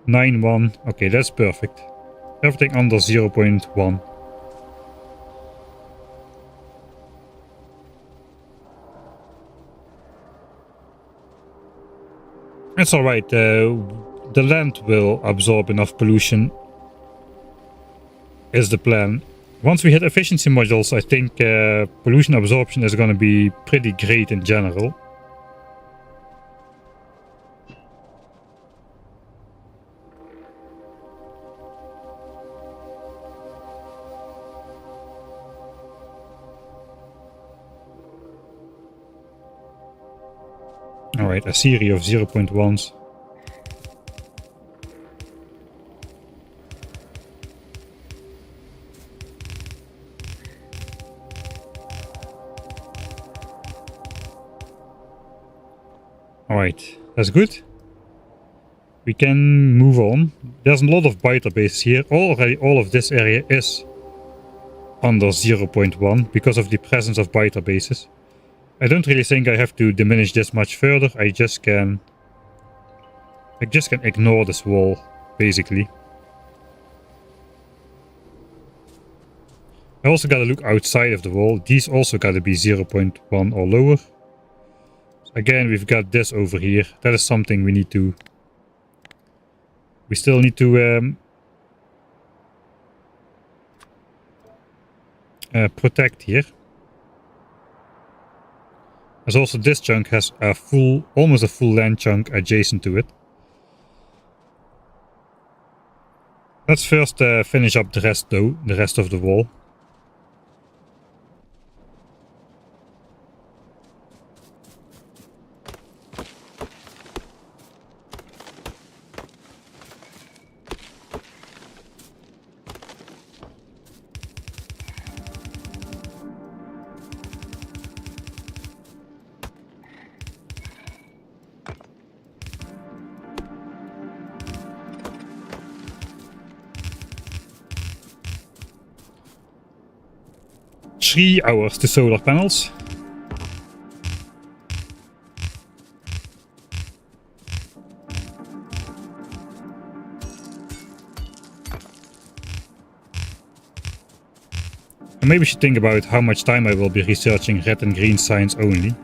9.1, okay, that's perfect. Everything under 0.1. It's alright, the land will absorb enough pollution, is the plan. Once we hit efficiency modules, I think pollution absorption is going to be pretty great in general. Alright, a series of 0.1s. Alright, that's good. We can move on. There's a lot of biter bases here. Already all of this area is under 0.1 because of the presence of biter bases. I don't really think I have to diminish this much further. I just can ignore this wall, basically. I also gotta look outside of the wall. These also gotta be 0.1 or lower. So again, we've got this over here. That is something we need to... We still need to protect here. As also this chunk has a full, almost a full land chunk adjacent to it. Let's first finish up the rest though, the rest of the wall. 3 hours to solar panels. And maybe we should think about how much time I will be researching red and green signs only.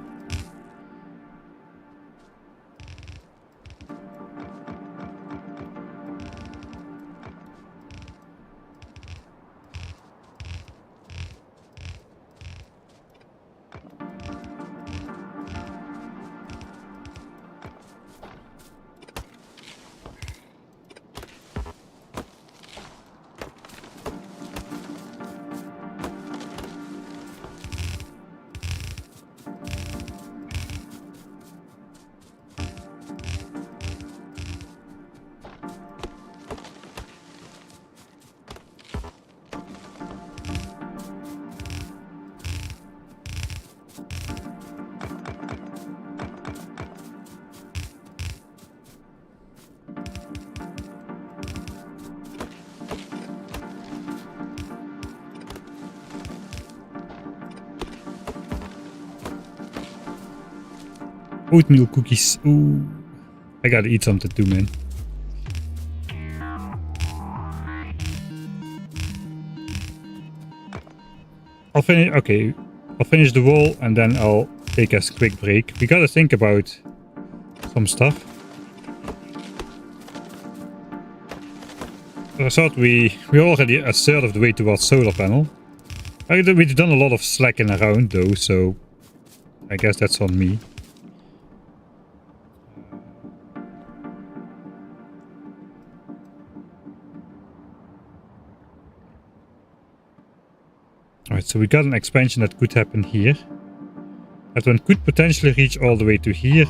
Oatmeal cookies. Ooh. I gotta eat something too, man. I'll finish. Okay. I'll finish the wall and then I'll take a quick break. We gotta think about some stuff. I thought we're already a third of the way towards solar panel. We've done a lot of slacking around though, so I guess that's on me. Alright, so we got an expansion that could happen here. That one could potentially reach all the way to here.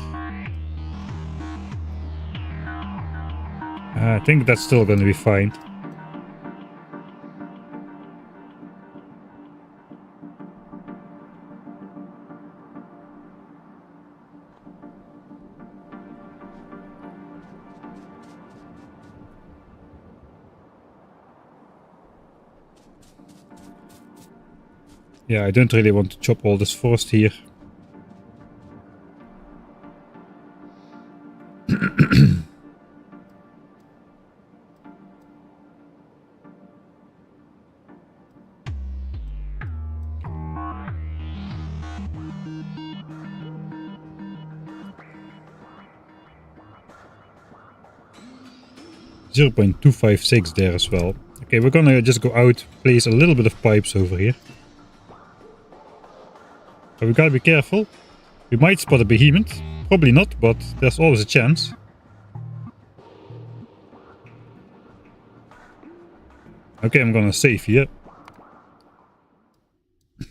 I think that's still going to be fine. Yeah, I don't really want to chop all this forest here. 0.256 there as well. Okay, we're gonna just go out, place a little bit of pipes over here. But we gotta be careful. We might spot a behemoth. Probably not, but there's always a chance. Okay, I'm gonna save here. I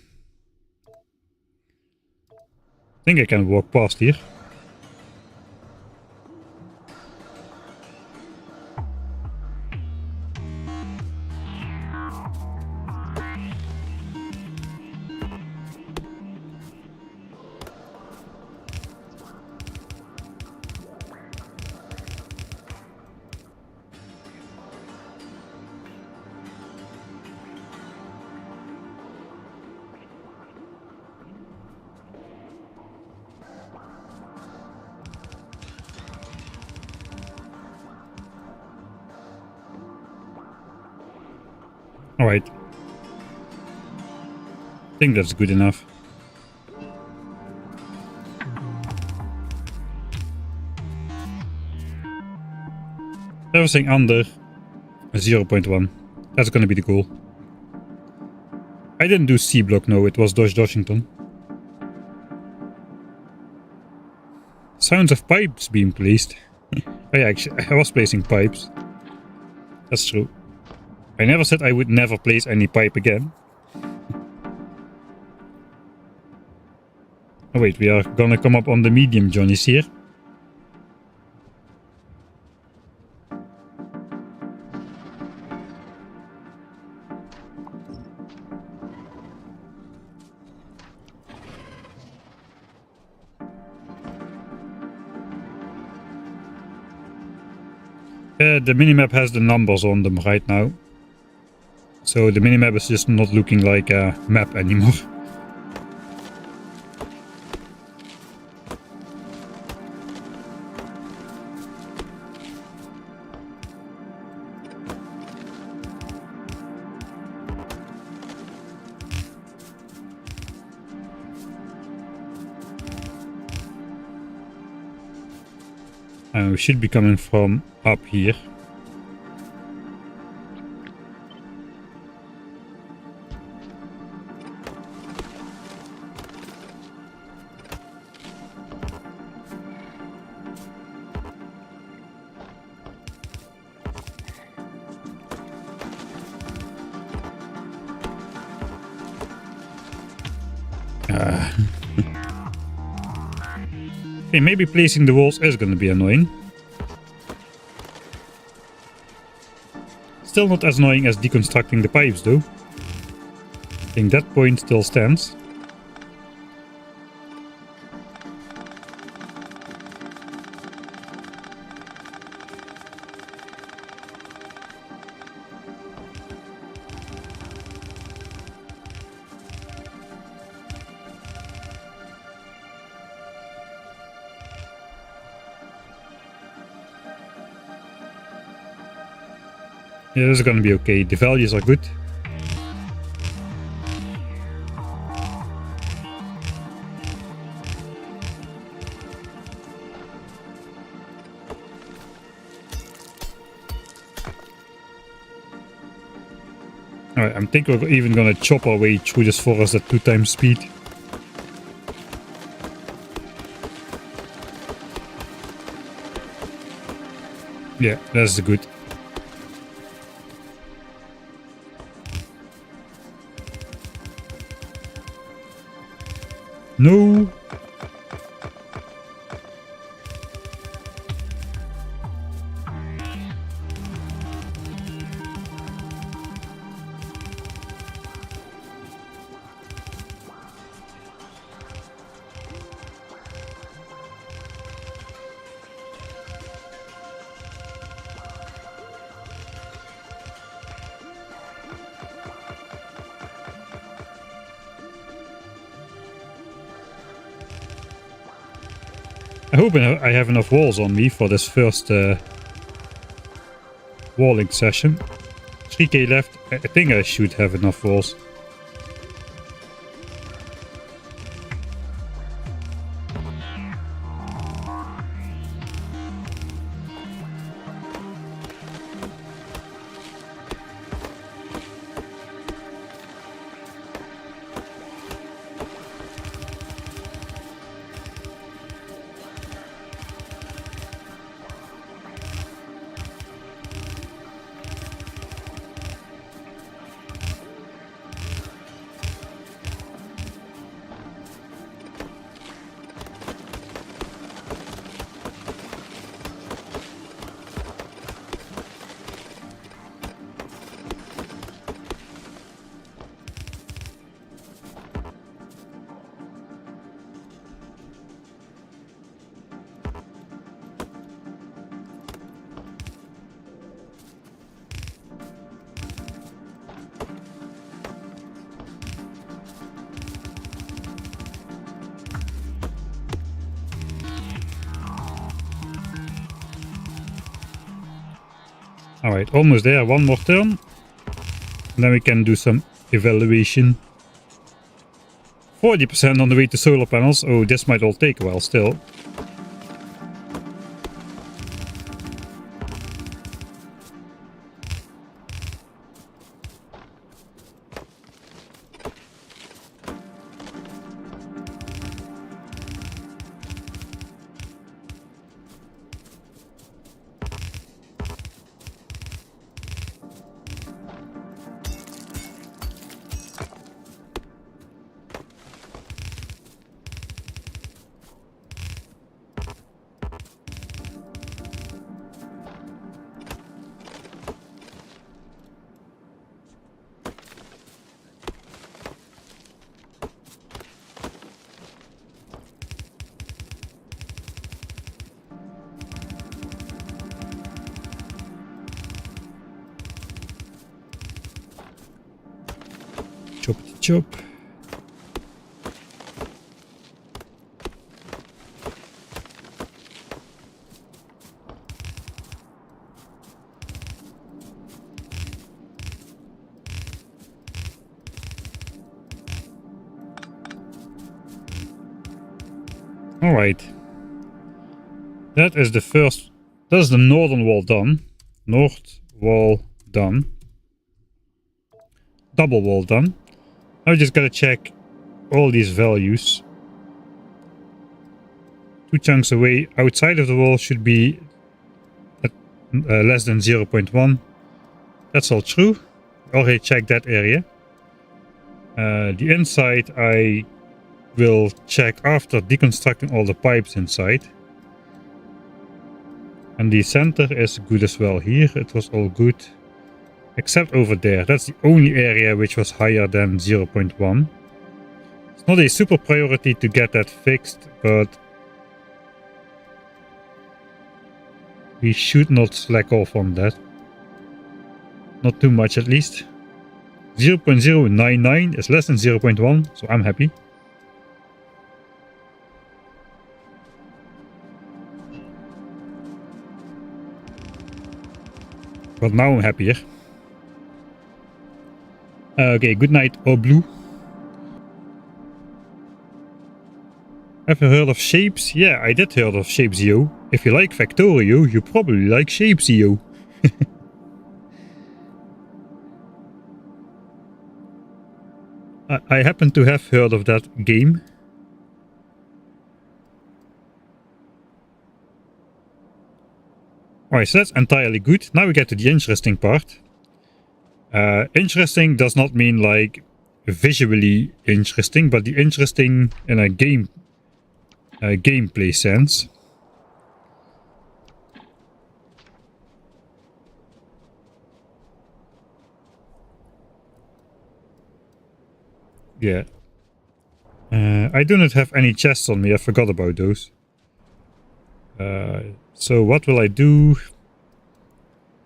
think I can walk past here. Alright. I think that's good enough. Everything under 0.1. That's gonna be the goal. I didn't do C block, no, it was Dodge Dodgington. Sounds of pipes being placed. Oh yeah, actually, I was placing pipes. That's true. I never said I would never place any pipe again. Oh wait, we are gonna come up on the medium Johnny's here. The minimap has the numbers on them right now. So the minimap is just not looking like a map anymore. And we should be coming from up here. Okay, maybe placing the walls is going to be annoying. Still not as annoying as deconstructing the pipes though. I think that point still stands. Yeah, this is gonna be okay. The values are good. Alright, I think we're even gonna chop our way through this forest at 2 times speed. Yeah, that's good. No. I hope I have enough walls on me for this first walling session. 3k left. I think I should have enough walls. Alright, almost there. One more turn. And then we can do some evaluation. 40% on the way to solar panels. Oh, this might all take a while still. Chop the chop. Alright. That is the first. That is the northern wall done. North wall done. Double wall done. Now we just gotta check all these values. 2 chunks away outside of the wall should be at, less than 0.1. That's all true. Already checked that area. The inside I will check after deconstructing all the pipes inside. And the center is good as well. Here it was all good. Except over there. That's the only area which was higher than 0.1. It's not a super priority to get that fixed, but we should not slack off on that. Not too much at least. 0.099 is less than 0.1, so I'm happy. But now I'm happier. Okay, good night, Oblu. Have you heard of Shapes? Yeah, I did heard of Shapes.io. If you like Factorio, you probably like Shapes.io. I happen to have heard of that game. Alright, so that's entirely good. Now we get to the interesting part. Interesting does not mean like visually interesting, but the interesting in a gameplay sense. Yeah. I do not have any chests on me. I forgot about those. So what will I do?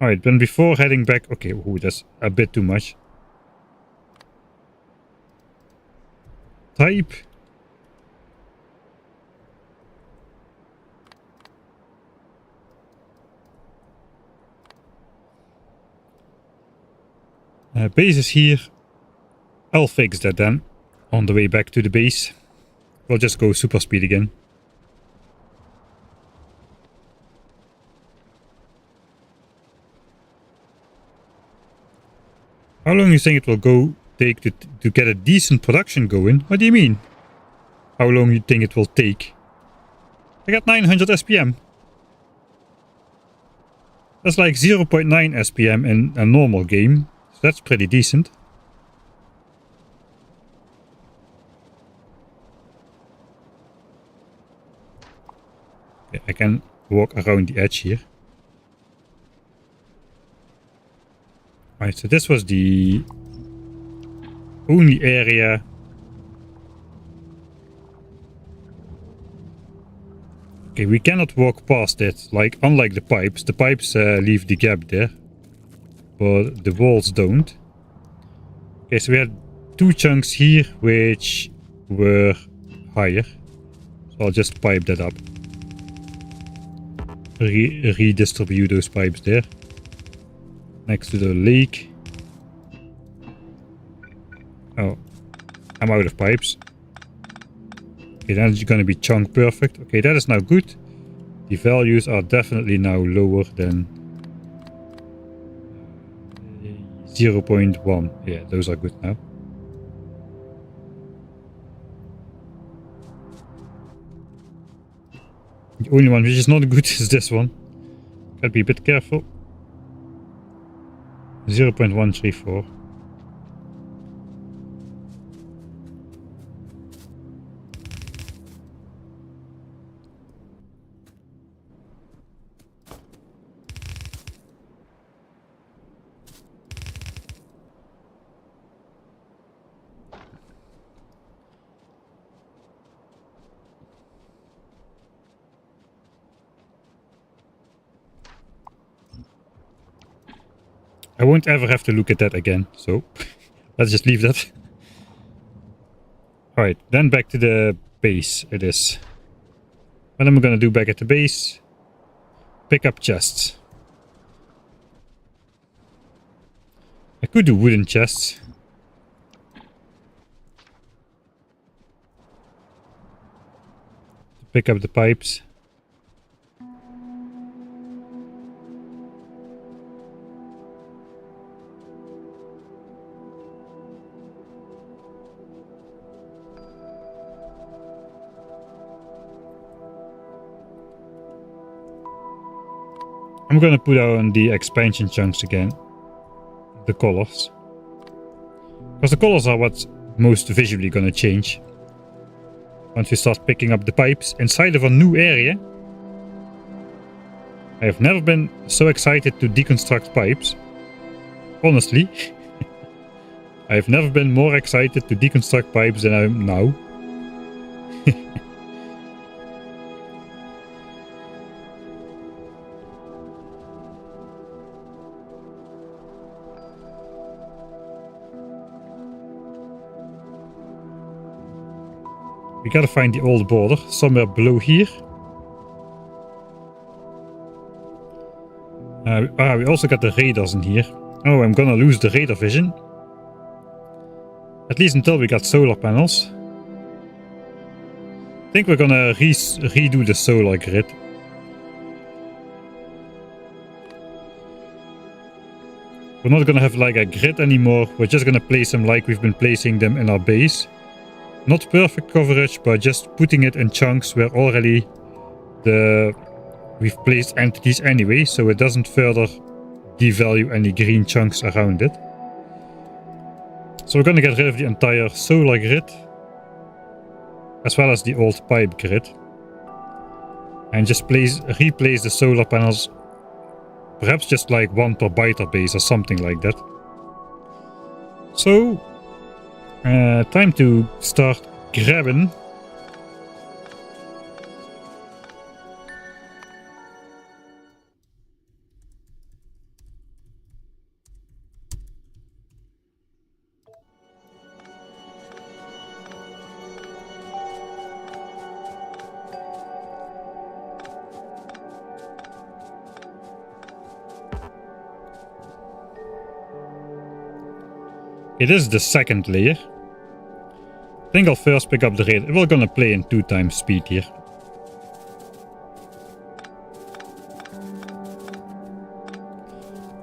Alright, then before heading back... Okay, ooh, that's a bit too much. Type. Base is here. I'll fix that then. On the way back to the base. We'll just go super speed again. How long do you think it will take to get a decent production going? What do you mean? How long do you think it will take? I got 900 SPM. That's like 0.9 SPM in a normal game. So that's pretty decent. Okay, I can walk around the edge here. Right, so this was the only area. Okay, we cannot walk past it, like unlike the pipes. The pipes leave the gap there, but the walls don't. Okay, so we had 2 chunks here which were higher. So I'll just pipe that up. Redistribute those pipes there. Next to the lake. Oh, I'm out of pipes. Okay, that's gonna be chunk perfect. Okay, that is now good. The values are definitely now lower than 0.1. Yeah, those are good now. The only one which is not good is this one. Gotta be a bit careful. 0.134. I won't ever have to look at that again, so let's just leave that. Alright, then back to the base it is. What am I gonna do back at the base? Pick up chests. I could do wooden chests. To pick up the pipes. I'm gonna put on the expansion chunks again. The colors. Because the colors are what's most visually gonna change. Once we start picking up the pipes inside of a new area. I have never been so excited to deconstruct pipes. Honestly. I have never been more excited to deconstruct pipes than I am now. We gotta find the old border, somewhere below here. We also got the radars in here. Oh, I'm gonna lose the radar vision. At least until we got solar panels. I think we're gonna redo the solar grid. We're not gonna have like a grid anymore, we're just gonna place them like we've been placing them in our base. Not perfect coverage, but just putting it in chunks where already we've placed entities anyway, so it doesn't further devalue any green chunks around it. So we're gonna get rid of the entire solar grid, as well as the old pipe grid, and just replace the solar panels, perhaps just like one per biter base or something like that. So time to start grabbing. It is the second layer. I think I'll first pick up the radar. We're gonna play in 2 times speed here.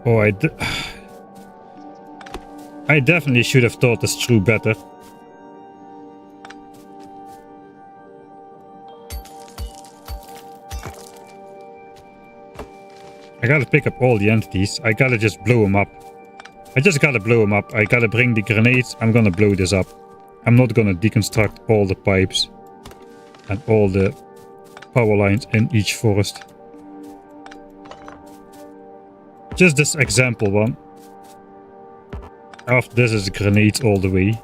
Oh, I definitely should have thought this through better. I gotta pick up all the entities. I gotta just blow them up. I just gotta blow them up. I gotta bring the grenades. I'm gonna blow this up. I'm not gonna deconstruct all the pipes and all the power lines in each forest. Just this example one. After this is grenades all the way.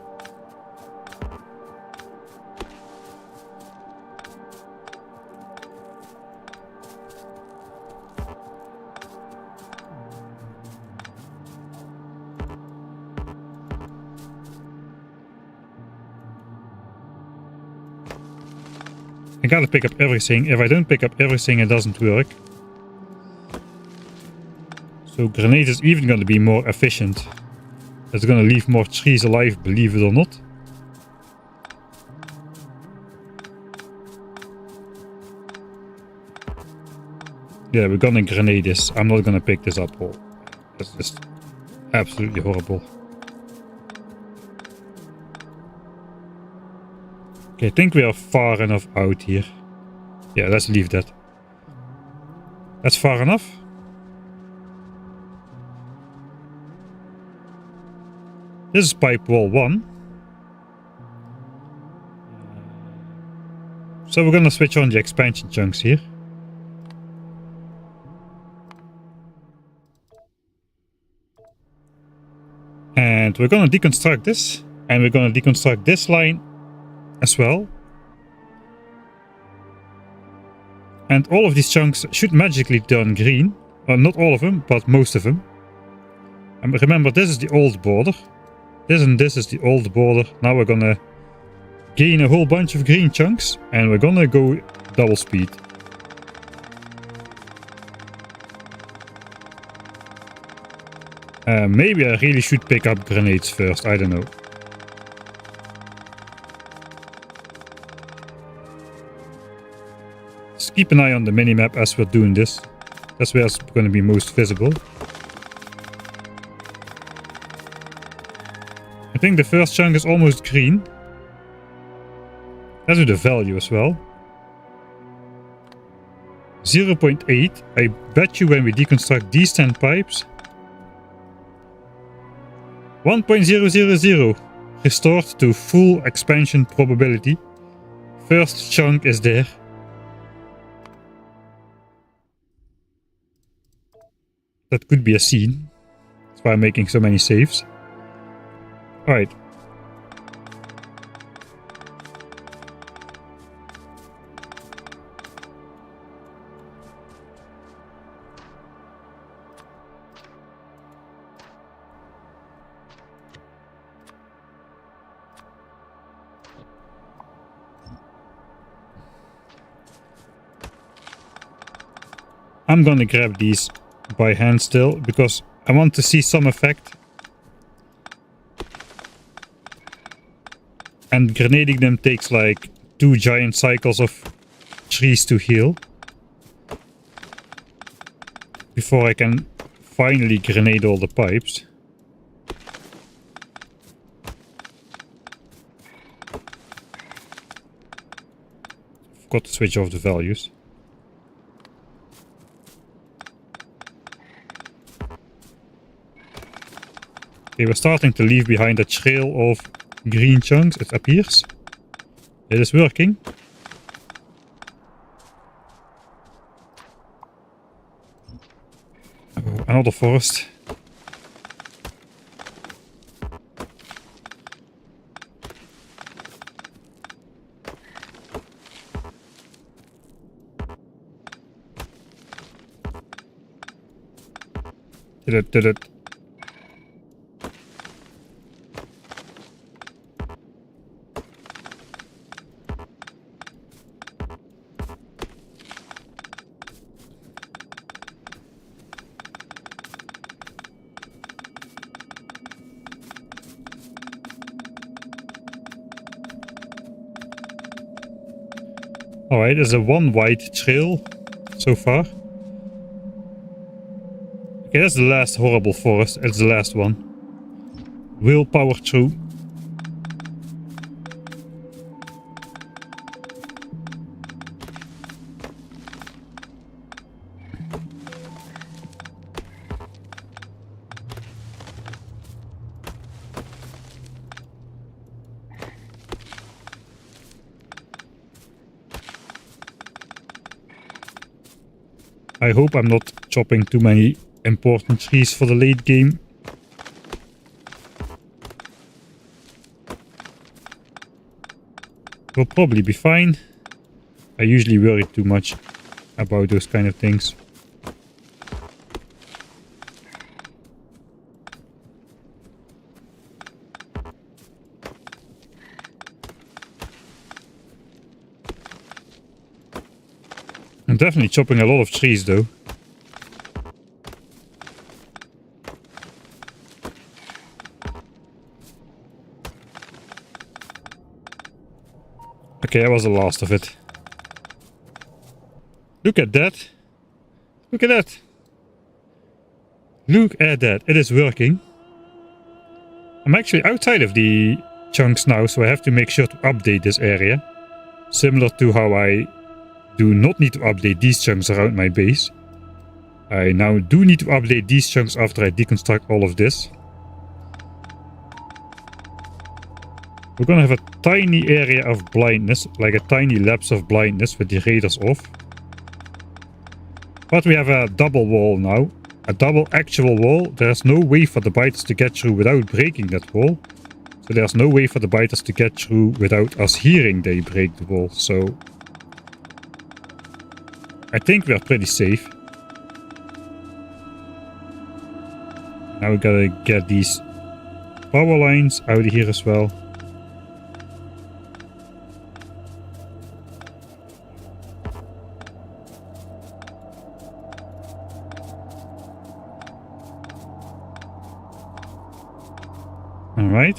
I gotta pick up everything. If I don't pick up everything, it doesn't work. So grenade is even gonna be more efficient. It's gonna leave more trees alive, believe it or not. Yeah, we're gonna grenade this. I'm not gonna pick this up all. That's just absolutely horrible. Okay, I think we are far enough out here. Yeah, let's leave that. That's far enough. This is pipe wall 1. So we're gonna switch on the expansion chunks here. And we're gonna deconstruct this. And we're gonna deconstruct this line as well. And all of these chunks should magically turn green. Not all of them, but most of them. And remember, this is the old border. This and this is the old border. Now we're gonna gain a whole bunch of green chunks, and we're gonna go double speed. Maybe I really should pick up grenades first, I don't know. Just keep an eye on the minimap as we're doing this. That's where it's going to be most visible. I think the first chunk is almost green. Let's do the value as well. 0.8. I bet you when we deconstruct these 10 pipes, 1.000 restored to full expansion probability. First chunk is there. That could be a scene. That's why I'm making so many saves. Alright. I'm gonna grab these by hand still, because I want to see some effect. And grenading them takes like 2 giant cycles of trees to heal. Before I can finally grenade all the pipes. Forgot to switch off the values. Okay, we're starting to leave behind a trail of green chunks, it appears. It is working. Oh, another forest. Did it. Alright, there's a 1 white trail so far. Okay, that's the last horrible forest. It's the last one. We'll power through. I hope I'm not chopping too many important trees for the late game. We'll probably be fine. I usually worry too much about those kind of things. I'm definitely chopping a lot of trees though. Okay, that was the last of it. Look at that. Look at that. Look at that. It is working. I'm actually outside of the chunks now, so I have to make sure to update this area. Similar to how I do not need to update these chunks around my base. I now do need to update these chunks after I deconstruct all of this. We're gonna have a tiny area of blindness, like a tiny lapse of blindness with the radars off. But we have a double wall now. A double actual wall. There's no way for the biters to get through without breaking that wall. So there's no way for the biters to get through without us hearing they break the wall. So I think we're pretty safe. Now we gotta get these power lines out of here as well. Alright.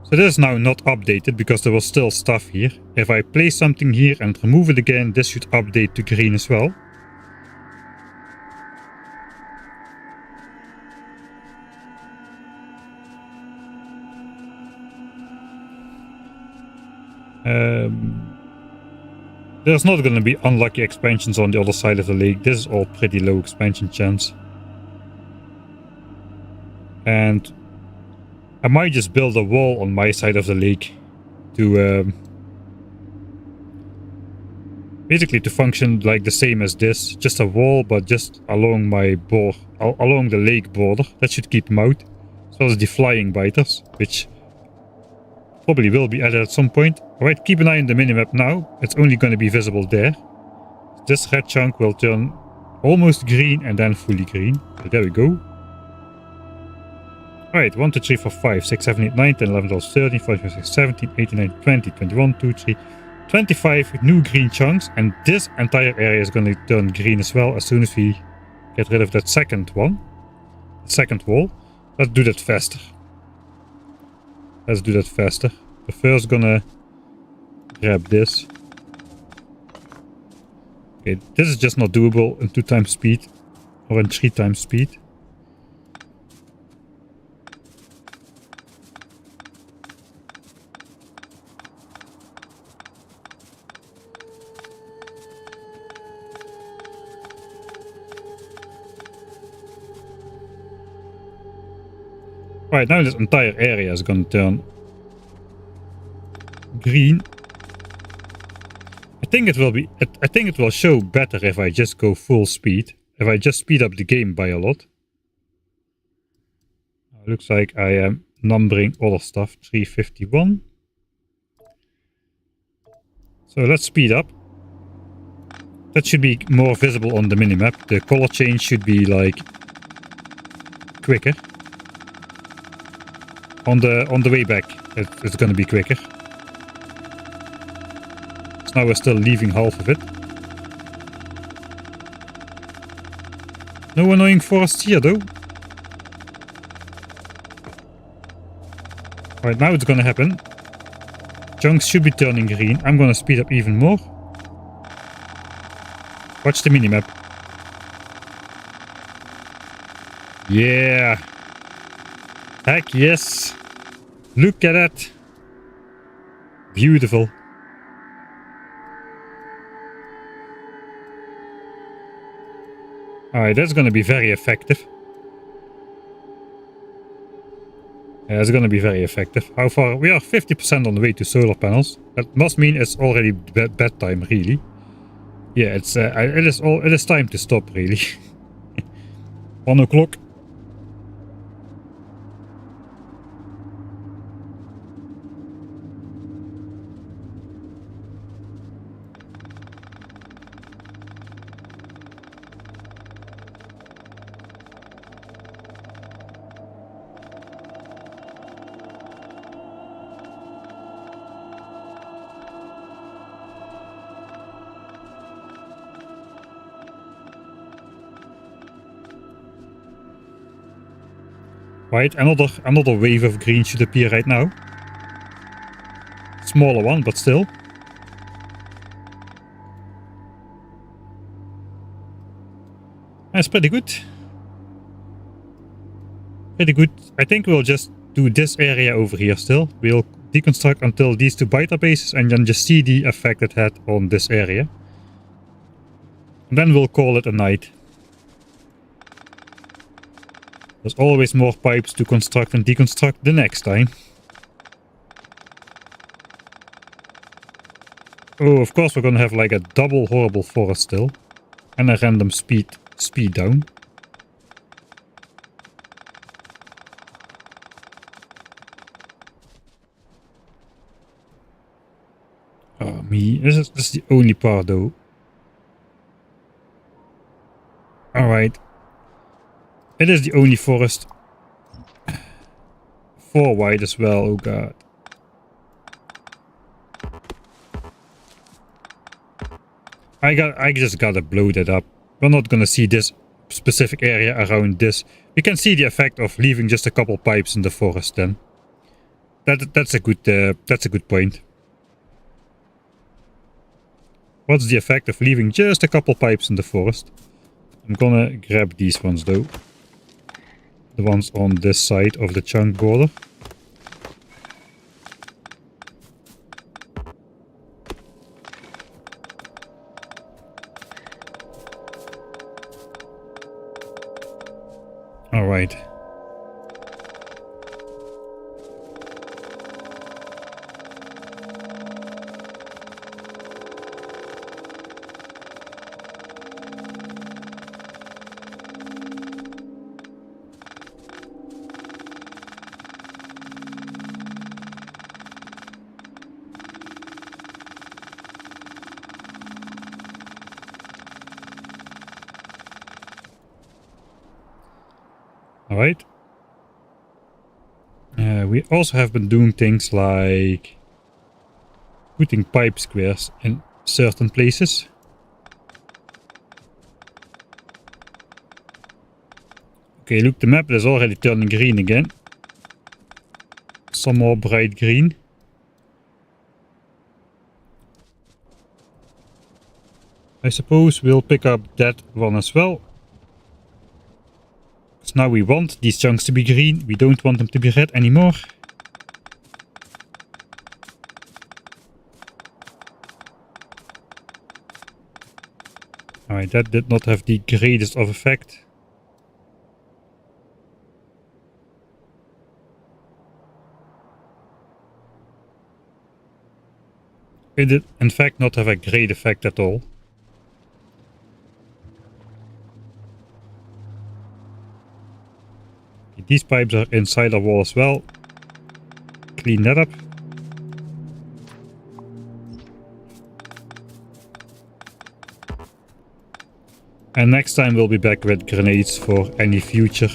So this is now not updated because there was still stuff here. If I place something here and remove it again, this should update to green as well. There's not going to be unlucky expansions on the other side of the lake. This is all pretty low expansion chance. And I might just build a wall on my side of the lake to basically to function like the same as this. Just a wall, but just along my along the lake border. That should keep them out. As well as the flying biters, which probably will be added at some point. Alright, keep an eye on the minimap now. It's only going to be visible there. This red chunk will turn almost green and then fully green. So there we go. Alright, 1, 2, 3, 4, 5, 6, 7, 8, 9, 10, 11, 12, 13, 14, 15, 16, 17, 18, 19, 20, 21, 2, 3, 25 new green chunks. And this entire area is going to turn green as well as soon as we get rid of that second one. Second wall. Let's do that faster. Let's do that faster. We're first gonna grab this. Okay, this is just not doable in 2 times speed or in 3 times speed. Right, now this entire area is gonna turn green. I think it will show better if I just go full speed. If I just speed up the game by a lot. Looks like I am numbering other stuff. 351. So let's speed up. That should be more visible on the minimap. The color change should be like quicker. On the way back, it's gonna be quicker. So now we're still leaving half of it. No annoying forests here though. Alright, now it's gonna happen. Chunks should be turning green. I'm gonna speed up even more. Watch the minimap. Yeah. Heck yes. Look at that. Beautiful. Alright, that's gonna be very effective. Yeah, it's gonna be very effective. How far? We are 50% on the way to solar panels. That must mean it's already bedtime, really. Yeah, it is time to stop, really. 1 o'clock. Right, another wave of green should appear right now. Smaller one, but still. That's pretty good. Pretty good. I think we'll just do this area over here still. We'll deconstruct until these 2 biter bases and then just see the effect it had on this area. And then we'll call it a night. There's always more pipes to construct and deconstruct the next time. Oh, of course we're gonna have like a double horrible forest still. And a random speed down. Oh me, this is the only part though. Alright. It is the only forest. 4 wide as well, oh god. I just gotta blow that up. We're not gonna see this specific area around this. We can see the effect of leaving just a couple pipes in the forest then. That's a good point. What's the effect of leaving just a couple pipes in the forest? I'm gonna grab these ones though. The ones on this side of the chunk border. All right. Alright. We also have been doing things like putting pipe squares in certain places. Okay, look, the map is already turning green again. Some more bright green. I suppose we'll pick up that one as well. So now we want these chunks to be green. We don't want them to be red anymore. Alright, that did not have the greatest of effect. It did in fact not have a great effect at all. These pipes are inside our wall as well. Clean that up. And next time we'll be back with grenades for any future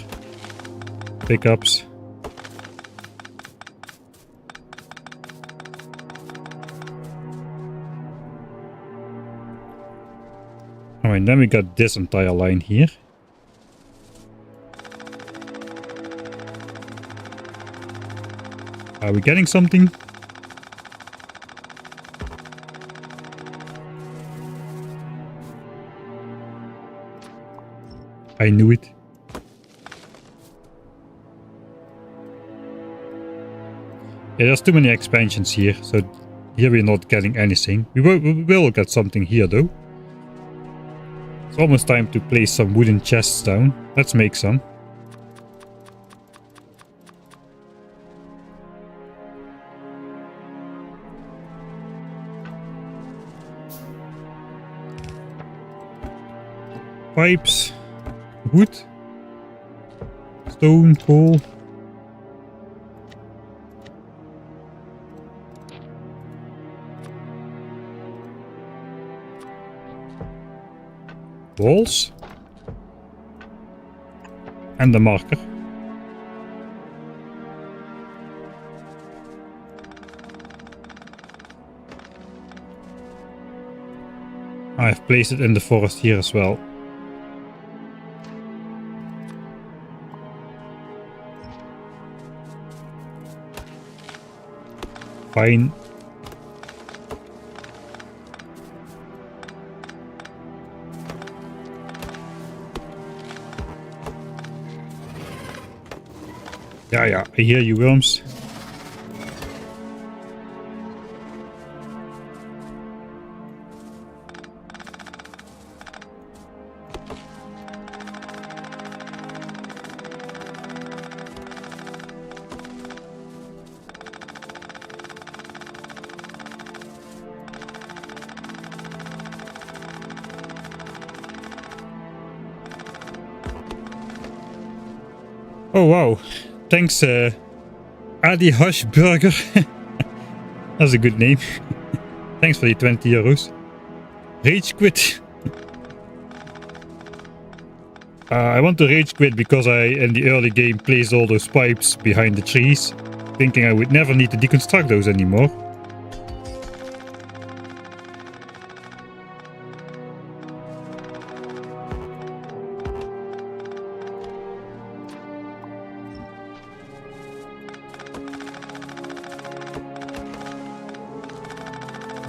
pickups. Alright, then we got this entire line here. Are we getting something? I knew it. Yeah, there's too many expansions here, so here we're not getting anything. We will get something here though. It's almost time to place some wooden chests down. Let's make some. Pipes, wood, stone, coal. Walls. And the marker. I've placed it in the forest here as well. Fine. Yeah, I hear you, worms. Oh wow, thanks Adi Hush Burger. That's a good name. Thanks for the 20 euros. Rage quit. I want to rage quit because I, in the early game, placed all those pipes behind the trees, thinking I would never need to deconstruct those anymore.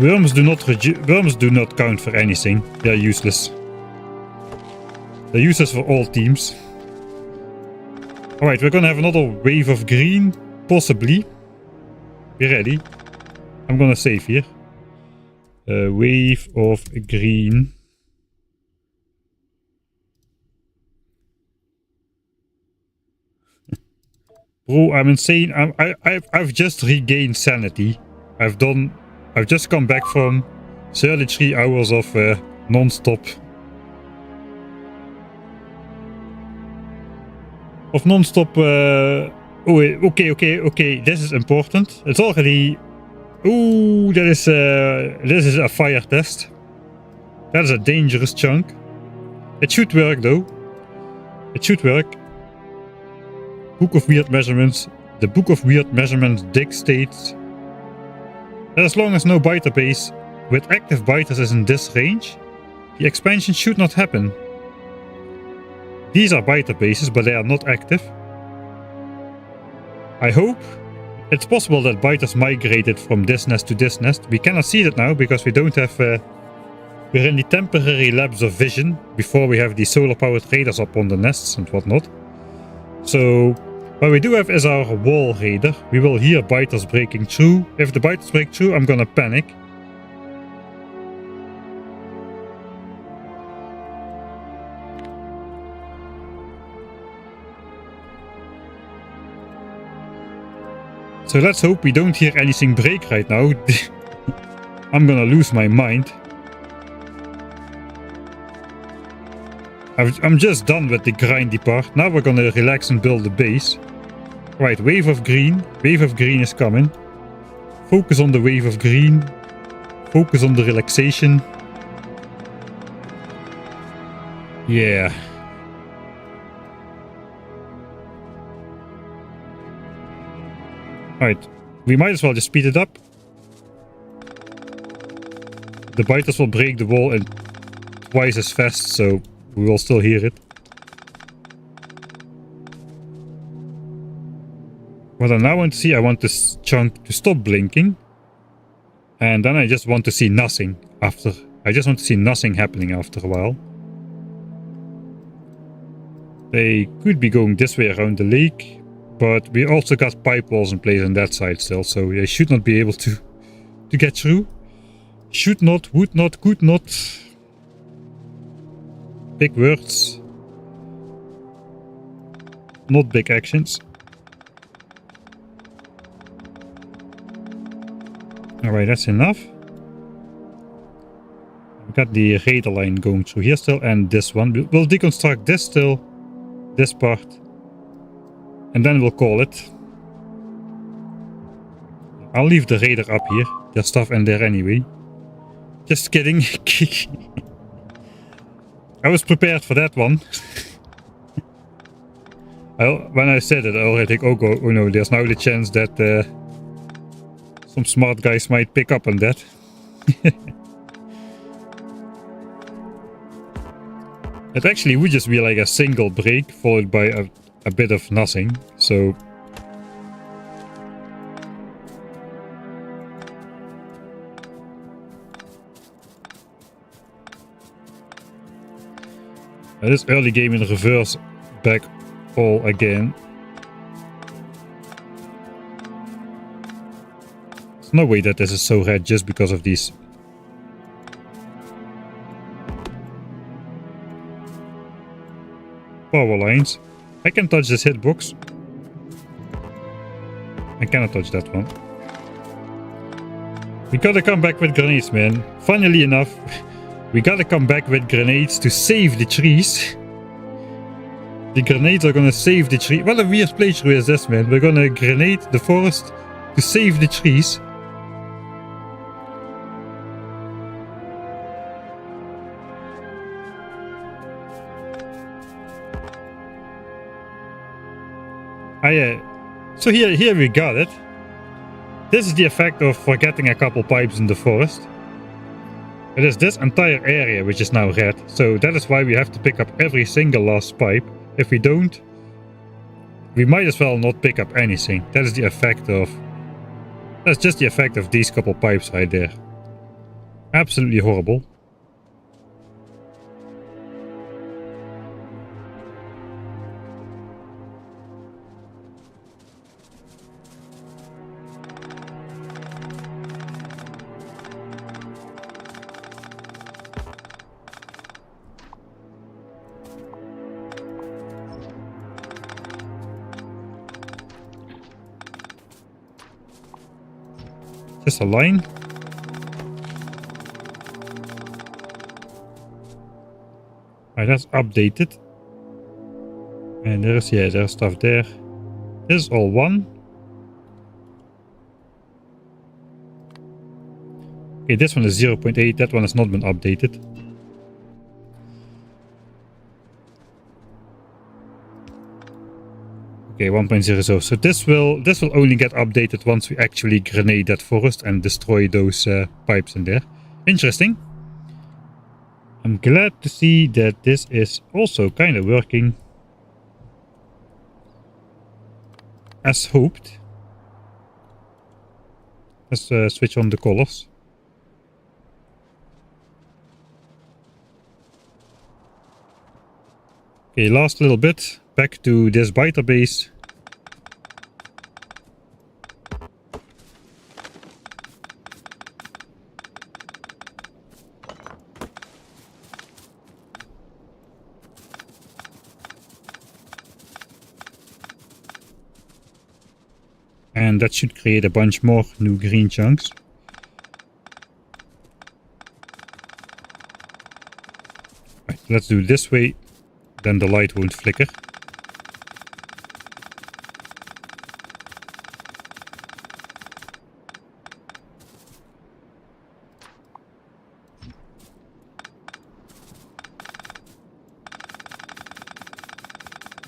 Worms do not count for anything. They're useless. They're useless for all teams. Alright, we're gonna have another wave of green. Possibly. Be ready. I'm gonna save here. Wave of green. Bro, I'm insane. I've just regained sanity. I've just come back from 33 hours of non-stop. Oh, okay. This is important. It's already. Ooh, this is a fire test. That is a dangerous chunk. It should work though. It should work. Book of Weird Measurements. The Book of Weird Measurements dictates that as long as no biter base with active biters is in this range, the expansion should not happen. These are biter bases, but they are not active. I hope. It's possible that biters migrated from this nest to this nest. We cannot see that now because we don't have... we're in the temporary lapse of vision before we have the solar-powered radars up on the nests and whatnot. So, what we do have is our wall radar. We will hear biters breaking through. If the biters break through, I'm gonna panic. So let's hope we don't hear anything break right now. I'm gonna lose my mind. I'm just done with the grindy part. Now we're gonna relax and build a base. Right, wave of green. Wave of green is coming. Focus on the wave of green. Focus on the relaxation. Yeah. Alright, we might as well just speed it up. The biters will break the wall in twice as fast, so we will still hear it. What I now want to see, I want this chunk to stop blinking. And then I just want to see nothing after. I just want to see nothing happening after a while. They could be going this way around the lake. But we also got pipe walls in place on that side still, so they should not be able to get through. Should not, would not, could not. Big words. Not big actions. Alright, that's enough. We got the radar line going through here still, and this one. We'll deconstruct this still, this part. And then we'll call it. I'll leave the radar up here. There's stuff in there anyway. Just kidding. I was prepared for that one. When I said it, I already think, oh no, there's now the chance that some smart guys might pick up on that. It actually would just be like a single break followed by a bit of nothing, so this early game in reverse back all again. There's no way that this is so red just because of these power lines. I can touch this hitbox. I cannot touch that one. We gotta come back with grenades, man. Funnily enough, we gotta come back with grenades to save the trees. The grenades are gonna save the tree. What a weird playthrough is this, man? We're gonna grenade the forest to save the trees. So here we got it. This is the effect of forgetting a couple pipes in the forest. It is this entire area which is now red, so that is why we have to pick up every single last pipe. If we don't, we might as well not pick up anything. That is the effect of... That's just the effect of these couple pipes right there. Absolutely horrible. Just a line. Alright, that's updated. And there's stuff there. This is all one. Okay, this one is 0.8. That one has not been updated. Okay, 1.00. So this will only get updated once we actually grenade that forest and destroy those pipes in there. Interesting. I'm glad to see that this is also kind of working as hoped. Let's switch on the colors. Okay, last little bit. Back to this biter base. And that should create a bunch more new green chunks. Right, let's do it this way. Then the light won't flicker.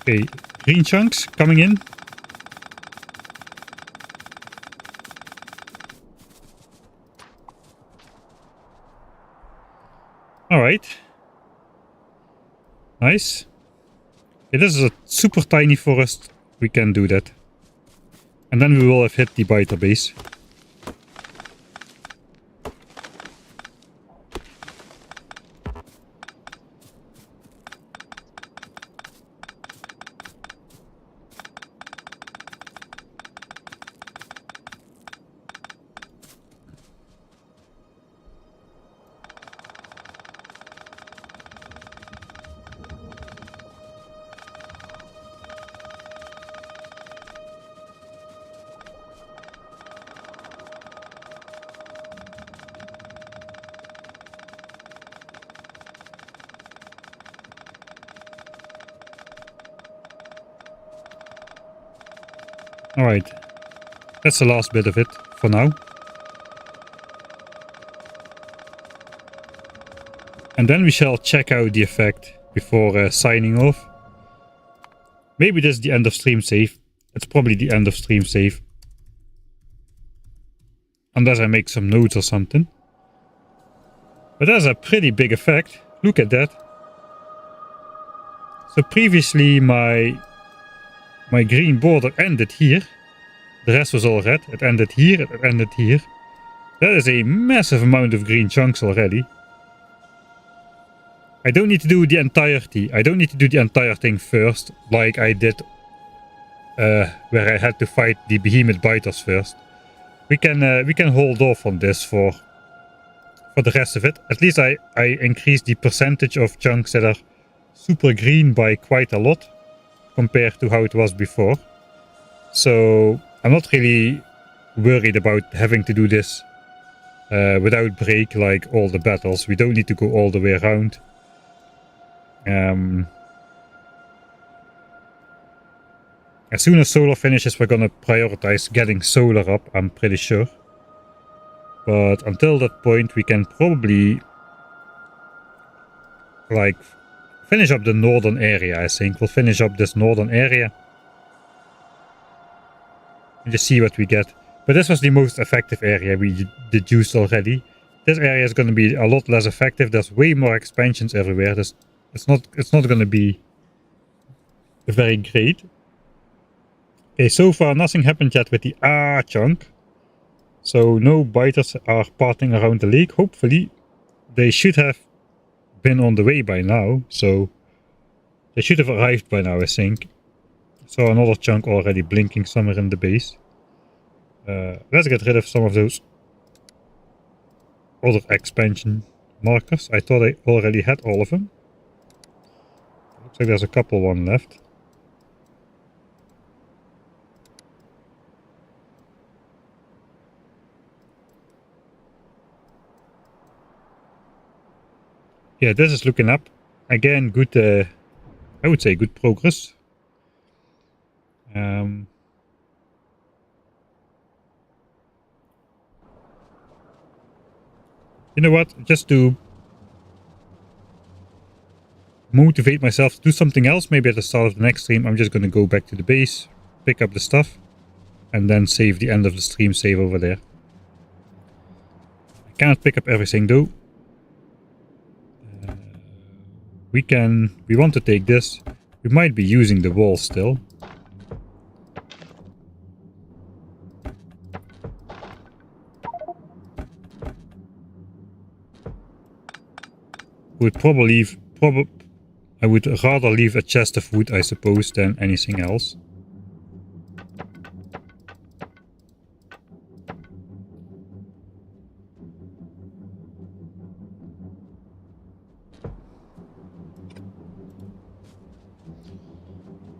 Okay, green chunks coming in. Alright. Nice. Okay, this is a super tiny forest. We can do that. And then we will have hit the biter base. Alright, that's the last bit of it for now. And then we shall check out the effect before signing off. Maybe this is the end of stream save. It's probably the end of stream save. Unless I make some notes or something. But that's a pretty big effect. Look at that. So previously my green border ended here. The rest was all red. It ended here, it ended here. That is a massive amount of green chunks already. I don't need to do the entirety. I don't need to do the entire thing first, like I did where I had to fight the behemoth biters first. We can hold off on this for the rest of it. At least I increased the percentage of chunks that are super green by quite a lot compared to how it was before. So I'm not really worried about having to do this without break like all the battles. We don't need to go all the way around. As soon as solar finishes, we're gonna prioritize getting solar up, I'm pretty sure. But until that point, we can probably like finish up the northern area, I think. We'll finish up this northern area and just see what we get. But this was the most effective area we deduced already. This area is going to be a lot less effective. There's way more expansions everywhere. It's not going to be very great. Okay, so far nothing happened yet with the chunk. So no biters are parting around the lake. Hopefully they should have been on the way by now, so they should have arrived by now, I think. So another chunk already blinking somewhere in the base. Let's get rid of some of those other expansion markers. I thought I already had all of them. Looks like there's a couple one left. Yeah, this is looking up. Again, good, I would say good progress. You know what? Just to motivate myself to do something else, maybe at the start of the next stream, I'm just going to go back to the base, pick up the stuff, and then save the end of the stream save over there. I cannot pick up everything though. We want to take this. We might be using the wall still. Would probably I would rather leave a chest of wood, I suppose, than anything else.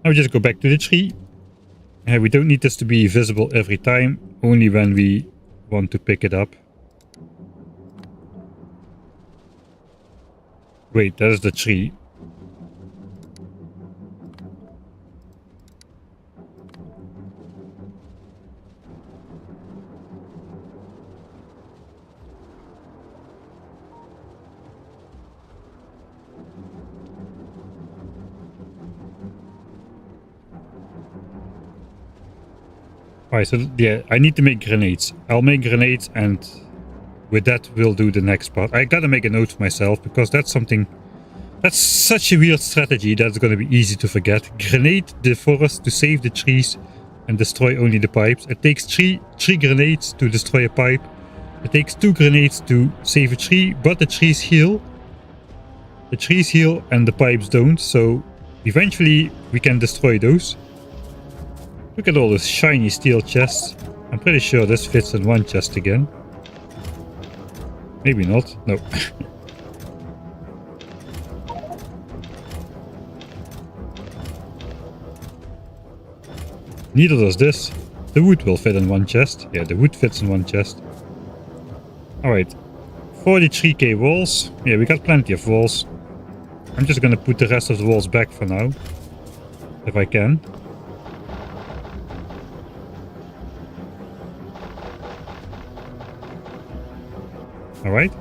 Now we just go back to the tree. We don't need this to be visible every time, only when we want to pick it up. Wait, that is the tree. Alright, so yeah, I need to make grenades. I'll make grenades and with that we'll do the next part. I gotta make a note for myself because that's something... That's such a weird strategy that's gonna be easy to forget. Grenade the forest to save the trees and destroy only the pipes. It takes three grenades to destroy a pipe. It takes 2 grenades to save a tree, but the trees heal. The trees heal and the pipes don't, so eventually we can destroy those. Look at all those shiny steel chests. I'm pretty sure this fits in one chest again. Maybe not. No. Neither does this. The wood will fit in one chest. Yeah, the wood fits in one chest. Alright. 43k walls. Yeah, we got plenty of walls. I'm just gonna put the rest of the walls back for now. If I can. Alright.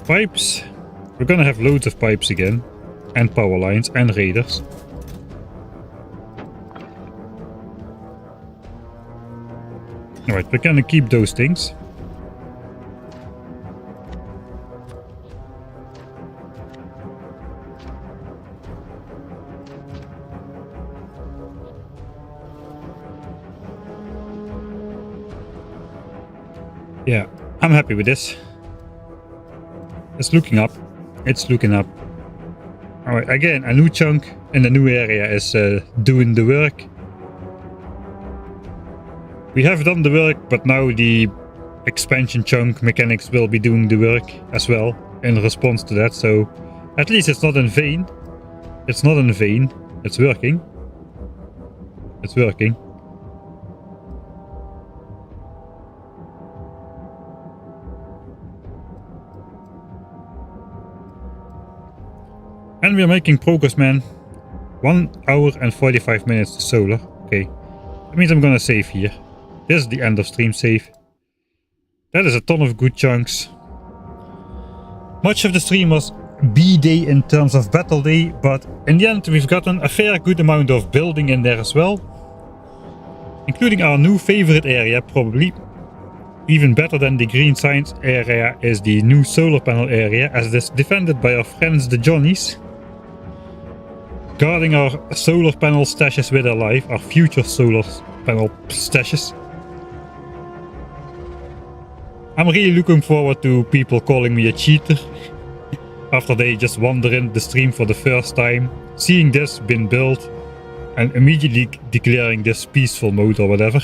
Pipes. We're gonna have loads of pipes again. And power lines and raiders. Alright, we're gonna keep those things. Yeah, I'm happy with this. It's looking up. It's looking up. Alright, again, a new chunk in the new area is doing the work. We have done the work, but now the expansion chunk mechanics will be doing the work as well in response to that, so at least it's not in vain. It's not in vain. It's working. It's working. And we're making progress, man. 1 hour and 45 minutes to solar. Okay. That means I'm gonna save here. This is the end of stream save. That is a ton of good chunks. Much of the stream was B-Day in terms of battle day, but in the end we've gotten a fair good amount of building in there as well. Including our new favorite area, probably. Even better than the green science area is the new solar panel area, as it is defended by our friends the Johnnies. Guarding our solar panel stashes with their life, our future solar panel stashes. I'm really looking forward to people calling me a cheater after they just wander in the stream for the first time, seeing this been built, and immediately declaring this peaceful mode or whatever.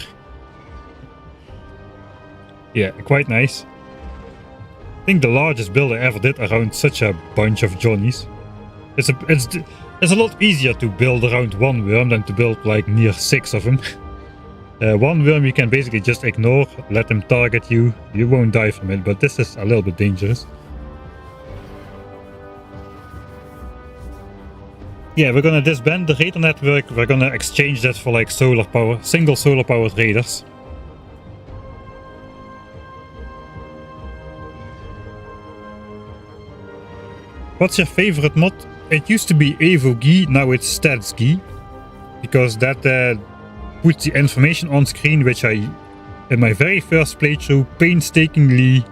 Yeah, quite nice. I think the largest build I ever did around such a bunch of Johnnies. It's a lot easier to build around one worm than to build like near 6 of them. One worm you can basically just ignore, let them target you, you won't die from it, but this is a little bit dangerous. Yeah, we're gonna disband the Raider network, we're gonna exchange that for like solar power, single solar powered Raiders. What's your favorite mod? It used to be EvoGui, now it's StatsGui, because that puts the information on screen which I, in my very first playthrough, painstakingly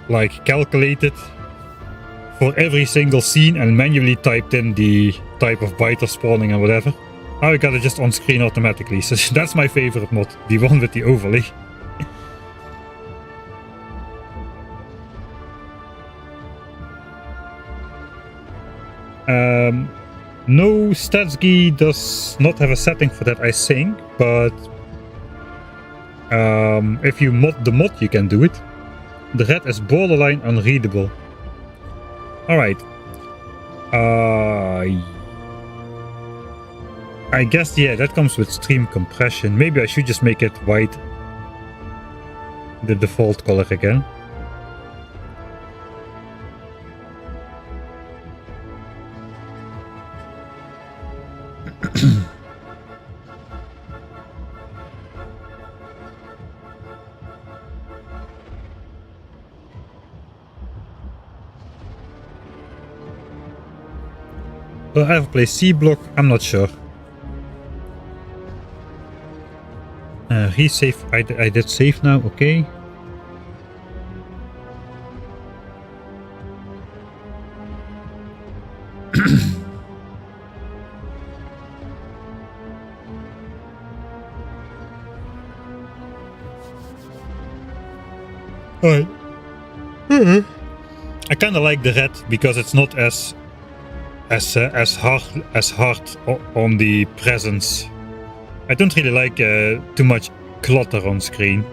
like calculated for every single scene and manually typed in the type of biter spawning and whatever. Now I got it just on screen automatically, so that's my favorite mod, the one with the overlay. No, StatsGui does not have a setting for that, I think, but if you mod the mod, you can do it. The red is borderline unreadable. Alright. I guess, yeah, that comes with stream compression. Maybe I should just make it white, the default color again. Will I ever play C-Block? I'm not sure. Resave. I did save now, okay. Alright. I kinda like the red because it's not as hard on the presence. I don't really like too much clutter on screen.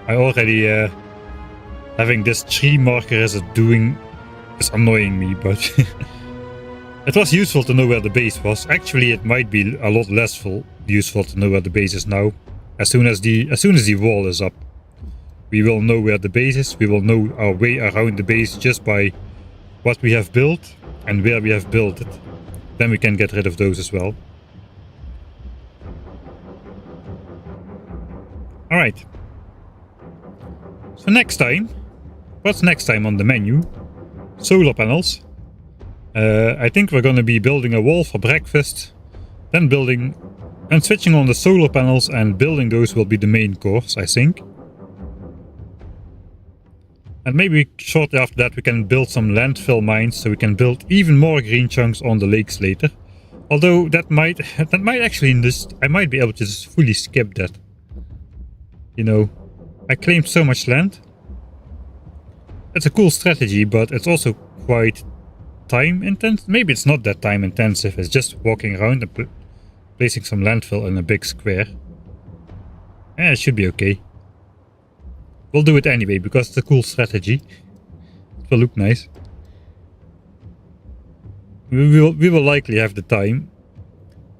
I already having this tree marker is annoying me, but it was useful to know where the base was. Actually, it might be a lot less useful to know where the base is now. As soon as the wall is up, we will know where the base is. We will know our way around the base just by what we have built and where we have built it. Then we can get rid of those as well. Alright. So next time, what's next time on the menu? Solar panels. I think we're gonna be building a wall for breakfast, then building and switching on the solar panels, and building those will be the main course, I think. And maybe shortly after that we can build some landfill mines, so we can build even more green chunks on the lakes later. Although that might actually I might be able to just fully skip that. You know, I claimed so much land. It's a cool strategy, but it's also quite time intensive. Maybe it's not that time intensive, it's just walking around and placing some landfill in a big square. Yeah, it should be okay. We'll do it anyway, because it's a cool strategy. It will look nice. We will likely have the time.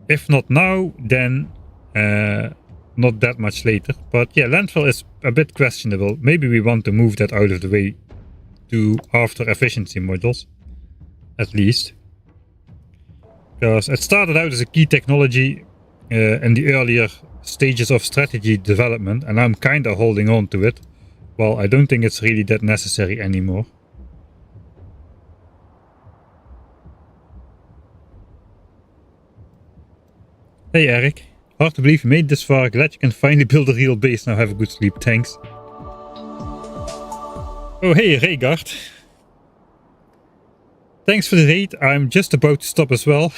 If not now, then not that much later. But yeah, landfill is a bit questionable. Maybe we want to move that out of the way to after efficiency modules, at least. Because it started out as a key technology in the earlier stages of strategy development, and I'm kinda holding on to it. Well, I don't think it's really that necessary anymore. Hey Eric, hard to believe you made this far. Glad you can finally build a real base. Now have a good sleep, thanks. Oh hey Raygard. Thanks for the raid. I'm just about to stop as well.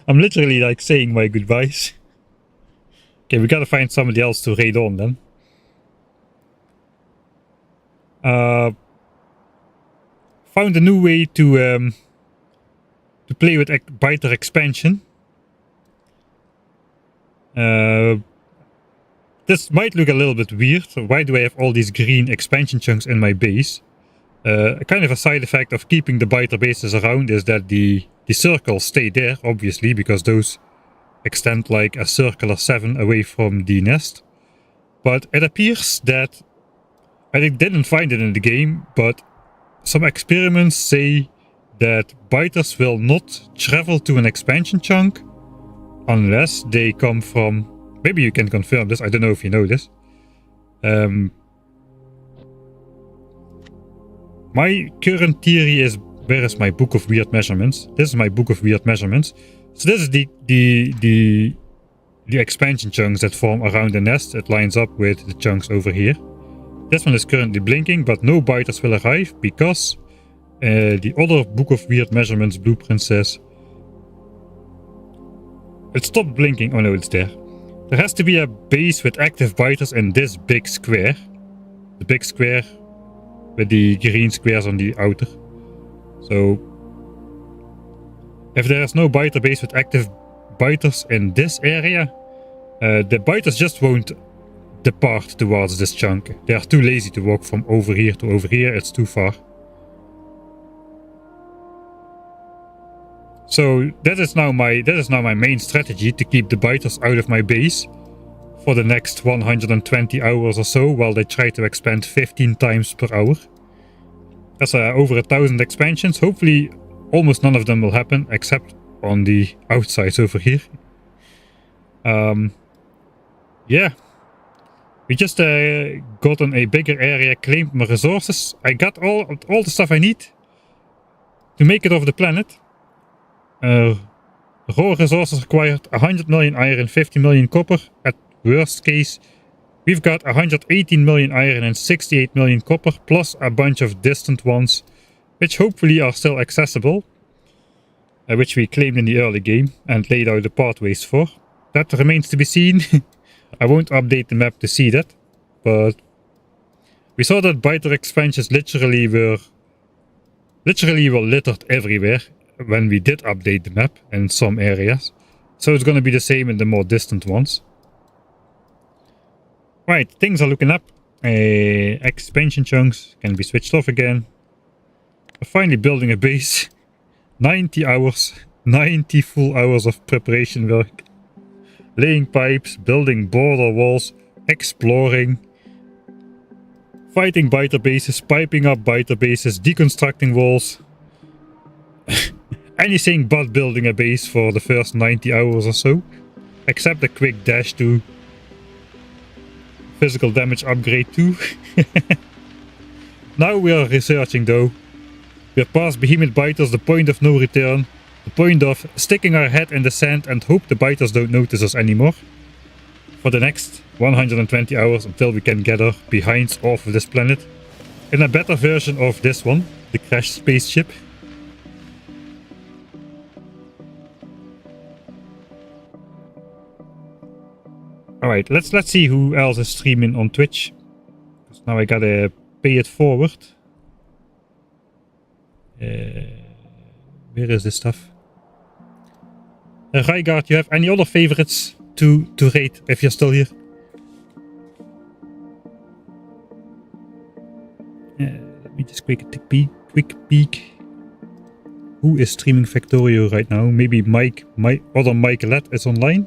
I'm literally like saying my goodbyes. Okay, we gotta find somebody else to raid on then. Found a new way to play with biter expansion. This might look a little bit weird. Why do I have all these green expansion chunks in my base? Kind of a side effect of keeping the biter bases around is that the circles stay there, obviously, because those extend like a circle of 7 away from the nest. But it appears that, I didn't find it in the game, but some experiments say that biters will not travel to an expansion chunk unless they come from... Maybe you can confirm this, I don't know if you know this. My current theory is... Where is my book of weird measurements? This is my book of weird measurements. So this is the expansion chunks that form around the nest. It lines up with the chunks over here. This one is currently blinking, but no biters will arrive because the other book of weird measurements blueprint says... It stopped blinking. Oh no, it's there. There has to be a base with active biters in this big square. The big square with the green squares on the outer. So if there is no biter base with active biters in this area, the biters just won't depart towards this chunk. They are too lazy to walk from over here to over here. It's too far. So that is now my main strategy, to keep the biters out of my base for the next 120 hours or so, while they try to expand 15 times per hour. That's over 1,000 expansions. Hopefully almost none of them will happen, except on the outsides over here. Yeah. We just gotten a bigger area, claimed my resources. I got all the stuff I need to make it off the planet. Raw resources required 100 million iron, 50 million copper. At worst case, we've got 118 million iron and 68 million copper, plus a bunch of distant ones, which hopefully are still accessible, which we claimed in the early game and laid out the pathways for. That remains to be seen. I won't update the map to see that, but we saw that biter expansions literally were littered everywhere when we did update the map in some areas. So it's gonna be the same in the more distant ones. Right, things are looking up. Expansion chunks can be switched off again. We're finally building a base. 90 hours. 90 full hours of preparation work. Laying pipes, building border walls, exploring, fighting biter bases, piping up biter bases, deconstructing walls. Anything but building a base for the first 90 hours or so. Except a quick dash to physical damage upgrade 2. Now we are researching though. We're past behemoth biters, the point of no return. The point of sticking our head in the sand and hope the biters don't notice us anymore. For the next 120 hours until we can get our behinds off of this planet. In a better version of this one, the crashed spaceship. Alright, let's see who else is streaming on Twitch. Because now I gotta pay it forward. Where is this stuff? Rygaard, you have any other favorites to rate if you're still here? Let me just quick peek. Who is streaming Factorio right now? Maybe Mike, my other Michaelette is online.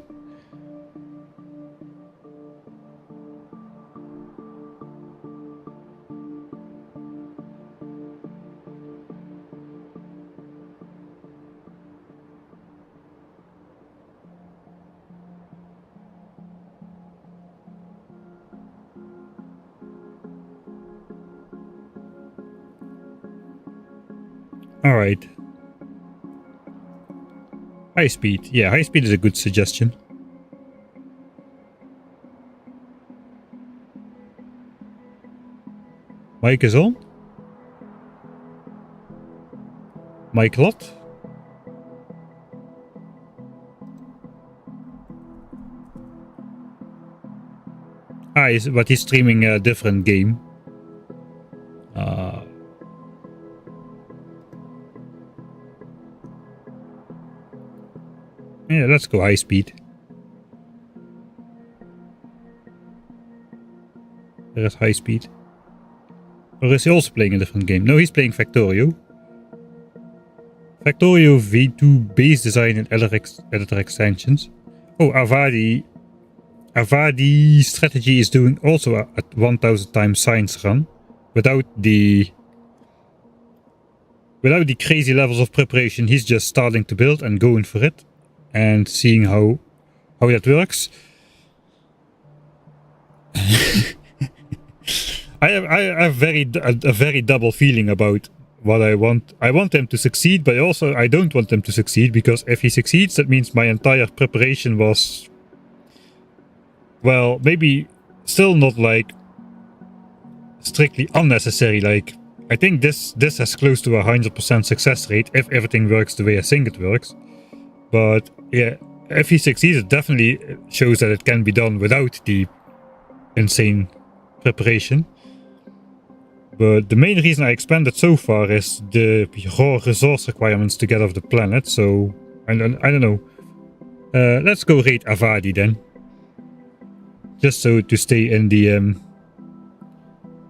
Alright. High speed. Yeah, high speed is a good suggestion. Mike is on. Mike Lot. But he's streaming a different game. Yeah, let's go high speed. There is high speed. Or is he also playing a different game? No, he's playing Factorio. Factorio V2 base design and editor extensions. Oh, Avadi's strategy is doing also a 1000 times science run without the crazy levels of preparation. He's just starting to build and going for it and seeing how that works. I have a very double feeling about what I want. I want them to succeed, but also I don't want them to succeed, because if he succeeds, that means my entire preparation was, well, maybe still not like strictly unnecessary. Like, I think this has close to 100% success rate if everything works the way I think it works. But yeah, if he succeeds, it definitely shows that it can be done without the insane preparation. But the main reason I expanded so far is the raw resource requirements to get off the planet. So I don't know. Let's go raid Avadi then, just so to stay in the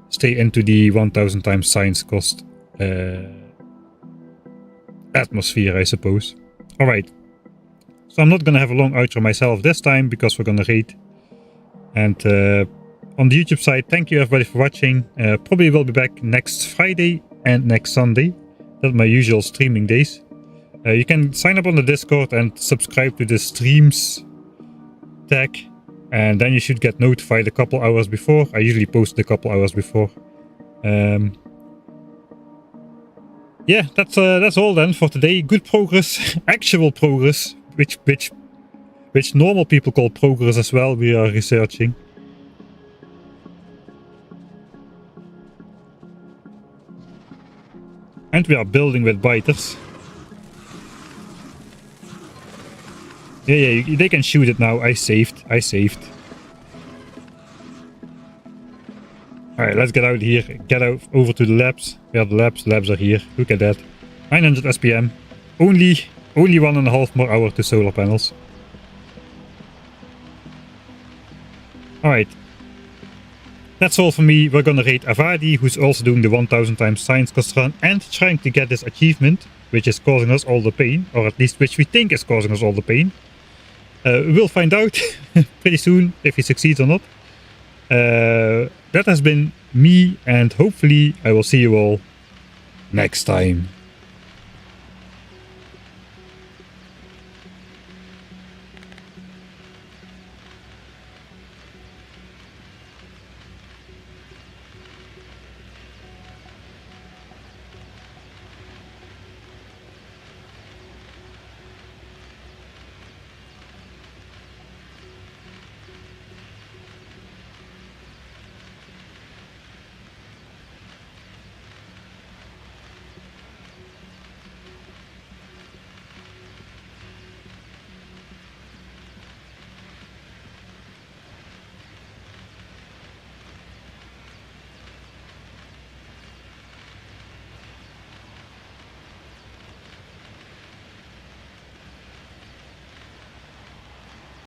stay into the 1000 times science cost atmosphere, I suppose. All right. So I'm not gonna have a long outro myself this time, because we're gonna raid. And on the YouTube side, thank you everybody for watching. Probably will be back next Friday and next Sunday. That's my usual streaming days. You can sign up on the Discord and subscribe to the streams tag, and then you should get notified a couple hours before. I usually post a couple hours before. Yeah, that's all then for today. Good progress, actual progress, which normal people call progress as well. We are researching. And we are building with biters. Yeah, they can shoot it now. I saved. Alright, let's get out of here. Get out over to the labs. Where are the labs? The labs are here. Look at that. 900 SPM. Only 1.5 more hour to solar panels. Alright. That's all for me. We're gonna raid Avadi, who's also doing the 1000 times science cost run and trying to get this achievement, which is causing us all the pain, or at least which we think is causing us all the pain. We'll find out pretty soon if he succeeds or not. That has been me, and hopefully I will see you all next time.